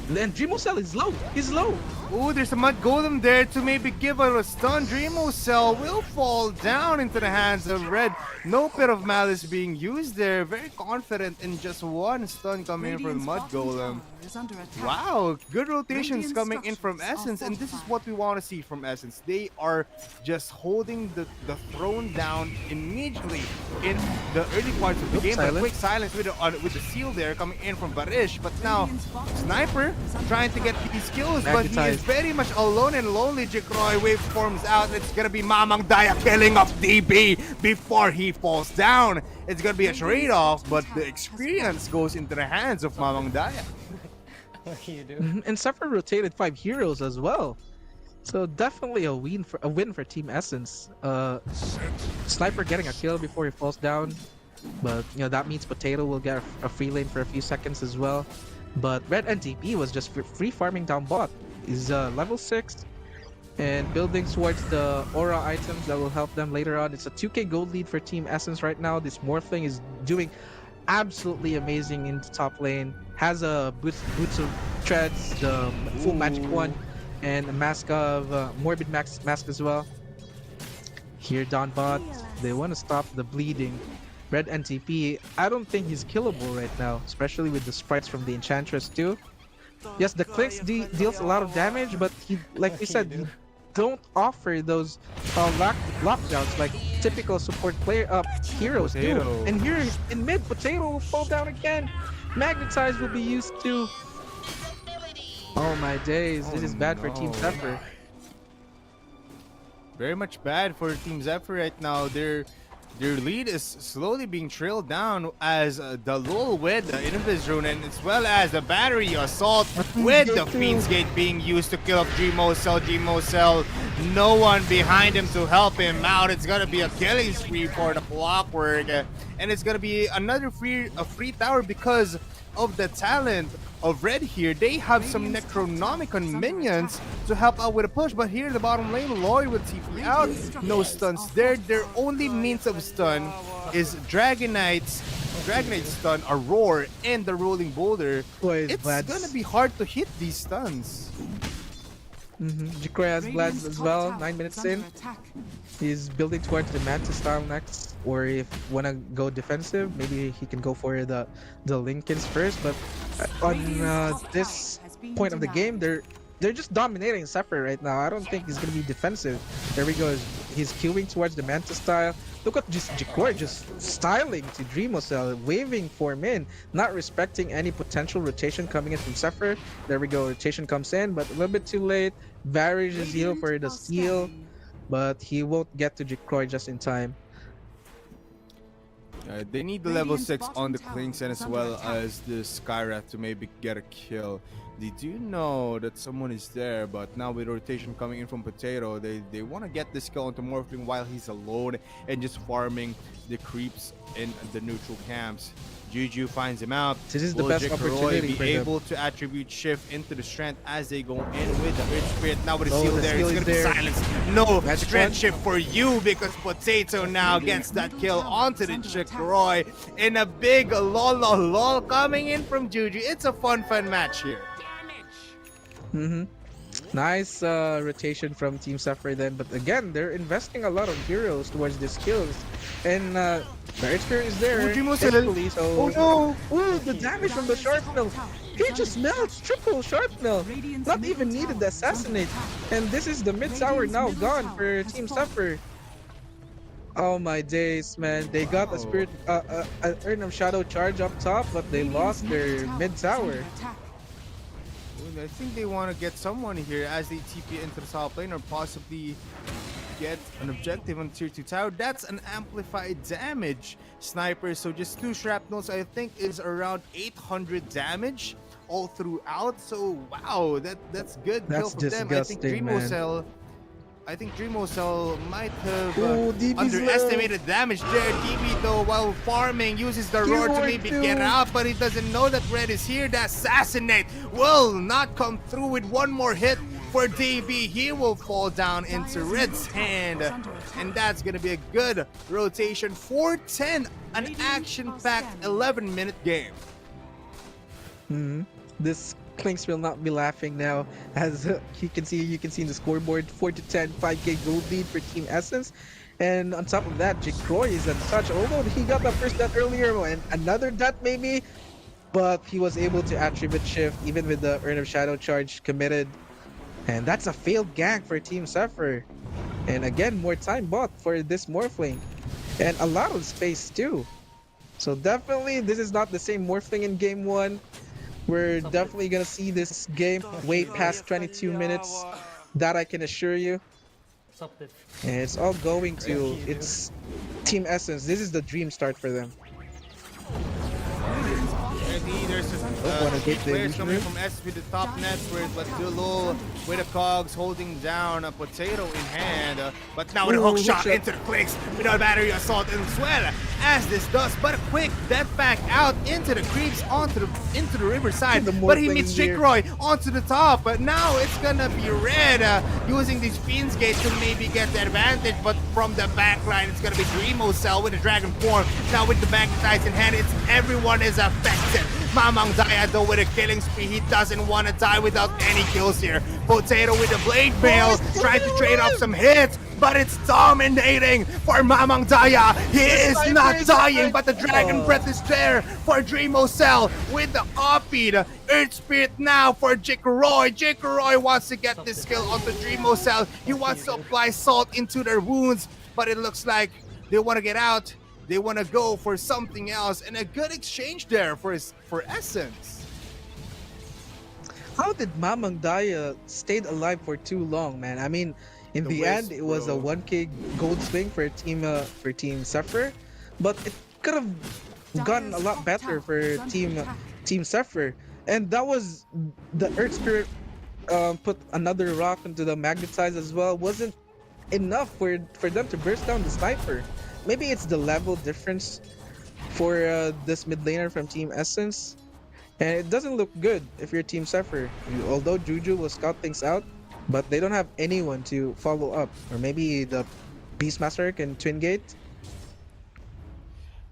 [SPEAKER 4] And Dreamocell is low. He's low.
[SPEAKER 3] Ooh, there's a Mud Golem there to maybe give her a stun. Dreamocell will fall down into the hands of Red. No Pit of Malice being used there. Very confident in just one stun coming in from Mud Golem. Wow, good rotations coming in from Essence, and this is what we want to see from Essence. They are just holding the throne down immediately in the early parts of the game. But quick silence with the seal there coming in from Barish, but now Sniper trying to get these kills, but he is very much alone and lonely. Jikroy wave forms out. It's gonna be Mamang Daya killing off DB before he falls down. It's gonna be a trade-off, but the experience goes into the hands of Mamang Daya.
[SPEAKER 5] What can you do?
[SPEAKER 4] And Xepher rotated 5 heroes as well. So definitely a win for Team Essence. Sniper getting a kill before he falls down. But you know that means Potato will get a free lane for a few seconds as well. But Red NTP was just free farming down bot. He's level 6 and building towards the aura items that will help them later on. It's a 2k gold lead for Team Essence right now. This Morphling is doing absolutely amazing in the top lane. Has a boots of treads, the full magic one, and a mask of morbid mask as well. Here Don bot, they want to stop the bleeding. Red NTP, I don't think he's killable right now, especially with the sprites from the Enchantress too. Yes, the clicks deals a lot of damage, but he, like we said, he don't offer those lockdowns like typical support player heroes do. And here in mid, Potato will fall down again. Magnetize will be used too. Oh my days, this is bad for Team Xepher.
[SPEAKER 3] Very much bad for Team Xepher right now. Their lead is slowly being trailed down as the lull with the Invis Rune, and as well as the battery assault with the Fiend's Gate being used to kill up Dreamocell. Dreamocell, no one behind him to help him out. It's gonna be a killing spree for the Clockwork, and it's gonna be another free tower because of the talent of Red here. They have some Necronomicon minions to help out with a push, but here in the bottom lane, Lori with TP out. No stuns there. Their only means of stun is Dragonite's stun, a roar, and the rolling boulder. It's gonna be hard to hit these stuns.
[SPEAKER 4] Jikroy has Blades as well, 9 minutes in. He's building towards the Manta style next, or if wanna go defensive, maybe he can go for the Lincolns first. But on this point of the game, they're just dominating Xepher right now. I don't think he's gonna be defensive. There we go. He's queuing towards the Manta style. Look at just Jikroy just styling to Dreamocell, waving for him in, not respecting any potential rotation coming in from Xepher. There we go. Rotation comes in, but a little bit too late. Varys is healed for the steal, but he won't get to Jikroy just in time.
[SPEAKER 3] They need the level 6 on the Klingsen as well as the Skyrath to maybe get a kill. They do know that someone is there, but now with rotation coming in from Potato, they want to get this kill onto Morphling while he's alone and just farming the creeps in the neutral camps. Juju finds him out.
[SPEAKER 4] This is the best opportunity for them.
[SPEAKER 3] Be able to attribute shift into the strength as they go in with the Earth Spirit. Now with the seal there, it's gonna be silenced. No strength shift for you because Potato now gets that kill onto the Jikroy in a big lol coming in from Juju. It's a fun match here.
[SPEAKER 4] Nice rotation from Team Xepher then, but again, they're investing a lot of heroes towards these kills, and the experience is there.
[SPEAKER 3] Oh no!
[SPEAKER 4] Ooh, the damage from the Sharpnel! He just melts! Triple Sharpnel! Not even needed to assassinate, and this is the mid tower now gone for Team Xepher. Oh my days, man! They got a spirit, an Urn of Shadow charge up top, but they lost their mid tower.
[SPEAKER 3] I think they want to get someone here as they TP into the top lane or possibly get an objective on tier 2 tower. That's an amplified damage sniper, so just 2 shrapnels I think is around 800 damage all throughout. So wow, that's good kill from them. I think Dreamocell might have underestimated damage there. DB though, while farming, uses the roar to maybe get out, but he doesn't know that Red is here. The assassinate will not come through with one more hit for DB. He will fall down into Red's hand, and that's gonna be a good rotation. 4-10, an action-packed 11-minute game.
[SPEAKER 4] This Clinks will not be laughing now, as you can see in the scoreboard, 4-10, 5k gold lead for Team Essence. And on top of that, Jikroy is untouched. Although he got the first death earlier and another death maybe, but he was able to attribute shift even with the Urn of Shadow charge committed. And that's a failed gank for Team Xepher. And again, more time bought for this Morphling. And a lot of space too. So definitely, this is not the same Morphling in game 1. We're definitely gonna see this game way past 22 minutes. That I can assure you.
[SPEAKER 5] Accepted.
[SPEAKER 4] And it's all going to it's Team Essence. This is the dream start for them.
[SPEAKER 3] There's just
[SPEAKER 4] wanna
[SPEAKER 3] three
[SPEAKER 4] get the
[SPEAKER 3] players coming
[SPEAKER 4] injury.
[SPEAKER 3] from S with the top nets where Latulul with the cogs holding down a potato in hand. But now with a hook shot into the clicks with a battery assault as well as this does. But a quick death back out into the creeps into the riverside. But he meets Jikroy onto the top. But now it's gonna be red using these Fiend's Gate to maybe get the advantage. But from the back line, it's gonna be Dreamo Cell with the dragon form. Now with the magnetize in hand, everyone is affected. Mamang Daya though with a killing spree, he doesn't want to die without any kills here. Potato with the blade mail, trying to trade off some hits, but it's dominating for Mamang Daya. He is not dying, but the dragon breath is there for Dreamo Cell with the offbeat. Earth Spirit now for Jikroy. Jikroy wants to get this skill onto Dreamo Cell. He wants to apply salt into their wounds, but it looks like they want to get out. They want to go for something else, and a good exchange there for Essence.
[SPEAKER 4] How did Mamang Daya stayed alive for too long, man? I mean, in the end, it was a 1k gold swing for Team Xepher, but it could have gotten a lot better for Team Xepher. And that was the Earth Spirit put another rock into the magnetize as well. Wasn't enough for them to burst down the sniper. Maybe it's the level difference for this mid laner from Team Essence. And it doesn't look good if you're Team Xepher. Although Juju will scout things out, but they don't have anyone to follow up. Or maybe the Beastmaster can Twin Gate.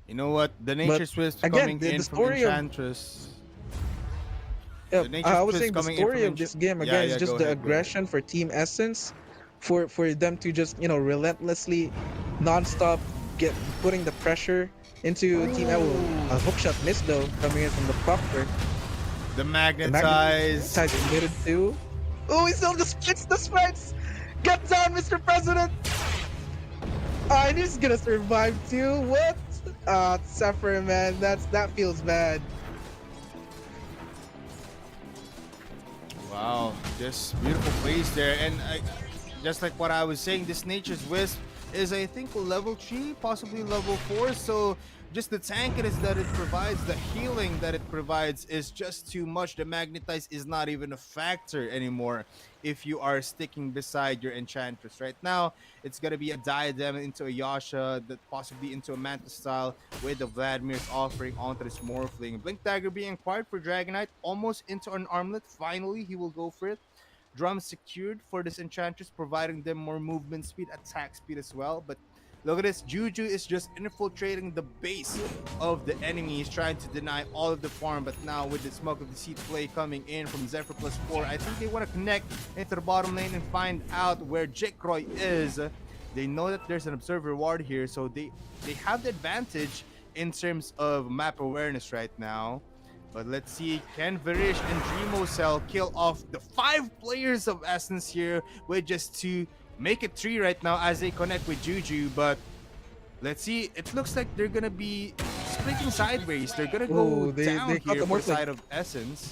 [SPEAKER 3] You know what? The Nature's Wisp
[SPEAKER 4] again,
[SPEAKER 3] coming
[SPEAKER 4] the
[SPEAKER 3] in from
[SPEAKER 4] story of-
[SPEAKER 3] Enchantress.
[SPEAKER 4] Yeah,
[SPEAKER 3] Nature's
[SPEAKER 4] I was
[SPEAKER 3] Wisp
[SPEAKER 4] saying the
[SPEAKER 3] coming in
[SPEAKER 4] story
[SPEAKER 3] from
[SPEAKER 4] of this game again is just
[SPEAKER 3] go
[SPEAKER 4] the
[SPEAKER 3] ahead, go
[SPEAKER 4] aggression for Team Essence, for them to just relentlessly, non-stop putting the pressure into Team Evo. A hookshot miss though coming in from the Proctor.
[SPEAKER 3] The Magnetize.
[SPEAKER 4] Ties committed too. Oh, he still just splits the sprites. Get down, Mr. President. And he's gonna survive too. What? Xepher, man, that feels bad.
[SPEAKER 3] Wow, just beautiful plays there. And just like what I was saying, this Nature's Wisp is, I think, level 3, possibly level 4. So just the tankiness that it provides, the healing that it provides is just too much. The Magnetize is not even a factor anymore if you are sticking beside your Enchantress. Right now, it's going to be a Diadem into a Yasha, that possibly into a Manta style with the Vladimir's offering onto this Morphling. Blink Dagger being acquired for Dragonite, almost into an armlet. Finally, he will go for it. Drum secured for this Enchantress, providing them more movement speed, attack speed as well. But look at this, Juju is just infiltrating the base of the enemy. He's trying to deny all of the farm, but now with the Smoke of Deceit play coming in from Xepher+4, I think they want to connect into the bottom lane and find out where Jikroy is. They know that there's an Observer Ward here, so they have the advantage in terms of map awareness right now. But let's see, can Varish and Dreamo Cell kill off the 5 players of Essence here with just 2? Make it 3 right now as they connect with Juju, but let's see. It looks like they're gonna be splitting sideways. They're gonna go down
[SPEAKER 4] they caught
[SPEAKER 3] here
[SPEAKER 4] the
[SPEAKER 3] for the
[SPEAKER 4] Morphling.
[SPEAKER 3] side of Essence.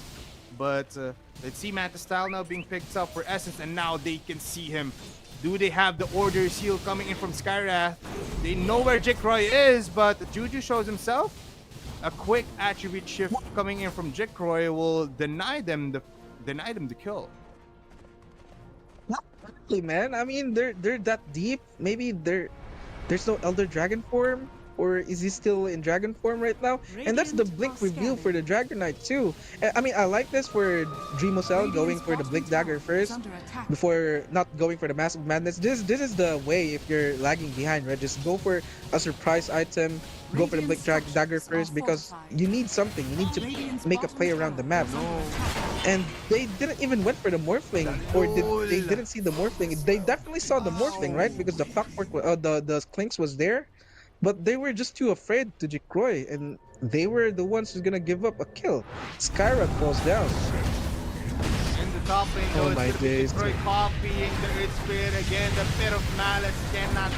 [SPEAKER 3] But let's see, Manta style now being picked up for Essence, and now they can see him. Do they have the Order Seal coming in from Skywrath? They know where Jikroy is, but Juju shows himself. A quick attribute shift coming in from Jikroy will deny them the kill.
[SPEAKER 4] Not really, man. I mean, they're that deep. Maybe there's no Elder Dragon form, or is he still in Dragon form right now? And that's the Blink reveal for the Dragonite too. I mean, I like this for Dreamo Cell going for the Blink Dagger first before not going for the Massive Madness. This is the way if you're lagging behind, right? Just go for a surprise item. Go for the Blink Dagger first because you need something. You need to make a play around the map. And they didn't even went for the morphling, or they
[SPEAKER 3] Lol.
[SPEAKER 4] didn't see the morphling. They definitely saw the morphling, right? Because the clockwork, the clinks was there, but they were just too afraid to Jikroy, and they were the ones who's gonna give up a kill. Skyrock falls down.
[SPEAKER 3] In the top lane,
[SPEAKER 4] Oh
[SPEAKER 3] though, it's
[SPEAKER 4] my
[SPEAKER 3] gonna be
[SPEAKER 4] days.
[SPEAKER 3] Detroit copying the Earth Spirit again. The Pit of Malice cannot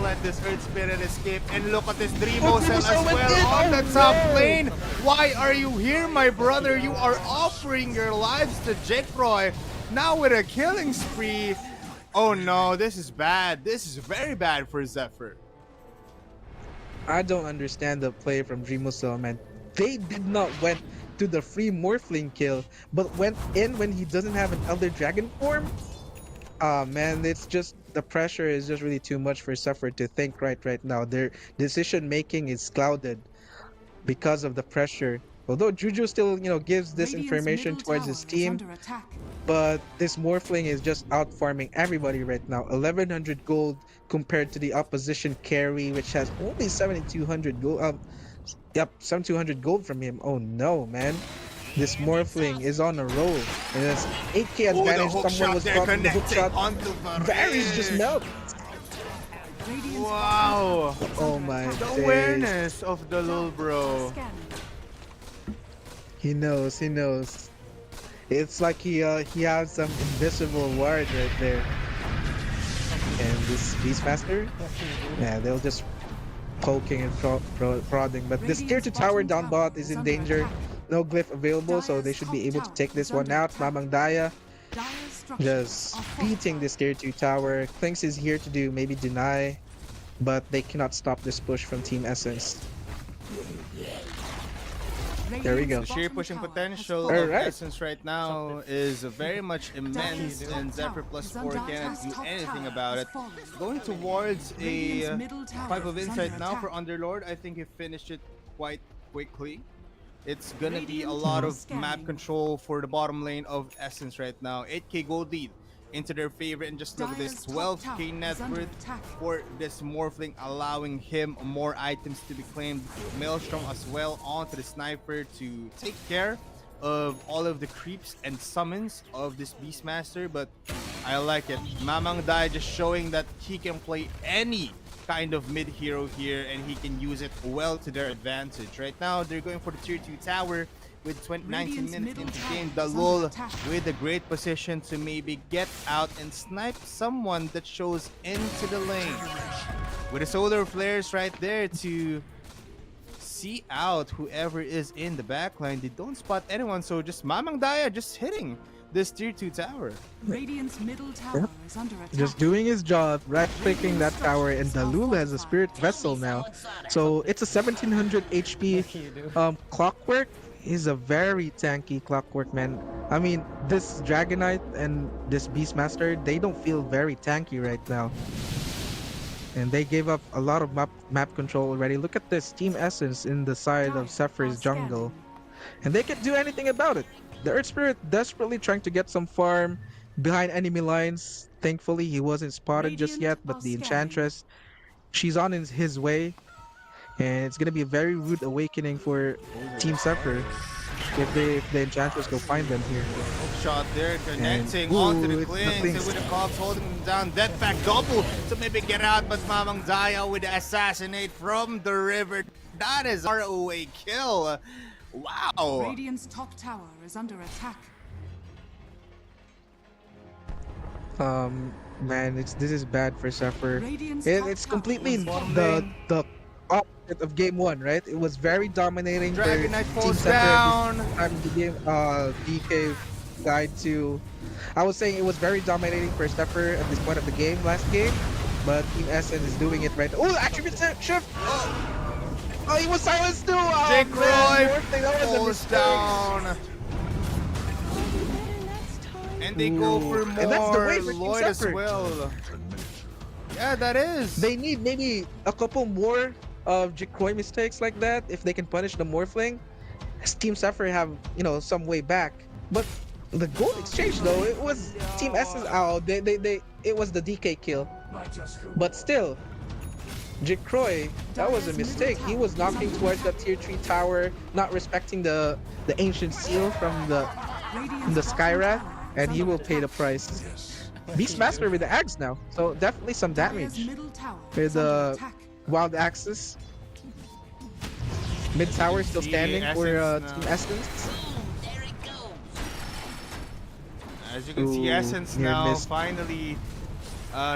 [SPEAKER 3] let this Earth Spirit escape. And look at this Dreamo Cell as well on the top lane. Why are you here, my brother? You are offering your lives to Jekroy. Now with a killing spree. Oh no, this is bad. This is very bad for Xepher.
[SPEAKER 4] I don't understand the play from Dreamosel, man. They did not went to the free morphling kill, but went in when he doesn't have an Elder Dragon form. Ah man, it's just the pressure is just really too much for Suffer to think right now. Their decision making is clouded because of the pressure. Although Juju still, gives this
[SPEAKER 6] Radiant's
[SPEAKER 4] information
[SPEAKER 6] middle
[SPEAKER 4] towards
[SPEAKER 6] tower
[SPEAKER 4] his
[SPEAKER 6] is
[SPEAKER 4] team,
[SPEAKER 6] under attack.
[SPEAKER 4] but this morphling is just out farming everybody right now. 1100 gold compared to the opposition carry, which has only 7200 gold. Yep, 7200 gold from him. Oh no, man. This morphling is on a roll. And it's 8k
[SPEAKER 3] Oh, the
[SPEAKER 4] advantage.
[SPEAKER 3] hook
[SPEAKER 4] Someone
[SPEAKER 3] shot
[SPEAKER 4] was
[SPEAKER 3] there
[SPEAKER 4] caught in the hook
[SPEAKER 3] connecting
[SPEAKER 4] shot.
[SPEAKER 3] onto
[SPEAKER 4] Varys just melt.
[SPEAKER 6] Radiant's
[SPEAKER 3] Wow.
[SPEAKER 6] bottom tower is
[SPEAKER 4] Oh
[SPEAKER 6] under
[SPEAKER 4] my
[SPEAKER 6] attack.
[SPEAKER 3] The
[SPEAKER 4] days.
[SPEAKER 3] awareness of the little bro.
[SPEAKER 6] Scanning.
[SPEAKER 4] He knows. It's like he has some invisible ward right there. And this Beastmaster, yeah, they'll just poking and prodding. But this tier 2 tower down bot is in danger. No glyph available, so they should be able to take this one out. Mamang Daya
[SPEAKER 6] Dire's structures
[SPEAKER 4] just
[SPEAKER 6] are
[SPEAKER 4] beating this tier 2 tower. Clinks is here to do maybe deny, but they cannot stop this push from Team Essence. There we go.
[SPEAKER 3] The sheer pushing potential
[SPEAKER 4] fallen.
[SPEAKER 3] of
[SPEAKER 4] Alright.
[SPEAKER 3] Essence right now is very much immense, and Xepher+4 cannot do anything about it. Going towards a 5 of Insight now for Underlord. I think he finished it quite quickly. It's gonna be a lot of map control for the bottom lane of Essence right now. 8k gold lead into their favor, and just look at this 12k net worth for this morphling, allowing him more items to be claimed. Maelstrom as well onto the sniper to take care of all of the creeps and summons of this Beastmaster. But I like it. Mamang Dai just showing that he can play any kind of mid hero here, and he can use it well to their advantage. Right now they're going for the tier 2 tower with 19 minutes into the game. Dalul with a great position to maybe get out and snipe someone that shows into the lane. With the solar flares right there to see out whoever is in the backline. They don't spot anyone, so just Mamang Daya just hitting this tier 2 tower.
[SPEAKER 6] Radiant's middle tower is under attack.
[SPEAKER 4] Just doing his job, right-clicking that tower, and Dalul has a spirit vessel now. So it's a 1700 HP clockwork. Is a very tanky clockwork, man. I mean, this Dragonite and this Beastmaster, they don't feel very tanky right now. And they gave up a lot of map control already. Look at this Team Essence in the side of Zephyr's jungle. And they can't do anything about it. The Earth Spirit desperately trying to get some farm behind enemy lines. Thankfully, he wasn't spotted just yet, but the Enchantress, she's on his way. And it's gonna be a very rude awakening for Team Zephyr if the Enchantress go find them here.
[SPEAKER 3] Hook shot there, connecting
[SPEAKER 4] And,
[SPEAKER 3] onto
[SPEAKER 4] ooh,
[SPEAKER 3] the
[SPEAKER 4] it's the
[SPEAKER 3] Clinks, and
[SPEAKER 4] Clinks.
[SPEAKER 3] with the cops holding them down. Death pack double to maybe get out, but Mamang Daya with the assassinate from the river. That is our away kill. Wow.
[SPEAKER 6] Radiant's top tower is under attack.
[SPEAKER 4] Man, this is bad for Zephyr.
[SPEAKER 6] Radiant's
[SPEAKER 4] It's
[SPEAKER 6] top tower
[SPEAKER 4] completely
[SPEAKER 6] is
[SPEAKER 4] the opposite of game one, right? It was very dominating for
[SPEAKER 3] Dragonite
[SPEAKER 4] Team
[SPEAKER 3] falls
[SPEAKER 4] Zephyr
[SPEAKER 3] down.
[SPEAKER 4] this time in the game. DK died to. I was saying it was very dominating for Zephyr at this point of the game last game, but Team Essence is doing it right now. Oh, attribute shift! Oh, he was silenced too! Oh,
[SPEAKER 3] Jake
[SPEAKER 4] man,
[SPEAKER 3] Roy
[SPEAKER 4] Morphling, that was a
[SPEAKER 3] falls
[SPEAKER 4] mistake.
[SPEAKER 3] down. And they go for
[SPEAKER 4] Ooh. And that's the
[SPEAKER 3] more
[SPEAKER 4] way for Team
[SPEAKER 3] Lloyd as
[SPEAKER 4] Zephyr.
[SPEAKER 3] well. Yeah, that is.
[SPEAKER 4] They need maybe a couple more of Jikroy mistakes like that if they can punish the Morphling. Team Zephyr have, some way back. But the gold exchange though, it was Team Essence out. It was the DK kill. But still, Jicroy, that was a mistake. He was knocking towards that tier 3 tower, not respecting the ancient seal from the Skyrath, and he will pay the price. Beastmaster with the axe now, so definitely some damage with the wild axes. Mid tower still standing for Team Essence.
[SPEAKER 3] As you can see,
[SPEAKER 4] Ooh,
[SPEAKER 3] Essence
[SPEAKER 4] near
[SPEAKER 3] now
[SPEAKER 4] miss.
[SPEAKER 3] finally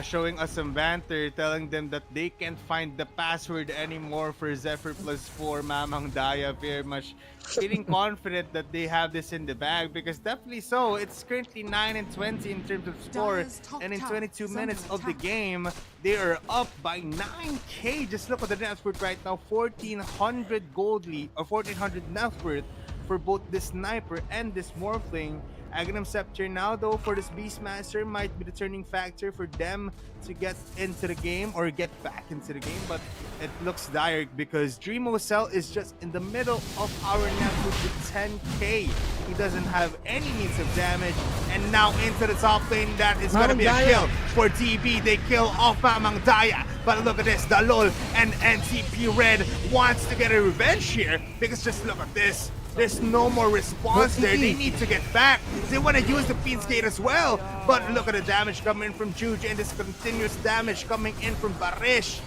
[SPEAKER 3] showing us some banter, telling them that they can't find the password anymore for Xepher+4 Mamang Daya. Very much feeling confident that they have this in the bag, because definitely so. It's currently 9 and 20 in terms of score, and in 22 minutes of the game, they are up by 9k. Just look at the net worth right now, 1400 gold lead, or 1400 net worth for both this sniper and this morphling. Aghanim Scepter now, though, for this Beastmaster might be the turning factor for them to get into the game or get back into the game, but it looks dire because Dreamocell is just in the middle of our network with 10k. He doesn't have any means of damage, and now into the top lane, that is gonna be a kill for TB. They kill off Mamang Daya, but look at this, Dalol and NTP Red wants to get a revenge here, because just look at this. There's no more response there. They need to get back. They want to use the Fiend's Gate as well. But look at the damage coming in from Juju, and this continuous damage coming in from Barish.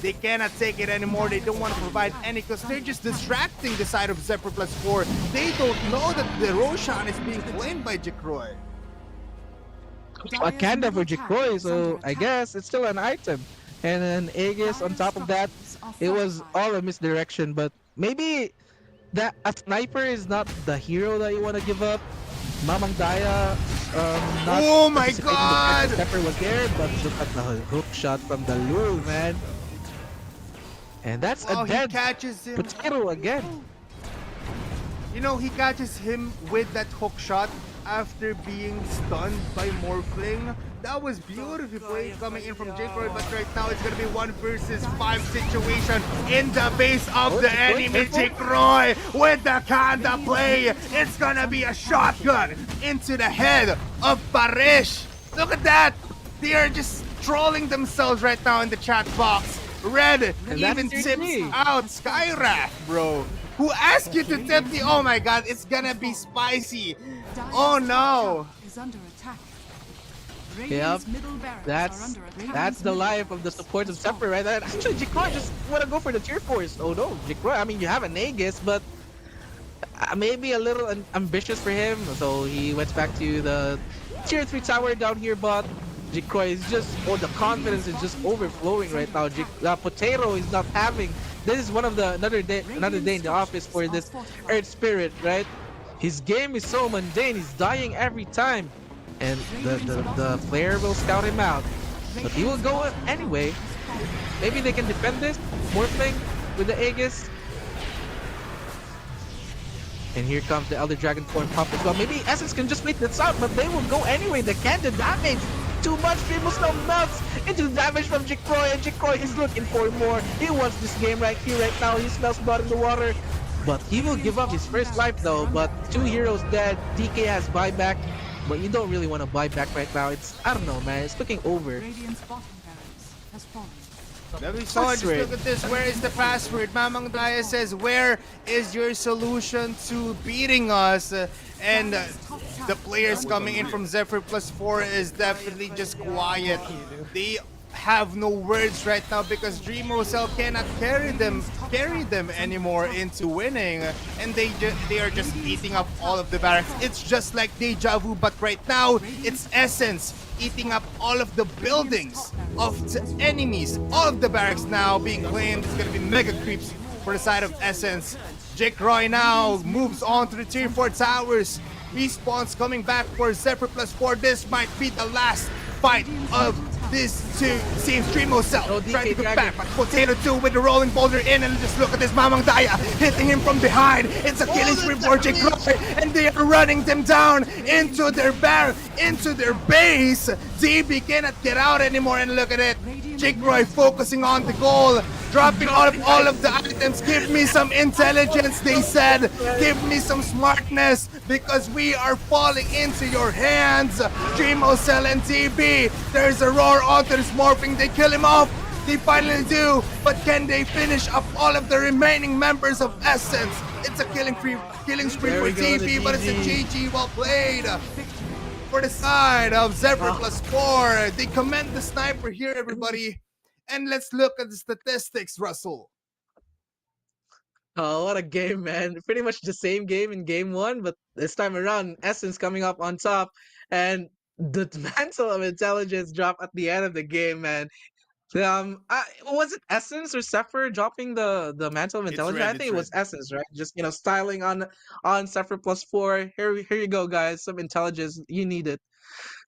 [SPEAKER 3] They cannot take it anymore. They don't want to provide any, because they're just distracting the side of Xepher+4. They don't know that the Roshan is being claimed by Jicroy.
[SPEAKER 4] A Kanda for Jicroy, so I guess it's still an item. And then Aegis on top of that, it was all a misdirection, but maybe that a sniper is not the hero that you want to give up. Mamang Daya, not
[SPEAKER 3] Oh my
[SPEAKER 4] participating
[SPEAKER 3] God!
[SPEAKER 4] because Xepher was there, but look at the hook shot from the Lul, man. And that's a
[SPEAKER 3] Oh, he
[SPEAKER 4] dead
[SPEAKER 3] catches him.
[SPEAKER 4] potato again.
[SPEAKER 3] You know, he catches him with that hook shot after being stunned by Morphling. That was beautifully played coming in from Jicroy, but right now it's gonna be 1 versus 5 situation in the base of the enemy. Jicroy with the Kanda play. It's gonna be a shotgun into the head of Barish. Look at that. They are just trolling themselves right now in the chat box. Red
[SPEAKER 4] And
[SPEAKER 3] even
[SPEAKER 4] that's tier
[SPEAKER 3] tips
[SPEAKER 4] 3.
[SPEAKER 3] out Skyrath, bro. Who asked you to tip me? Oh my god, it's gonna be spicy. Oh no.
[SPEAKER 6] Is under attack.
[SPEAKER 4] Yep, that's the life of the support of Xepher, right? And actually, Jicroy just want to go for the tier 4s. Oh no, Jicroy, I mean, you have an Aegis, but maybe a little ambitious for him. So he went back to the tier 3 tower down here, but Jicroy is just, the confidence is just overflowing right now. Potato is not having. This is one of the another day in the office for this Earth Spirit, right? His game is so mundane. He's dying every time. And the player will scout him out, but he will go anyway. Maybe they can defend this Morphling with the Aegis. And here comes the Elder Dragon form pop as well. Maybe Essence can just wait this out, but they will go anyway. They can't do damage. Too much. Dreamos now melts into the damage from Jicroy, and Jicroy is looking for more. He wants this game right here, right now. He smells blood in the water, but he will give up his first life though. But 2 heroes dead. DK has buyback. But you don't really want to buy back right now. It's, I don't know, man. It's looking over.
[SPEAKER 6] Radiant's bottom barracks has fallen.
[SPEAKER 3] There we saw it. Just look at this. Where is the password? Mamang Daya says, where is your solution to beating us? And the players coming in from Xepher+4 is definitely just quiet. They have no words right now because Dreamocell cannot carry them anymore into winning, and they are just eating up all of the barracks. It's just like deja vu, but right now it's Essence eating up all of the buildings of the enemies. All of the barracks now being claimed. It's gonna be mega creeps for the side of Essence. Jicroy now moves on to the tier 4 towers. Respawns coming back for Xepher+4. This might be the last fight of this two teams. Dreamocell trying to get back, but Potato 2 with the rolling boulder in, and just look at this Mamang Daya hitting him from behind. It's a killing spree for Jicroy, and they are running them down into their base. DB cannot get out anymore, and look at it. Jicroy focusing on the goal, dropping all of the items. Give me some intelligence, they said. Give me some smartness, because we are falling into your hands. Dreamocell and TB. There's a roar onto this morphing. They kill him off. They finally do, but can they finish up all of the remaining members of Essence? It's a killing spree
[SPEAKER 4] There
[SPEAKER 3] for
[SPEAKER 4] we go, the
[SPEAKER 3] TP, but it's a
[SPEAKER 4] GG.
[SPEAKER 3] GG. Well played for the side of Xepher+4. They commend the sniper here, everybody. And let's look at the statistics, Russell.
[SPEAKER 4] Oh, what a game, man. Pretty much the same game in game one, but this time around, Essence coming up on top. And the mantle of intelligence drop at the end of the game, man. Was it Essence or Xepher dropping the mantle of
[SPEAKER 3] It's
[SPEAKER 4] intelligence?
[SPEAKER 3] red,
[SPEAKER 4] I think
[SPEAKER 3] it's
[SPEAKER 4] it was
[SPEAKER 3] red.
[SPEAKER 4] Essence, right? Just styling on Xepher+4. Here you go, guys. Some intelligence, you need it.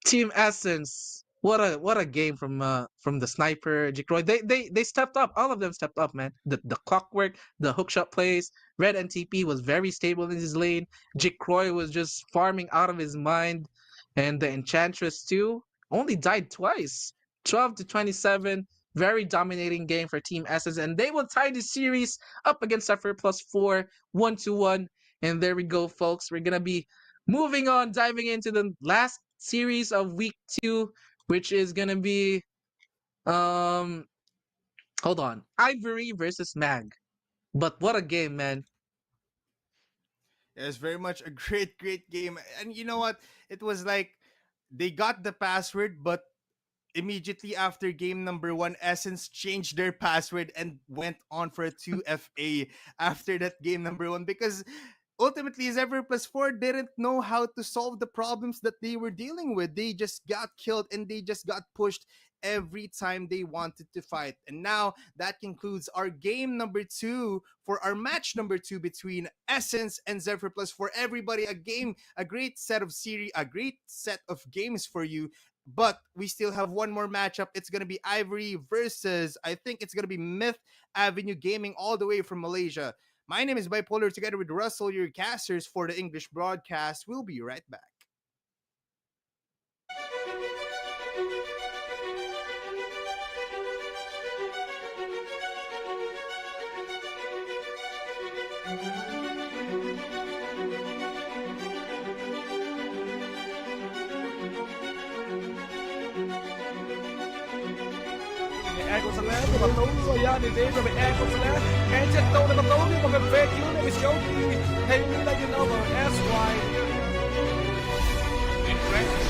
[SPEAKER 4] Team Essence. What a game from the sniper, Jikroy. They stepped up. All of them stepped up, man. The clockwork, the hookshot plays. Red NTP was very stable in his lane. Jikroy was just farming out of his mind, and the Enchantress too only died twice. 12-27. Very dominating game for Team Essence, and they will tie the series up against Xepher+4, 1-1. And there we go, folks. We're gonna be moving on, diving into the last series of week 2, which is gonna be hold on, Ivory versus Mag. But what a game, man.
[SPEAKER 3] It's very much a great game. And you know what? It was like they got the password, but immediately after game number 1, Essence changed their password and went on for a 2FA after that game number 1, because ultimately Xepher+4 didn't know how to solve the problems that they were dealing with. They just got killed and they just got pushed every time they wanted to fight. And now that concludes our game number 2 for our match number 2 between Essence and Xepher+4. Everybody, a great set of games for you. But we still have one more matchup. It's going to be Ivory versus, I think it's going to be Myth Avenue Gaming, all the way from Malaysia. My name is Bipolar, together with Russell, your casters for the English broadcast. We'll be right back.
[SPEAKER 1] ENG của Celeste thì bật tấu rồi nha, thì dễ rồi bị ENG của Celeste. ENG chết đâu để bật tấu nhưng mà cần phê cứu để bị xấu thì thấy như là you over SY.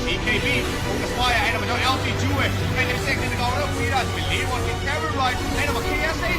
[SPEAKER 2] EKB kung kaswaya ay naman yung LC Jue. Kaya nagsek na nagawa ng Piras. Biliwan kay Kevin Wright. Ay naman KSA.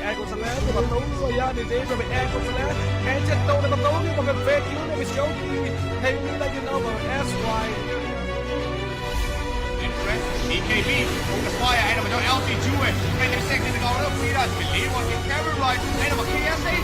[SPEAKER 1] แอร์กดซะแล้วในประตูย่าในเจ๊จะไปแอร์กดซะแล้วแอนเจ็ดโตในประตูนี่มันเป็นเฟกยูในมิสโจกี้ให้มีอะไรกันเอามาแอสไว
[SPEAKER 2] EKB focus fire en dan met LC Jewett. En de second in de goal op Midas. Believe what can Kevin right. En dan met KSA.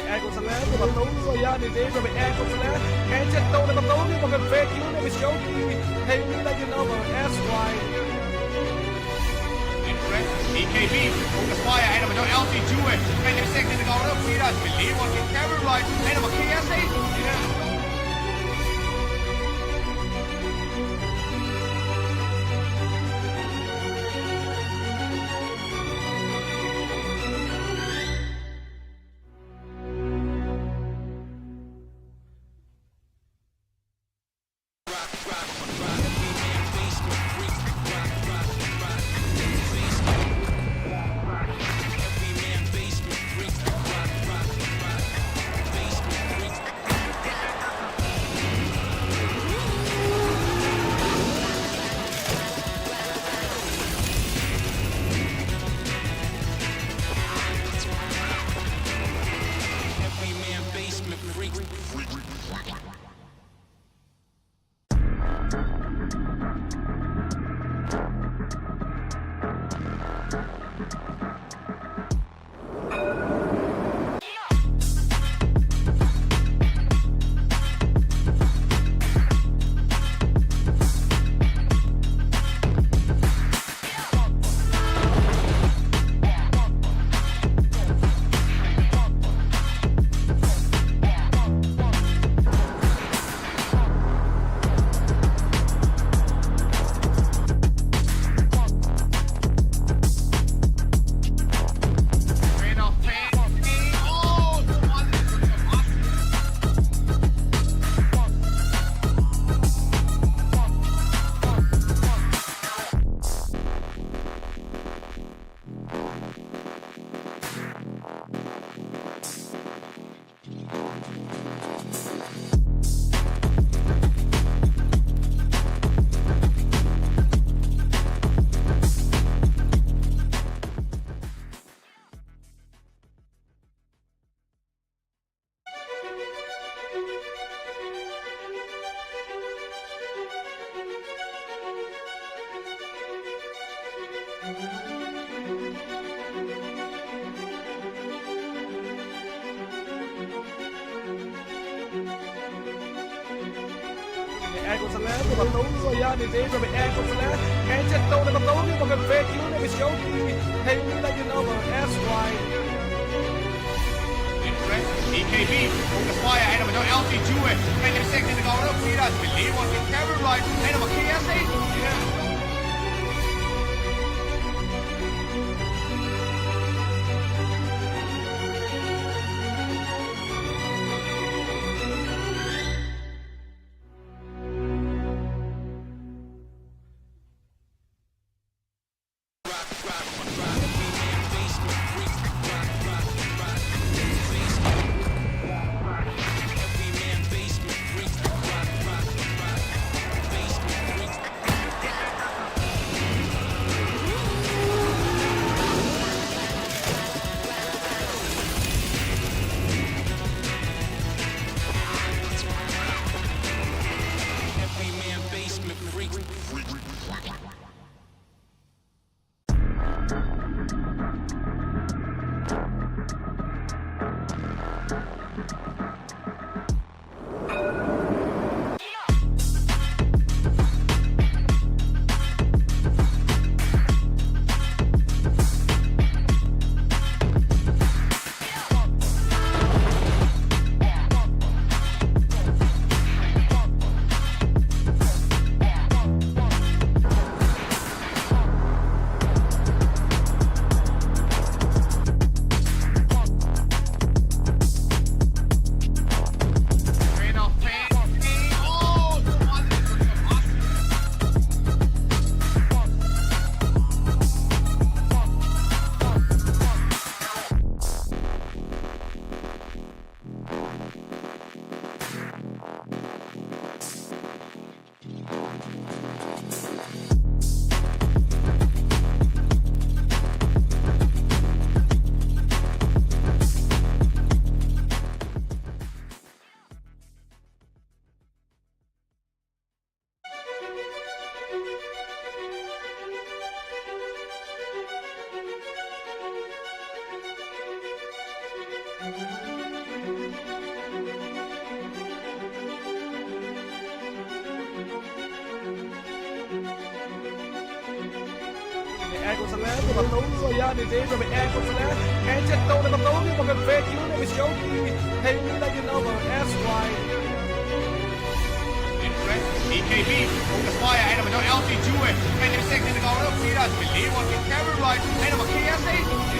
[SPEAKER 1] แอร์กดซะแล้วในประตูย่าในเจ๊จะไปแอร์กดซะแล้วแอนเจ็ดโตในประตูนี่มันเป็นเฟกยูในมิสโจกี้ให้มีอะไรกันเอามาแอสไว
[SPEAKER 2] EKB focus fire en dan met LC Jewett. En de second in de goal op Midas. Believe what can Kevin right. En dan met KSA.
[SPEAKER 1] ecco salendo, ma non so yani dei proprio ecco salendo, e c'è tone ma tone, ma che fake you never show me, hey, we let you know, but that's right.
[SPEAKER 2] EKB om de fire en dan LT Jue en de seks in de gouden op hier uit believe on the camera right en dan KSA
[SPEAKER 1] Ecco salendo, ma non so yani dei proprio ecco salendo, e c'è tone ma tone, ma che fake you never show me, hey, we let you know, but that's right.
[SPEAKER 2] EKB om de fire en dan LT Jue en de seks in de gouden op hier uit believe on the camera right en dan KSA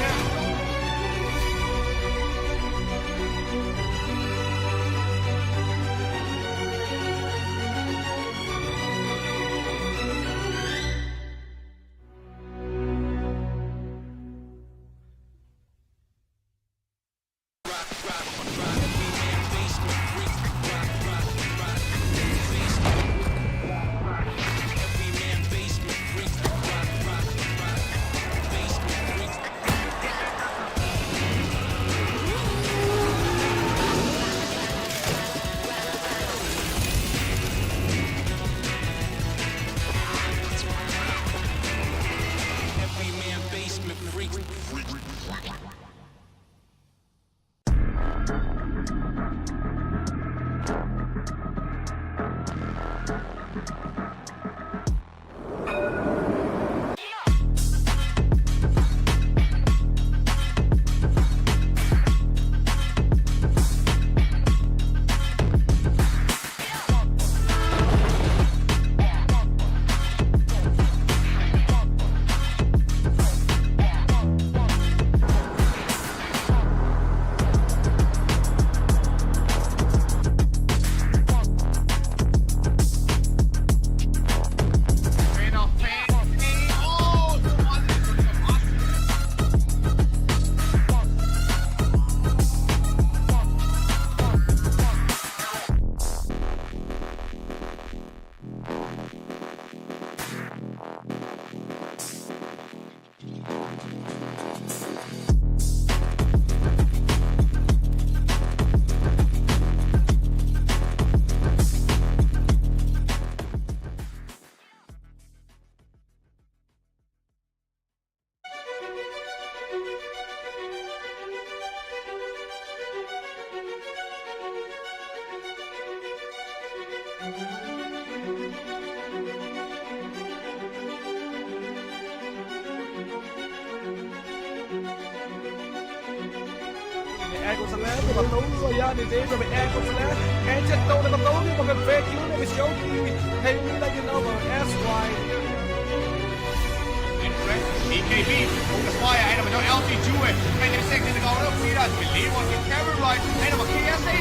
[SPEAKER 1] แอร์กดซะแล้วตัวประตูยานี่เจ๊ไปแอร์กดซะแล้วแอร์เจ็ดตัวในประตูนี่มันเป็นเฟกยูเนี่ยไม่ใช่ให้รู้ได้ยินเอาแบบแอสไว
[SPEAKER 2] EKB focus fire en dan met LT Jue. En de second in de goal ook niet uit. Believe on the camera right. En dan KSA.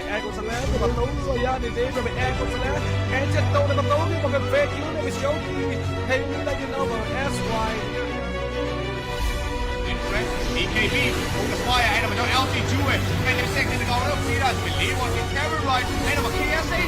[SPEAKER 1] แอร์กดซะแล้วตัวประตูยานี่เจ๊ไปแอร์กดซะแล้วแอร์เจ็ดตัวในประตูนี่มันเป็นเฟกยูเนี่ยไม่ใช่ให้รู้ได้ยินเอาแบบแอสไว
[SPEAKER 2] EKB focus fire en dan met LT Jue. En de second in de goal ook niet uit. Believe on the camera right. En dan KSA.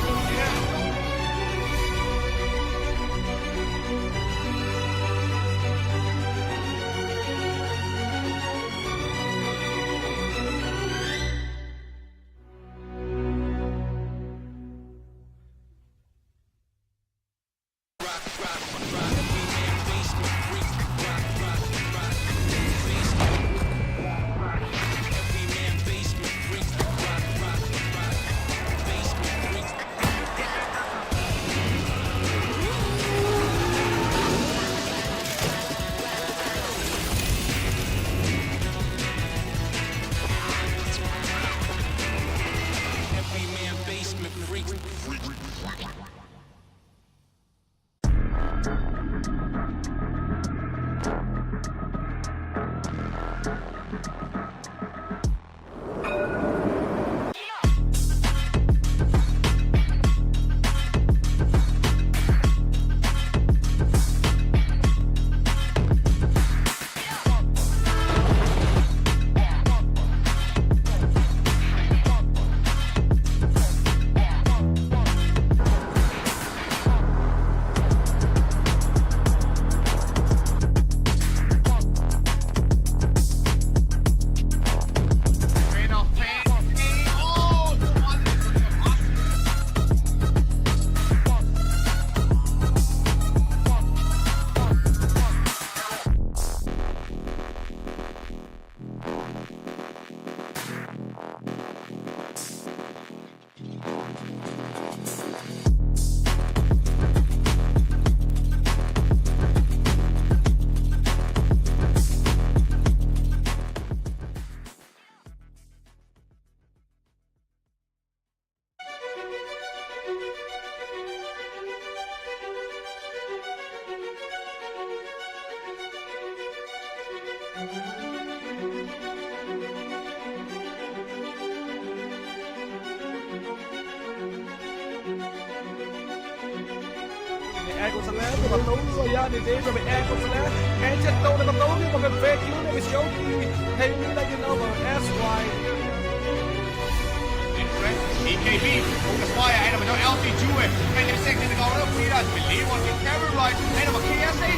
[SPEAKER 1] May air ko sa left, may bato. Ayan, ni David, may air ko sa left. Engine daw na bato. Mga fake yun, may Shoki. Hey, nila yun na mga SY.
[SPEAKER 2] EKB, focus fire, ayan naman yung LC Jue. 20 seconds na gawin ng Piras. Believe on the camera right. Ayan naman, KSA.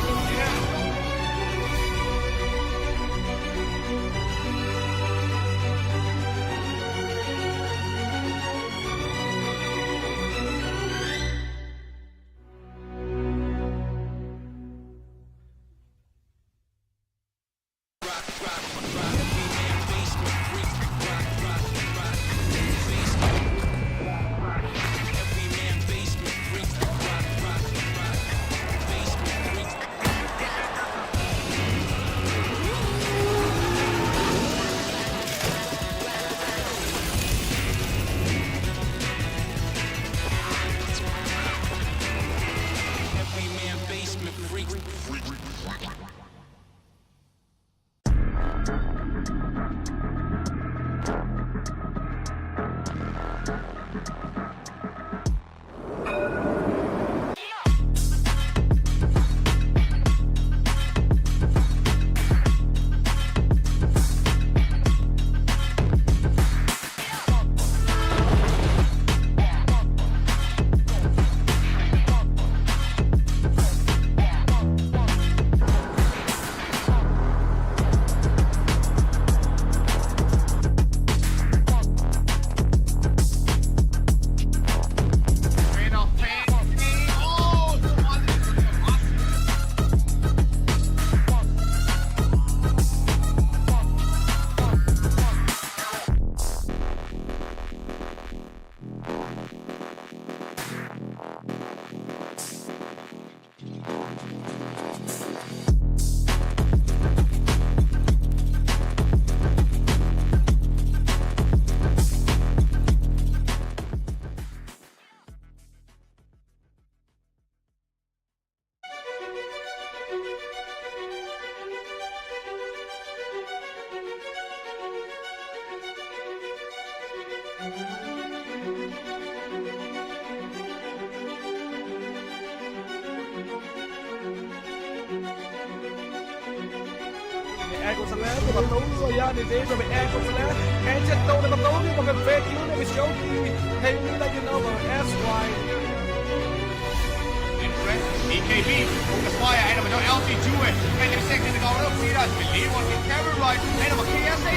[SPEAKER 1] Air ko sa left, may bato. Ayan, ni David, may air ko sa left. Engine daw na bato. Mga fake yun, may Shoki. Hey, nila yun na mga SY.
[SPEAKER 2] EKB, focus fire, ayan naman yung LC Jue. 20 seconds na gawin ng Piras. Believe on the camera right. Ayan naman, KSA.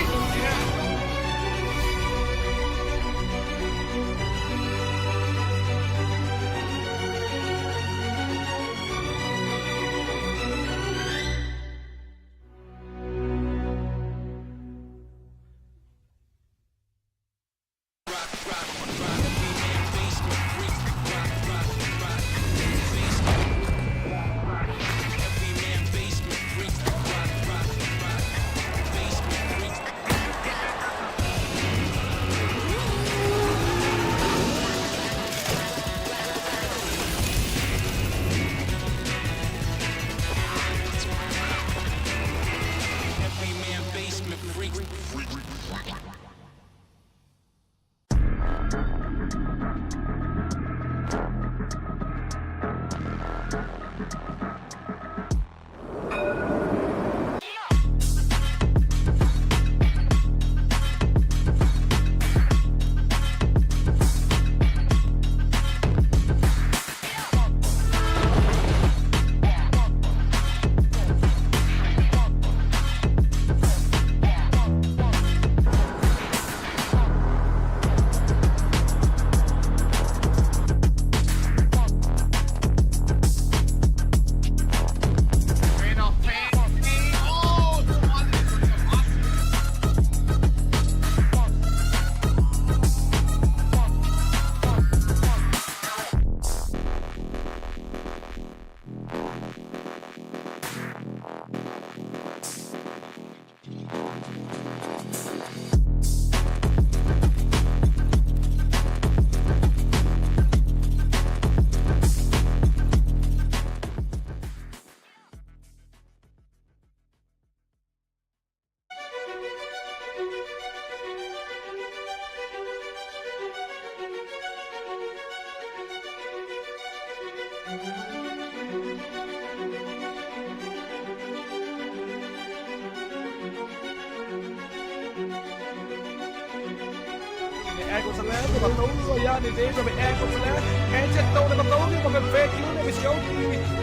[SPEAKER 1] e con Salé, the Batola, Yani, Dave, the Air con Salé, and just don't have a Batola, but a fake unit is showing.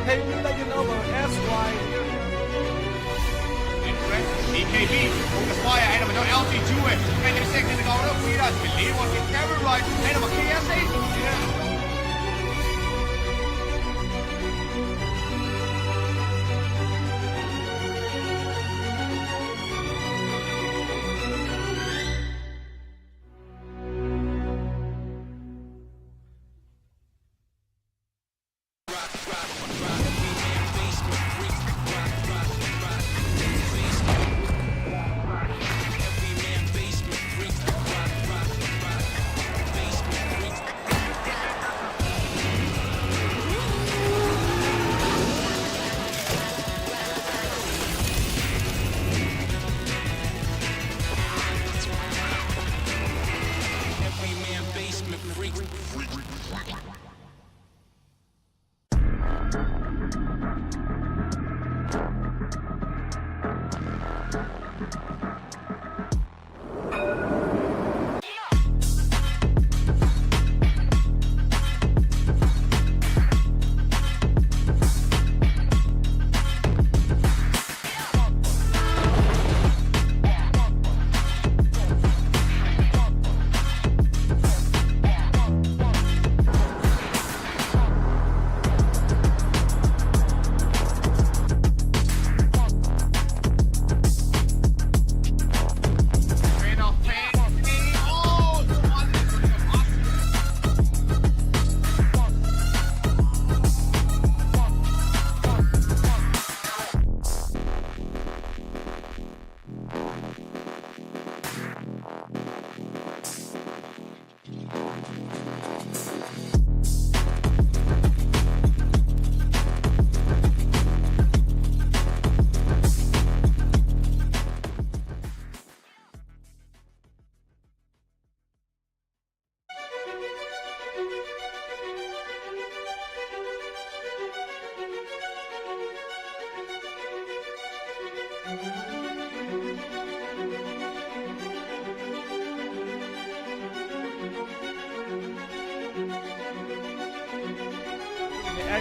[SPEAKER 1] Hey, like you know, SY.
[SPEAKER 2] EKB focus fire ahead of an LT Jewett. And in second to go up, we don't believe what the camera right ahead of a KSA.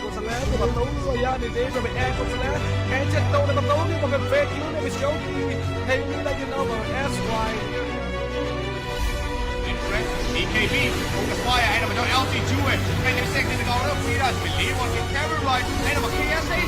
[SPEAKER 1] Con Salé, the Batola, Yani, Dave, the Air con Salé, and just don't have a Batola, but a fake unit is showing. Hey, like you know, SY.
[SPEAKER 2] EKB focus fire ahead of an LT Jewett. And in second to go up, we don't believe what the camera right ahead of a KSA.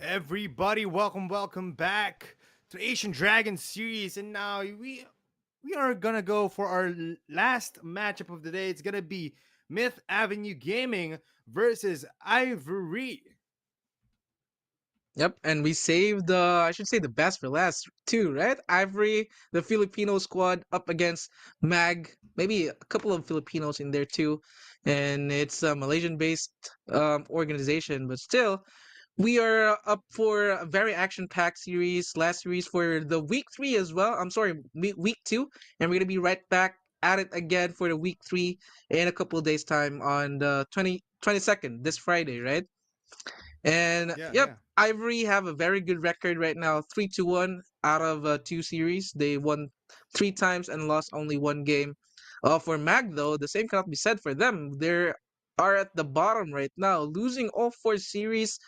[SPEAKER 3] Everybody, welcome back to Asian Dragon series, and now we are gonna go for our last matchup of the day. It's gonna be Myth Avenue Gaming versus Ivory.
[SPEAKER 4] Yep, and we saved I should say the best for last too, right? Ivory, the Filipino squad up against Mag, maybe a couple of Filipinos in there too, and it's a Malaysian-based organization, but still, we are up for a very action-packed series, last series for the week 3 as well. I'm sorry, week 2, and we're gonna be right back at it again for the week 3 in a couple of days time on the 22nd, this Friday, right? And
[SPEAKER 3] Yeah,
[SPEAKER 4] yep,
[SPEAKER 3] yeah.
[SPEAKER 4] Ivory have a very good record right now, 3-1 out of 2 series. They won 3 times and lost only 1 game. For Mag though, the same cannot be said for them. They are at the bottom right now, losing all 4 series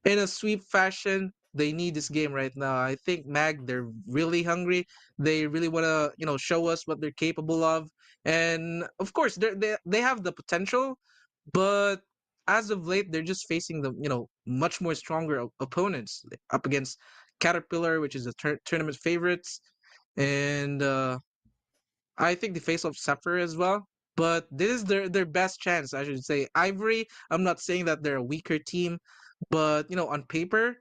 [SPEAKER 4] in a sweep fashion. They need this game right now. I think Mag, they're really hungry. They really want to, show us what they're capable of. And of course, they have the potential, but as of late, they're just facing the much more stronger opponents up against Caterpillar, which is a tournament favorites, and I think they face off Xepher as well. But this is their best chance, I should say. Ivory, I'm not saying that they're a weaker team, but on paper,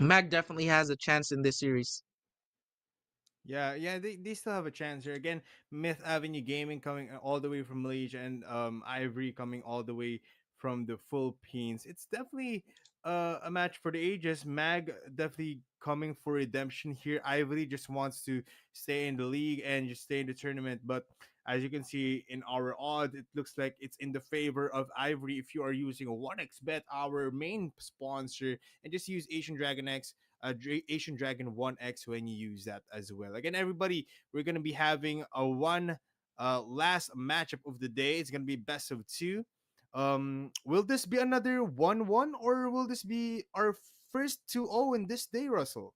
[SPEAKER 4] Mag definitely has a chance in this series.
[SPEAKER 3] Yeah, yeah, they still have a chance here. Again, Myth Avenue Gaming coming all the way from Malaysia, and Ivory coming all the way from the Philippines. It's definitely a match for the ages. Mag definitely coming for redemption here. Ivory just wants to stay in the league and just stay in the tournament. But as you can see in our odds, it looks like it's in the favor of Ivory if you are using a 1x bet, our main sponsor, and just use Asian Dragon X, Asian Dragon 1X when you use that as well. Again, everybody, we're going to be having a one last matchup of the day. It's going to be best of two. Will this be another 1-1 or will this be our first 2-0 in this day, Russell?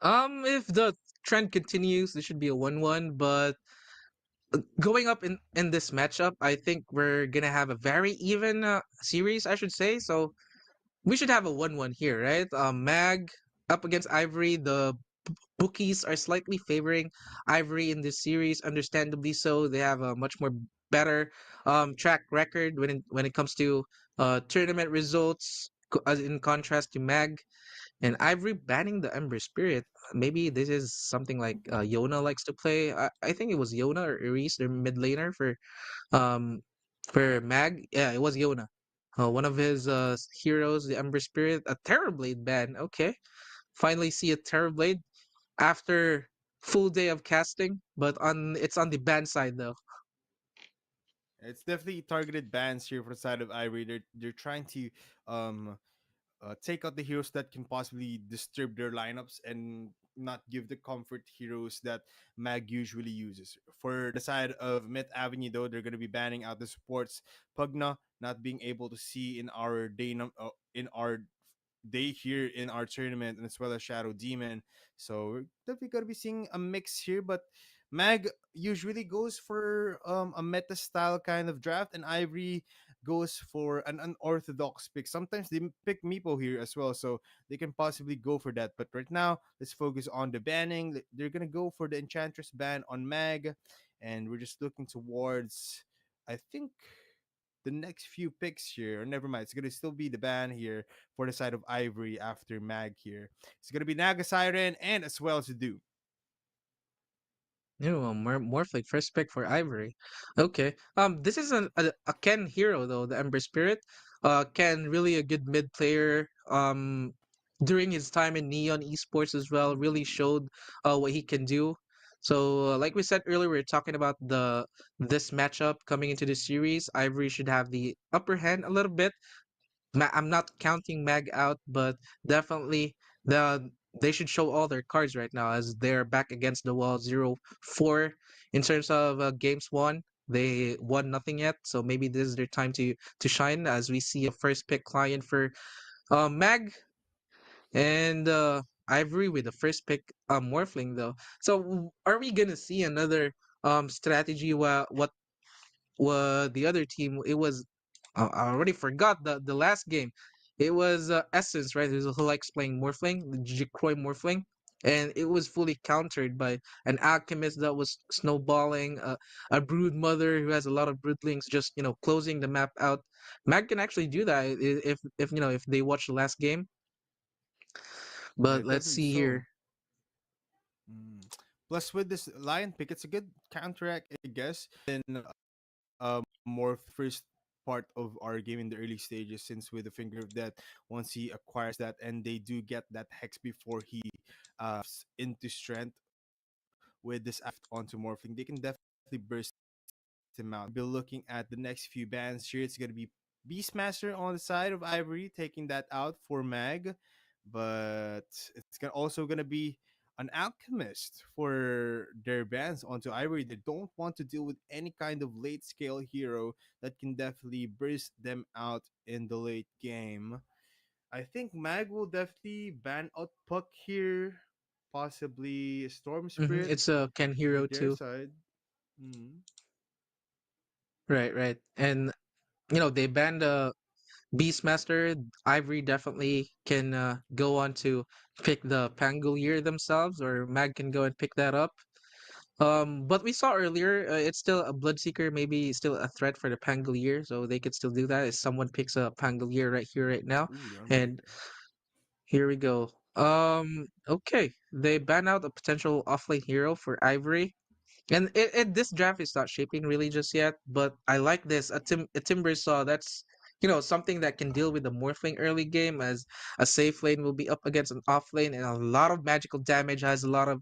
[SPEAKER 4] If the trend continues, this should be a 1-1. But going up in this matchup, I think we're gonna have a very even series, I should say. So we should have a 1-1 here, right? Mag up against Ivory. The bookies are slightly favoring Ivory in this series, understandably so. They have a much more better track record when it comes to tournament results, as in contrast to Mag. And Ivory banning the Ember Spirit. Maybe this is something like Yona likes to play. I think it was Yona or Iris, their mid laner um for Mag. Yeah, it was Yona. One of his heroes, the Ember Spirit, a Terrorblade ban. Okay, finally see a Terrorblade after full day of casting, but on it's on the ban side though.
[SPEAKER 3] It's definitely targeted bans here for the side of Ivory. They're trying to um take out the heroes that can possibly disturb their lineups and not give the comfort heroes that Mag usually uses. For the side of Myth Avenue, though, they're going to be banning out the supports. Pugna not being able to see in our day here in our tournament, and as well as Shadow Demon. So we're definitely going to be seeing a mix here, but Mag usually goes for a meta style kind of draft, and Ivory goes for an unorthodox pick. Sometimes they pick Meepo here as well, so they can possibly go for that. But right now, let's focus on the banning. They're gonna go for the Enchantress ban on Mag, and we're just looking towards, I think, the next few picks here. Or never mind, it's gonna still be the ban here for the side of Ivory after Mag here. It's gonna be Naga Siren and as well as Do.
[SPEAKER 4] Morphle first pick for Ivory. Okay. This is a Ken hero though, the Ember Spirit. Ken really a good mid player. During his time in Neon Esports as well, really showed what he can do. So like we said earlier, we are talking about the this matchup coming into the series. Ivory should have the upper hand a little bit. I'm not counting Mag out, but definitely they should show all their cards right now as they're back against the wall 0-4 in terms of games won. They won nothing yet, so maybe this is their time to shine as we see a first pick client for Mag and Ivory with the first pick Morphling though. So are we gonna see another strategy what the other team it was I already forgot the last game. It was Essence, right? It was who likes playing Morphling, the Jicroy Morphling, and it was fully countered by an alchemist that was snowballing, a brood mother who has a lot of broodlings, just closing the map out. Mag can actually do that if if they watch the last game.
[SPEAKER 3] Yeah,
[SPEAKER 4] But let's
[SPEAKER 3] definitely
[SPEAKER 4] see
[SPEAKER 3] so.
[SPEAKER 4] here.
[SPEAKER 3] Mm. Plus, with this lion pick, it's a good counteract, I guess. In more first part of our game in the early stages, since with the finger of death, once he acquires that, and they do get that hex before he into strength with this onto morphing, they can definitely burst him out. Be looking at the next few bans here. It's gonna be Beastmaster on the side of Ivory, taking that out for Mag, but it's also gonna be an alchemist for their bans onto Ivory. They don't want to deal with any kind of late scale hero that can definitely burst them out in the late game. I think Mag will definitely ban out Puck here, possibly Storm Spirit
[SPEAKER 4] It's a Ken
[SPEAKER 3] for
[SPEAKER 4] hero
[SPEAKER 3] their
[SPEAKER 4] too.
[SPEAKER 3] side. Mm.
[SPEAKER 4] Right, right. And they banned Beastmaster. Ivory definitely can go on to pick the Pangolier themselves, or Mag can go and pick that up. But we saw earlier, it's still a Bloodseeker, maybe still a threat for the Pangolier, so they could still do that if someone picks a Pangolier right here, right now.
[SPEAKER 3] Ooh, the
[SPEAKER 4] And
[SPEAKER 3] Armbreaker.
[SPEAKER 4] here we go. Okay, they ban out a potential offlane hero for Ivory. And this draft is not shaping really just yet, but I like this. A Timber Saw, that's something that can deal with the Morphling early game, as a safe lane will be up against an off lane, and a lot of magical damage, has a lot of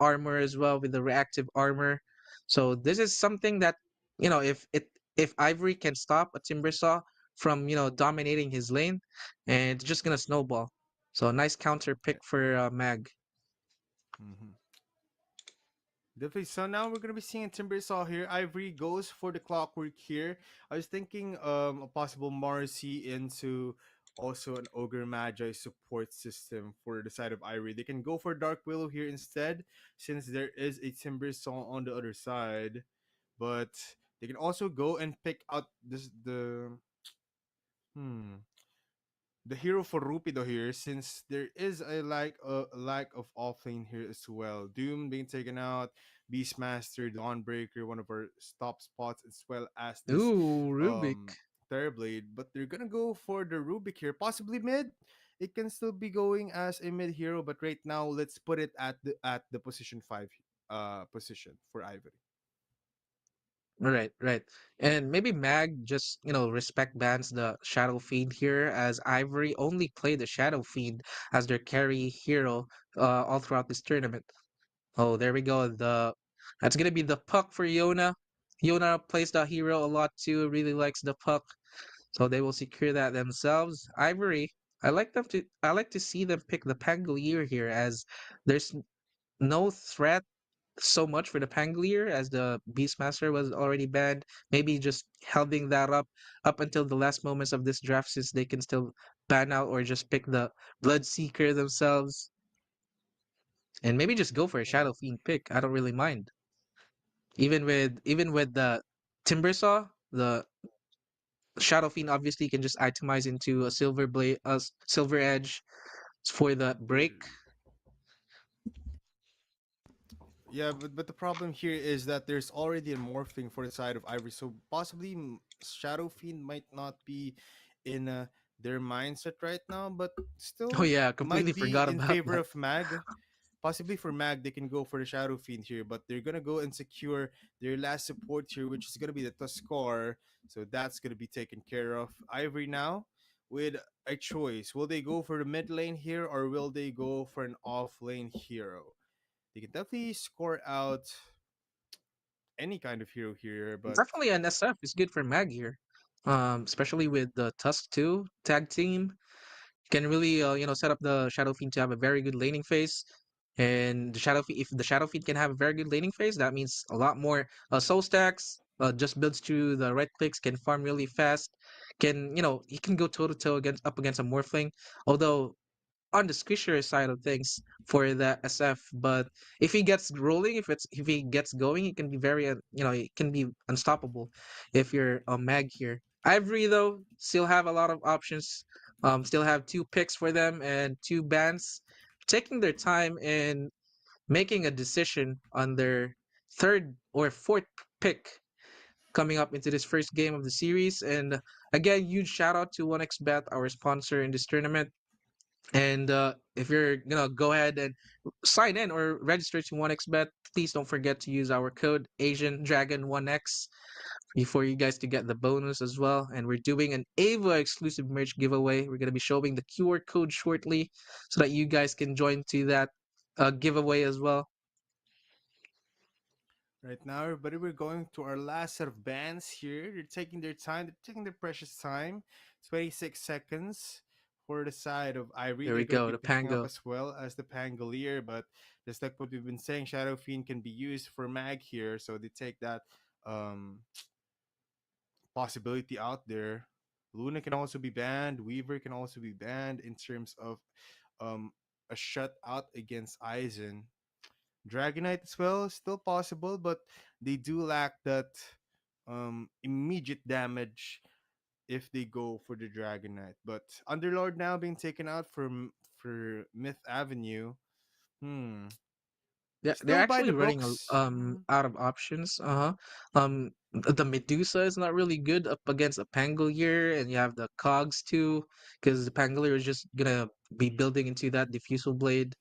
[SPEAKER 4] armor as well with the reactive armor. So this is something that, if Ivory can stop a Timber Saw from dominating his lane, and it's just gonna snowball. So nice counter pick for Mag.
[SPEAKER 3] Mm-hmm. Definitely. So now we're gonna be seeing Timbersaw here. Ivory goes for the clockwork here. I was thinking a possible Marcy into also an Ogre Magi support system for the side of Ivory. They can go for Dark Willow here instead, since there is a Timbersaw on the other side. But they can also go and pick out this hmm the hero for Rupido here, since there is a lack of offlane here as well. Doom being taken out, Beastmaster, Dawnbreaker, one of our stop spots, as well as this
[SPEAKER 4] Ooh,
[SPEAKER 3] um
[SPEAKER 4] Rubik.
[SPEAKER 3] Terrorblade. But they're gonna go for the Rubik here, possibly mid. It can still be going as a mid hero, but right now let's put it at the position 5 position for Ivory.
[SPEAKER 4] Right, right. And maybe Mag just, respect bans the Shadow Fiend here, as Ivory only play the Shadow Fiend as their carry hero all throughout this tournament. Oh, there we go. That's gonna be the puck for Yona. Yona plays the hero a lot too, really likes the puck. So they will secure that themselves. Ivory, I like to see them pick the Pangolier here, as there's no threat so much for the Pangolier, as the Beastmaster was already banned. Maybe just holding that up until the last moments of this draft, since they can still ban out or just pick the Bloodseeker themselves, and maybe just go for a
[SPEAKER 3] Yeah.
[SPEAKER 4] Shadow Fiend pick. I don't really mind. Even with the Timbersaw, the Shadow Fiend obviously can just itemize into a Silver Blade, Silver Edge for the break.
[SPEAKER 3] There, Yeah, but the problem here is that there's already a morphing for the side of Ivory, so possibly Shadow Fiend might not be in their mindset right now, but
[SPEAKER 4] Oh
[SPEAKER 3] still
[SPEAKER 4] yeah, completely
[SPEAKER 3] might be
[SPEAKER 4] forgot
[SPEAKER 3] in
[SPEAKER 4] about
[SPEAKER 3] favor
[SPEAKER 4] that.
[SPEAKER 3] of Mag. Possibly for Mag, they can go for the Shadow Fiend here, but they're gonna go and secure their last support here, which is gonna be the Tuskar. So that's gonna be taken care of. Ivory now with a choice: will they go for the mid lane here, or will they go for an off lane hero? They can definitely score out any kind of hero here, but
[SPEAKER 4] Definitely an SF is good for Mag here, especially with the Tusk 2 tag team. Can really set up the Shadow Fiend to have a very good laning phase. And if the Shadow Fiend can have a very good laning phase, that means a lot more soul stacks. Just builds through the right clicks, can farm really fast. He can go toe to toe against a Morphling. Although on the squishier side of things for the SF. But if he gets rolling, if he gets going, he can be it can be unstoppable if you're a mag here. Ivory though still have a lot of options. Still have two picks for them and two bans, taking their time and making a decision on their third or fourth pick coming up into this first game of the series. And again, huge shout out to 1xBet, our sponsor in this tournament. And if you're gonna go ahead and sign in or register to 1xBet, please don't forget to use our code Asian Dragon 1x for you guys to get the bonus as well. And we're doing an Ava exclusive merch giveaway. We're gonna be showing the QR code shortly so that you guys can join to that giveaway as well.
[SPEAKER 3] right now, everybody, we're going to our last set of bands here. They're taking their time, they're taking their precious time. 26 seconds for the side of Ivory.
[SPEAKER 4] There
[SPEAKER 3] They're
[SPEAKER 4] we
[SPEAKER 3] going to
[SPEAKER 4] go,
[SPEAKER 3] be
[SPEAKER 4] the
[SPEAKER 3] picking up
[SPEAKER 4] Pango.
[SPEAKER 3] as well as the Pangolier, but just like what we've been saying, Shadow Fiend can be used for Mag here, so they take that um, possibility out there. Luna can also be banned, Weaver can also be banned in terms of um, a shutout against Aizen. Dragonite as well, still possible, but they do lack that immediate damage if they go for the Dragon Knight. But Underlord now being taken out for Myth Avenue. Hmm.
[SPEAKER 4] They're
[SPEAKER 3] Still by
[SPEAKER 4] actually
[SPEAKER 3] the
[SPEAKER 4] running
[SPEAKER 3] books.
[SPEAKER 4] out of options. The Medusa is not really good up against a Pangolier, and you have the Cogs too, because the Pangolier is just gonna be building into that diffusal blade.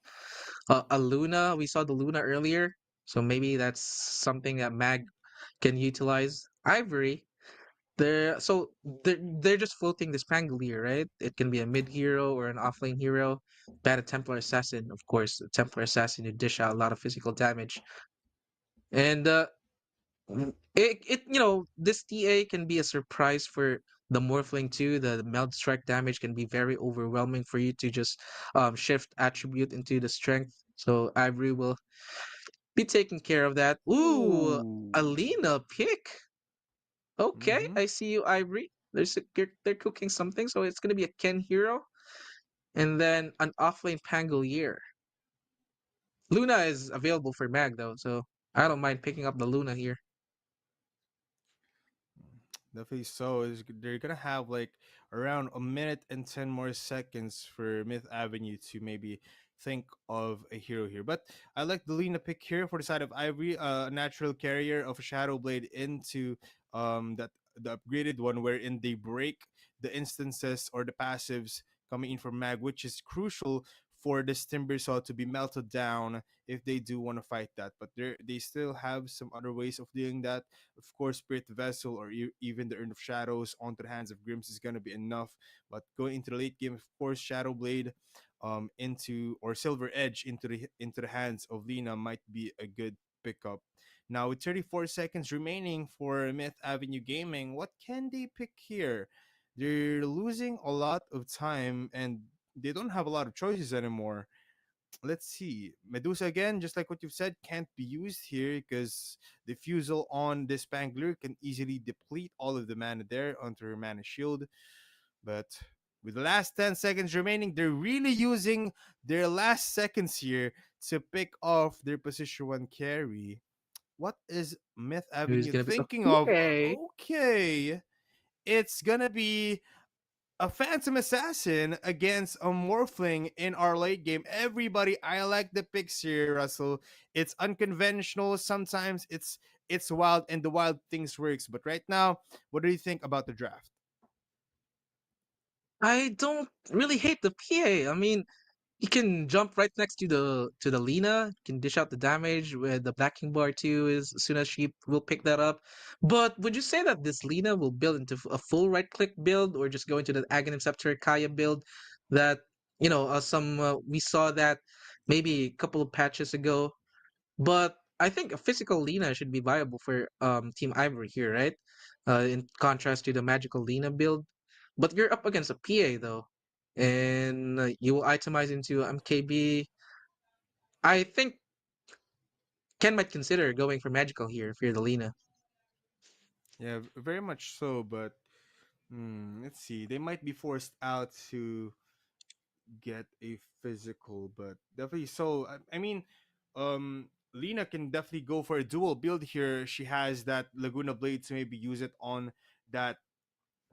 [SPEAKER 4] A Luna, we saw the Luna earlier, so maybe that's something that Mag can utilize. Ivory, they're just floating this Pangolier, right? It can be a mid hero or an offlane hero. Ban a Templar Assassin, of course. The Templar Assassin, you dish out a lot of physical damage. And this TA can be a surprise for the Morphling too. The meld strike damage can be very overwhelming for you to just shift attribute into the strength. So Ivory will be taking care of that. Ooh,
[SPEAKER 3] Ooh.
[SPEAKER 4] Alina pick. Okay,
[SPEAKER 3] Mm-hmm.
[SPEAKER 4] I see you, Ivory. They're cooking something, so it's gonna be a Ken hero, and then an offlane Pangolier. Luna is available for Mag though, so I don't mind picking up the Luna here.
[SPEAKER 3] Definitely so. They're gonna have like around a minute and 10 more seconds for Myth Avenue to maybe think of a hero here. But I like the Lena pick here for the side of Ivory, a natural carrier of a Shadow Blade into that the upgraded one wherein they break the instances or the passives coming in from Mag, which is crucial for this Timber Saw to be melted down if they do want to fight that. But they still have some other ways of doing that. Of course, Spirit Vessel or even the Urn of Shadows onto the hands of Grims is going to be enough. But going into the late game, of course, Shadow Blade into or Silver Edge into the hands of Lena might be a good pickup. Now with 34 seconds remaining for Myth Avenue Gaming, what can they pick here? They're losing a lot of time and they don't have a lot of choices anymore. Let's see. Medusa again, just like what you've said, can't be used here because the fusel on this Spangler can easily deplete all of the mana there onto her mana shield. But with the last 10 seconds remaining, they're really using their last seconds here to pick off their position 1 carry. What is Myth
[SPEAKER 4] Who's
[SPEAKER 3] Avenue
[SPEAKER 4] gonna be
[SPEAKER 3] thinking of?
[SPEAKER 4] okay?
[SPEAKER 3] Okay. It's gonna be a Phantom Assassin against a Morphling in our late game. Everybody, I like the picks here, Russell. It's unconventional. Sometimes it's wild, and the wild things works. But right now, what do you think about the draft?
[SPEAKER 4] I don't really hate the PA. I mean, he can jump right next to the Lena, can dish out the damage with the backing bar too as soon as she will pick that up. But would you say that this Lena will build into a full right click build or just go into the Aghanim Scepter Kaya build that some we saw that maybe a couple of patches ago. But I think a physical Lena should be viable for Team Ivory here, right? In contrast to the magical Lena build. But you're up against a PA though, and you will itemize into MKB. I think Ken might consider going for magical here if you're the Lena.
[SPEAKER 3] Yeah, very much so. But let's see. They might be forced out to get a physical, but definitely so. I mean, Lena can definitely go for a dual build here. She has that Laguna Blade to maybe use it on that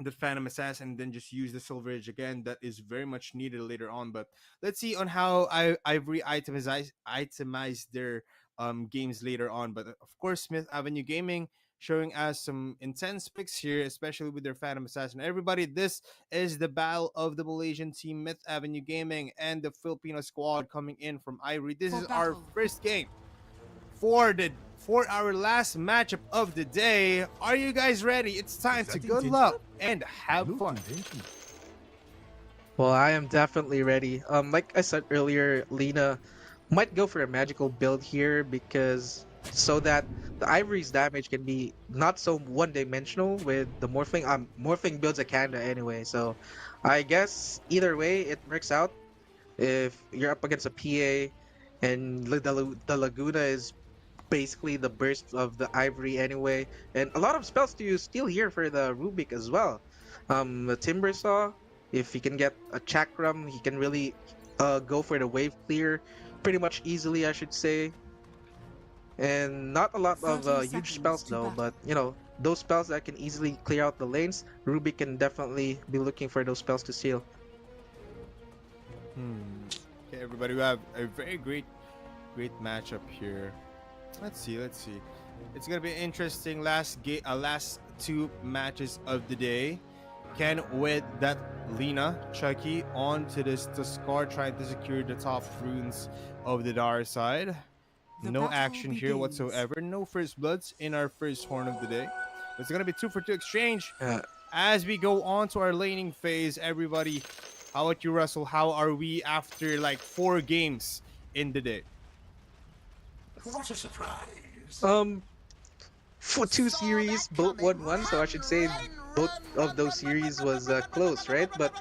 [SPEAKER 3] the Phantom Assassin and then just use the Silver Edge again. That is very much needed later on. But let's see on how Ivory itemize their games later on. But of course, Smith Avenue Gaming showing us some intense picks here, especially with their Phantom Assassin. Everybody, this is the battle of the Malaysian team, Myth Avenue Gaming, and the Filipino squad coming in from Ivory. This
[SPEAKER 6] For
[SPEAKER 3] is our
[SPEAKER 6] battle.
[SPEAKER 3] first game for our last matchup of the day. Are you guys ready? It's time to good luck and have fun.
[SPEAKER 4] Well, I am definitely ready. Like I said earlier, Lena might go for a magical build here because so that the Ivory's damage can be not so one-dimensional with the Morphling. Morphling builds a Kanda anyway, so I guess either way it works out. If you're up against a PA and the Laguna is basically the burst of the Ivory anyway, and a lot of spells to steal here for the Rubik as well. The Timber Saw, if he can get a Chakram, he can really go for the wave clear pretty much easily, I should say. And not a lot of
[SPEAKER 6] 30
[SPEAKER 4] huge
[SPEAKER 6] seconds
[SPEAKER 4] spells
[SPEAKER 6] to
[SPEAKER 4] though,
[SPEAKER 6] battle.
[SPEAKER 4] but those spells that can easily clear out the lanes, Ruby can definitely be looking for those spells to seal.
[SPEAKER 3] Okay, everybody, we have a very great matchup here. Let's see. It's gonna be an interesting last two matches of the day. Ken with that Lina Chucky onto this Tuskar trying to secure the top runes of the Dar side.
[SPEAKER 6] The
[SPEAKER 3] No
[SPEAKER 6] battle
[SPEAKER 3] action here
[SPEAKER 6] begins.
[SPEAKER 3] whatsoever. No first bloods in our first horn of the day. It's gonna be 2-for-2 exchange.
[SPEAKER 4] Uh,
[SPEAKER 3] As we go on to our laning phase, everybody, how about you, Russell? How are we after like 4 games in the day?
[SPEAKER 4] um, for 2 series, both 1-1, so I should say both of those series was close, right? But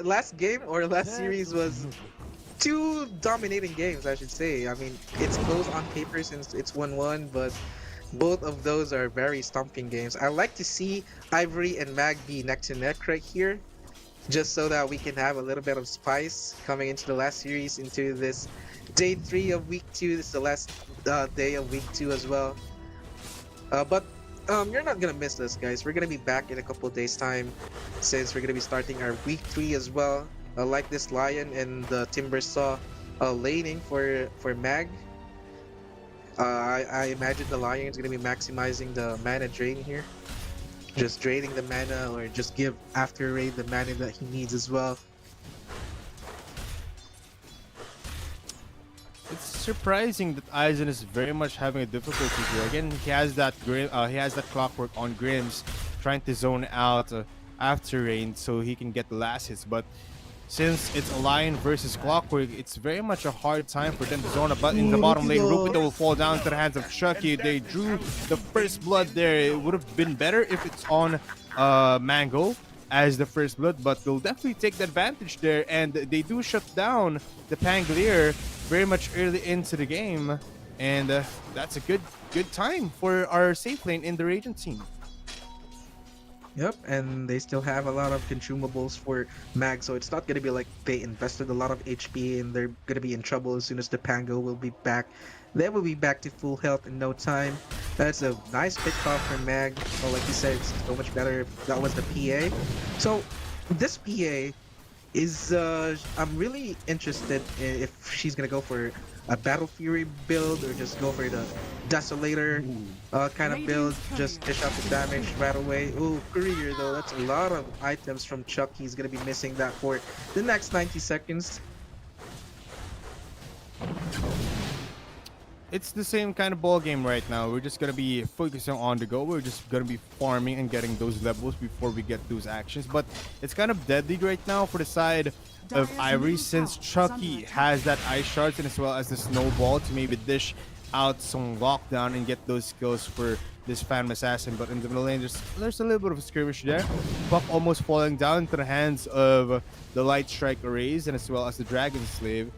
[SPEAKER 4] last game or last series was 2 dominating games, I should say. I mean, it's close on paper since it's 1-1, but both of those are very stomping games. I like to see Ivory and Mag be neck to neck right here, just so that we can have a little bit of spice coming into the last series, into this day 3 of week 2. This is the last day of week 2 as well. But you're not gonna miss this, guys. We're gonna be back in a couple days time, since we're gonna be starting our week 3 as well. Like this Lion and the Timber Saw laning for Mag. I imagine the Lion is gonna be maximizing the mana drain here, just draining the mana, or just give after raid the mana that he needs as well.
[SPEAKER 3] It's surprising that Aizen is very much having a difficulty here. Again, he has that clockwork on Grims, trying to zone out after rain so he can get the last hits. But since it's a Lion versus Clockwork, it's very much a hard time for them to zone up. But in the bottom lane, Rupita will fall down to the hands of Chucky. They drew the first blood there. It would have been better if it's on Mango as the first blood, but they'll definitely take the advantage there, and they do shut down the Pangolier very much early into the game, and that's a good time for our safe lane in the Radiant team.
[SPEAKER 4] Yep, and they still have a lot of consumables for Mag, so it's not gonna be like they invested a lot of HP and they're gonna be in trouble as soon as the Pango will be back. They will be back to full health in no time. That's a nice pick off for Mag. Well, like you said, it's so much better if that was the PA. So this PA is I'm really interested if she's gonna go for a Battle Fury build or just go for the Desolator kind of build, just dish out the damage right away. Ooh, Courier though, that's a lot of items from Chuck. He's gonna be missing that for the next 90 seconds.
[SPEAKER 3] It's the same kind of ball game right now. We're just gonna be focusing on the go. We're just gonna be farming and getting those levels before we get those actions. But it's kind of deadly right now for the side of Ivory, since Chucky has that ice shards and as well as the snowball to maybe dish out some lockdown and get those skills for this Phantom Assassin. But in the middle lane, there's a little bit of a skirmish there. Puck almost falling down into the hands of the Light Strike Arrays and as well as the Dragon Slave.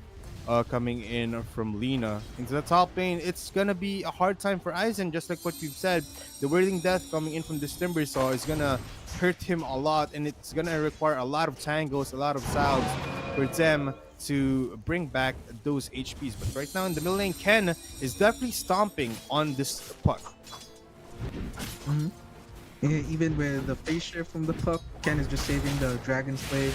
[SPEAKER 3] Coming in from Lina into the top lane. It's gonna be a hard time for Aizen, just like what you've said. The Whirling Death coming in from this Timber Saw is gonna hurt him a lot, and it's gonna require a lot of tangles, a lot of salves for them to bring back those HPs. But right now in the middle lane, Ken is definitely stomping on this puck.
[SPEAKER 4] Even with the face shift from the puck, Ken is just saving the Dragon Slave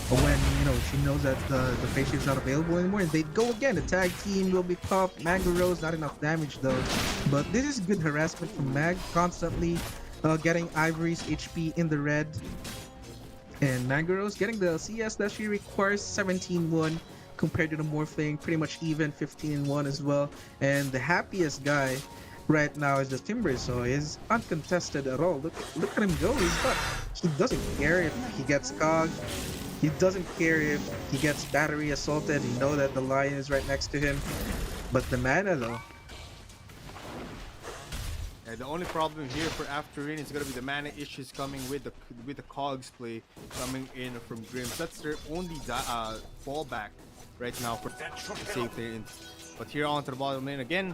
[SPEAKER 4] when, you know, she knows that the face shift's not available anymore, and they go again. The tag team will be popped. Mango Rose, not enough damage though, but this is good harassment from Mag, constantly getting Ivory's HP in the red, and Mango Rose getting the CS that she requires, 17-1 compared to the Morphling, pretty much even, 15-1 as well. And the happiest guy right now is the Timber, so he's uncontested at all. Look at him go. He doesn't care if he gets cogged. He doesn't care if he gets battery assaulted. He knows that the Lion is right next to him. But the mana though.
[SPEAKER 3] Yeah, the only problem here for After Rain is gonna be the mana issues coming with the cogs play coming in from Grims. That's their only fallback right now for the safe lane. But here onto the bottom lane again.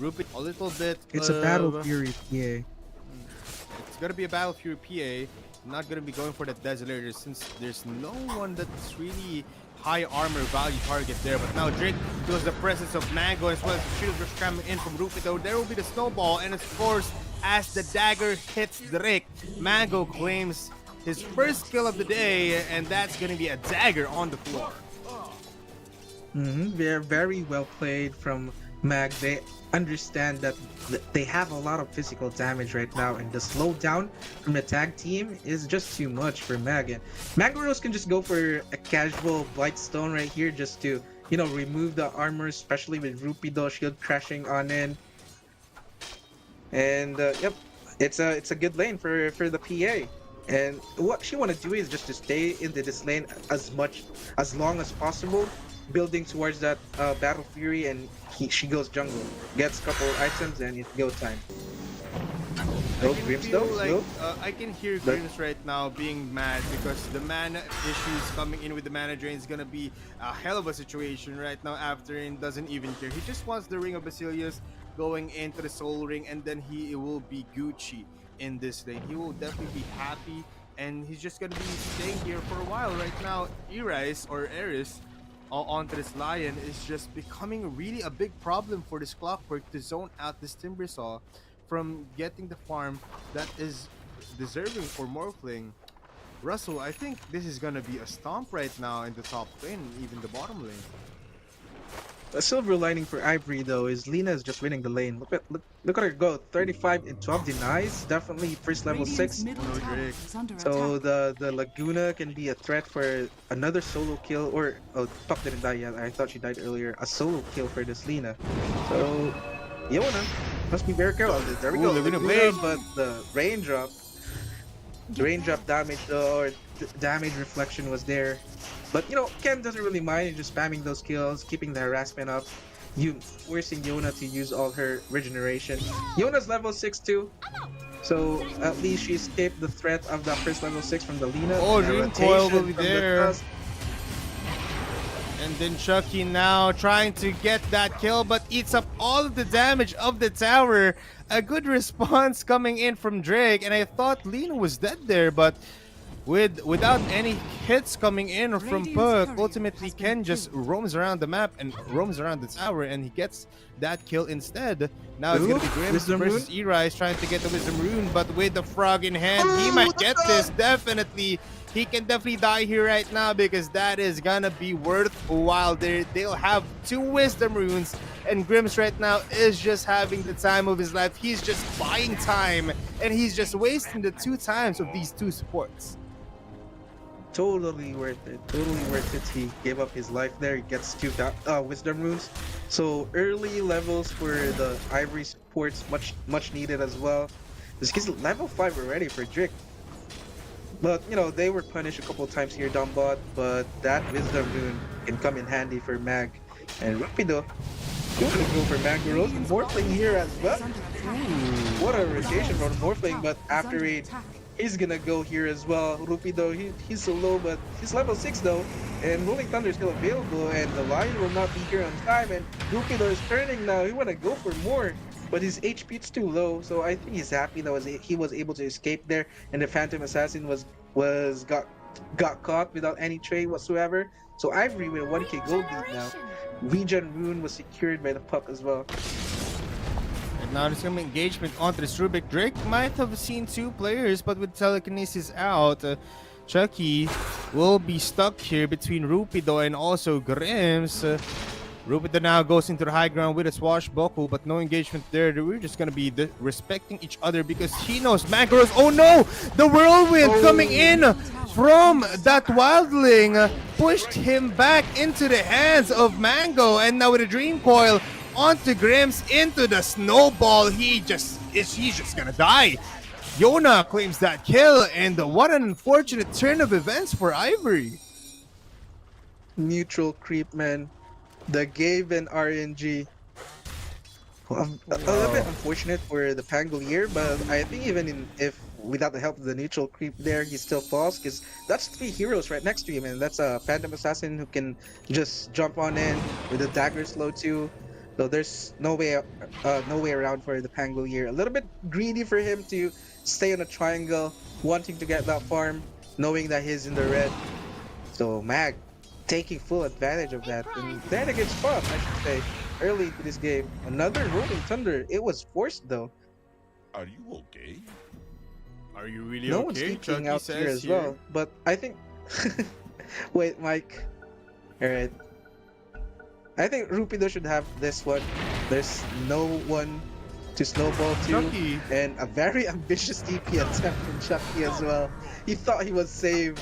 [SPEAKER 3] Rupit a little bit.
[SPEAKER 4] It's a Battle Fury PA.
[SPEAKER 3] It's gonna be a Battle Fury PA. Not gonna be going for the Desolator since there's no one that's really high armor value target there. But now Drake feels the presence of Mango as well as the shield rush coming in from Rupido. There will be the snowball, and of course, as the dagger hits Drake, Mango claims his first kill of the day, and that's gonna be a dagger on the floor.
[SPEAKER 4] They're very well played from Mag. They understand that they have a lot of physical damage right now, and the slowdown from the tag team is just too much for Mag. And Magdaros can just go for a casual Blightstone right here just to, you know, remove the armor, especially with Rupido shield crashing on in. And yep, it's a good lane for the PA. And what she want to do is just to stay in this lane as long as possible, building towards that Battle Fury, and she goes jungle, gets a couple items, and it's go time. No Grims though.
[SPEAKER 3] I can hear Grims right now being mad because the mana issues coming in with the mana drain is gonna be a hell of a situation right now. After and doesn't even care. He just wants the Ring of Basilius going into the Soul Ring, and then he will be Gucci in this lane. He will definitely be happy, and he's just gonna be staying here for a while right now. Eris or Eris onto this Lion is just becoming really a big problem for this Clockwork to zone out this Timbersaw from getting the farm that is deserving for Morphling. Russell, I think this is gonna be a stomp right now in the top lane, even the bottom lane.
[SPEAKER 4] A silver lining for Ivory though is Lina is just winning the lane. Look at her go. 35 and 12 denies. Definitely first level 6. So the Laguna can be a threat for another solo kill, or Puck didn't die yet. I thought she died earlier. A solo kill for this Lina. So Yona must be very careful. There we go. Laguna, but the raindrop damage or damage reflection was there. But you know, Ken doesn't really mind. He's just spamming those kills, keeping the harassment up, forcing Yona to use all her regeneration. Yona's level 6 too, so at least she escaped the threat of that first level 6 from the Lina.
[SPEAKER 3] Oh, Dream Coil will be there. And then Chucky now trying to get that kill, but eats up all of the damage of the tower. A good response coming in from Drake, and I thought Lina was dead there, but without any hits coming in from Puck, ultimately Ken just roams around the map and roams around the tower, and he gets that kill instead. Now it's gonna be Grims versus Eris trying to get the Wisdom Rune, but with the frog in hand, he might get this, definitely. He can definitely die here right now because that is gonna be worth a while. They'll have 2 Wisdom Runes, and Grims right now is just having the time of his life. He's just buying time, and he's just wasting the 2 times of these 2 supports.
[SPEAKER 4] Totally worth it. Totally worth it. He gave up his life there. He gets 2 Wisdom Runes. So early levels for the Ivory supports, much needed as well. This kid's level 5 already for Drake. But you know, they were punished a couple times here down bot, but that Wisdom Rune can come in handy for Mag. And Rapido, going to go for Magdaros. Morphling here as well. What a rotation from Morphling, but after raid, he's gonna go here as well. Rupido, he's so low, but he's level 6 though, and Rolling Thunder is still available, and the Lion will not be here on time, and Rupido is turning now. He wanna go for more, but his HP is too low, so I think he's happy that he was able to escape there, and the Phantom Assassin got caught without any trade whatsoever. So Ivory with a 1k gold lead now. Regen Rune was secured by the Puck as well.
[SPEAKER 3] Now there's gonna be engagement onto this Rubik. Drake might have seen 2 players, but with telekinesis out, Chucky will be stuck here between Rupido and also Grims. Rupido now goes into the high ground with a swashbuckle, but no engagement there. We're just gonna be respecting each other because he knows Magdaros. Oh no! The whirlwind coming in from that wildling pushed him back into the hands of Mango, and now with a Dream Coil onto Grims into the snowball. He's just gonna die. Yona claims that kill, and what an unfortunate turn of events for Ivory.
[SPEAKER 4] Neutral creep, man. The Gaven RNG. A little bit unfortunate for the Pangolier, but I think even if without the help of the neutral creep there, he still falls, because that's 3 heroes right next to him, and that's a Phantom Assassin who can just jump on in with a dagger slow too. So there's no way around for the Pangolier. A little bit greedy for him to stay on a triangle, wanting to get that farm, knowing that he's in the red. So Mag taking full advantage of that. And then against Puff, I should say, early into this game. Another Rolling Thunder. It was forced though.
[SPEAKER 7] Are you okay?
[SPEAKER 3] Are you really
[SPEAKER 4] No one's
[SPEAKER 3] okay?
[SPEAKER 4] sleeping
[SPEAKER 3] Chucky
[SPEAKER 4] out
[SPEAKER 3] says
[SPEAKER 4] here as well. But I think. Wait, Mike. Alright. I think Rupido should have this one. There's no one to snowball to.
[SPEAKER 3] Chucky.
[SPEAKER 4] And a very ambitious TP attempt from Chucky as well. He thought he was saved.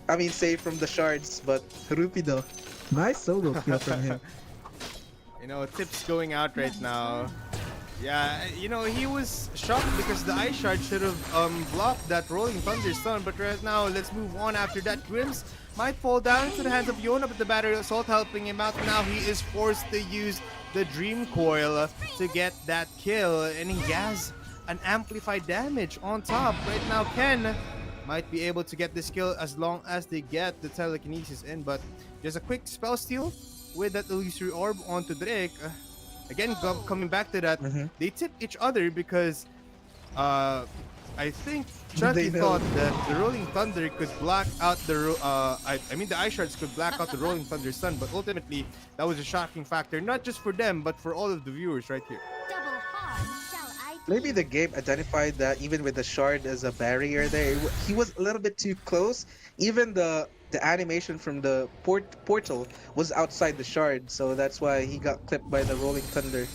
[SPEAKER 4] I mean, saved from the shards, but Rupido. Nice solo kill from him.
[SPEAKER 3] You know, tips going out right now. Yeah, you know, he was shocked because the Ice Shard should have blocked that Rolling Thunder stun. But right now, let's move on after that. Grims might fall down into the hands of Yona, but the Battery Assault helping him out. Now he is forced to use the Dream Coil to get that kill. And he has an amplified damage on top. Right now, Ken might be able to get this kill as long as they get the telekinesis in. But just a quick spell steal with that illusory orb onto Drake. Again, coming back to that, they tip each other because I think Chucky thought that the Rolling Thunder could block out the I mean the Ice Shards could block out the Rolling Thunder stun, but ultimately that was a shocking factor, not just for them but for all of the viewers right here.
[SPEAKER 4] Maybe the game identified that even with the shard as a barrier there, he was a little bit too close. Even the animation from the portal was outside the shard, so that's why he got clipped by the Rolling Thunder.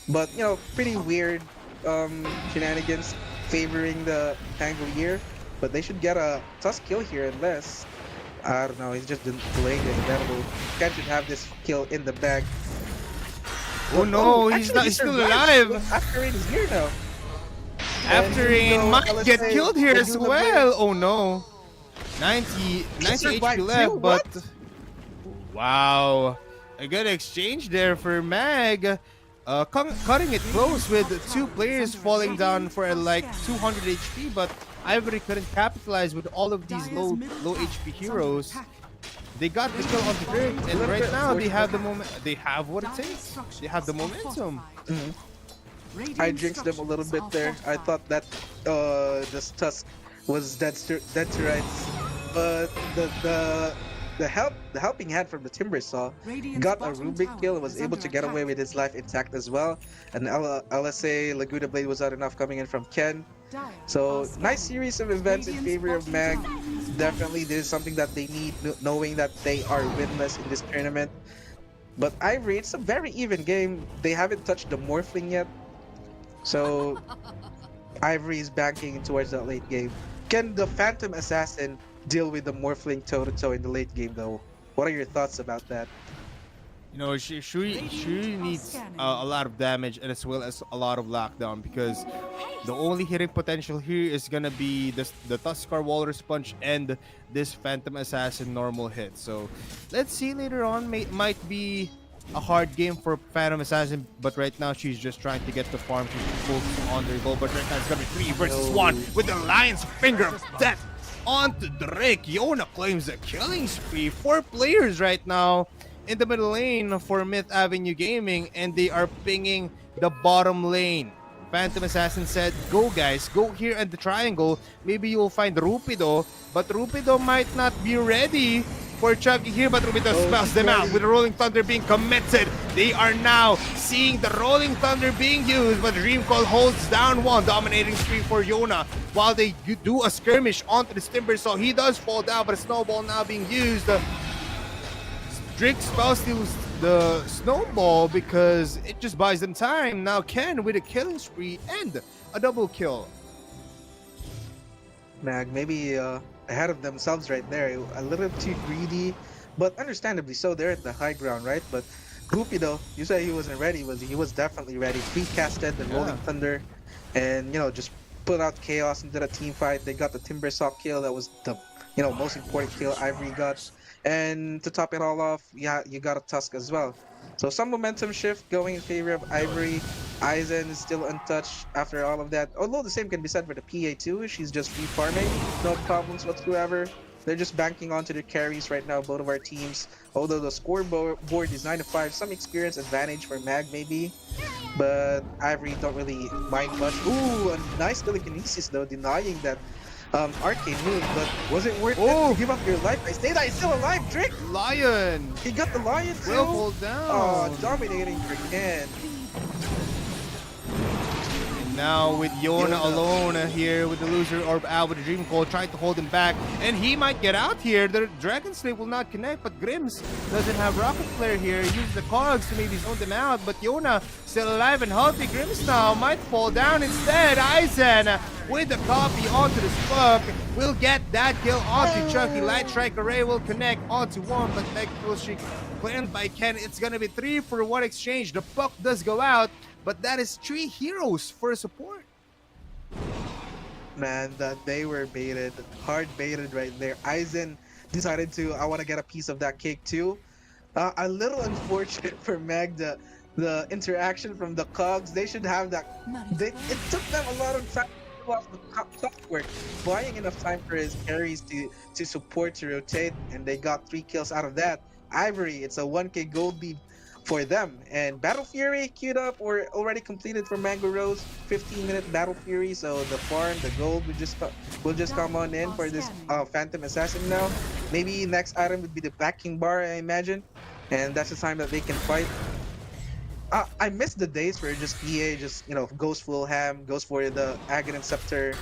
[SPEAKER 4] But you know, pretty weird shenanigans favoring the Tangle, but they should get a Tusk kill here unless I don't know, he's just delaying the inevitable. Ken should have this kill in the bag.
[SPEAKER 3] Oh no, he's still alive.
[SPEAKER 4] After Rain is here now.
[SPEAKER 3] After Rain might get killed here as well. Oh no. 90 HP left, but wow, a good exchange there for Mag. Cutting it close with two players falling down for like 200 HP, but Ivory couldn't capitalize with all of these low HP heroes. They got the kill on the grid, and right now they have the moment. They have what it takes. They have the momentum.
[SPEAKER 4] I jinxed them a little bit there. I thought that this Tusk was dead to rights, but the helping hand from the Timbersaw got a Rubik kill and was able to get away with his life intact as well. And LSA Laguna Blade was not enough coming in from Ken. So nice series of events in favor of Mag. Definitely this is something that they need, knowing that they are winless in this tournament. But Ivory, it's a very even game. They haven't touched the Morphling yet, so Ivory is banking towards that late game. Can the Phantom Assassin deal with the Morphling toe-to-toe in the late game though? What are your thoughts about that?
[SPEAKER 3] You know, she needs a lot of damage and as well as a lot of lockdown, because the only hitting potential here is gonna be the Tuskar Walrus Punch and this Phantom Assassin normal hit. So let's see later on. Might be a hard game for Phantom Assassin, but right now she's just trying to get the farm to focus on their goal. But right now it's gonna be 3 versus 1 with the Lion's Finger of Death onto Drake. Yona claims the killing spree. 4 players right now in the middle lane for Myth Avenue Gaming, and they are pinging the bottom lane. Phantom Assassin said, go guys, go here at the triangle. Maybe you'll find Rupido, but Rupido might not be ready for Chucky here, but Rupido spells them out with the Rolling Thunder being committed. They are now seeing the Rolling Thunder being used, but Dream Call holds down one, dominating spree for Yona while they do a skirmish onto the Timber. So he does fall down, but a snowball now being used. Drake spell steals the snowball because it just buys them time. Now Ken with a killing spree and a double kill.
[SPEAKER 4] Mag maybe ahead of themselves right there, a little too greedy, but understandably so. They're at the high ground, right? But Rupido, you said he wasn't ready. He was definitely ready. Pre-casted the Rolling Thunder, and you know, just put out chaos into the team fight. They got the Timbersaw kill. That was the most important kill Ivory got. And to top it all off, yeah, you got a Tusk as well. So some momentum shift going in favor of Ivory. Aizen is still untouched after all of that. Although the same can be said for the PA too. She's just free farming, no problems whatsoever. They're just banking onto their carries right now, both of our teams. Although the scoreboard is 9-5, some experience advantage for Mag maybe. But Ivory don't really mind much. Ooh, a nice telekinesis though, denying that arcane move, but was it worth it
[SPEAKER 3] Oh.
[SPEAKER 4] to give up your life? I say that he's still alive, Drake!
[SPEAKER 3] Lion
[SPEAKER 4] He got the lion too!
[SPEAKER 3] will fall down.
[SPEAKER 4] Dominating again.
[SPEAKER 3] Now with Yona alone here with the loser orb out with the Dream Coil trying to hold him back, and he might get out here. The Dragon Slave will not connect, but Grims doesn't have Rocket Flare here. He uses the cogs to maybe zone them out, but Yona still alive and healthy. Grims now might fall down instead. Aizen with the copy onto the Spook will get that kill onto Chucky. Light Strike Array will connect onto one, but Mega Kill Streak claimed by Ken. It's gonna be 3-for-1 exchange. The puck does go out, but that is 3 heroes for support.
[SPEAKER 4] Man, that they were baited, hard baited right there. Aizen decided to, I want to get a piece of that cake too. A little unfortunate for Mag, the interaction from the cogs. They should have that. It took them a lot of time to pull off the clockwork, buying enough time for his carries to support, to rotate, and they got 3 kills out of that. Ivory, it's a 1k gold lead for them, and Battle Fury queued up or already completed for Mango Rose. 15-minute Battle Fury, so the farm, the gold will just come on in for this Phantom Assassin now. Maybe next item would be the backing bar, I imagine, and that's the time that they can fight. I miss the days where just EA just goes full ham, goes for the Aghanim Scepter,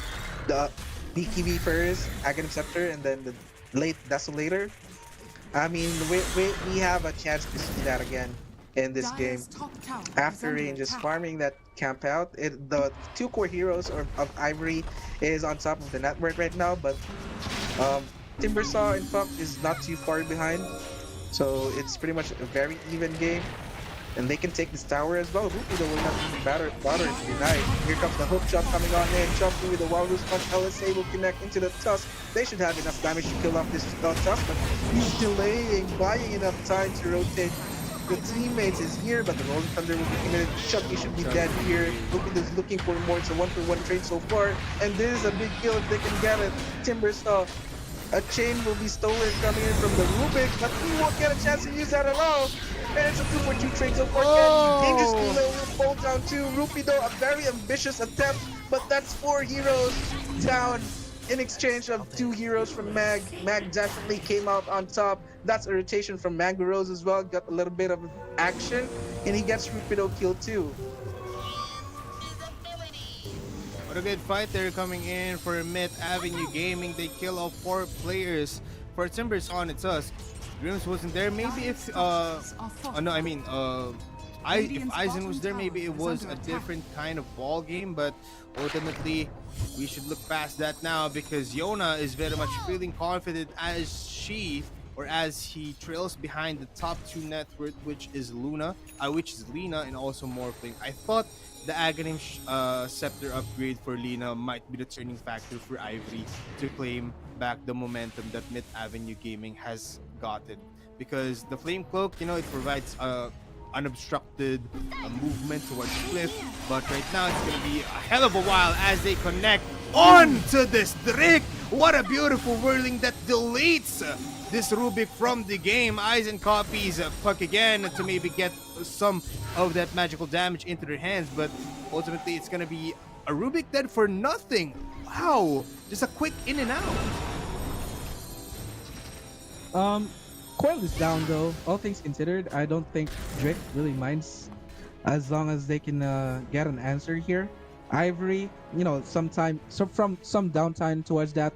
[SPEAKER 4] the BKB first, Aghanim Scepter, and then the late Desolator. I mean, we have a chance to see that again in this game. After Rain just farming that camp out, the 2 core heroes of Ivory is on top of the network right now, but Timbersaw in fact is not too far behind, so it's pretty much a very even game, and they can take this tower as well. Rupido will not even bother to deny. Here comes the hook shot coming on in. Chopping with the Walrus Punch. LSA will connect into the Tusk. They should have enough damage to kill off this Tusk, but he's delaying, buying enough time to rotate. The teammates is here, but the Rolling Thunder will be committed. Chucky should be dead here. Rupido's looking for more. It's a 1-for-1 trade so far, and this is a big kill if they can get it. Timbersaw, a chain will be stolen coming in from the Rubik, but he won't get a chance to use that at all. And it's a 2-for-2 trade so far. Dangerous Delay will fall down too. Rupido, a very ambitious attempt, but that's 4 heroes down in exchange of 2 heroes from Mag. Mag definitely came out on top. That's a rotation from Mango Rose as well. Got a little bit of action, and he gets Rupido killed too.
[SPEAKER 3] What a good fight there coming in for Myth Avenue Gaming. They kill off 4 players. For Timbers on its us. Grims wasn't there. Maybe if if Aizen was there, maybe it was a different kind of ball game, but ultimately we should look past that now because Yona is very much feeling confident as he trails behind the top 2 net worth, which is Lena and also Morphling. I thought the Aghanim Scepter upgrade for Lena might be the turning factor for Ivory to claim back the momentum that Myth Avenue Gaming has gotten, because the Flame Cloak, it provides unobstructed movement towards Cliff, but right now it's gonna be a hell of a while as they connect on to this Drake. What a beautiful whirling that deletes this Rubik from the game. Aizen copies Puck again to maybe get some of that magical damage into their hands, but ultimately it's gonna be a Rubik dead for nothing. Wow, just a quick in and out.
[SPEAKER 8] Coil is down though. All things considered, I don't think Drake really minds as long as they can get an answer here. Ivory, from some downtime towards that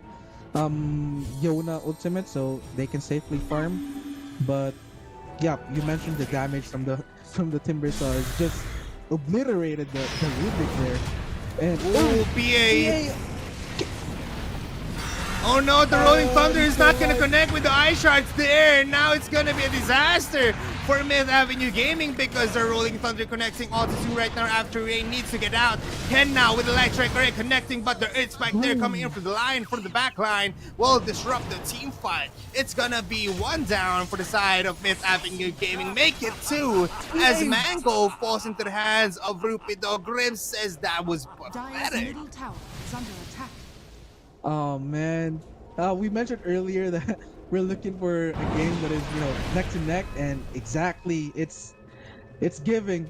[SPEAKER 8] Yona ultimate, so they can safely farm. But yeah, you mentioned the damage from the Timbersaw is just obliterated the Rubik there. And
[SPEAKER 3] PA. Oh no, the Rolling Thunder is not gonna connect with the Eye Shards there. Now it's gonna be a disaster for Myth Avenue Gaming because the Rolling Thunder connecting all to 2 right now after Rain needs to get out. Ken now with the Light Strike Array connecting, but the Earth Spike there coming in from the back line will disrupt the team fight. It's gonna be 1 down for the side of Myth Avenue Gaming. Make it 2 as Mango falls into the hands of Rupido. Grim says that was pathetic.
[SPEAKER 6] Middle tower is under attack.
[SPEAKER 8] oh man, we mentioned earlier that we're looking for a game that is neck to neck, and exactly it's giving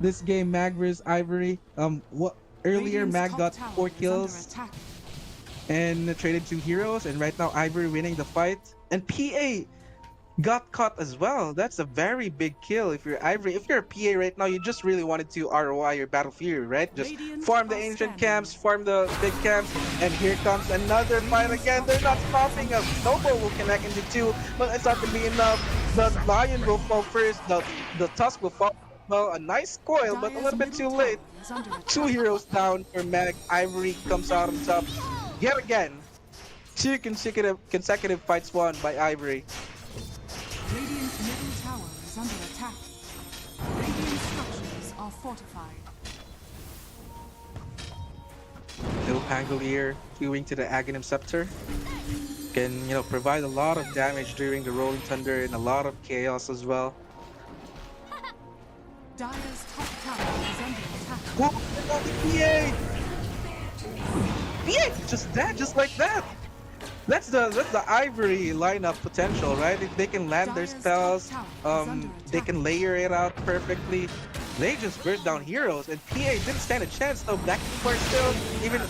[SPEAKER 8] this game. Mag vs Ivory. What earlier
[SPEAKER 6] Radiant's
[SPEAKER 8] Mag
[SPEAKER 6] top
[SPEAKER 8] got
[SPEAKER 6] tower
[SPEAKER 8] 4
[SPEAKER 6] is under
[SPEAKER 8] kills.
[SPEAKER 6] attack.
[SPEAKER 8] and traded 2 heroes, and right now Ivory winning the fight. And PA got caught as well. That's a very big kill if you're Ivory. If you're a PA right now, you just really wanted to ROI your Battle Fury, right? Just
[SPEAKER 6] Radiant
[SPEAKER 8] farm the
[SPEAKER 6] are
[SPEAKER 8] ancient
[SPEAKER 6] scanning.
[SPEAKER 8] camps, farm the big camps, and here comes another fight again. They're not stopping us. Snowball will connect into 2, but it's not gonna be enough. The Lion will fall first, the Tusk will fall. Well, a nice coil, but a
[SPEAKER 6] Dire's
[SPEAKER 8] little bit
[SPEAKER 6] middle
[SPEAKER 8] too late.
[SPEAKER 6] tower is under attack.
[SPEAKER 8] 2 heroes down for Mag. Ivory comes out on top yet again. 2 consecutive fights won by Ivory.
[SPEAKER 6] Radiant's middle tower is under attack. Radiant structures are fortified.
[SPEAKER 8] No Pangolier queuing to the Aghanim Scepter. Can, provide a lot of damage during the Rolling Thunder and a lot of chaos as well.
[SPEAKER 6] Dire's top tower is under attack.
[SPEAKER 8] Whoa, the PA! PA just dead, just like that. That's the Ivory lineup potential, right? If they can land their spells, they can layer it out perfectly. They just burst down heroes, and PA didn't stand a chance. No backing bar still. Even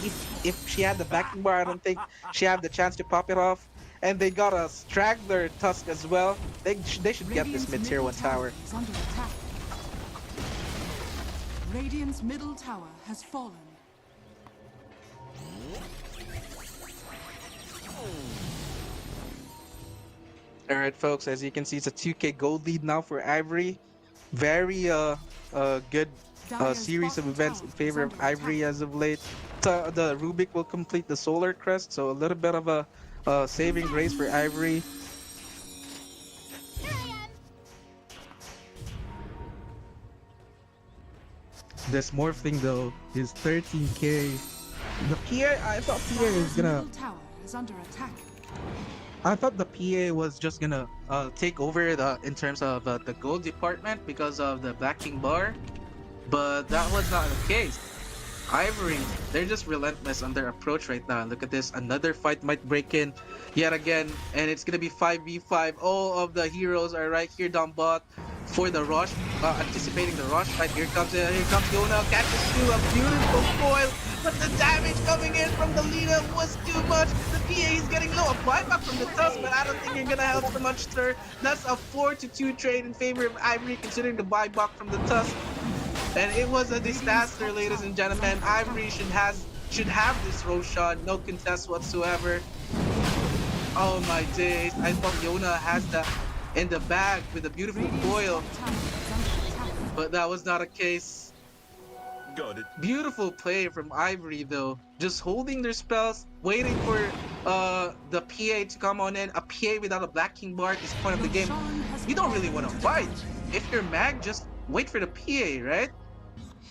[SPEAKER 8] if she had the backing bar, I don't think she had the chance to pop it off. And they got a straggler Tusk as well. They should get this mid-tier 1 tower.
[SPEAKER 6] Is under attack. Radiant's middle tower has fallen.
[SPEAKER 8] All right, folks. As you can see, it's a 2K gold lead now for Ivory. Very good series of events in favor of Ivory as of late. The Rubik will complete the Solar Crest, so a little bit of a saving grace for Ivory. This morph thing though is 13k. The PA, I thought PA was
[SPEAKER 6] Dire's
[SPEAKER 8] gonna.
[SPEAKER 6] middle tower is under attack.
[SPEAKER 8] I thought the PA was just gonna take over in terms of the gold department because of the backing bar, but that was not the case. Ivory, they're just relentless on their approach right now. Look at this, another fight might break in yet again, and it's gonna be 5v5. All of the heroes are right here down bot for the rush, anticipating the rush fight. Here comes Yona, catches 2, a beautiful foil, but the damage coming in from the leader was too much. The PA is getting low, a buyback from the Tusk, but I don't think you're gonna help so much, sir. That's a 4-2 trade in favor of Ivory, considering the buyback from the Tusk. And it was a disaster, ladies and gentlemen. Ivory should have this Roshan, no contest whatsoever. Oh my days, I thought Yona has that in the bag with a beautiful foil,
[SPEAKER 6] Top tower is under attack.
[SPEAKER 8] but that was not a case.
[SPEAKER 7] Got it.
[SPEAKER 8] Beautiful play from Ivory though, just holding their spells, waiting for the PA to come on in. A PA without a backing bar at this point of the game,
[SPEAKER 6] Roshan has
[SPEAKER 8] you don't really
[SPEAKER 6] fallen
[SPEAKER 8] want to
[SPEAKER 6] into
[SPEAKER 8] fight.
[SPEAKER 6] damage.
[SPEAKER 8] If you're Mag, just wait for the PA, right?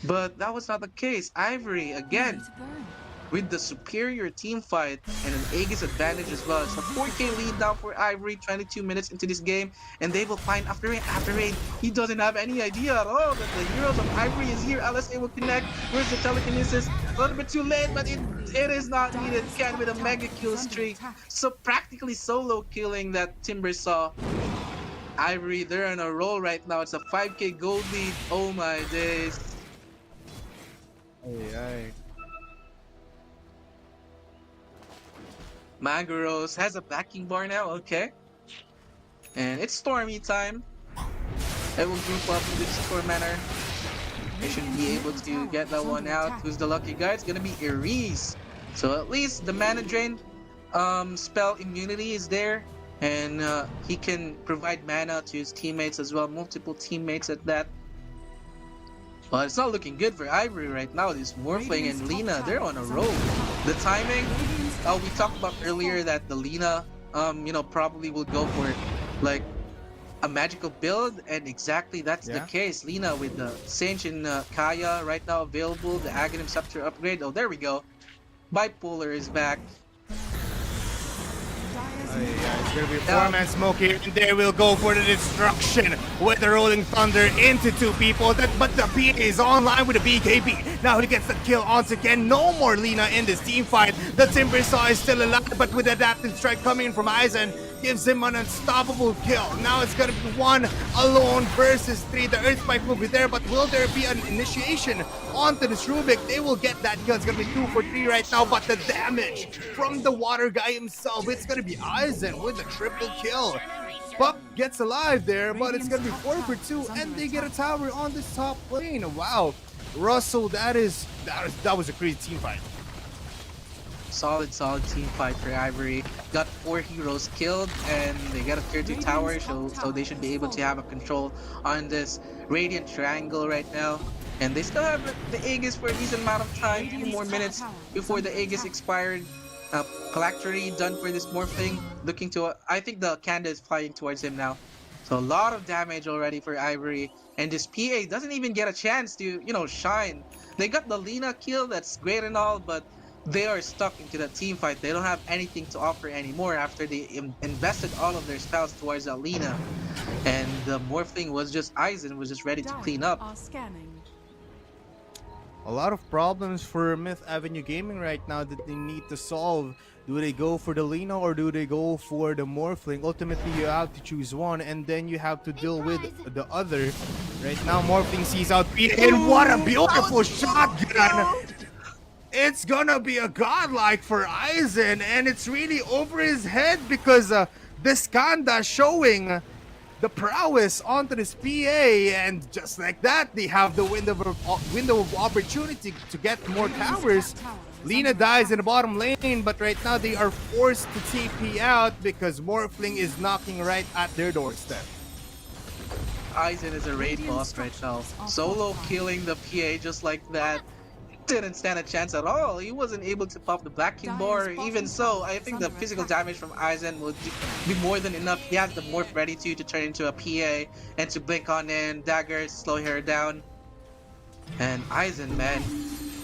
[SPEAKER 8] But that was not the case. Ivory again
[SPEAKER 6] Ready to burn.
[SPEAKER 8] with the superior team fight and an Aegis advantage as well. It's a 4k lead now for Ivory, 22 minutes into this game, and they will find after raid. He doesn't have any idea at all that the heroes of Ivory is here. LSA will connect. Where's the telekinesis? A little bit too late, but it is not needed. Ken with a mega kill streak. So practically solo killing that Timber saw. Ivory, they're on a roll right now. It's a 5k gold lead. Oh my days. Maguros has a backing bar now, okay. And it's Stormy time. It will group up in this score manner. They should be able to get that one out. Who's the lucky guy? It's gonna be Ares. So at least the mana drain spell immunity is there. And he can provide mana to his teammates as well. Multiple teammates at that. But it's not looking good for Ivory right now. This Morphling and Lina, they're on a roll. The timing, we talked about earlier that the Lina, probably will go for like a magical build, and exactly that's the case. Lina with the Sage and Kaya right now available, the Aghanim Scepter upgrade. Oh, there we go. Bipolar is back.
[SPEAKER 3] It's gonna be a 4-man smoke here, and they will go for the destruction with the Rolling Thunder into 2 people. But the PA is online with a BKB. Now he gets the kill once again. No more Lina in this team fight. The Timber Saw is still alive, but with Adaptive Strike coming in from Aizen, gives him an unstoppable kill. Now it's gonna be 1 alone versus 3. The Earth Spike will be there, but will there be an initiation onto this Rubik? They will get that kill. It's gonna be 2 for 3 right now, but the damage from the water guy himself, it's gonna be Aizen with a triple kill. Pup gets alive there, but it's gonna be 4 for 2, and they get a tower on this top lane. Wow, Russell, that was a crazy team fight.
[SPEAKER 4] Solid team fight for Ivory. Got 4 heroes killed, and they got a tier 2 tower, so they should be able to have a control on this Radiant Triangle right now. And they still have the Aegis for a decent amount of time, 2 more minutes before the Aegis expired. Phylactery done for this Morphling. Looking to, I think the Kanda is flying towards him now. So a lot of damage already for Ivory. And this PA doesn't even get a chance to, shine. They got the Lina kill, that's great and all, but they are stuck into the team fight. They don't have anything to offer anymore after they invested all of their spells towards Alina. And the Morphling was just Aizen, was just ready to clean up.
[SPEAKER 3] A lot of problems for Myth Avenue Gaming right now that they need to solve. Do they go for the Lino or do they go for the Morphling? Ultimately, you have to choose one, and then you have to deal with the other. Right now, Morphling sees out Peter, and what a beautiful shotgun! It's gonna be a godlike for Aizen, and it's really over his head because this Kanda showing the prowess onto this PA, and just like that, they have the window of opportunity to get more towers. Lina dies in the bottom lane, but right now they are forced to TP out because Morphling is knocking right at their doorstep.
[SPEAKER 4] Aizen is a raid boss right now. Solo killing the PA just like that. Didn't stand a chance at all. He wasn't able to pop the Black King bar. Even so, I think the physical damage from Aizen would be more than enough. He has the morph ready to turn into a PA and to blink on in, daggers, slow her down. And Aizen, man,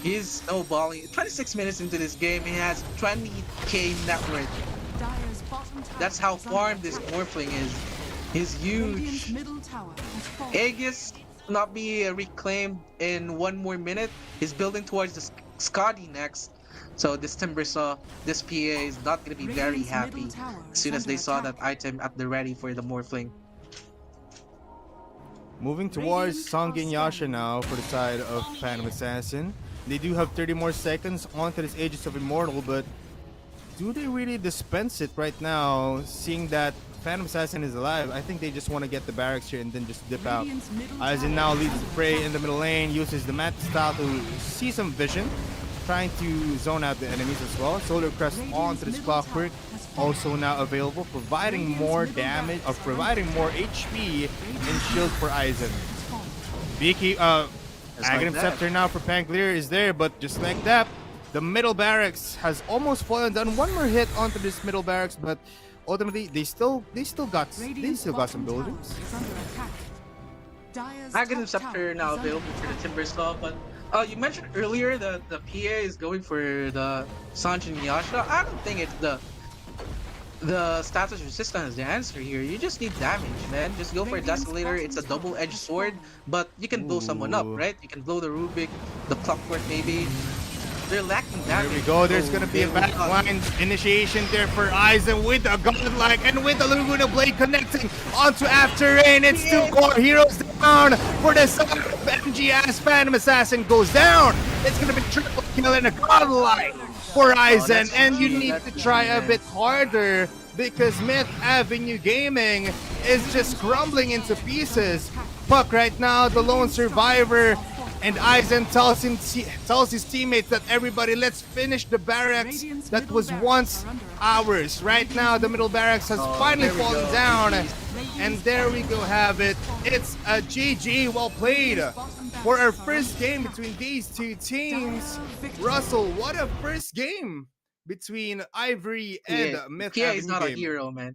[SPEAKER 4] he's snowballing. 26 minutes into this game, he has 20k net worth. That's how farmed this Morphling is. He's huge. Aegis not be reclaimed in 1 more minute. He's building towards the Skadi next. So this Timbersaw, this PA is not going to be very happy as soon as they saw that item at the ready for the Morphling.
[SPEAKER 3] Moving towards Sangin Yasha now for the side of Phantom Assassin. They do have 30 more seconds onto this Aegis of Immortal, but do they really dispense it right now, seeing that Phantom Assassin is alive? I think they just want to get the barracks here and then just dip out. Aizen now leads the fray in the middle lane, uses the Manta style to see some vision, trying to zone out the enemies as well. Solar Crest onto this Clockwork, also now available, providing more damage, or providing more HP and shield for Aizen. Beaky, Aghanim Scepter now for Pangolier is there, but just like that, the middle barracks has almost fallen down. 1 more hit onto this middle barracks, but ultimately they still got some buildings.
[SPEAKER 4] Aghanim Scepter now available for the Timbersaw, but you mentioned earlier that the PA is going for the Sanjin Yasha. I don't think it's the status resistance is the answer here. You just need damage, man. Just go for a Desolator. It's a double-edged sword, but you can blow someone up, right? You can blow the Rubik, the Clockwork maybe. They're lacking damage.
[SPEAKER 3] There we go. There's gonna be a backline initiation there for Aizen with a godlike and with the Laguna Blade connecting onto After Rain. It's 2 core heroes down for the side of MG as Phantom Assassin goes down. It's gonna be triple kill and a godlike for Aizen, and you need to try a bit harder because Myth Avenue Gaming is just crumbling into pieces. Puck right now, the lone survivor. And Aizen tells his teammates that everybody, let's finish the barracks that was once ours. Right now, the middle barracks has finally fallen down. And there we go, have it. It's a GG, well played. For our first game between these 2 teams. Russell, what a first game between Ivory and Myth
[SPEAKER 4] PA
[SPEAKER 3] Avenue
[SPEAKER 4] is not
[SPEAKER 3] Gaming.
[SPEAKER 4] a hero, man.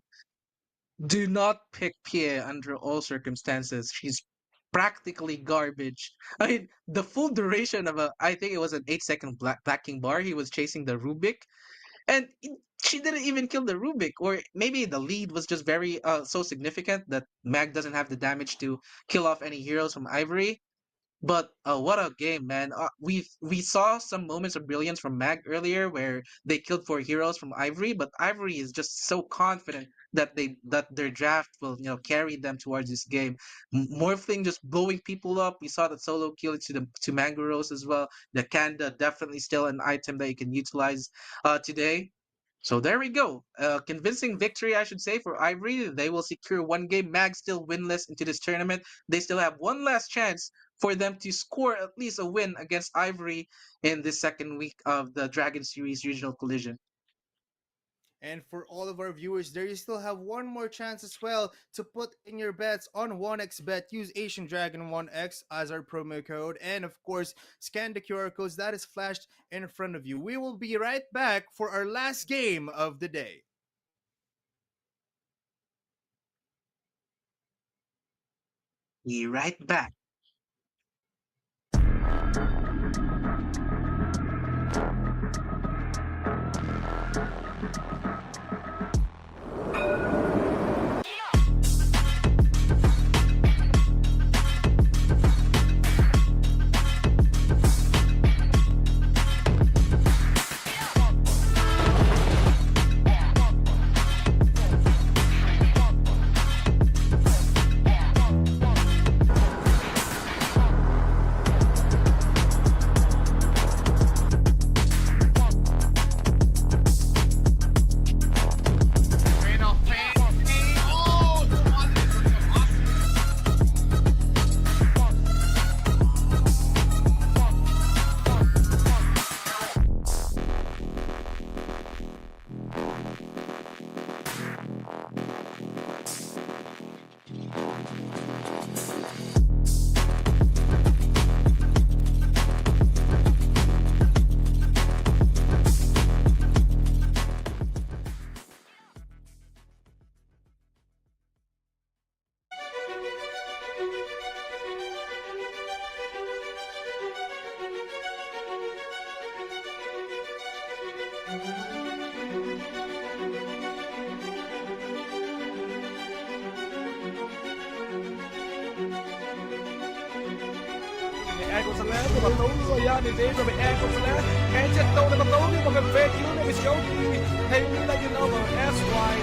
[SPEAKER 4] Do not pick PA under all circumstances. She's practically garbage. I mean, the full duration of I think it was an 8-second blacking bar. He was chasing the Rubik, and she didn't even kill the Rubik. Or maybe the lead was just very so significant that Mag doesn't have the damage to kill off any heroes from Ivory. But what a game, man! We saw some moments of brilliance from Mag earlier, where they killed 4 heroes from Ivory, but Ivory is just so confident that their draft will carry them towards this game. Morphling just blowing people up. We saw that solo kill to Mango Rose as well. The Kanda definitely still an item that you can utilize today. So there we go. Convincing victory, I should say, for Ivory. They will secure 1 game. Mag still winless into this tournament. They still have one last chance for them to score at least a win against Ivory in this second week of the Dragon Series Regional Collision.
[SPEAKER 3] And for all of our viewers, there you still have one more chance as well to put in your bets on 1xBet. Use Asian Dragon 1x as our promo code. And of course, scan the QR codes that is flashed in front of you. We will be right back for our last game of the day.
[SPEAKER 4] Be right back.
[SPEAKER 2] Train of pain. Oh, the one is awesome.
[SPEAKER 1] Bị ai cũng sẵn từ bật tấu rồi nha, thì dễ rồi bị ai cũng sẵn cái trận đấu này bật tấu nhưng mà cái phê cứu này bị xấu thì thấy như là you know mà SY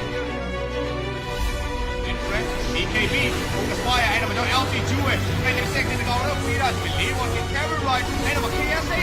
[SPEAKER 2] Interest, BKB, focus fire, hay naman yung LC Jue. 20 seconds na gawin ng Piras. Believe on the camera right. Hay naman KSA.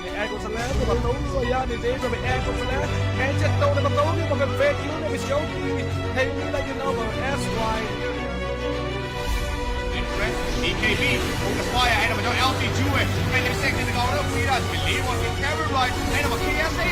[SPEAKER 1] May air ko sa left, may bato. Ayan, ni Xavier, may air ko sa left. And jet daw na bato. Yung mga fake yun, may Shoki. Hey, nila yun over. SY.
[SPEAKER 2] EKB, focus fire, en naman yung LC Jue. 20 seconds na gawin ng Piras. Believe on with Kevin Wright. En naman KSA.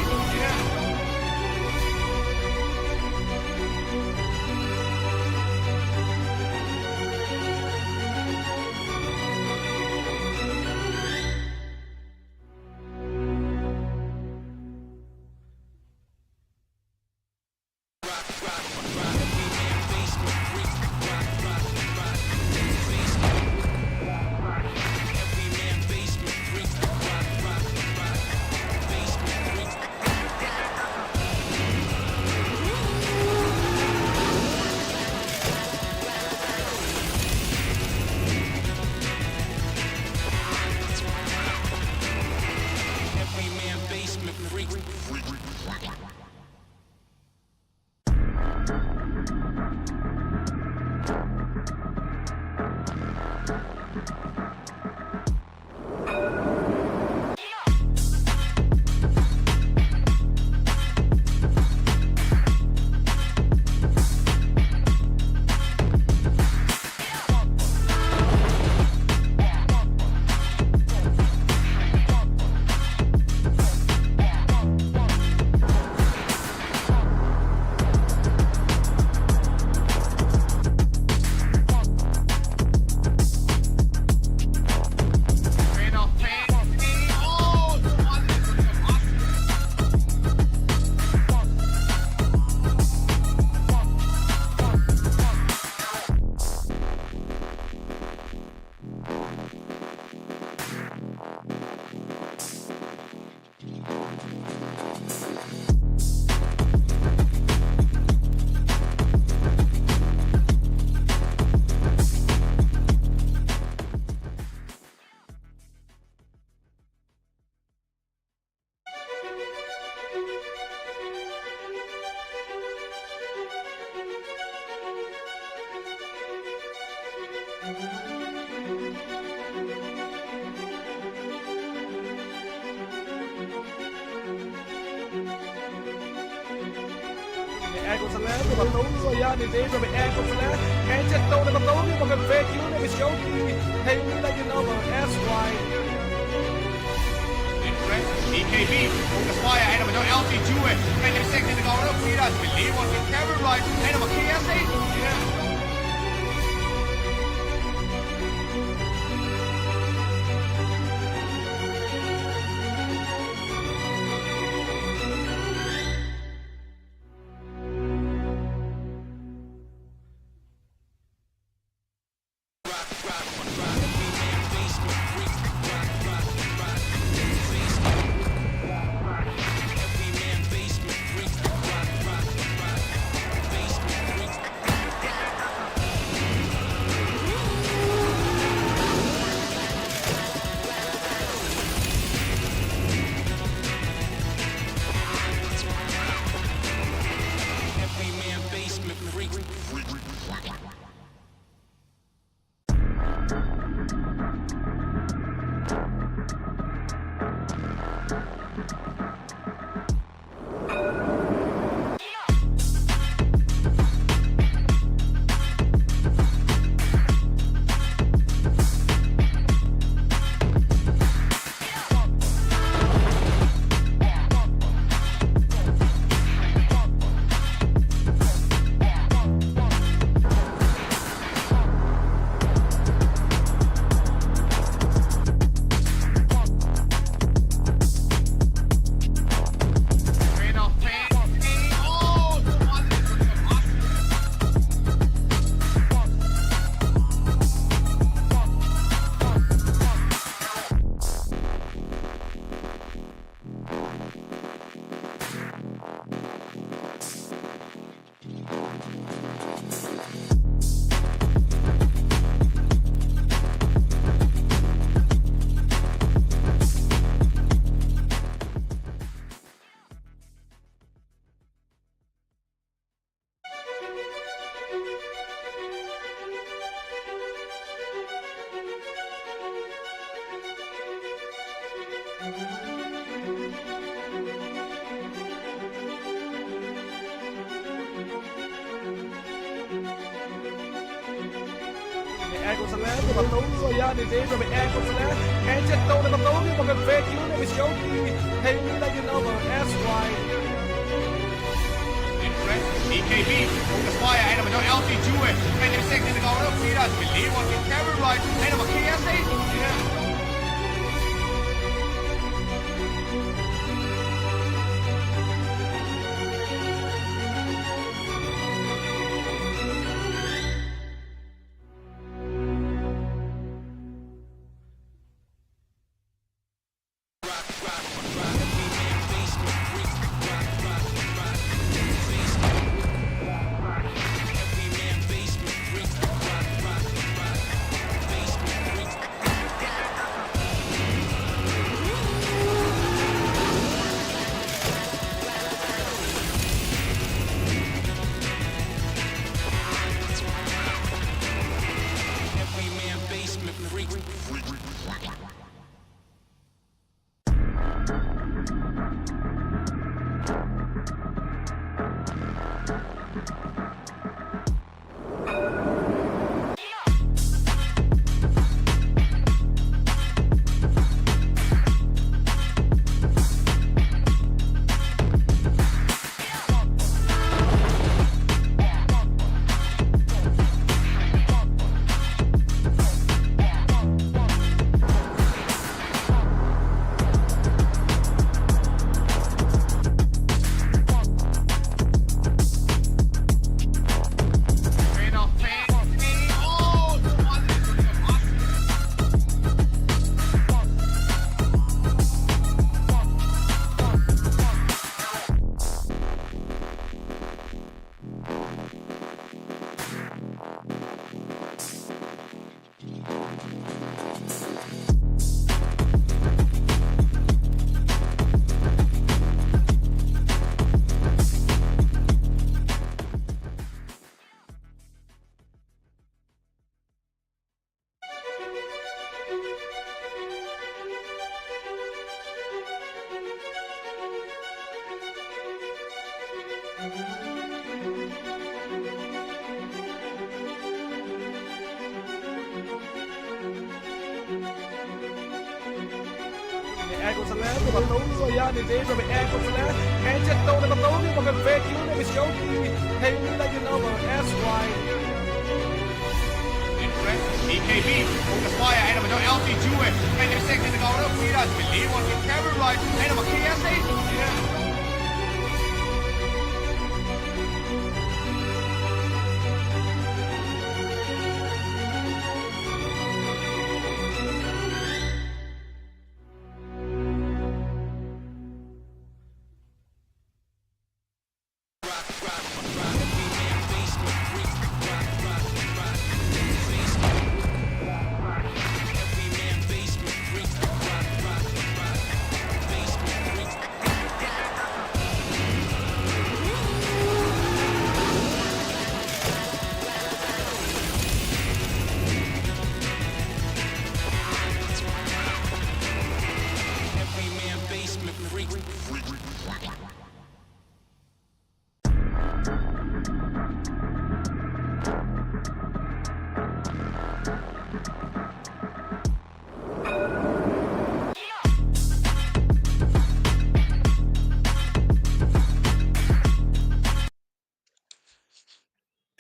[SPEAKER 1] May air ko sa left, may bato. Ayan, ni Xavier, may air ko sa left. And jet daw na bato. Yung mga fake yun, may Shoki. Hey, nila yun over. SY.
[SPEAKER 2] EKB, focus fire, en naman yung LC Jue. 20 seconds na gawin ng Piras. Believe on with Kevin Wright. En naman KSA.
[SPEAKER 1] e ko sa left ประตูရနေသေးတယ် e ko sa left အဲချက်တော့တဲ့ประตูဒီမှာ fake you နဲ့ show hey legend over SY
[SPEAKER 2] In front, EKB, focus fire, en dan met LC Jewett. En de second in de goal, Midas, believe what we carry right. En dan met KSA.
[SPEAKER 1] e ko sa left ประตูရနေသေးတယ် e ko sa left အဲချက်တော့တဲ့ประตูဒီမှာ fake you နဲ့ show hey legend over SY
[SPEAKER 2] In front, EKB, focus fire, en dan met LC Jewett. En de second in de goal, Midas, believe what we carry right. En dan met KSA.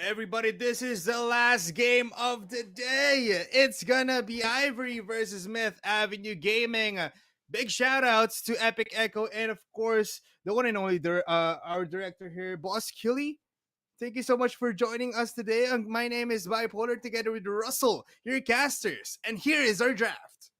[SPEAKER 3] Everybody, this is the last game of the day. It's gonna be Ivory versus Myth Avenue Gaming. Big shout outs to Epic Echo and, of course, the one and only our director here, Boss Killy. Thank you so much for joining us today. My name is Bipolar together with Russell, your casters. And here is our draft.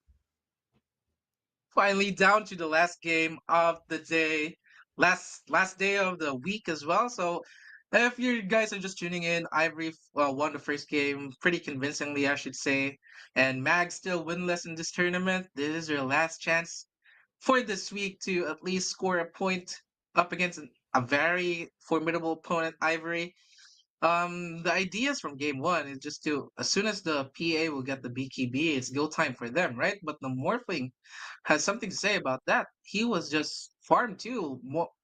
[SPEAKER 4] Finally, down to the last game of the day, last day of the week as well. So, if you guys are just tuning in, Ivory won the first game pretty convincingly, I should say, and Mag still winless in this tournament. This is your last chance for this week to at least score a point up against a very formidable opponent, Ivory. The ideas from game one is just to, as soon as the PA will get the BKB, it's go time for them, right? But the Morphling has something to say about that. He was just farm too,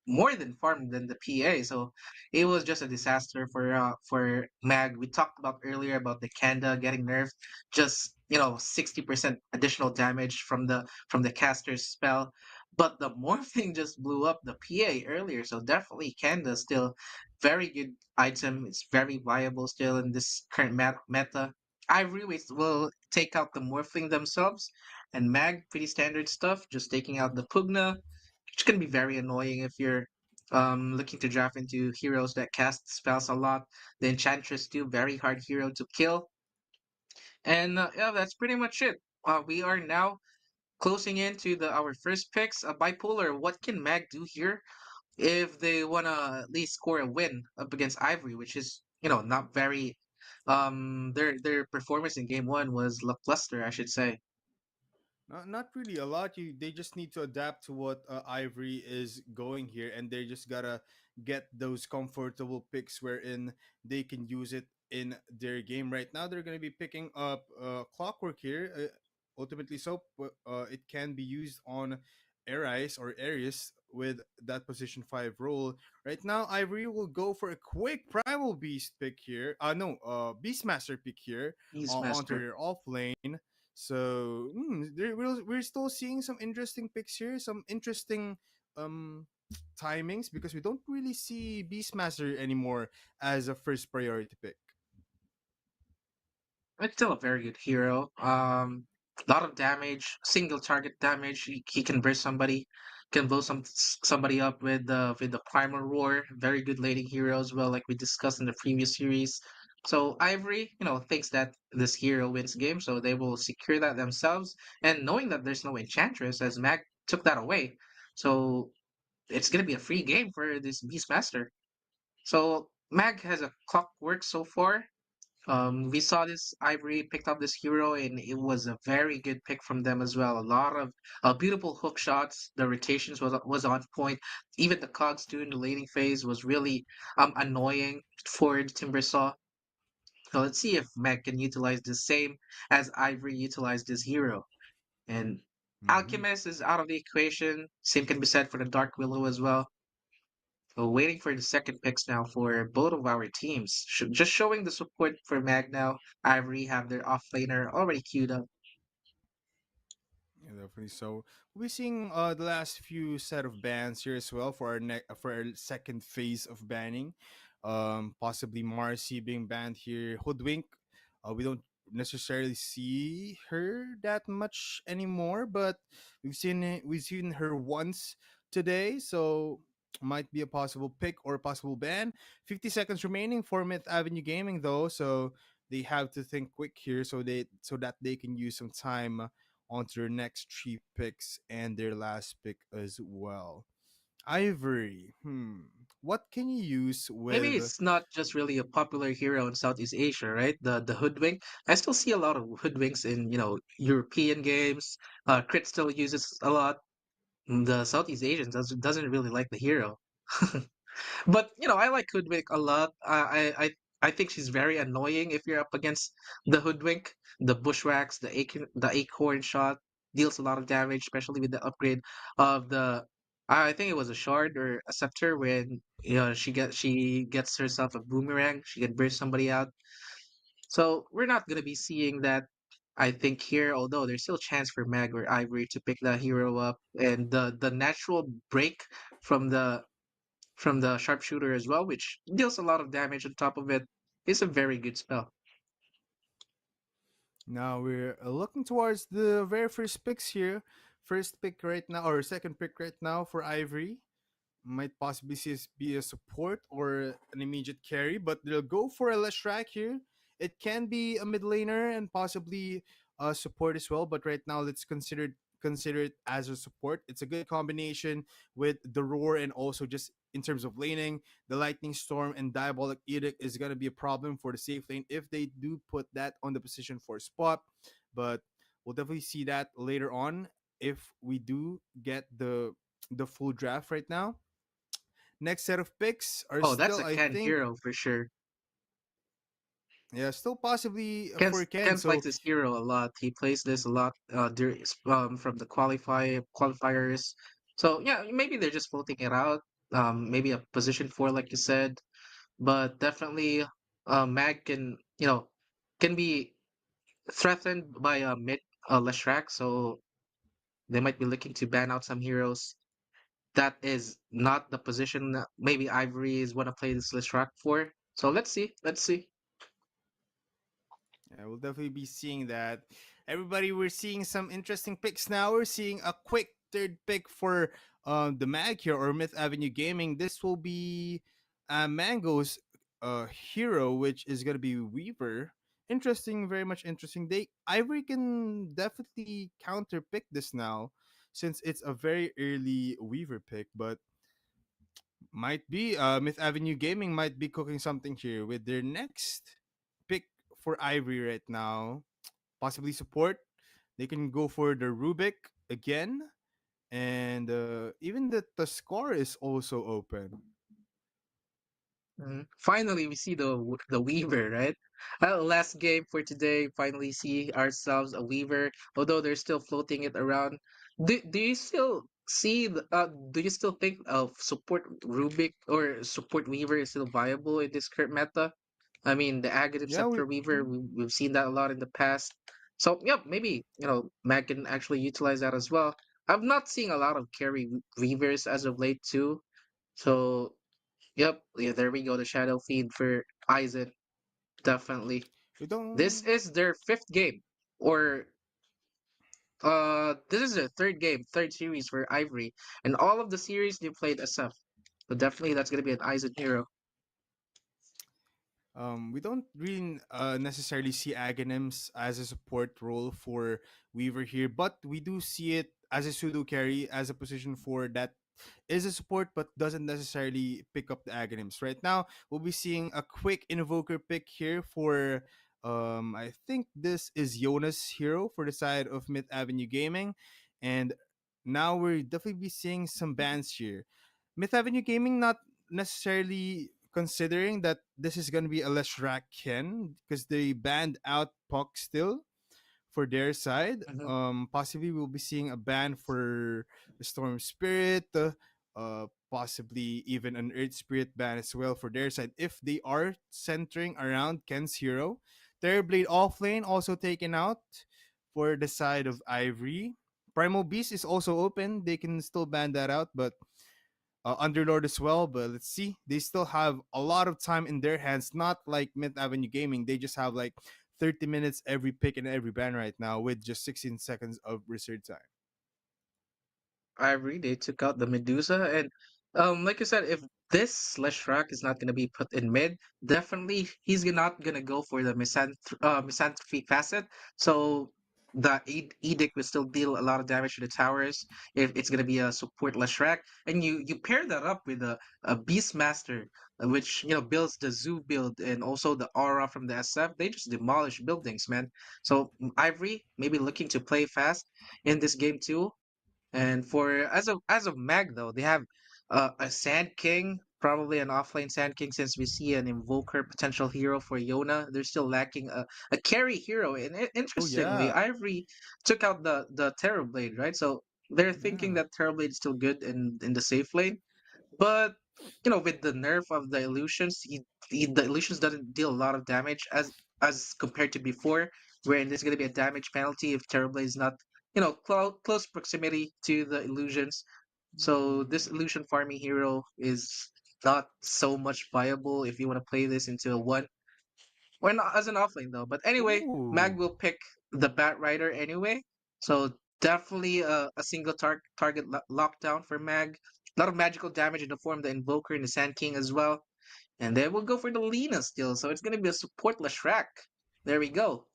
[SPEAKER 4] more than farmed than the PA. So it was just a disaster for Mag. We talked about earlier about the Kanda getting nerfed, just 60% additional damage from the caster's spell. But the Morphing just blew up the PA earlier. So definitely Kanda still very good item. It's very viable still in this current meta. Ivory will take out the Morphling themselves, and Mag pretty standard stuff, just taking out the Pugna, which can be very annoying if you're looking to draft into heroes that cast spells a lot. The Enchantress too, very hard hero to kill. And yeah, that's pretty much it. We are now closing into the our first picks. Bipolar, what can Mag do here if they wanna at least score a win up against Ivory, which is not very. Their performance in game one was lackluster, I should say.
[SPEAKER 3] Not really a lot. They just need to adapt to what Ivory is going here, and they just gotta get those comfortable picks wherein they can use it in their game. Right now, they're gonna be picking up Clockwork here. Ultimately, so it can be used on Aries or Aries with that position 5 role. Right now, Ivory will go for a quick Primal Beast pick here. No, Beastmaster pick here onto
[SPEAKER 4] Beastmaster.
[SPEAKER 3] their off lane. So we're still seeing some interesting picks here, some interesting um timings because we don't really see Beastmaster anymore as a first priority pick.
[SPEAKER 4] It's still a very good hero. A lot of damage, single target damage. He can burst somebody, can blow somebody up with the primal roar. Very good laning hero as well, like we discussed in the previous series. So Ivory, thinks that this hero wins game, so they will secure that themselves. And knowing that there's no enchantress, as Mag took that away, so it's gonna be a free game for this Beastmaster. So Mag has a clockwork so far. We saw this Ivory picked up this hero, and it was a very good pick from them as well. A lot of beautiful hook shots. The rotations was on point. Even the cogs during the laning phase was really annoying for Timbersaw. So let's see if Meg can utilize the same as Ivory utilized this hero. And
[SPEAKER 3] Hmm.
[SPEAKER 4] Alchemist is out of the equation. Same can be said for the Dark Willow as well. So waiting for the second picks now for both of our teams. Just showing the support for Mag now. Ivory have their offlaner already queued up.
[SPEAKER 3] Yeah, definitely. So we'll be seeing the last few set of bans here as well for for our second phase of banning. Possibly Marcy being banned here. Hoodwink. We don't necessarily see her that much anymore, but we've seen her once today, so might be a possible pick or a possible ban. 50 seconds remaining for Myth Avenue Gaming though, so they have to think quick here so that they can use some time onto their next 3 picks and their last pick as well. Ivory. What can you use
[SPEAKER 4] Maybe
[SPEAKER 3] with?
[SPEAKER 4] it's not just really a popular hero in Southeast Asia, right? The hoodwink. I still see a lot of hoodwinks in European games. Crit still uses a lot. The Southeast Asians doesn't really like the hero. But I like Hoodwink a lot. I think she's very annoying if you're up against the Hoodwink, the Bushwhacks, the Acorn shot deals a lot of damage, especially with the upgrade of the. I think it was a shard or a scepter when she gets herself a boomerang. She can burst somebody out. So we're not gonna be seeing that. I think here, although there's still a chance for Mag or Ivory to pick that hero up, and the natural break from the sharpshooter as well, which deals a lot of damage on top of it. It's a very good spell.
[SPEAKER 3] Now we're looking towards the very first picks here. First pick right now, or second pick right now for Ivory. Might possibly be a support or an immediate carry, but they'll go for a Leshrac here. It can be a mid laner and possibly a support as well, but right now let's consider it as a support. It's a good combination with the roar and also just in terms of laning, the lightning storm and diabolic edict is gonna be a problem for the safe lane if they do put that on the position 4 spot. But we'll definitely see that later on if we do get the full draft right now. Next set of picks are
[SPEAKER 4] Oh, that's
[SPEAKER 3] still,
[SPEAKER 4] a
[SPEAKER 3] I
[SPEAKER 4] Ken
[SPEAKER 3] think,
[SPEAKER 4] hero for sure.
[SPEAKER 3] yeah, still possibly
[SPEAKER 4] Ken's
[SPEAKER 3] for Ken.
[SPEAKER 4] Ken's likes
[SPEAKER 3] So
[SPEAKER 4] this hero a lot. He plays this a lot from the qualifiers. So yeah, maybe they're just floating it out. maybe a position four, like you said, but definitely Mag can can be threatened by a mid Leshrac, so they might be looking to ban out some heroes. That is not the position that maybe Ivory is want to play this Leshrac for. So let's see, let's see.
[SPEAKER 3] Yeah, we'll definitely be seeing that. Everybody, we're seeing some interesting picks now. We're seeing a quick third pick for the Mag here or Myth Avenue Gaming. This will be Mango's hero, which is gonna be Weaver. Interesting, very much interesting. They Ivory can definitely counter pick this now, since it's a very early Weaver pick, but might be Myth Avenue Gaming might be cooking something here with their next pick for Ivory right now. Possibly support. They can go for the Rubik again, and even the score is also open.
[SPEAKER 4] Finally, we see the Weaver, right? Last game for today. Finally, see ourselves a Weaver. Although they're still floating it around. Do you still see? Do you still think of support Rubik or support Weaver is still viable in this current meta? I mean, the Aghanim
[SPEAKER 3] Yeah, we
[SPEAKER 4] Scepter Weaver, we've seen that a lot in the past. So, yep, maybe Mag can actually utilize that as well. I'm not seeing a lot of carry Weavers as of late too. So yep, yeah, there we go. The shadow feed for Aizen. Definitely.
[SPEAKER 3] we
[SPEAKER 4] This
[SPEAKER 3] don't.
[SPEAKER 4] is their fifth game. Or this is their third game, third series for Ivory. And all of the series they played SF. So definitely that's gonna be an Aizen hero.
[SPEAKER 3] We don't really necessarily see Aghanims as a support role for Weaver here, but we do see it as a pseudo carry, as a position for that is a support but doesn't necessarily pick up the Aghanims. Right now, we'll be seeing a quick Invoker pick here for I think this is Jonas hero for the side of Mid Avenue Gaming, and now we're definitely be seeing some bans here. Myth Avenue Gaming not necessarily considering that this is going to be a Leshrac Ken because they banned out Puck still for their side.
[SPEAKER 4] Mhm.
[SPEAKER 3] Possibly we'll be seeing a ban for the Storm Spirit, possibly even an Earth Spirit ban as well for their side if they are centering around Ken's hero. Terrorblade offlane also taken out for the side of Ivory. Primal Beast is also open. They can still ban that out, but Underlord as well. But let's see, they still have a lot of time in their hands. Not like Mid Avenue Gaming, they just have like 30 minutes every pick and every ban right now with just 16 seconds of research time.
[SPEAKER 4] Ivory, they took out the Medusa, and like you said, if this Leshrac is not gonna be put in mid, definitely he's not gonna go for the misanthropy facet. So the edict will still deal a lot of damage to the towers if it's gonna be a support Leshrac, and you pair that up with a Beastmaster, which builds the zoo build and also the aura from the SF. They just demolish buildings, man. So Ivory maybe looking to play fast in this game too, and for as of Mag though, they have a Sand King, probably an offlane Sand King since we see an Invoker potential hero for Yona. They're still lacking a carry hero. And
[SPEAKER 3] Oh
[SPEAKER 4] interestingly,
[SPEAKER 3] yeah,
[SPEAKER 4] Ivory took out the Terrorblade, right? So they're thinking
[SPEAKER 3] yeah.
[SPEAKER 4] that Terrorblade is still good in the safe lane. But with the nerf of the illusions, the illusions doesn't deal a lot of damage as compared to before, wherein there's going to be a damage penalty if Terrorblade is not close proximity to the illusions. So this illusion farming hero is not so much viable if you want to play this into a one or not as an offlane though. But anyway, Mag
[SPEAKER 3] Ooh.
[SPEAKER 4] will pick the Bat Rider anyway. So definitely a single target lockdown for Mag. A lot of magical damage in the form of the Invoker and the Sand King as well. And then we'll go for the Lena still. So it's gonna be a support Leshrac. There we go.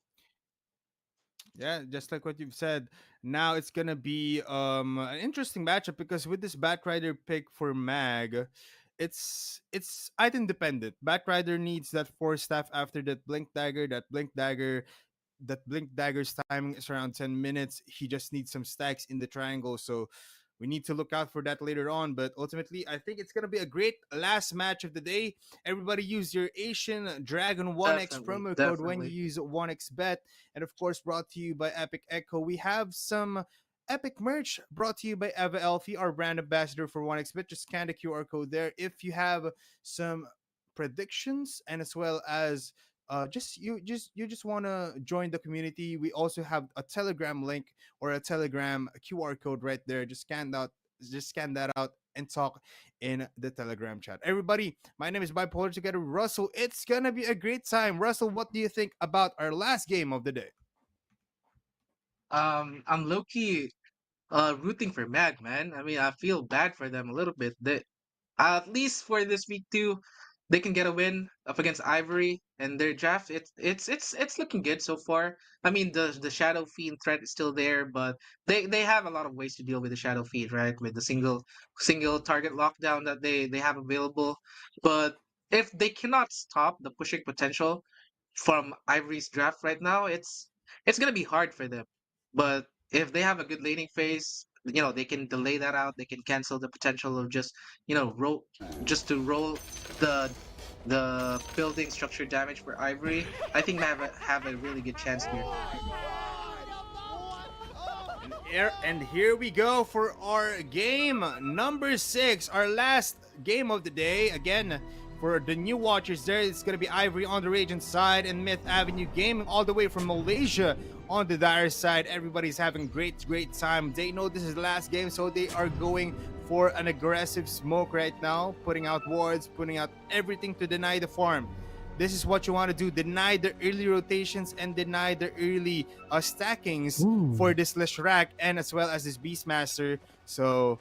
[SPEAKER 3] Yeah, just like what you've said. Now it's gonna be an interesting matchup because with this Batrider pick for Mag, it's item dependent. Batrider needs that force staff after that blink dagger. That blink dagger's timing is around 10 minutes. He just needs some stacks in the triangle. So we need to look out for that later on. But ultimately, I think it's going to be a great last match of the day. Everybody use your Asian Dragon 1X
[SPEAKER 4] Definitely,
[SPEAKER 3] promo code when you
[SPEAKER 4] definitely.
[SPEAKER 3] use 1xbet. And of course, brought to you by Epic Echo. We have some epic merch brought to you by Eva Elfie, our brand ambassador for 1xBet. Just scan the QR code there. If you have some predictions and as well as just want to join the community, we also have a Telegram link or a Telegram QR code right there. Just scan that out and talk in the Telegram chat. Everybody, my name is Bipolar together with Russell. It's gonna be a great time. Russell, what do you think about our last game of the day?
[SPEAKER 4] I'm low key rooting for Mag, man. I mean, I feel bad for them a little bit. They at least for this week two, they can get a win up against Ivory and their draft. It's looking good so far. I mean, the Shadow Fiend threat is still there, but they have a lot of ways to deal with the Shadow Fiend, right? With the single target lockdown that they have available. But if they cannot stop the pushing potential from Ivory's draft right now, it's gonna be hard for them. But if they have a good laning phase, they can delay that out. They can cancel the potential of just roll just to roll the building structure damage for Ivory. I think they have a really good chance here.
[SPEAKER 3] And here we go for our game number 6, our last game of the day. Again, for the new watchers there, it's going to be Ivory on the Radiant side and Myth Avenue Gaming all the way from Malaysia on the Dire side. Everybody's having great time. They know this is the last game, so they are going for an aggressive smoke right now, putting out wards, putting out everything to deny the farm. This is what you want to do. Deny the early rotations and deny the early stackings for this Leshrac and as well as this Beastmaster. So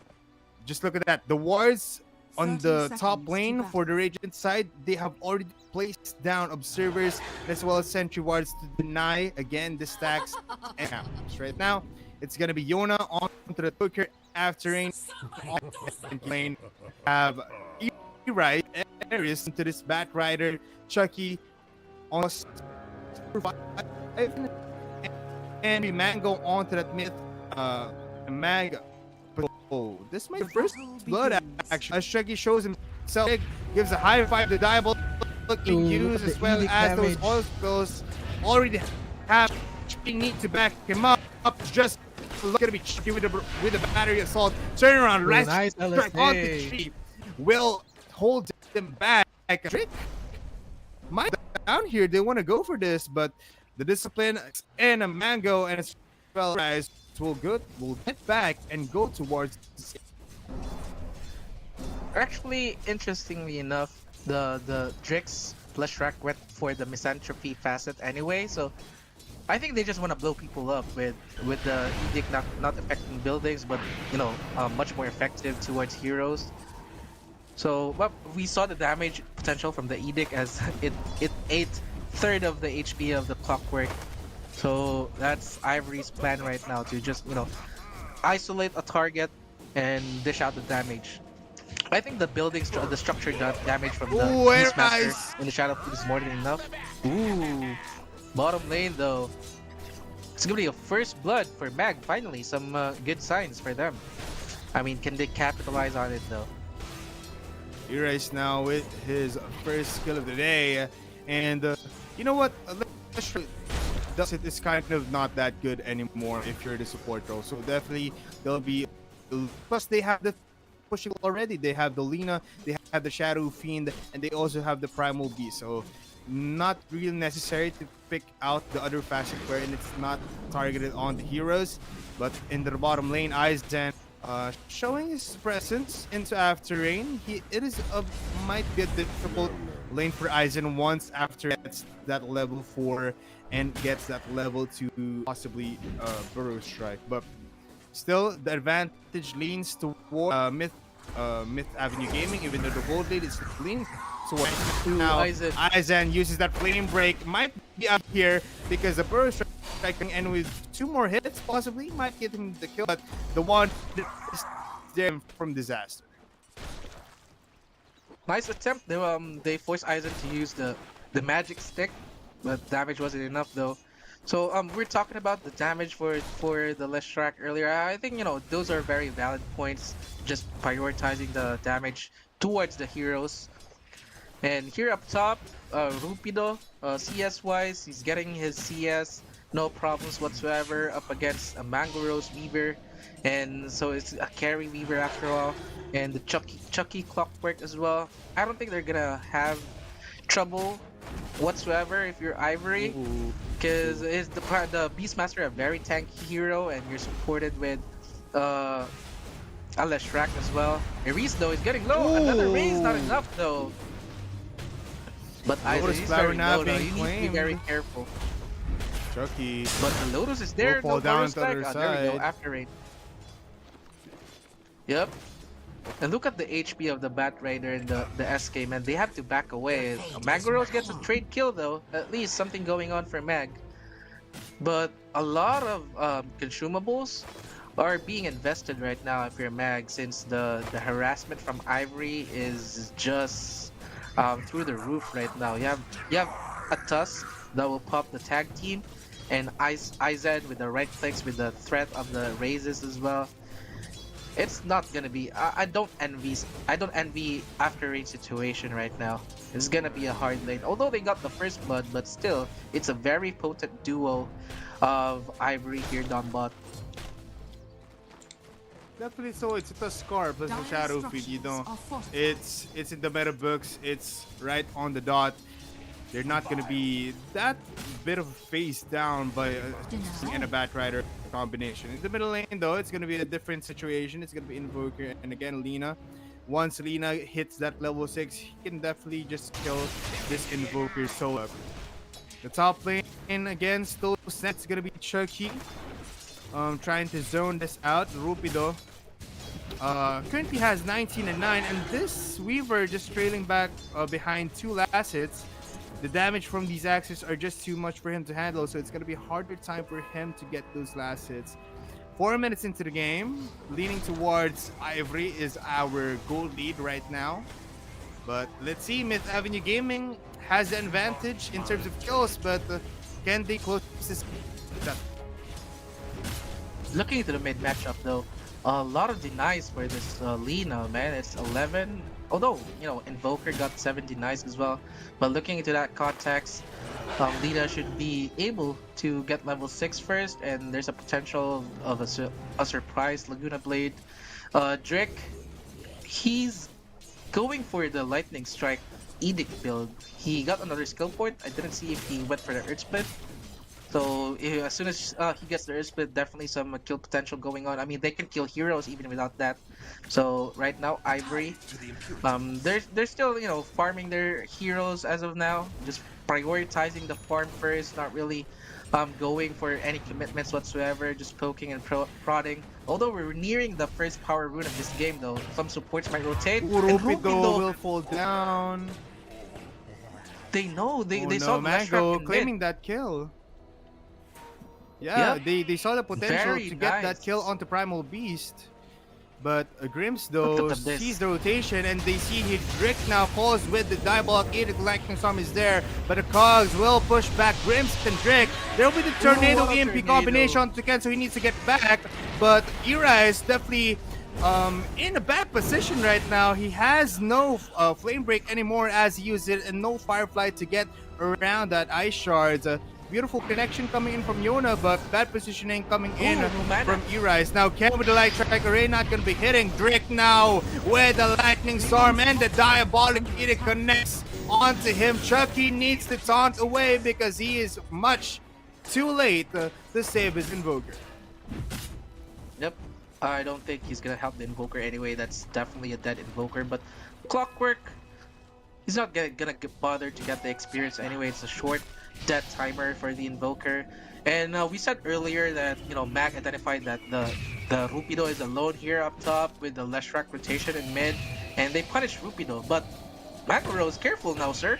[SPEAKER 3] just look at that. The wards on the top lane for the Radiant side, they have already placed down observers as well as sentry wards to deny again the stacks and camps. Right now, it's gonna be Yona onto the Booker after rain on the lane. Have E-Ride Aries into this Bat Rider, Chucky on and Mango onto that Myth Mag. Oh, this is my first blood action. As Chucky shows himself, gives a high five to Diablo looking use as well as those oil spills already have. We need to back him up. Just look at me Chucky with the battery assault. Turn around, last
[SPEAKER 8] nice
[SPEAKER 3] strike on the tree will hold them back. Trick might down here. They want to go for this, but the discipline and a Mango and as well as will get back and go towards.
[SPEAKER 4] Actually, interestingly enough, the Drix Leshrac went for the misanthropy facet anyway, so I think they just want to blow people up with the edict not affecting buildings, but much more effective towards heroes. So, well, we saw the damage potential from the edict as it ate third of the HP of the clockwork. So that's Ivory's plan right now to just isolate a target and dish out the damage. I think the the structure damage from the Beastmaster in the Shadow Fiend is more than enough. Ooh, bottom lane though. It's gonna be a first blood for Mag. Finally, some good signs for them. I mean, can they capitalize on it though?
[SPEAKER 3] E-Rice now with his first skill of the day, and you know what? It is kind of not that good anymore if you're the support role. So definitely there'll be. Plus they have the pushing already. They have the Lina, they have the Shadow Fiend, and they also have the Primal Beast. So not really necessary to pick out the other facet wherein it's not targeted on the heroes. But in the bottom lane, Aizen showing his presence into After Rain. Might be a difficult lane for Aizen once after gets that level 4 and gets that level to possibly Burrow Strike. But still, the advantage leans toward Myth Avenue Gaming, even though the gold lead is leaning towards now. Aizen uses that flame break, might be up here because the Burrow Striking, and with 2 more hits, possibly might get him the kill. But the one is there from disaster.
[SPEAKER 4] Nice attempt. They forced Aizen to use the magic stick, but damage wasn't enough though. So we're talking about the damage for the Leshrac earlier. I think those are very valid points. Just prioritizing the damage towards the heroes. And here up top, Rupido, CS wise, he's getting his CS. no problems whatsoever up against a Mango Rose Weaver, and so it's a carry Weaver after all, and the Chucky Clockwork as well. I don't think they're gonna have trouble whatsoever if you're Ivory,
[SPEAKER 3] Ooh.
[SPEAKER 4] because is the Beastmaster a very tanky hero, and you're supported with uh a Leshrac as well. Ares though is getting low. Another raise, not enough though. But
[SPEAKER 3] Lotus
[SPEAKER 4] he's
[SPEAKER 3] Flower
[SPEAKER 4] very
[SPEAKER 3] now
[SPEAKER 4] low though.
[SPEAKER 3] being
[SPEAKER 4] You need to be very
[SPEAKER 3] claimed.
[SPEAKER 4] careful.
[SPEAKER 3] Chucky.
[SPEAKER 4] But the Lotus is there.
[SPEAKER 3] Will fall
[SPEAKER 4] No
[SPEAKER 3] down
[SPEAKER 4] bonus
[SPEAKER 3] to the
[SPEAKER 4] leg.
[SPEAKER 3] other
[SPEAKER 4] There we go.
[SPEAKER 3] side.
[SPEAKER 4] After rain. Yep. And look at the HP of the Bat Raider and the SK, man. They have to back away. Mangoros gets a trade kill though. At least something going on for Mag. But a lot of consumables are being invested right now if you're Mag, since the harassment from Ivory is just through the roof right now. You have a Tusk that will pop the tag team, and IZ with the right clicks with the threat of the raises as well. It's not gonna be. I don't envy after raid situation right now. It's gonna be a hard lane. Although they got the first blood, but still, it's a very potent duo of Ivory here down bot.
[SPEAKER 3] Definitely so. It's a Scar plus the Shadow Feed. You know, it's in the meta books. It's right on the dot. They're not gonna be that bit of a face down by and a Bat Rider combination. In the middle lane though, it's gonna be a different situation. It's gonna be Invoker and again Lina. Once Lina hits that level 6, he can definitely just kill this Invoker solo. The top lane again still set. It's gonna be Chucky. Trying to zone this out. Rupido currently has 19 and 9, and this Weaver just trailing back behind 2 last hits. The damage from these axes are just too much for him to handle, so it's gonna be a harder time for him to get those last hits. 4 minutes into the game, leaning towards Ivory is our goal lead right now. But let's see, Myth Avenue Gaming has the advantage in terms of kills, but can they close this?
[SPEAKER 4] Looking into the mid matchup though, a lot of denies for this Lina, man. It's 11. Although, you know, Invoker got 7 denies as well. But looking into that context, Lina should be able to get level 6 first, and there's a potential of a surprise Laguna Blade. Drake, he's going for the Lightning Strike Edict build. He got another skill point. I didn't see if he went for the Earth Split. So as soon as he gets the Earth Split, definitely some kill potential going on. I mean, they can kill heroes even without that. So right now, Ivory, they're still, you know, farming their heroes as of now, just prioritizing the farm first, not really going for any commitments whatsoever, just poking and prodding. Although we're nearing the first power rune of this game, though, some supports might rotate. And
[SPEAKER 3] Rupido will fall down.
[SPEAKER 4] They know they
[SPEAKER 3] Oh
[SPEAKER 4] saw
[SPEAKER 3] no,
[SPEAKER 4] the Leshrac
[SPEAKER 3] Mango
[SPEAKER 4] in mid.
[SPEAKER 3] claiming that kill. Yeah,
[SPEAKER 4] Yep.
[SPEAKER 3] they saw the potential
[SPEAKER 4] Very
[SPEAKER 3] to get that
[SPEAKER 4] nice.
[SPEAKER 3] kill onto Primal Beast. But Grims
[SPEAKER 4] Look
[SPEAKER 3] though
[SPEAKER 4] at this.
[SPEAKER 3] sees the rotation, and they see here Drick now falls with the Diabolic Edict. Lightning Storm is there, but the Cogs will push back Grims and Drick. There will be the Tornado
[SPEAKER 4] what a
[SPEAKER 3] EMP
[SPEAKER 4] tornado.
[SPEAKER 3] combination to Ken, so he needs to get back. But Ira is definitely in a bad position right now. He has no Flame Break anymore as he used it, and no Firefly to get around that Ice Shards. Beautiful connection coming in from Yona, but bad positioning coming in from Erise. Now, Ken with the Light Strike Array not going to be hitting. Drake now with the Lightning Storm, and the Diabolic Edict connects onto him. Chucky needs to taunt away because he is much too late to save his Invoker.
[SPEAKER 4] Yep. I don't think he's gonna help the Invoker anyway. That's definitely a dead Invoker. But Clockwork, he's not gonna get bothered to get the experience anyway. It's a short death timer for the Invoker. And we said earlier that, you know, Mag identified that the Rupido is alone here up top with the Leshrac rotation in mid, and they punish Rupido. But Macro is careful now, sir.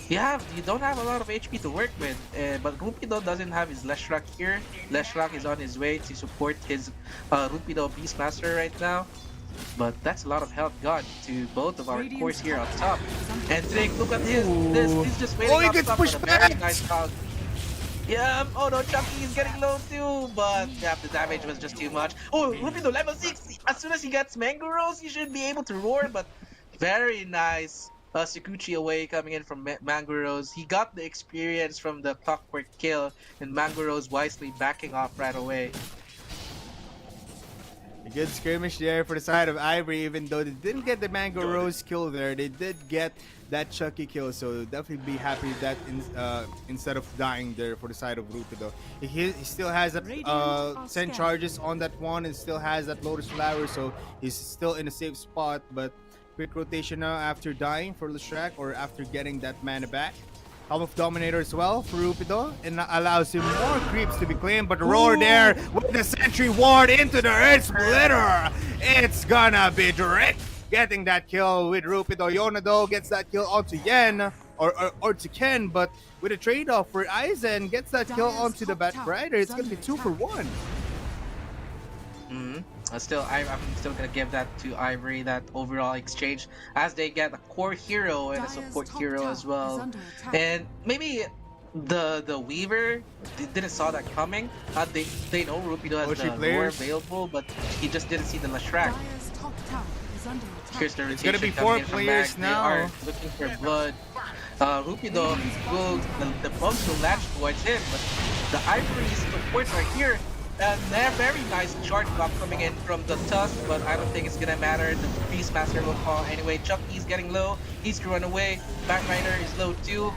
[SPEAKER 4] You don't have a lot of HP to work with, but Rupido doesn't have his Leshrac here. Leshrac is on his way to support his Rupido Beastmaster right now. But that's a lot of help gone to both of our cores here on top. And Drake, look at this. He's just waiting
[SPEAKER 3] he
[SPEAKER 4] up
[SPEAKER 3] gets
[SPEAKER 4] top
[SPEAKER 3] pushed
[SPEAKER 4] for a very
[SPEAKER 3] back.
[SPEAKER 4] nice cog. Yeah, oh no, Chucky is getting low too, but yeah, the damage was just too much. Oh, Rupido level 6! As soon as he gets Mango Rolls, he should be able to roar, but very nice Sikuchi away coming in from Mango Rose. He got the experience from the clockwork kill, and Mango Rose wisely backing off right away.
[SPEAKER 3] A good skirmish there for the side of Ivory, even though they didn't get the Mango Rose kill there. They did get that Chucky kill, so definitely be happy that instead of dying there for the side of Rupido. He still has that 10 charges on that one and still has that Lotus Flower, so he's still in a safe spot, but quick rotation now after dying for Leshrac or after getting that mana back. Helm of Dominator as well for Rupido, and that allows him more creeps to be claimed, but the roar there with the Sentry Ward into the Earth Splitter. It's gonna be Drake getting that kill with Rupido. Yonado gets that kill onto Yen or to Ken, but with a trade-off for Aizen gets that kill onto the Bat Rider. It's gonna be 2 for 1.
[SPEAKER 4] I'm still gonna give that to Ivory, that overall exchange, as they get a core hero and a support hero as well. And maybe the Weaver didn't saw that coming. They know Rupido has the lore available, but he just didn't see the Leshrac. Here's the rotation.
[SPEAKER 3] It's gonna be
[SPEAKER 4] coming
[SPEAKER 3] 4
[SPEAKER 4] in from
[SPEAKER 3] players
[SPEAKER 4] Mag.
[SPEAKER 3] now.
[SPEAKER 4] They are looking for blood. Rupido the bugs will latch towards him, but the Ivory supports are here. And they're very nice short block coming in from the Tusk, but I don't think it's gonna matter. The Beastmaster will fall anyway. Chucky's getting low. He's to run away. Bat Rider is low too.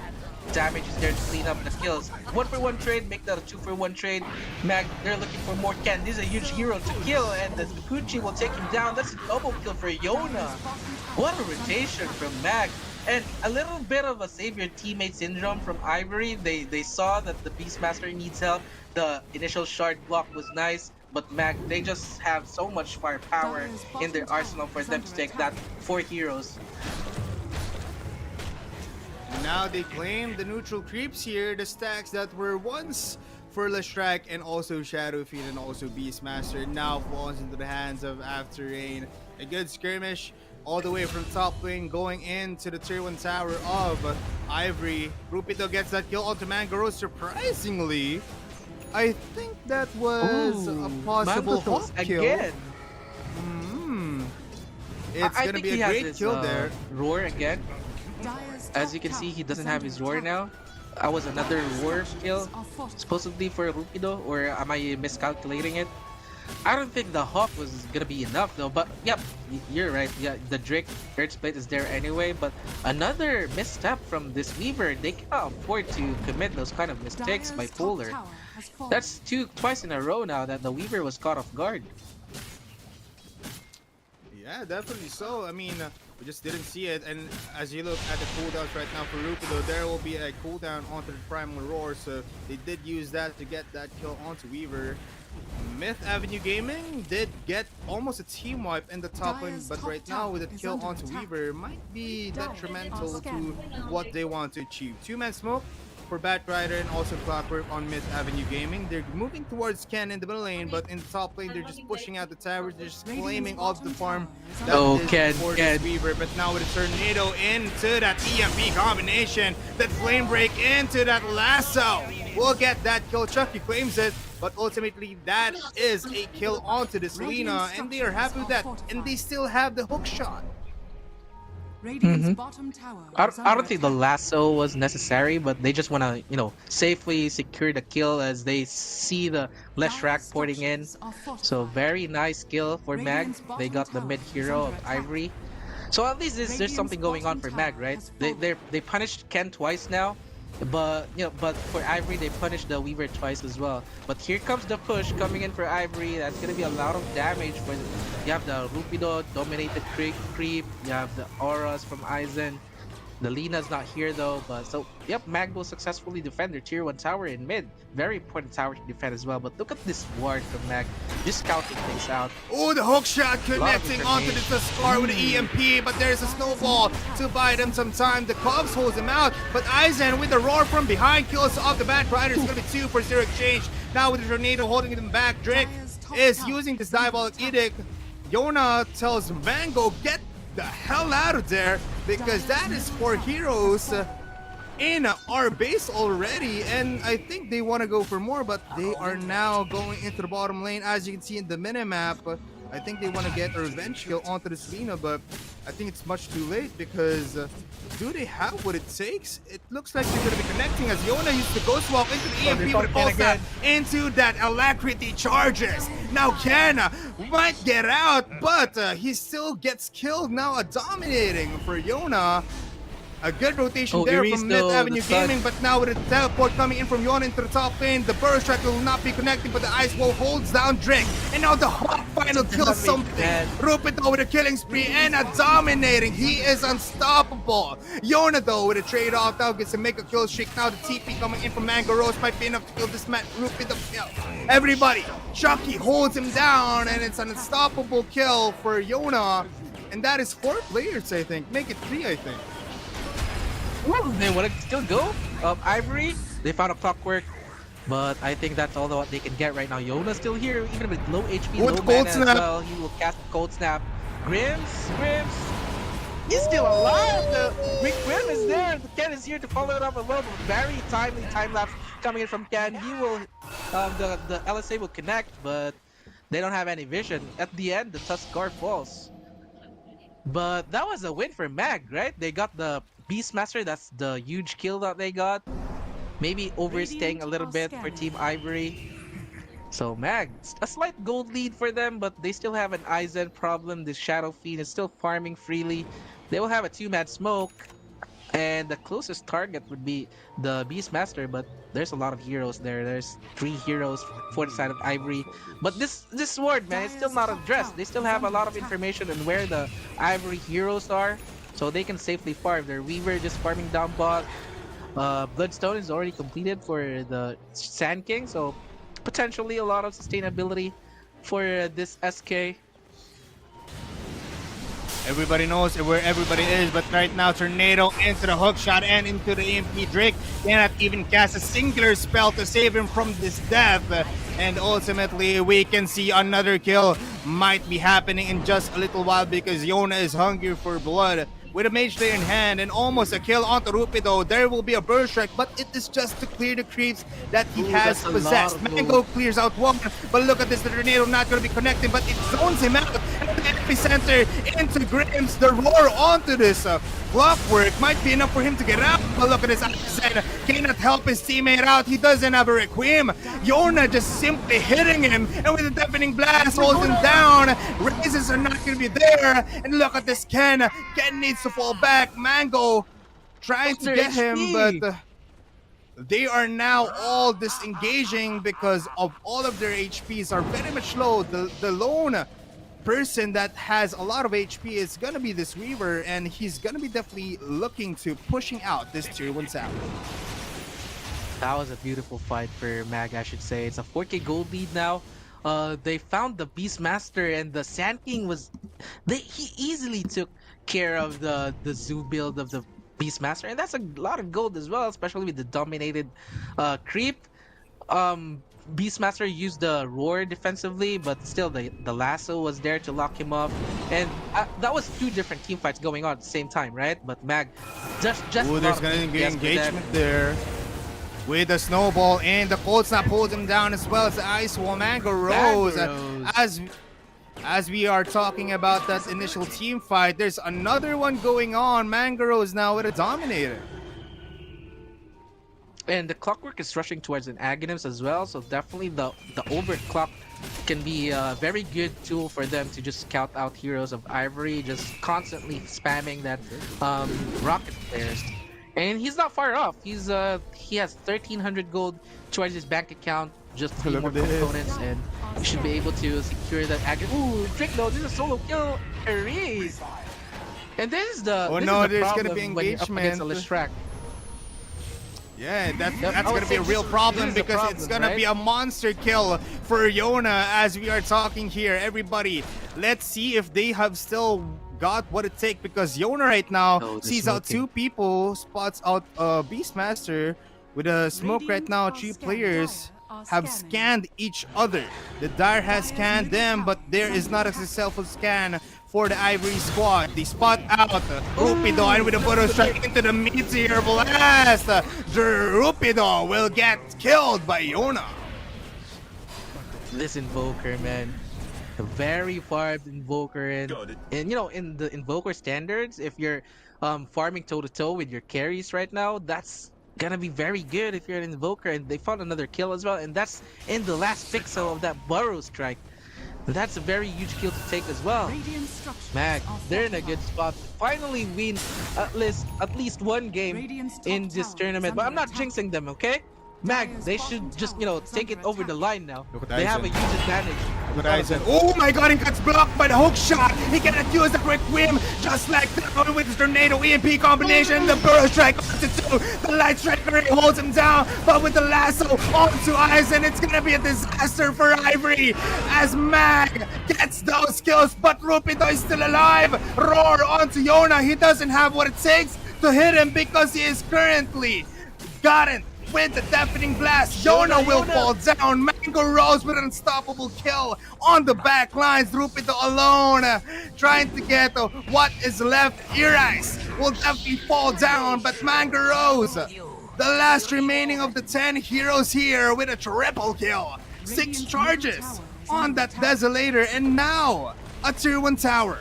[SPEAKER 4] Damage is there to clean up the kills. 1 for 1 trade, make that a 2 for 1 trade. Mag, they're looking for more Ken. This is a huge hero to kill, and the Kikuchi will take him down. That's a double kill for Yona. What a rotation from Mag. And a little bit of a save your teammate syndrome from Ivory. They saw that the Beastmaster needs help. The initial shard block was nice, but Mag, they just have so much firepower in their arsenal for them to take that 4 heroes.
[SPEAKER 3] Now they claim the neutral creeps here, the stacks that were once for Leshrac and also Shadowfiend and also Beastmaster now falls into the hands of After Rain. A good skirmish all the way from top lane going into the tier 1 tower of Ivory. Rupido gets that kill onto Mangoro. Surprisingly, I think that was a possible hawk kill.
[SPEAKER 4] Again.
[SPEAKER 3] It's
[SPEAKER 4] I
[SPEAKER 3] gonna
[SPEAKER 4] think
[SPEAKER 3] be
[SPEAKER 4] he
[SPEAKER 3] a
[SPEAKER 4] has
[SPEAKER 3] great
[SPEAKER 4] his,
[SPEAKER 3] kill there.
[SPEAKER 4] Roar again. As you can see, he doesn't have his roar now. I was another roar kill, supposedly for Rupido, or am I miscalculating it? I don't think the Hawk was gonna be enough though, but yep, you're right. Yeah, the Drake Earth Split is there anyway, but another misstep from this Weaver. They cannot afford to commit those kind of mistakes by Polar. That's twice in a row now that the Weaver was caught off guard.
[SPEAKER 3] Yeah, definitely so. I mean, we just didn't see it. And as you look at the cooldowns right now for Rupido, there will be a cooldown onto the Primal Roar. So they did use that to get that kill onto Weaver. Myth Avenue Gaming did get almost a team wipe in the top lane, but right now with a kill onto Weaver might be detrimental to what they want to achieve. 2-man smoke for Bat Rider and also Clockwork on Myth Avenue Gaming. They're moving towards Ken in the middle lane, but in the top lane they're just pushing out the towers. They're just claiming all of the farm that is for this Weaver. But now with a tornado into that EMP combination, that flame break into that lasso will get that kill. Chucky claims it, but ultimately that is a kill onto this Lina, and they are happy with that, and they still have the hook shot.
[SPEAKER 4] I don't think the lasso was necessary, but they just want to, safely secure the kill as they see the Leshrac porting in. So very nice kill for Mag. They got the mid hero of Ivory. So at least there's something going on for Mag, right? They punished Ken twice now. But but for Ivory they punished the Weaver twice as well. But here comes the push coming in for Ivory. That's gonna be a lot of damage for. You have the Rupido dominated creep. You have the auras from Aizen. The Lina's not here though, but so yep, Mag will successfully defend their tier 1 tower in mid. Very important tower to defend as well. But look at this ward from Mag, just scouting things out.
[SPEAKER 3] Oh, the hook shot connecting onto the Scar with the EMP, but there's a snowball to buy them some time. The Cubs holds him out, but Aizen with the roar from behind kills off the Bat Rider. It's gonna be 2 for 0 exchange. Now with the tornado holding them back, Drake is using this Diabolic Edict. Yona tells Mango, get the hell out of there, because that is 4 heroes in our base already, and I think they want to go for more, but they are now going into the bottom lane. As you can see in the minimap, I think they want to get a revenge kill onto the Selena, but I think it's much too late because do they have what it takes? It looks like they're going to be connecting as Yona used to ghost walk into the EMP with a pulse snap into that alacrity charges. Now Ken might get out, but he still gets killed now, dominating for Yona. A good rotation there
[SPEAKER 4] Iris
[SPEAKER 3] from Mid
[SPEAKER 4] though,
[SPEAKER 3] Avenue
[SPEAKER 4] the stun.
[SPEAKER 3] Gaming, but now with a teleport coming in from Yona into the top lane, the burst track will not be connecting, but the Ice Wall holds down Drake. And now the Hawk final kills something. Rupido with a killing spree and a dominating. He is unstoppable. Yona though with a trade-off now gets a make a kill streak. Now the TP coming in from Mango Rose might be enough to kill this man. Rupido, everybody. Chucky holds him down, and it's an unstoppable kill for Yona. And that is 4 players, I think. Make it 3, I think.
[SPEAKER 4] Well, they want to still go. Ivory, they found a clockwork, but I think that's all what they can get right now. Yona's still here, even with low HP,
[SPEAKER 3] With
[SPEAKER 4] low
[SPEAKER 3] cold
[SPEAKER 4] mana as
[SPEAKER 3] snap.
[SPEAKER 4] well. He will cast Cold Snap. Grims, he's still alive. The Rick Grim is there. The Ken is here to follow it up as well. Very timely time lapse coming in from Ken. He will, the LSA will connect, but they don't have any vision. At the end, the Tuskar falls. But that was a win for MAG, right? They got the Beastmaster. That's the huge kill that they got. Maybe overstaying a little bit for Team Ivory. So MAG, a slight gold lead for them, but they still have an Aizen problem. The Shadow Fiend is still farming freely. They will have a 2-man smoke. And the closest target would be the Beastmaster, but there's a lot of heroes there. There's 3 heroes for the side of Ivory. But this sword, man, it's still not addressed. They still have a lot of information on where the Ivory heroes are, so they can safely farm. Their Weaver just farming down bot. Bloodstone is already completed for the Sand King, so potentially a lot of sustainability for this SK.
[SPEAKER 2] Everybody knows where everybody is, but right now Tornado into the hook shot and into the EMP. Drake cannot even cast a singular spell to save him from this death. And ultimately, we can see another kill might be happening in just a little while because Yona is hungry for blood. With a Mage Slayer in hand and almost a kill onto Rupido, there will be a burst strike, but it is just to clear the creeps that he has possessed. Mango clears out one, but look at this, the Tornado not going to be connecting, but it zones him out. And the epicenter into Grims, the roar onto this clockwork might be enough for him to get out, but look at this, Aizen cannot help his teammate out. He doesn't have a Requiem. Yona just simply hitting him, and with a deafening blast holds him down. Raises are not going to be there, and look at this Ken. Ken needs to fall back. Mango trying to get him, but they are now all disengaging because of all of their HPs are very much low. The lone person that has a lot of HP is gonna be this Weaver, and he's gonna be definitely looking to pushing out this tier 1 sap.
[SPEAKER 4] That was a beautiful fight for MAG, I should say. It's a 4k gold lead now. They found the Beastmaster, and the Sand King was... he easily took care of the zoo build of the Beastmaster, and that's a lot of gold as well, especially with the dominated creep. Beastmaster used the roar defensively, but still the lasso was there to lock him up, and that was 2 different team fights going on at the same time, right? But MAG just
[SPEAKER 2] Ooh, there's gonna be engagement there with the snowball, and the cold snap holds him down as well as the Ice Wall. Mango Rose. As we are talking about that initial team fight, there's another one going on. Mango Rose now with a dominator.
[SPEAKER 4] And the Clockwork is rushing towards an Aghanim's as well, so definitely the overclock can be a very good tool for them to just scout out heroes of Ivory, just constantly spamming that rocket flares. And he's not far off. He has 1,300 gold towards his bank account, just 3 more components, and he should be able to secure that Aghanim. Ooh, Drake though, this is a solo kill. Aries. And this is the
[SPEAKER 2] there's gonna be
[SPEAKER 4] when you're up against a
[SPEAKER 2] engagement.
[SPEAKER 4] Leshrac.
[SPEAKER 2] Yeah, that's gonna be a real problem because it's gonna be a monster kill for Yona as we are talking here. Everybody, let's see if they have still got what it takes, because Yona right now sees out 2 people, spots out Beastmaster with a smoke right now. 3 players have scanned each other. The Dire has scanned them, but there is not a successful scan for the Ivory squad. They spot out Rupido, and with a photo strike into the meteor blast, Rupido will get killed by Yona.
[SPEAKER 4] This Invoker, man. A very farmed Invoker,
[SPEAKER 7] Got it.
[SPEAKER 4] and in the Invoker standards, if you're farming toe to toe with your carries right now, that's gonna be very good if you're an Invoker. And they found another kill as well, and that's in the last pixel of that Burrow strike. That's a very huge kill to take as well.
[SPEAKER 6] Radiant structures
[SPEAKER 4] Mag,
[SPEAKER 6] are
[SPEAKER 4] they're in a good
[SPEAKER 6] fortified.
[SPEAKER 4] spot to finally win at least one game
[SPEAKER 6] Radiant's top
[SPEAKER 4] in this
[SPEAKER 6] tower
[SPEAKER 4] tournament.
[SPEAKER 6] is
[SPEAKER 4] But I'm
[SPEAKER 6] under
[SPEAKER 4] not
[SPEAKER 6] attack.
[SPEAKER 4] jinxing them, okay? Mag,
[SPEAKER 6] Dire's
[SPEAKER 4] they
[SPEAKER 6] bottom
[SPEAKER 4] should just,
[SPEAKER 6] tower is
[SPEAKER 4] take it
[SPEAKER 6] under
[SPEAKER 4] over the
[SPEAKER 6] attack.
[SPEAKER 4] line now.
[SPEAKER 3] Look at
[SPEAKER 4] They have a
[SPEAKER 3] Aizen.
[SPEAKER 4] huge advantage.
[SPEAKER 3] Look at Aizen. Oh my god, he gets blocked by the hook shot. He cannot use the quick whim. Just like that with the tornado EMP combination. The burrow strike onto two. The light strike already holds him down. But with the lasso onto Aizen, it's gonna be a disaster for Ivory. As Mag gets those kills, but Rupido is still alive. Roar onto Yona. He doesn't have what it takes to hit him because he is currently gotten with the deafening blast. Yona will fall down. Mango Rose with an unstoppable kill on the back lines. Rupido alone trying to get what is left. Iris will definitely fall down, but Mango Rose, the last remaining of the 10 heroes here with a triple kill. 6 charges on that Desolator, and now a tier 1 tower.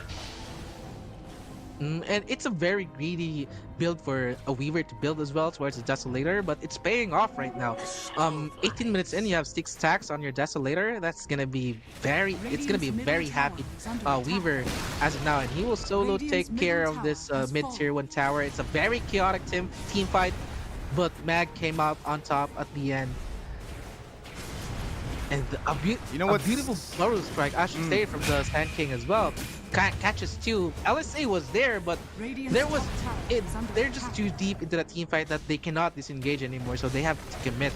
[SPEAKER 4] And it's a very greedy build for a Weaver to build as well towards the Desolator, but it's paying off right now. 18 minutes in, you have 6 stacks on your Desolator. That's gonna be it's gonna be a very happy Weaver as of now, and he will solo take care of this mid tier 1 tower. It's a very chaotic team fight, but Mag came out on top at the end. And a beautiful Burrow strike, I should say, from the Sand King as well. Catches two. LSA was there, but they're just too deep into the team fight that they cannot disengage anymore, so they have to commit.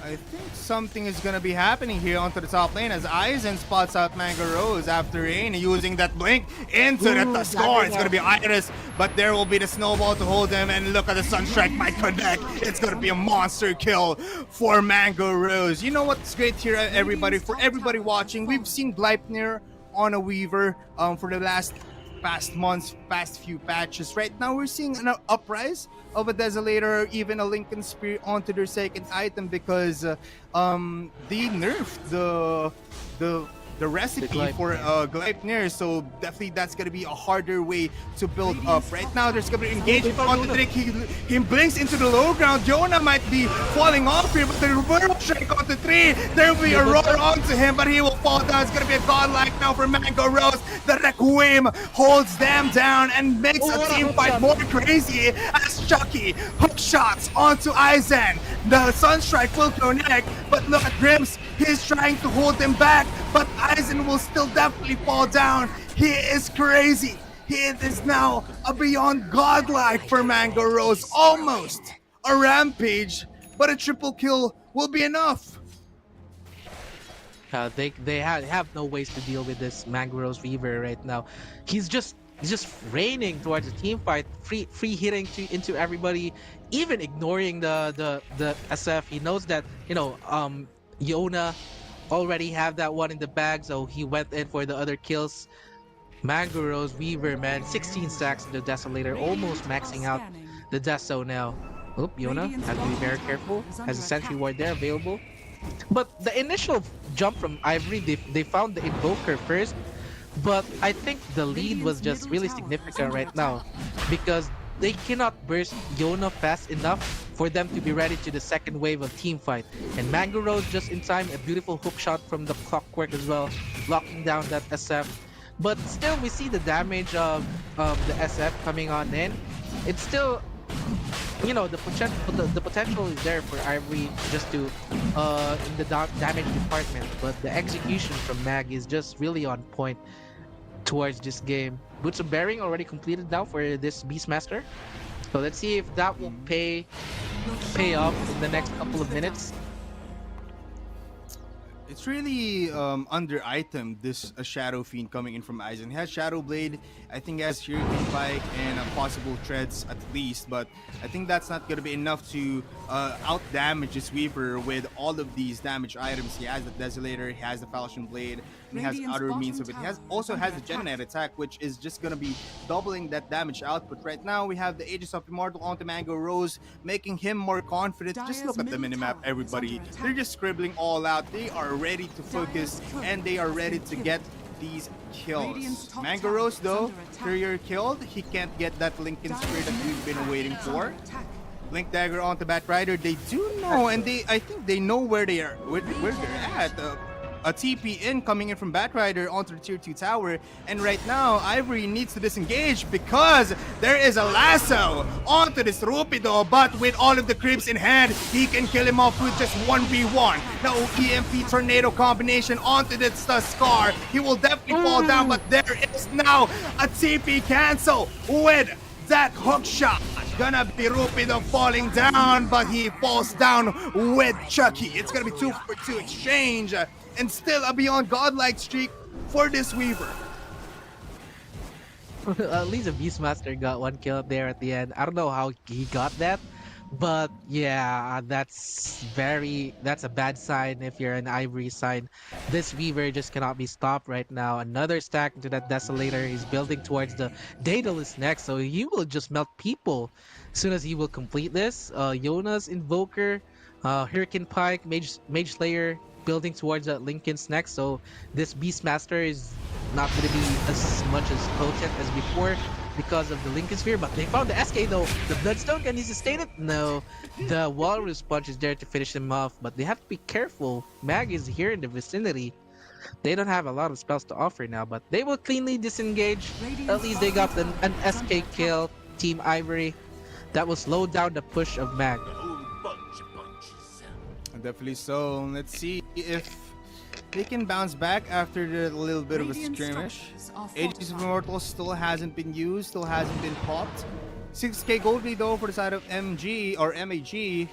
[SPEAKER 2] I think something is gonna be happening here onto the top lane as Aizen spots out Mango Rose after Rain using that blink into the score. It's gonna be Iris, but there will be the snowball to hold him, and look at the Sunstrike might connect. It's gonna be a monster kill for Mango Rose. You know what's great here, everybody? For everybody watching, we've seen Gleipnir on a Weaver for the past months, past few patches. Right now, we're seeing an uprise of a Desolator, even a Lincoln Spear onto their second item because they nerfed the recipe for Gleipnir, so definitely that's gonna be a harder way to build up. Right now, there's gonna be engagement on the Drake. He blinks into the low ground. Yona might be falling off here, but the reverse strike onto 3. There will be a roar onto him, but he will fall down. It's gonna be a godlike now for Mango Rose. The Requiem holds them down and makes a team fight more crazy as Chucky hook shots onto Aizen. The Sunstrike will connect, but look at Grims. He's trying to hold him back, but Aizen will still definitely fall down. He is crazy. He is now a beyond godlike for Mango Rose. Almost a rampage, but a triple kill will be enough.
[SPEAKER 4] They have no ways to deal with this Mango Rose Weaver right now. He's just raining towards the team fight, free hitting into everybody, even ignoring the SF. He knows that Yona already have that one in the bag, so he went in for the other kills. Mango Rose Weaver, man, 16 stacks in the Desolator, almost maxing out the Deso now. Oop, Yona, have to be very careful. Has a Sentry Ward there available. But the initial jump from Ivory, they found the Invoker first, but I think the lead was just really significant right now because they cannot burst Yona fast enough for them to be ready to the second wave of team fight. And Mango Rose just in time, a beautiful hook shot from the Clockwork as well, locking down that SF. But still, we see the damage of the SF coming on in. It's still, the potential is there for Ivory just to in the damage department, but the execution from Mag is just really on point towards this game. Boots of Bearing already completed now for this Beastmaster. So let's see if that will pay off in the next couple of minutes.
[SPEAKER 2] It's really under item this Shadow Fiend coming in from Aizen. He has Shadow Blade, I think he has Hurricane Spike and possible treads at least, but I think that's not gonna be enough to out damage this Weaver with all of these damage items. He has the Desolator, he has the Falchion Blade, and he has other means of it. He also has the Genet attack, which is just gonna be doubling that damage output. Right now we have the Aegis of Immortal onto Mango Rose, making him more confident. Just look at the minimap, everybody. They're just scribbling all out. They are
[SPEAKER 3] ready to focus and they are ready to get these kills. Mango Rose though, Courier killed. He can't get that Lincoln Spear that we've been waiting for. Blink Dagger onto Batrider. They do know, and I think they know where they are, where they're at. A TP in coming in from Batrider onto the tier 2 tower, and right now Ivory needs to disengage because there is a lasso onto this Rupido, but with all of the creeps in hand, he can kill him off with just 1v1. Now EMP Tornado combination onto the Scar. He will definitely fall down, but there is now a TP cancel with that hook shot. Gonna be Rupido falling down, but he falls down with Chucky. It's gonna be 2 for 2 exchange, and still a beyond godlike streak for this Weaver.
[SPEAKER 4] At least a Beastmaster got 1 kill there at the end. I don't know how he got that, but yeah, that's a bad sign if you're an Ivory side. This Weaver just cannot be stopped right now. Another stack into that Desolator. He's building towards the Daedalus next, so he will just melt people as soon as he will complete this. Yona's Invoker, Hurricane Pike, Mage Slayer, building towards that Lincoln's next, so this Beastmaster is not going to be as much as potent as before because of the Lincoln Sphere, but they found the SK though. The Bloodstone, can he sustain it? No. The Walrus Punch is there to finish him off, but they have to be careful. Mag is here in the vicinity. They don't have a lot of spells to offer now, but they will cleanly disengage. At least they got an SK kill, Team Ivory. That will slow down the push of Mag.
[SPEAKER 3] Definitely so. Let's see if they can bounce back after the little bit of a skirmish. Aegis of Immortals still hasn't been used, still hasn't been popped. 6k gold lead though for the side of MG or MAG.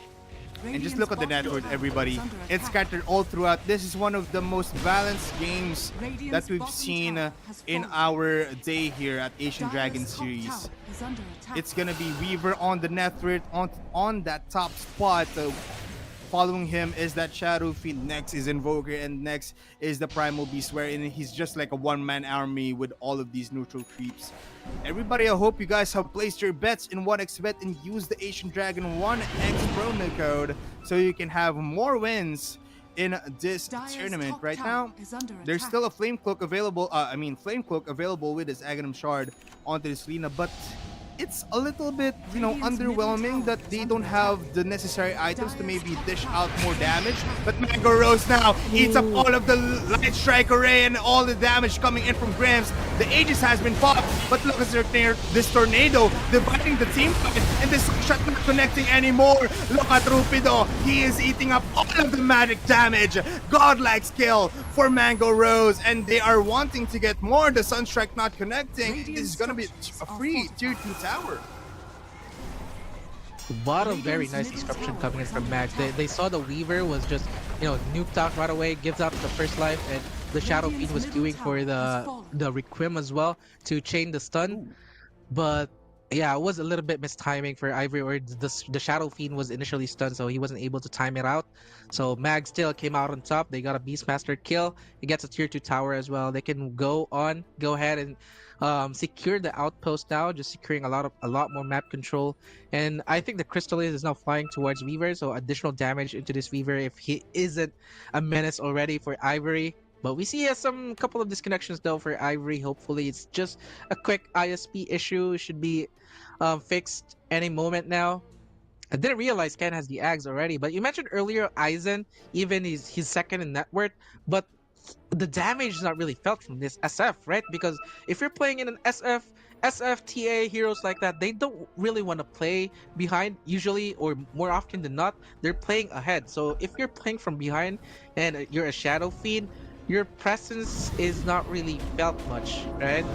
[SPEAKER 3] And just look at the net worth, everybody. It's scattered all throughout. This is one of the most balanced games that we've seen in our day here at Asian Dragon Series. It's gonna be Weaver on the net worth on that top spot. Following him is that Shadow Fiend, next is Invoker, and next is the Primal Beast, wherein he's just like a one-man army with all of these neutral creeps. Everybody, I hope you guys have placed your bets in 1xBet and use the Asian Dragon 1x promo code so you can have more wins in this tournament. Right now, there's still a Flame Cloak available, Flame Cloak available with this Aghanim Shard onto this Lina, but it's a little bit, underwhelming that they don't have the necessary items to maybe dish out more damage. But Mango Rose now eats up all of the Light Strike Array and all the damage coming in from Grims. The Aegis has been popped, but look at this Tornado dividing the team fight, and this shot not connecting anymore. Look at Rupido. He is eating up all of the magic damage. Godlike skill for Mango Rose, and they are wanting to get more. The Sunstrike not connecting. This is going to be a free tier 2 tower.
[SPEAKER 4] Bottom, very nice disruption coming in from Mag. They saw the Weaver was just, nuked out right away, gives out the first life, and the Shadow Fiend was queuing for the Requiem as well to chain the stun. But yeah, it was a little bit mistiming for Ivory, or the Shadow Fiend was initially stunned, so he wasn't able to time it out. So Mag still came out on top. They got a Beastmaster kill. He gets a tier 2 tower as well. They can go ahead and secure the outpost now, just securing a lot more map control. And I think the Crystallis is now flying towards Weaver, so additional damage into this Weaver if he isn't a menace already for Ivory. But we see some couple of disconnections though for Ivory. Hopefully it's just a quick ISP issue. It should be fixed any moment now. I didn't realize Ken has the Ags already, but you mentioned earlier Aizen, even he's second in net worth, but the damage is not really felt from this SF, right? Because if you're playing in an SFTA heroes like that, they don't really want to play behind usually, or more often than not, they're playing ahead. So if you're playing from behind and you're a Shadow Fiend, your presence is not really felt much, right?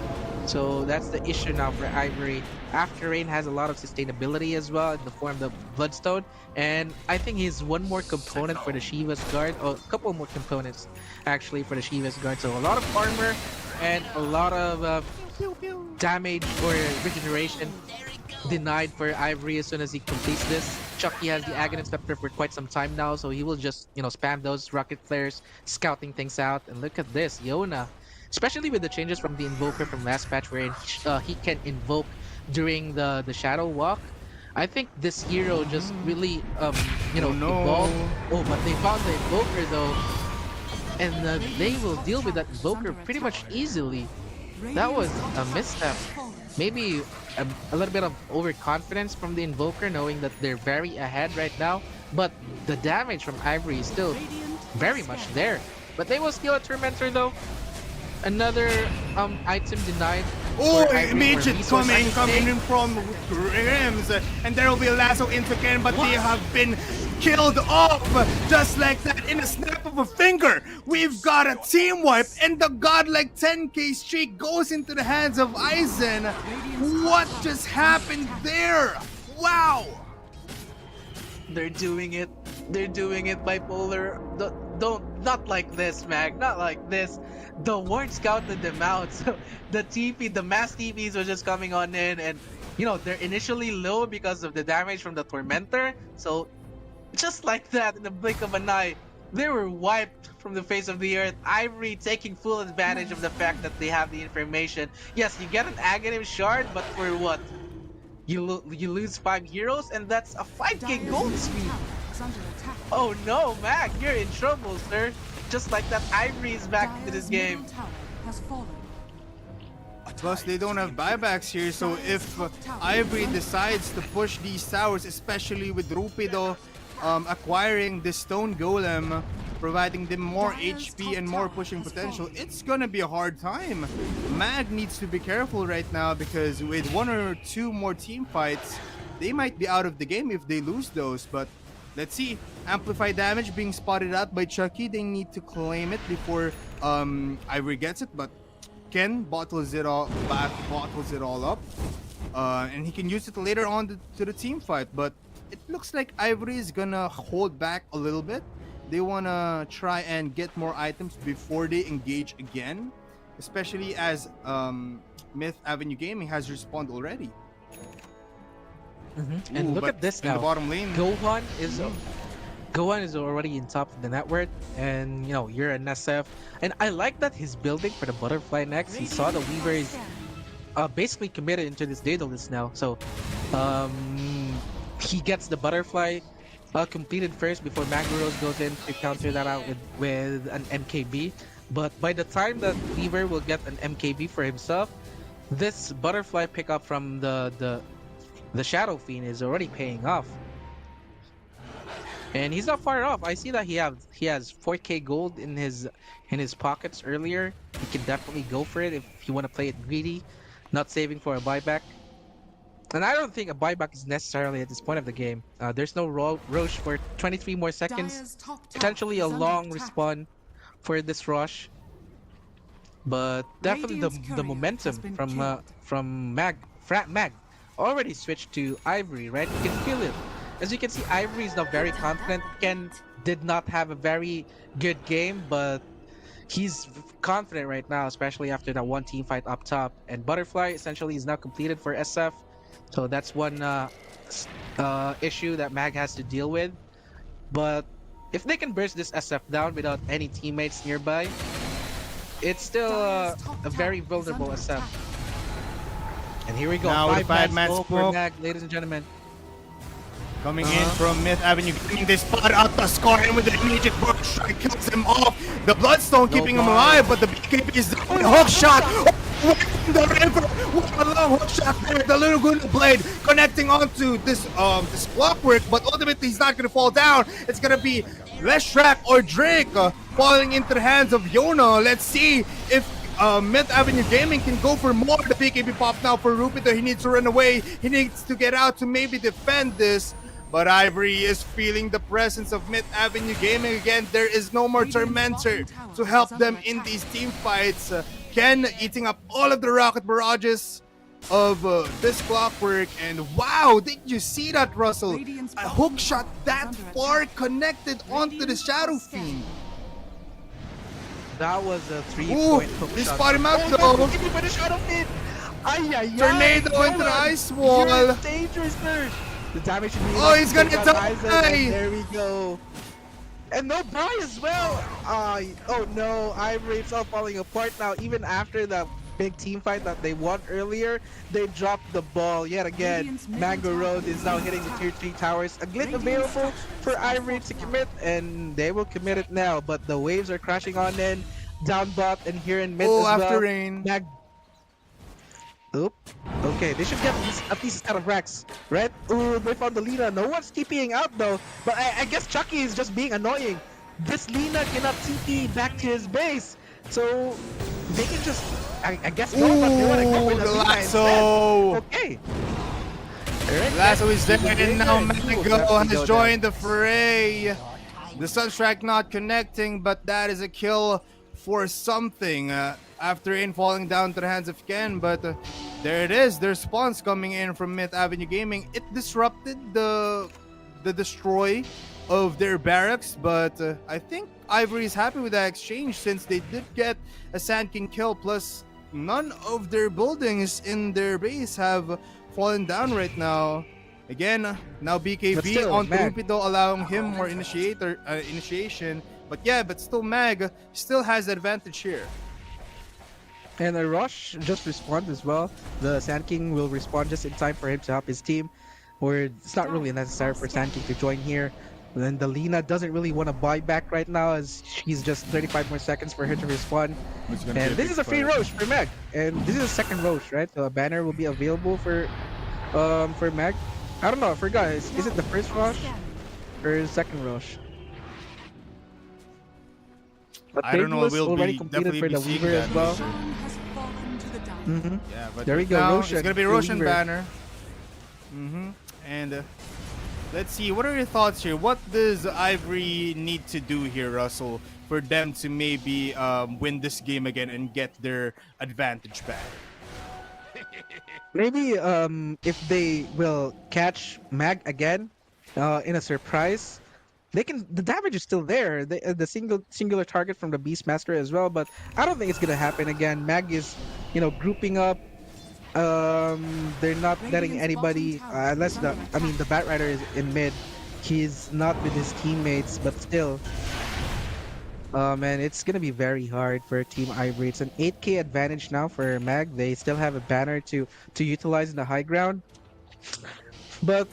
[SPEAKER 4] So that's the issue now for Ivory. After Rain has a lot of sustainability as well in the form of the Bloodstone, and I think he's one more component for the Shiva's Guard, or a couple more components actually for the Shiva's Guard. So a lot of armor and a lot of damage or regeneration denied for Ivory as soon as he completes this. Chucky has the Aghanim Scepter for quite some time now, so he will just, spam those rocket flares, scouting things out. And look at this, Yona. Especially with the changes from the Invoker from last patch, where he can invoke during the Shadow Walk. I think this hero just really, evolved. Oh, but they found the Invoker though.
[SPEAKER 9] and they will deal with that Invoker pretty much easily. That was a misstep. Maybe a little bit of overconfidence from the Invoker, knowing that they're very ahead right now. But the damage from Ivory is still very much there. But they will steal a Tormentor though. Another item denied.
[SPEAKER 3] Oh,
[SPEAKER 9] for Ivory,
[SPEAKER 3] Midget
[SPEAKER 9] for resource
[SPEAKER 3] coming in from Rims, and there will be a lasso into again, but they have been killed off just like that in a snap of a finger. We've got a team wipe, and the godlike 10k streak goes into the hands of Aizen. What just happened there? Wow!
[SPEAKER 9] They're doing it. They're doing it, Bipolar. Not like this, Mag. Not like this. The ward scouted them out. So the TP, the mass TPs were just coming on in, and you know they're initially low because of the damage from the Tormentor. So just like that, in the blink of an eye, they were wiped from the face of the earth. Ivory taking full advantage of the fact that they have the information. Yes, you get an Aghanim shard, but for what? You lose 5 heroes, and that's a 5k gold sweep. Oh no, Mac, you're in trouble, sir. Just like that, Ivory is back into this game.
[SPEAKER 3] Plus, they don't have buybacks here, so if Ivory decides to push these towers, especially with Rupido acquiring the Stone Golem, providing them more HP and more pushing potential, it's gonna be a hard time. Mag needs to be careful right now, because with 1 or 2 more team fights, they might be out of the game if they lose those. But let's see. Amplify damage being spotted out by Chucky. They need to claim it before Ivory gets it, but Ken bottles it all up, and he can use it later on to the team fight. But it looks like Ivory is gonna hold back a little bit. They wanna try and get more items before they engage again, especially as Myth Avenue Gaming has respawned already.
[SPEAKER 9] And
[SPEAKER 3] Ooh,
[SPEAKER 9] look
[SPEAKER 3] but
[SPEAKER 9] at this
[SPEAKER 3] in
[SPEAKER 9] now.
[SPEAKER 3] the bottom lane.
[SPEAKER 9] Gohan is already in top of the network, and you know you're an SF, and I like that he's building for the butterfly next. He saw the Weaver is basically committed into this Daedalus now, so he gets the butterfly completed first before Magdaros goes in to counter that out with an MKB. But by the time that Weaver will get an MKB for himself, this butterfly pickup from the Shadow Fiend is already paying off. And he's not far off. I see that he has 4k gold in his pockets earlier. He can definitely go for it if you want to play it greedy, not saving for a buyback. And I don't think a buyback is necessarily at this point of the game. There's no Roche for 23 more seconds. Potentially a long respawn for this rush. But definitely the momentum from Mag already switched to Ivory, right? You can feel it. As you can see, Ivory is not very confident. Ken did not have a very good game, but he's confident right now, especially after that one team fight up top. And Butterfly essentially is now completed for SF. So that's one issue that Mag has to deal with. But if they can burst this SF down without any teammates nearby, it's still a very vulnerable SF. And here we go.
[SPEAKER 2] Now the 5-man
[SPEAKER 9] for
[SPEAKER 2] smoke.
[SPEAKER 9] Mag, ladies and gentlemen.
[SPEAKER 2] Coming in from Myth Avenue, getting this spot out the score, and with the immediate burst strike kills him off. The Bloodstone keeping him alive, but the BKB is down. Hook shot away from the river. What a long hook shot there. The little Guna blade connecting onto this clockwork, but ultimately he's not gonna fall down. It's gonna be Leshrak or Drake falling into the hands of Yona. Let's see if Myth Avenue Gaming can go for more. The BKB pop now for Rupito. He needs to run away. He needs to get out to maybe defend this. But Ivory is feeling the presence of Myth Avenue Gaming again. There is no more Tormentor to help them in these team fights. Ken eating up all of the rocket barrages of this clockwork. And wow, did you see that, Russell? A hook shot that far connected onto the Shadow Fiend.
[SPEAKER 9] That was a 3-point hook
[SPEAKER 3] they
[SPEAKER 9] shot.
[SPEAKER 3] spot him out though.
[SPEAKER 9] For the Shadow Fiend.
[SPEAKER 3] Tornado into the ice wall.
[SPEAKER 9] You're dangerous, sir. The damage should be
[SPEAKER 3] Oh, he's gonna die!
[SPEAKER 9] There we go. And no buy as well. Oh no, Ivory is all falling apart now. Even after the big team fight that they won earlier, they dropped the ball yet again.
[SPEAKER 6] Radiant's middle
[SPEAKER 9] Mango
[SPEAKER 6] tower
[SPEAKER 9] Road is now
[SPEAKER 6] is
[SPEAKER 9] hitting the
[SPEAKER 6] attacked.
[SPEAKER 9] tier 3 towers. A glitch
[SPEAKER 6] Radiant
[SPEAKER 9] available for
[SPEAKER 6] structures are
[SPEAKER 9] Ivory to
[SPEAKER 6] fortified.
[SPEAKER 9] commit, and they will commit it now. But the waves are crashing on in, down bot, and here in mid
[SPEAKER 2] Oh,
[SPEAKER 9] as
[SPEAKER 2] after
[SPEAKER 9] well.
[SPEAKER 2] rain.
[SPEAKER 9] Mag. Oop. Okay, they should get at least a set of racks, right? Ooh, they found the Lina. No one's TPing out though, but I guess Chucky is just being annoying. This Lina cannot TP back to his base, so they can just, I guess, go, but they want to go for the Lina instead.
[SPEAKER 2] Lasso.
[SPEAKER 9] Okay. Alright,
[SPEAKER 2] Lasso is there,
[SPEAKER 9] Mango
[SPEAKER 2] and now
[SPEAKER 9] will
[SPEAKER 2] Mango
[SPEAKER 9] definitely
[SPEAKER 2] has
[SPEAKER 9] go
[SPEAKER 2] joined the fray. The Sunstrike not connecting, but that is a kill for something. After in falling down to the hands of Ken, but there it is. Their spawns coming in from Myth Avenue Gaming. It disrupted the destroy of their barracks, but I think Ivory is happy with that exchange since they did get a Sand King kill, plus none of their buildings in their base have fallen down right now. Again, now
[SPEAKER 9] But
[SPEAKER 2] BKB
[SPEAKER 9] still,
[SPEAKER 2] on
[SPEAKER 9] Mag.
[SPEAKER 2] Rupido, allowing him more initiation. But yeah, but still Mag still has the advantage here.
[SPEAKER 9] And the Rush just respawned as well. The Sand King will respawn just in time for him to help his team. Or it's not really necessary for Sand King to join here. Then the Lina doesn't really want to buy back right now as she's just 35 more seconds for her to respawn. And this is a free Roche for Meg. And this is a second Roche, right? So a banner will be available for Meg. I don't know, I forgot. Is it the first Roche or the second Roche? But
[SPEAKER 2] I don't know,
[SPEAKER 9] Tableless
[SPEAKER 2] we'll
[SPEAKER 9] already
[SPEAKER 2] be
[SPEAKER 9] completed
[SPEAKER 2] definitely
[SPEAKER 9] for
[SPEAKER 2] be
[SPEAKER 9] the
[SPEAKER 2] seeing
[SPEAKER 9] Weaver
[SPEAKER 2] that.
[SPEAKER 9] as well.
[SPEAKER 6] Roshan has fallen to the dark.
[SPEAKER 9] Mm-hmm.
[SPEAKER 2] Yeah, but
[SPEAKER 9] There we go,
[SPEAKER 2] now
[SPEAKER 9] Roshan
[SPEAKER 2] it's gonna be
[SPEAKER 9] for
[SPEAKER 2] Roshan
[SPEAKER 9] Weaver.
[SPEAKER 2] banner. And let's see, what are your thoughts here? What does Ivory need to do here, Russell, for them to maybe win this game again and get their advantage back?
[SPEAKER 9] Maybe if they will catch Mag again in a surprise, they can. The damage is still there. The singular target from the Beastmaster as well, but I don't think it's gonna happen again. Mag is, grouping up. They're not letting
[SPEAKER 6] Radiant's
[SPEAKER 9] anybody
[SPEAKER 6] bottom tower
[SPEAKER 9] unless
[SPEAKER 6] is
[SPEAKER 9] the
[SPEAKER 6] under
[SPEAKER 9] the Batrider is in mid. He's not with his teammates, but still. Man, it's gonna be very hard for Team Ivory. It's an 8k advantage now for Mag. They still have a banner to utilize in the high ground. But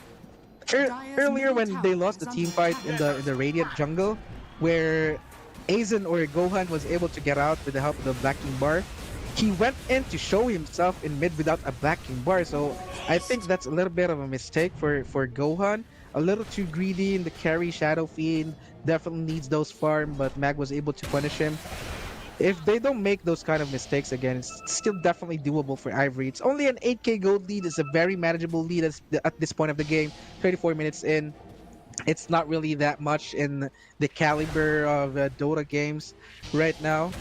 [SPEAKER 9] earlier when they lost the team fight in the Radiant jungle, where Aizen or Gohan was able to get out with the help of the Black King bar, he went in to show himself in mid without a Black King bar. So I think that's a little bit of a mistake for Gohan. A little too greedy in the carry. Shadow Fiend definitely needs those farm, but Mag was able to punish him. If they don't make those kind of mistakes again, it's still definitely doable for Ivory. It's only an 8k gold lead. It's a very manageable lead at this point of the game. 34 minutes in. It's not really that much in the caliber of Dota games right now.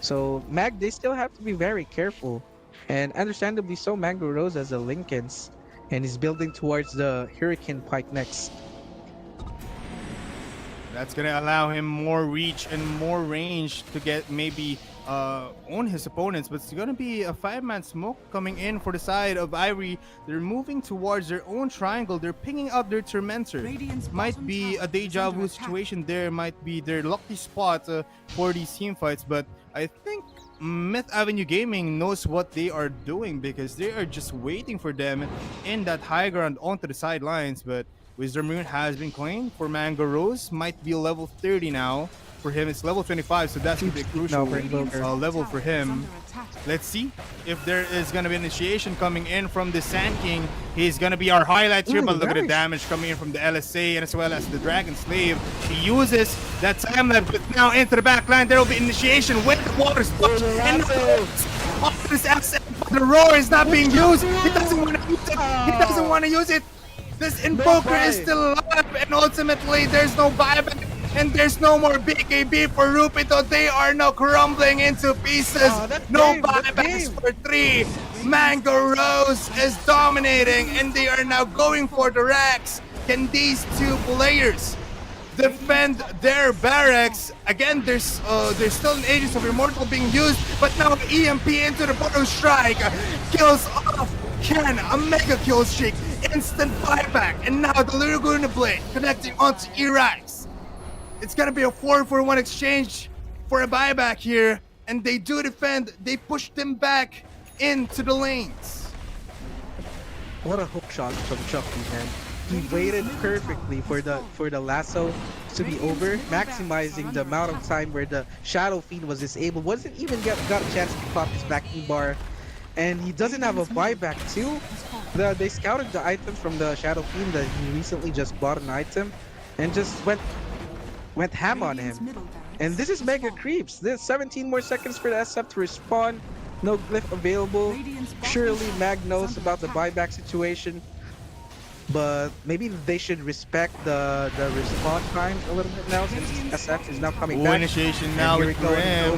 [SPEAKER 9] So Mag, they still have to be very careful. And understandably so, Mango Rose has a Lincolns. And he's building towards the Hurricane Pike next.
[SPEAKER 2] That's gonna allow him more reach and more range to get maybe on his opponents, but it's gonna be a 5-man smoke coming in for the side of Ivory. They're moving towards their own triangle. They're pinging out their Tormentor.
[SPEAKER 6] Radiant's
[SPEAKER 2] Might
[SPEAKER 6] bottom
[SPEAKER 2] be
[SPEAKER 6] tower
[SPEAKER 2] a deja
[SPEAKER 6] is under
[SPEAKER 2] vu
[SPEAKER 6] attack.
[SPEAKER 2] situation there, might be their lucky spot for these team fights, but I think Myth Avenue Gaming knows what they are doing because they are just waiting for them in that high ground onto the sidelines. But Wisdom Rune has been claimed for Mango Rose, might be level 30 now. For him, it's level 25, so that's gonna be a crucial level for him. Let's see if there is gonna be initiation coming in from the Sand King. He's gonna be our highlight here, but look at the damage coming in from the LSA and as well as the Dragon Slave. He uses that time lapse, but now into the back line, there will be initiation with the water splash. And this asset, but the roar is not being used. He doesn't want to use it. He doesn't want to use it. This Invoker is still alive, and ultimately there's no buyback. And there's no more BKB for Rupido. They are now crumbling into pieces. No buybacks for 3. Mango Rose is dominating, and they are now going for the racks. Can these two players defend their barracks? Again, there's still an Aegis of Immortal being used, but now EMP into the bottom strike. Kills off Ken, a mega kill streak. Instant buyback, and now the Laguna Blade connecting onto Erax. It's gonna be a 4-for-1 exchange for a buyback here.
[SPEAKER 3] and they do defend. They push them back into the lanes.
[SPEAKER 9] What a hook shot from Chucky, man. He waited perfectly for the lasso to be over, maximizing the amount of time where the Shadow Fiend was disabled. Wasn't even got a chance to pop his backing bar. And he doesn't have a buyback too. They scouted the items from the Shadow Fiend that he recently just bought an item and just went ham on him. And this is mega creeps. There's 17 more seconds for the SF to respawn. No glyph available. Surely Mag knows about the buyback situation. But maybe they should respect the respawn time a little bit now since SF is now coming back.
[SPEAKER 3] Initiation now with Grims.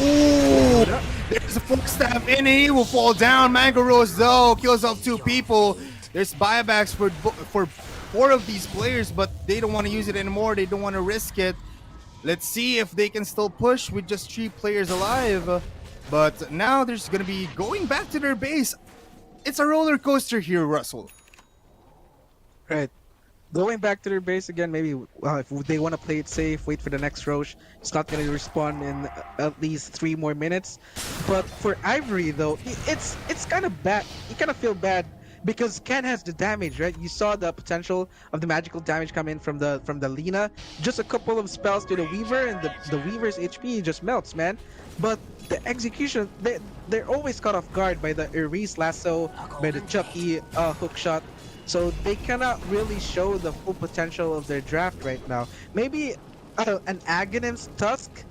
[SPEAKER 9] Ooh!
[SPEAKER 3] There's a full staff in. He will fall down. Mango Rose though kills off 2 people. There's buybacks for 4 of these players, but they don't want to use it anymore. They don't want to risk it. Let's see if they can still push with just 3 players alive. But now there's gonna be going back to their base. It's a roller coaster here, Russell.
[SPEAKER 9] Right. Going back to their base again, maybe if they want to play it safe, wait for the next Roche. It's not going to respawn in at least 3 more minutes. But for Ivory, though, it's kind of bad. You kind of feel bad because Ken has the damage, right? You saw the potential of the magical damage come in from the Lina. Just a couple of spells to the Weaver, and the Weaver's HP just melts, man. But the execution, they're always caught off guard by the Iris lasso, by the Chucky hook shot. So they cannot really show the full potential of their draft right now. Maybe an Aghanim's Tusk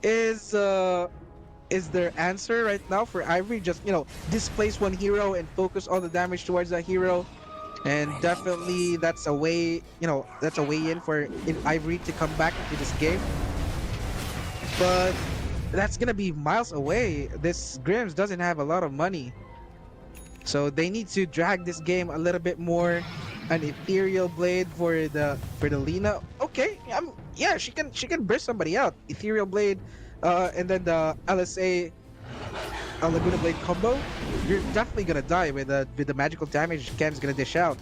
[SPEAKER 9] is their answer right now for Ivory. Just, displace one hero and focus all the damage towards that hero. And definitely that's a way in for Ivory to come back into this game. But that's gonna be miles away. This Grims doesn't have a lot of money. So they need to drag this game a little bit more. An Ethereal Blade for the Lina. Okay, yeah, she can burst somebody out. Ethereal Blade, and then the LSA Laguna Blade combo. You're definitely gonna die with the magical damage Ken's gonna dish out.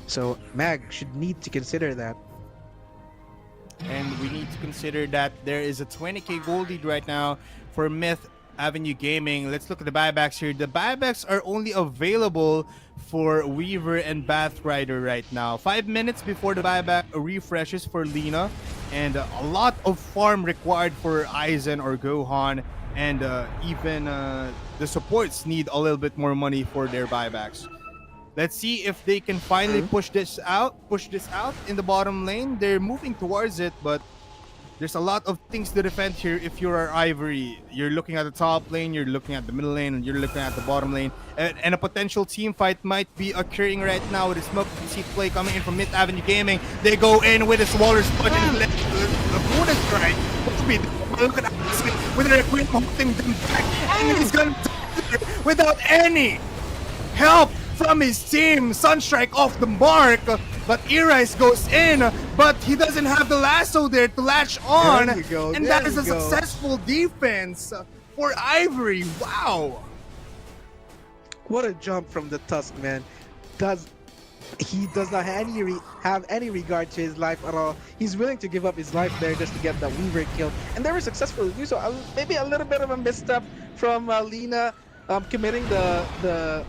[SPEAKER 9] So Mag should need to consider that.
[SPEAKER 2] And we need to consider that there is a 20k gold lead right now for Myth Avenue Gaming. Let's look at the buybacks here. The buybacks are only available for Weaver and Bathrider right now. 5 minutes before the buyback refreshes for Lina, and a lot of farm required for Aizen or Gohan, and even the supports need a little bit more money for their buybacks. Let's see if they can finally push this out in the bottom lane. They're moving towards it, but there's a lot of things to defend here if you're Ivory. You're looking at the top lane, you're looking at the middle lane, and you're looking at the bottom lane. And a potential team fight might be occurring right now with a smoke see play coming in from Mid Avenue Gaming. They go in with a Swaller's Punch and let the bonus strike. Look at that with their equipment holding them back. And he's gonna die without any help from his team. Sunstrike off the mark, but Iris goes in, but he doesn't have the lasso there to latch on.
[SPEAKER 9] There you go,
[SPEAKER 3] And
[SPEAKER 9] there
[SPEAKER 3] that is
[SPEAKER 9] you
[SPEAKER 3] a
[SPEAKER 9] go.
[SPEAKER 3] successful defense for Ivory. Wow.
[SPEAKER 9] What a jump from the Tusk, man. He does not have any regard to his life at all. He's willing to give up his life there just to get the Weaver killed. And they were successful to do so. Maybe a little bit of a misstep from Lina committing the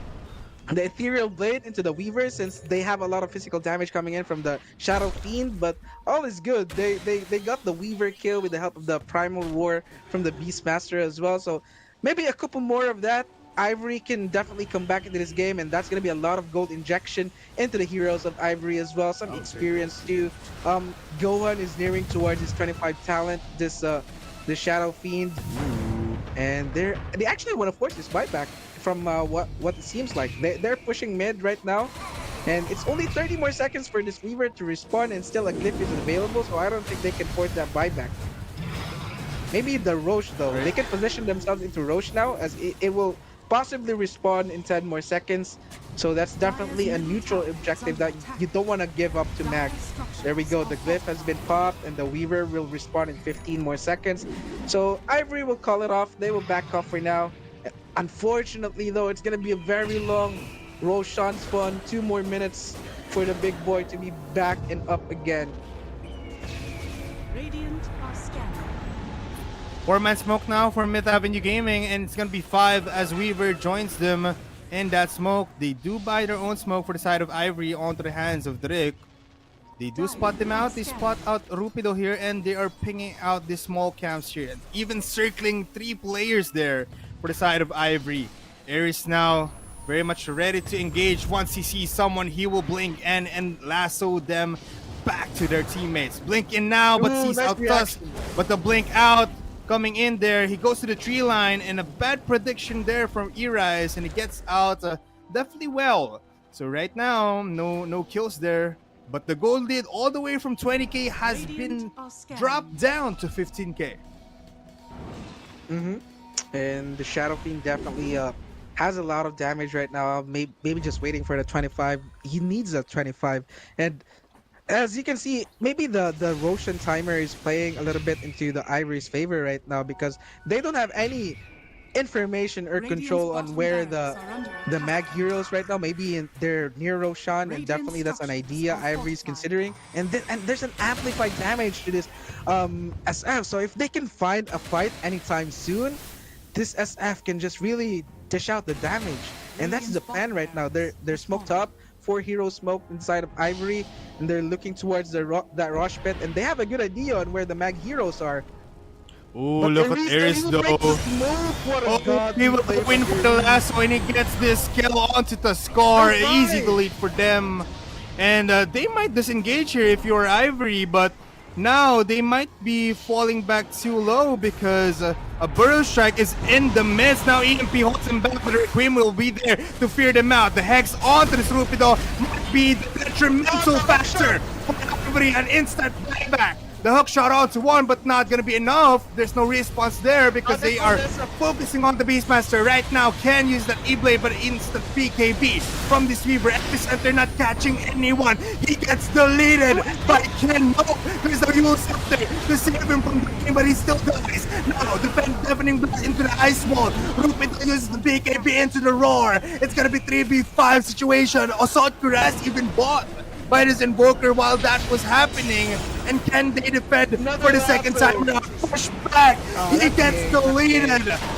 [SPEAKER 9] Ethereal Blade into the Weaver, since they have a lot of physical damage coming in from the Shadow Fiend, but all is good. They got the Weaver kill with the help of the Primal War from the Beastmaster as well. So maybe a couple more of that. Ivory can definitely come back into this game, and that's going to be a lot of gold injection into the heroes of Ivory as well. Some experience too. Gohan is nearing towards his 25 talent, the Shadow Fiend, and they actually want to force this buyback from what it seems like. They're pushing mid right now, and it's only 30 more seconds for this Weaver to respawn, and still a glyph is available, so I don't think they can force that buyback. Maybe the Roche though. They can position themselves into Roche now, as it will possibly respawn in 10 more seconds. So that's definitely a neutral objective that you don't want to give up to Mag. There we go. The glyph has been popped, and the Weaver will respawn in 15 more seconds. So Ivory will call it off. They will back off for now. Unfortunately though, it's going to be a very long Roshan spawn. 2 more minutes for the big boy to be back and up again.
[SPEAKER 6] Radiant are scanning.
[SPEAKER 2] Four-man smoke now for Myth Avenue Gaming, and it's gonna be five as Weaver joins them in that smoke. They do buy their own smoke for the side of Ivory onto the hands of Drake. They do spot them out. They spot out Rupido here, and they are pinging out the small camps here, even circling three players there for the side of Ivory. Aries now very much ready to engage. Once he sees someone, he will blink and lasso them back to their teammates. Blink in now, but
[SPEAKER 9] Ooh,
[SPEAKER 2] sees
[SPEAKER 9] nice
[SPEAKER 2] out Tusk.
[SPEAKER 9] reaction.
[SPEAKER 2] But the blink out coming in there. He goes to the tree line, and a bad prediction there from Erise, and he gets out definitely well. So right now, no kills there. But the gold lead all the way from 20k has been
[SPEAKER 6] Radiant are scanning.
[SPEAKER 2] dropped down to 15k.
[SPEAKER 9] Mm-hmm. And the Shadow Fiend definitely has a lot of damage right now. Maybe just waiting for the 25. He needs a 25. And as you can see, maybe the Roshan timer is playing a little bit into the Ivory's favor right now because they don't have any information or
[SPEAKER 6] Radiant's
[SPEAKER 9] control on
[SPEAKER 6] bottom
[SPEAKER 9] where
[SPEAKER 6] barracks are under
[SPEAKER 9] the
[SPEAKER 6] attack.
[SPEAKER 9] mag heroes right now. Maybe they're near Roshan, and
[SPEAKER 6] Radiant
[SPEAKER 9] definitely that's an
[SPEAKER 6] structures
[SPEAKER 9] idea
[SPEAKER 6] are
[SPEAKER 9] Ivory's
[SPEAKER 6] fortified.
[SPEAKER 9] considering. And there's an amplified damage to this SF. So if they can find a fight anytime soon, this SF can just really dish out the damage. And that's the
[SPEAKER 6] Radiant's
[SPEAKER 9] plan
[SPEAKER 6] bottom
[SPEAKER 9] right now. They're
[SPEAKER 6] barracks are
[SPEAKER 9] smoked up. 4 heroes smoked inside of Ivory, and they're looking towards that rush pit, and they have a good idea on where the mag heroes are.
[SPEAKER 2] Ooh,
[SPEAKER 9] But
[SPEAKER 2] look at Aries
[SPEAKER 9] Aries will break
[SPEAKER 2] though.
[SPEAKER 9] this move. What a
[SPEAKER 2] Oh,
[SPEAKER 9] godly
[SPEAKER 2] he will
[SPEAKER 9] play
[SPEAKER 2] win
[SPEAKER 9] from
[SPEAKER 2] for the
[SPEAKER 9] Aries.
[SPEAKER 2] lasso, and he gets this kill onto the score.
[SPEAKER 9] That's
[SPEAKER 2] Easy
[SPEAKER 9] right.
[SPEAKER 2] delete for them. And they might disengage here if you're Ivory, but now they might be falling back too low because a Burrow Strike is in the midst. Now EMP holds him back, but Requiem will be there to fear them out. The Hex onto this Rupido might be the detrimental factor for Ivory, an instant playback. The hook shot onto one, but not gonna be enough. There's no response there because they are focusing on the Beastmaster right now. Can use that E-Blade, but instant PKB from this Weaver. Epicenter not catching anyone. He gets deleted by Ken. No, there's no use up there to save him from the game, but he still dies. Now, defend deafening blast into the ice wall. Rupit uses the PKB into the roar. It's gonna be 3v5 situation. Assault Cuirass even bought by this Invoker while that was happening. And can they defend for the second time around? Push back. He gets deleted.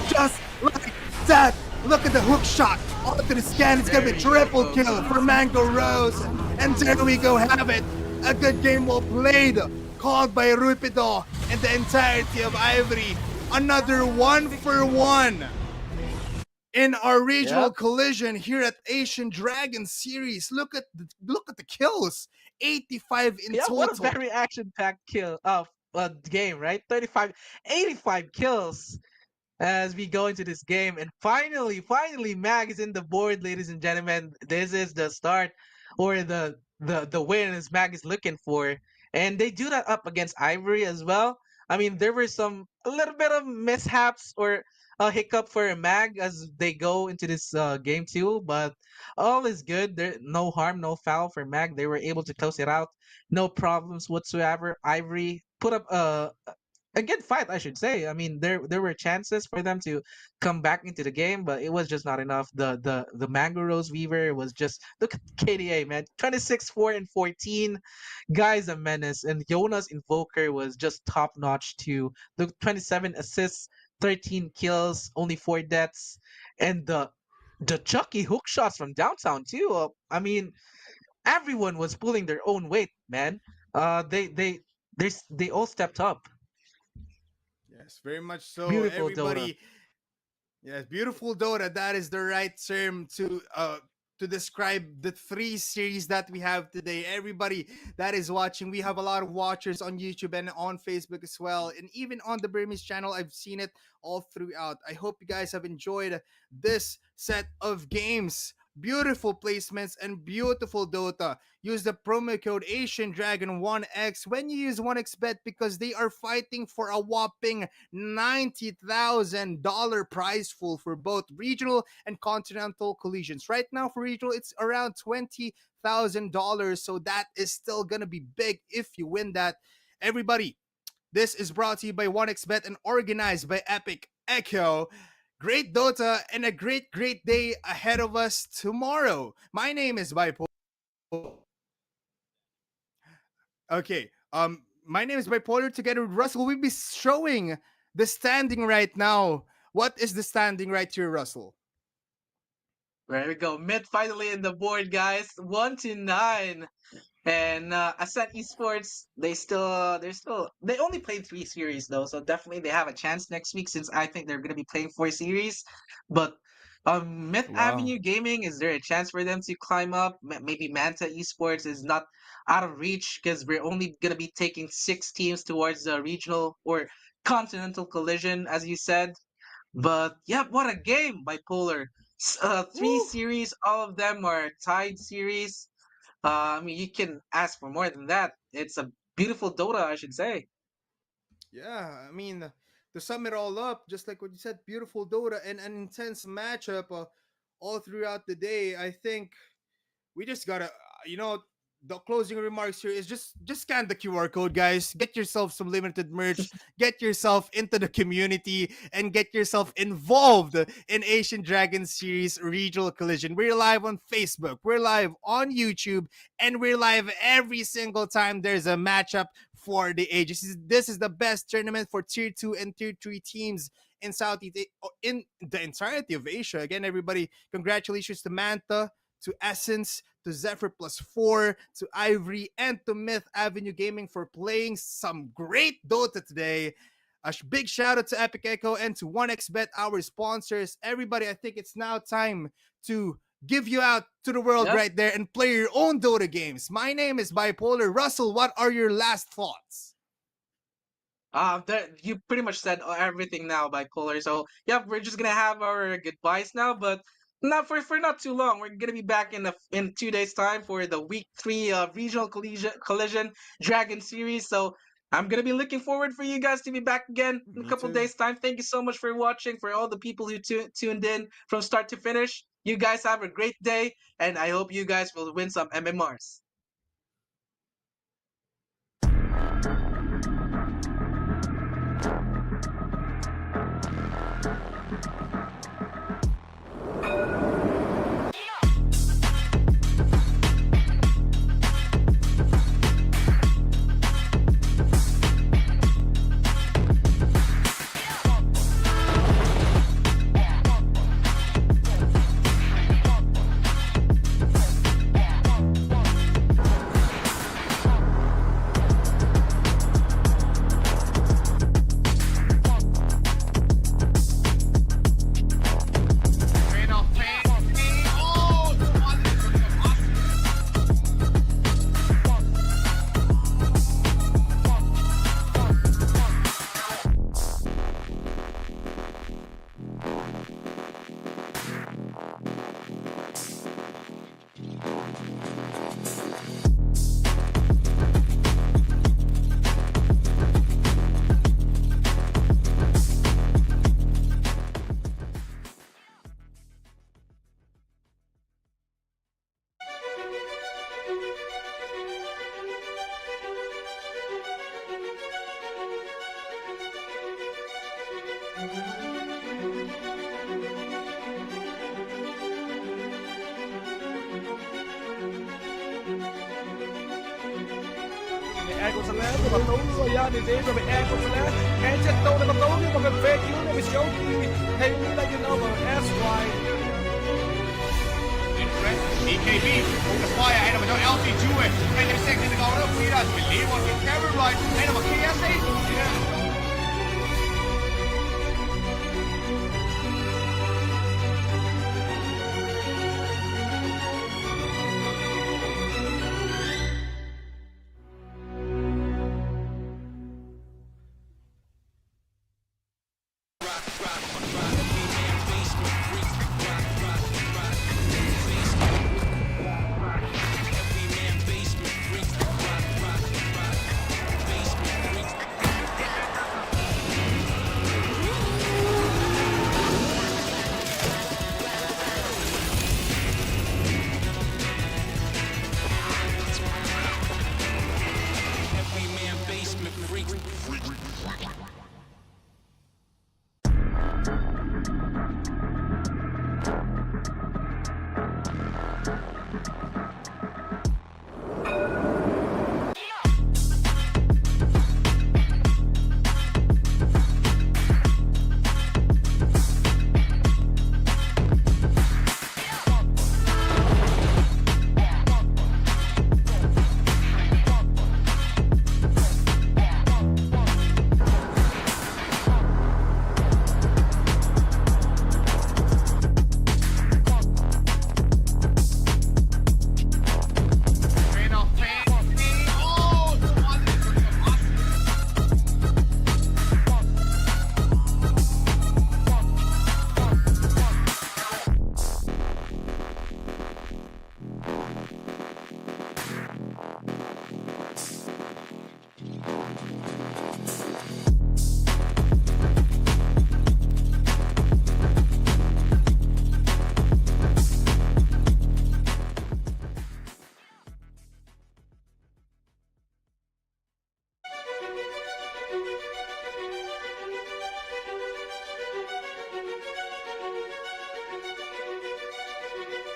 [SPEAKER 2] Just like that. Look at the hook shot onto the scan. It's going to be triple kill for Mango Rose. And there we go, have it. A good game well played. Called by Rupido and the entirety of Ivory. Another 1-for-1 in our regional collision here at Asian Dragon Series. Look at the kills. 85 in
[SPEAKER 9] Yeah,
[SPEAKER 2] total.
[SPEAKER 9] what a very action-packed kill game, right? 35, 85 kills as we go into this game. And finally, Mag is in the board, ladies and gentlemen. This is the start or the win as Mag is looking for. And they do that up against Ivory as well. I mean, there were a little bit of mishaps or a hiccup for Mag as they go into this game too, but all is good. There no harm, no foul for Mag. They were able to close it out, no problems whatsoever. Ivory put up a good fight, I should say. I mean, there were chances for them to come back into the game, but it was just not enough. The Mango Rose Weaver was just look at KDA, man, 26, 4 and 14. Guy's a menace, and Jonas Invoker was just top notch too. Look, 27 assists, 13 kills, only 4 deaths, and the Chucky hook shots from downtown too. I mean, everyone was pulling their own weight, man. They all stepped up.
[SPEAKER 3] Yes, very much so.
[SPEAKER 9] Beautiful Dota.
[SPEAKER 3] Everybody, yes, beautiful Dota. That is the right term to describe the three series that we have today. Everybody that is watching, we have a lot of watchers on YouTube and on Facebook as well, and even on the Burmese channel. I've seen it all throughout. I hope you guys have enjoyed this set of games. Beautiful placements and beautiful Dota. Use the promo code Asian Dragon 1X when you use 1xbet because they are fighting for a whopping $90,000 prize pool for both regional and continental collisions. Right now for regional, it's around $20,000. So that is still going to be big if you win that. Everybody, this is brought to you by 1xbet and organized by Epic Echo. Great Dota and a great day ahead of us tomorrow. My name is Bipolar. Okay. My name is Bipolar. Together with Russell, we'll be showing the standing right now. What is the standing right here, Russell?
[SPEAKER 9] There we go. Mid finally in the board, guys. 1-9. And Ascent Esports, they only played 3 series though, so definitely they have a chance next week since I think they're gonna be playing 4 series. But Myth
[SPEAKER 3] Wow.
[SPEAKER 9] Avenue Gaming, is there a chance for them to climb up? Maybe Manta Esports is not out of reach because we're only gonna be taking 6 teams towards the regional or continental collision, as you said. But yeah, what a game, Bipolar. 3 series, all of them are tied series. I mean, you can ask for more than that. It's a beautiful Dota, I should say.
[SPEAKER 3] Yeah, I mean, to sum it all up, just like what you said, beautiful Dota and an intense matchup all throughout the day. I think we just gotta, the closing remarks here is just scan the QR code, guys. Get yourself some limited merch. Get yourself into the community and get yourself involved in Asian Dragon Series Regional Collision. We're live on Facebook, we're live on YouTube, and we're live every single time there's a matchup for the ages. This is the best tournament for tier 2 and tier 3 teams in in the entirety of Asia. Again, everybody, congratulations to Manta, to Essence, to Xepher+4, to Ivory, and to Myth Avenue Gaming for playing some great Dota today. A big shout out to Epic Echo and to 1xBet, our sponsors. Everybody, I think it's now time to give you out to the world
[SPEAKER 9] Yep.
[SPEAKER 3] right there and play your own Dota games. My name is Bipolar. Russell, what are your last thoughts?
[SPEAKER 9] You pretty much said everything now, Bipolar. So, yep, we're just gonna have our goodbyes now, but not for not too long. We're gonna be back in 2 days' time for the week 3 regional collision Dragon series. So, I'm gonna be looking forward for you guys to be back again in a
[SPEAKER 3] Me
[SPEAKER 9] couple
[SPEAKER 3] too.
[SPEAKER 9] days' time. Thank you so much for watching. For all the people who tuned in from start to finish, you guys have a great day, and I hope you guys will win some MMRs.
[SPEAKER 1] Bị e con Celeste từ bật tấu rồi nha, thì dễ rồi bị e con Celeste. E chết đâu để bật tấu nhưng mà cần phê cứu để bị xấu thì hay như là you know mà SY.
[SPEAKER 2] BKB, focus fire, hay naman yung LC Jue. May next na nagawa ng Piras. Believe on yung Kevin Wright. Hay naman KSA.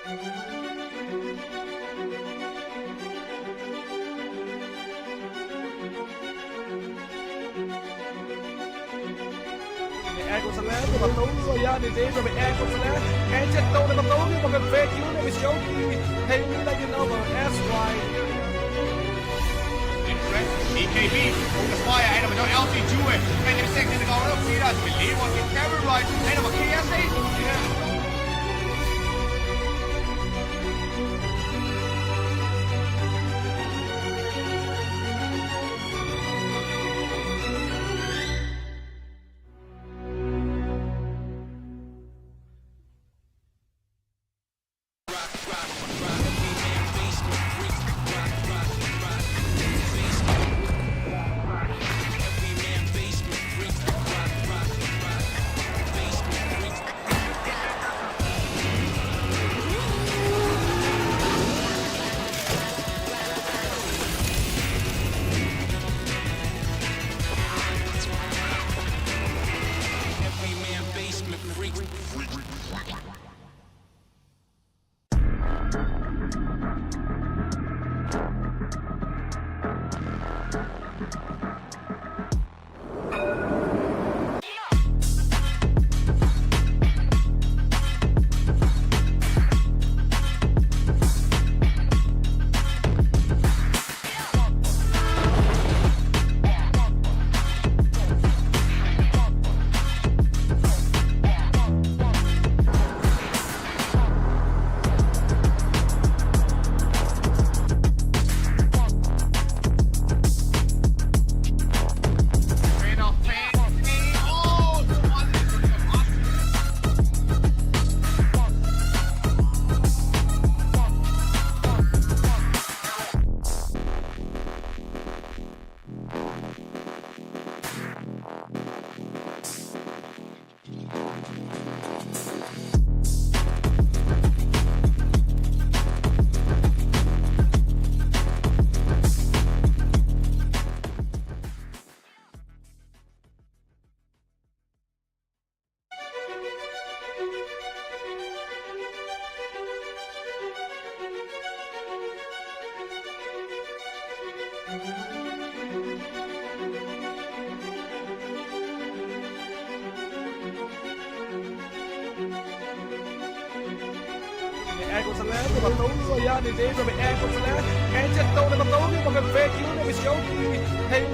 [SPEAKER 1] แอร์กดซะแล้วตัวประตูยาในเดย์เป็นแอร์กดซะแล้วแอร์เจ็ดโตในประตูนี่มันเป็นเฟกยูเนี่ยเป็นโชว์ดีให้รู้ได้ยินเอาแบบแอร์สไตร์
[SPEAKER 2] BKB on the fire en dan LT Jue en de second gaan we ook zien dat we leven op de camera right en dan KSA
[SPEAKER 1] แอร์กดซะแล้วตัวประตูยาในเดย์เป็นแอร์กดซะแล้วแอร์เจ็ดโตในประตูนี่มันเป็นเฟกยูเนี่ยเป็นโชว์ดีให้รู้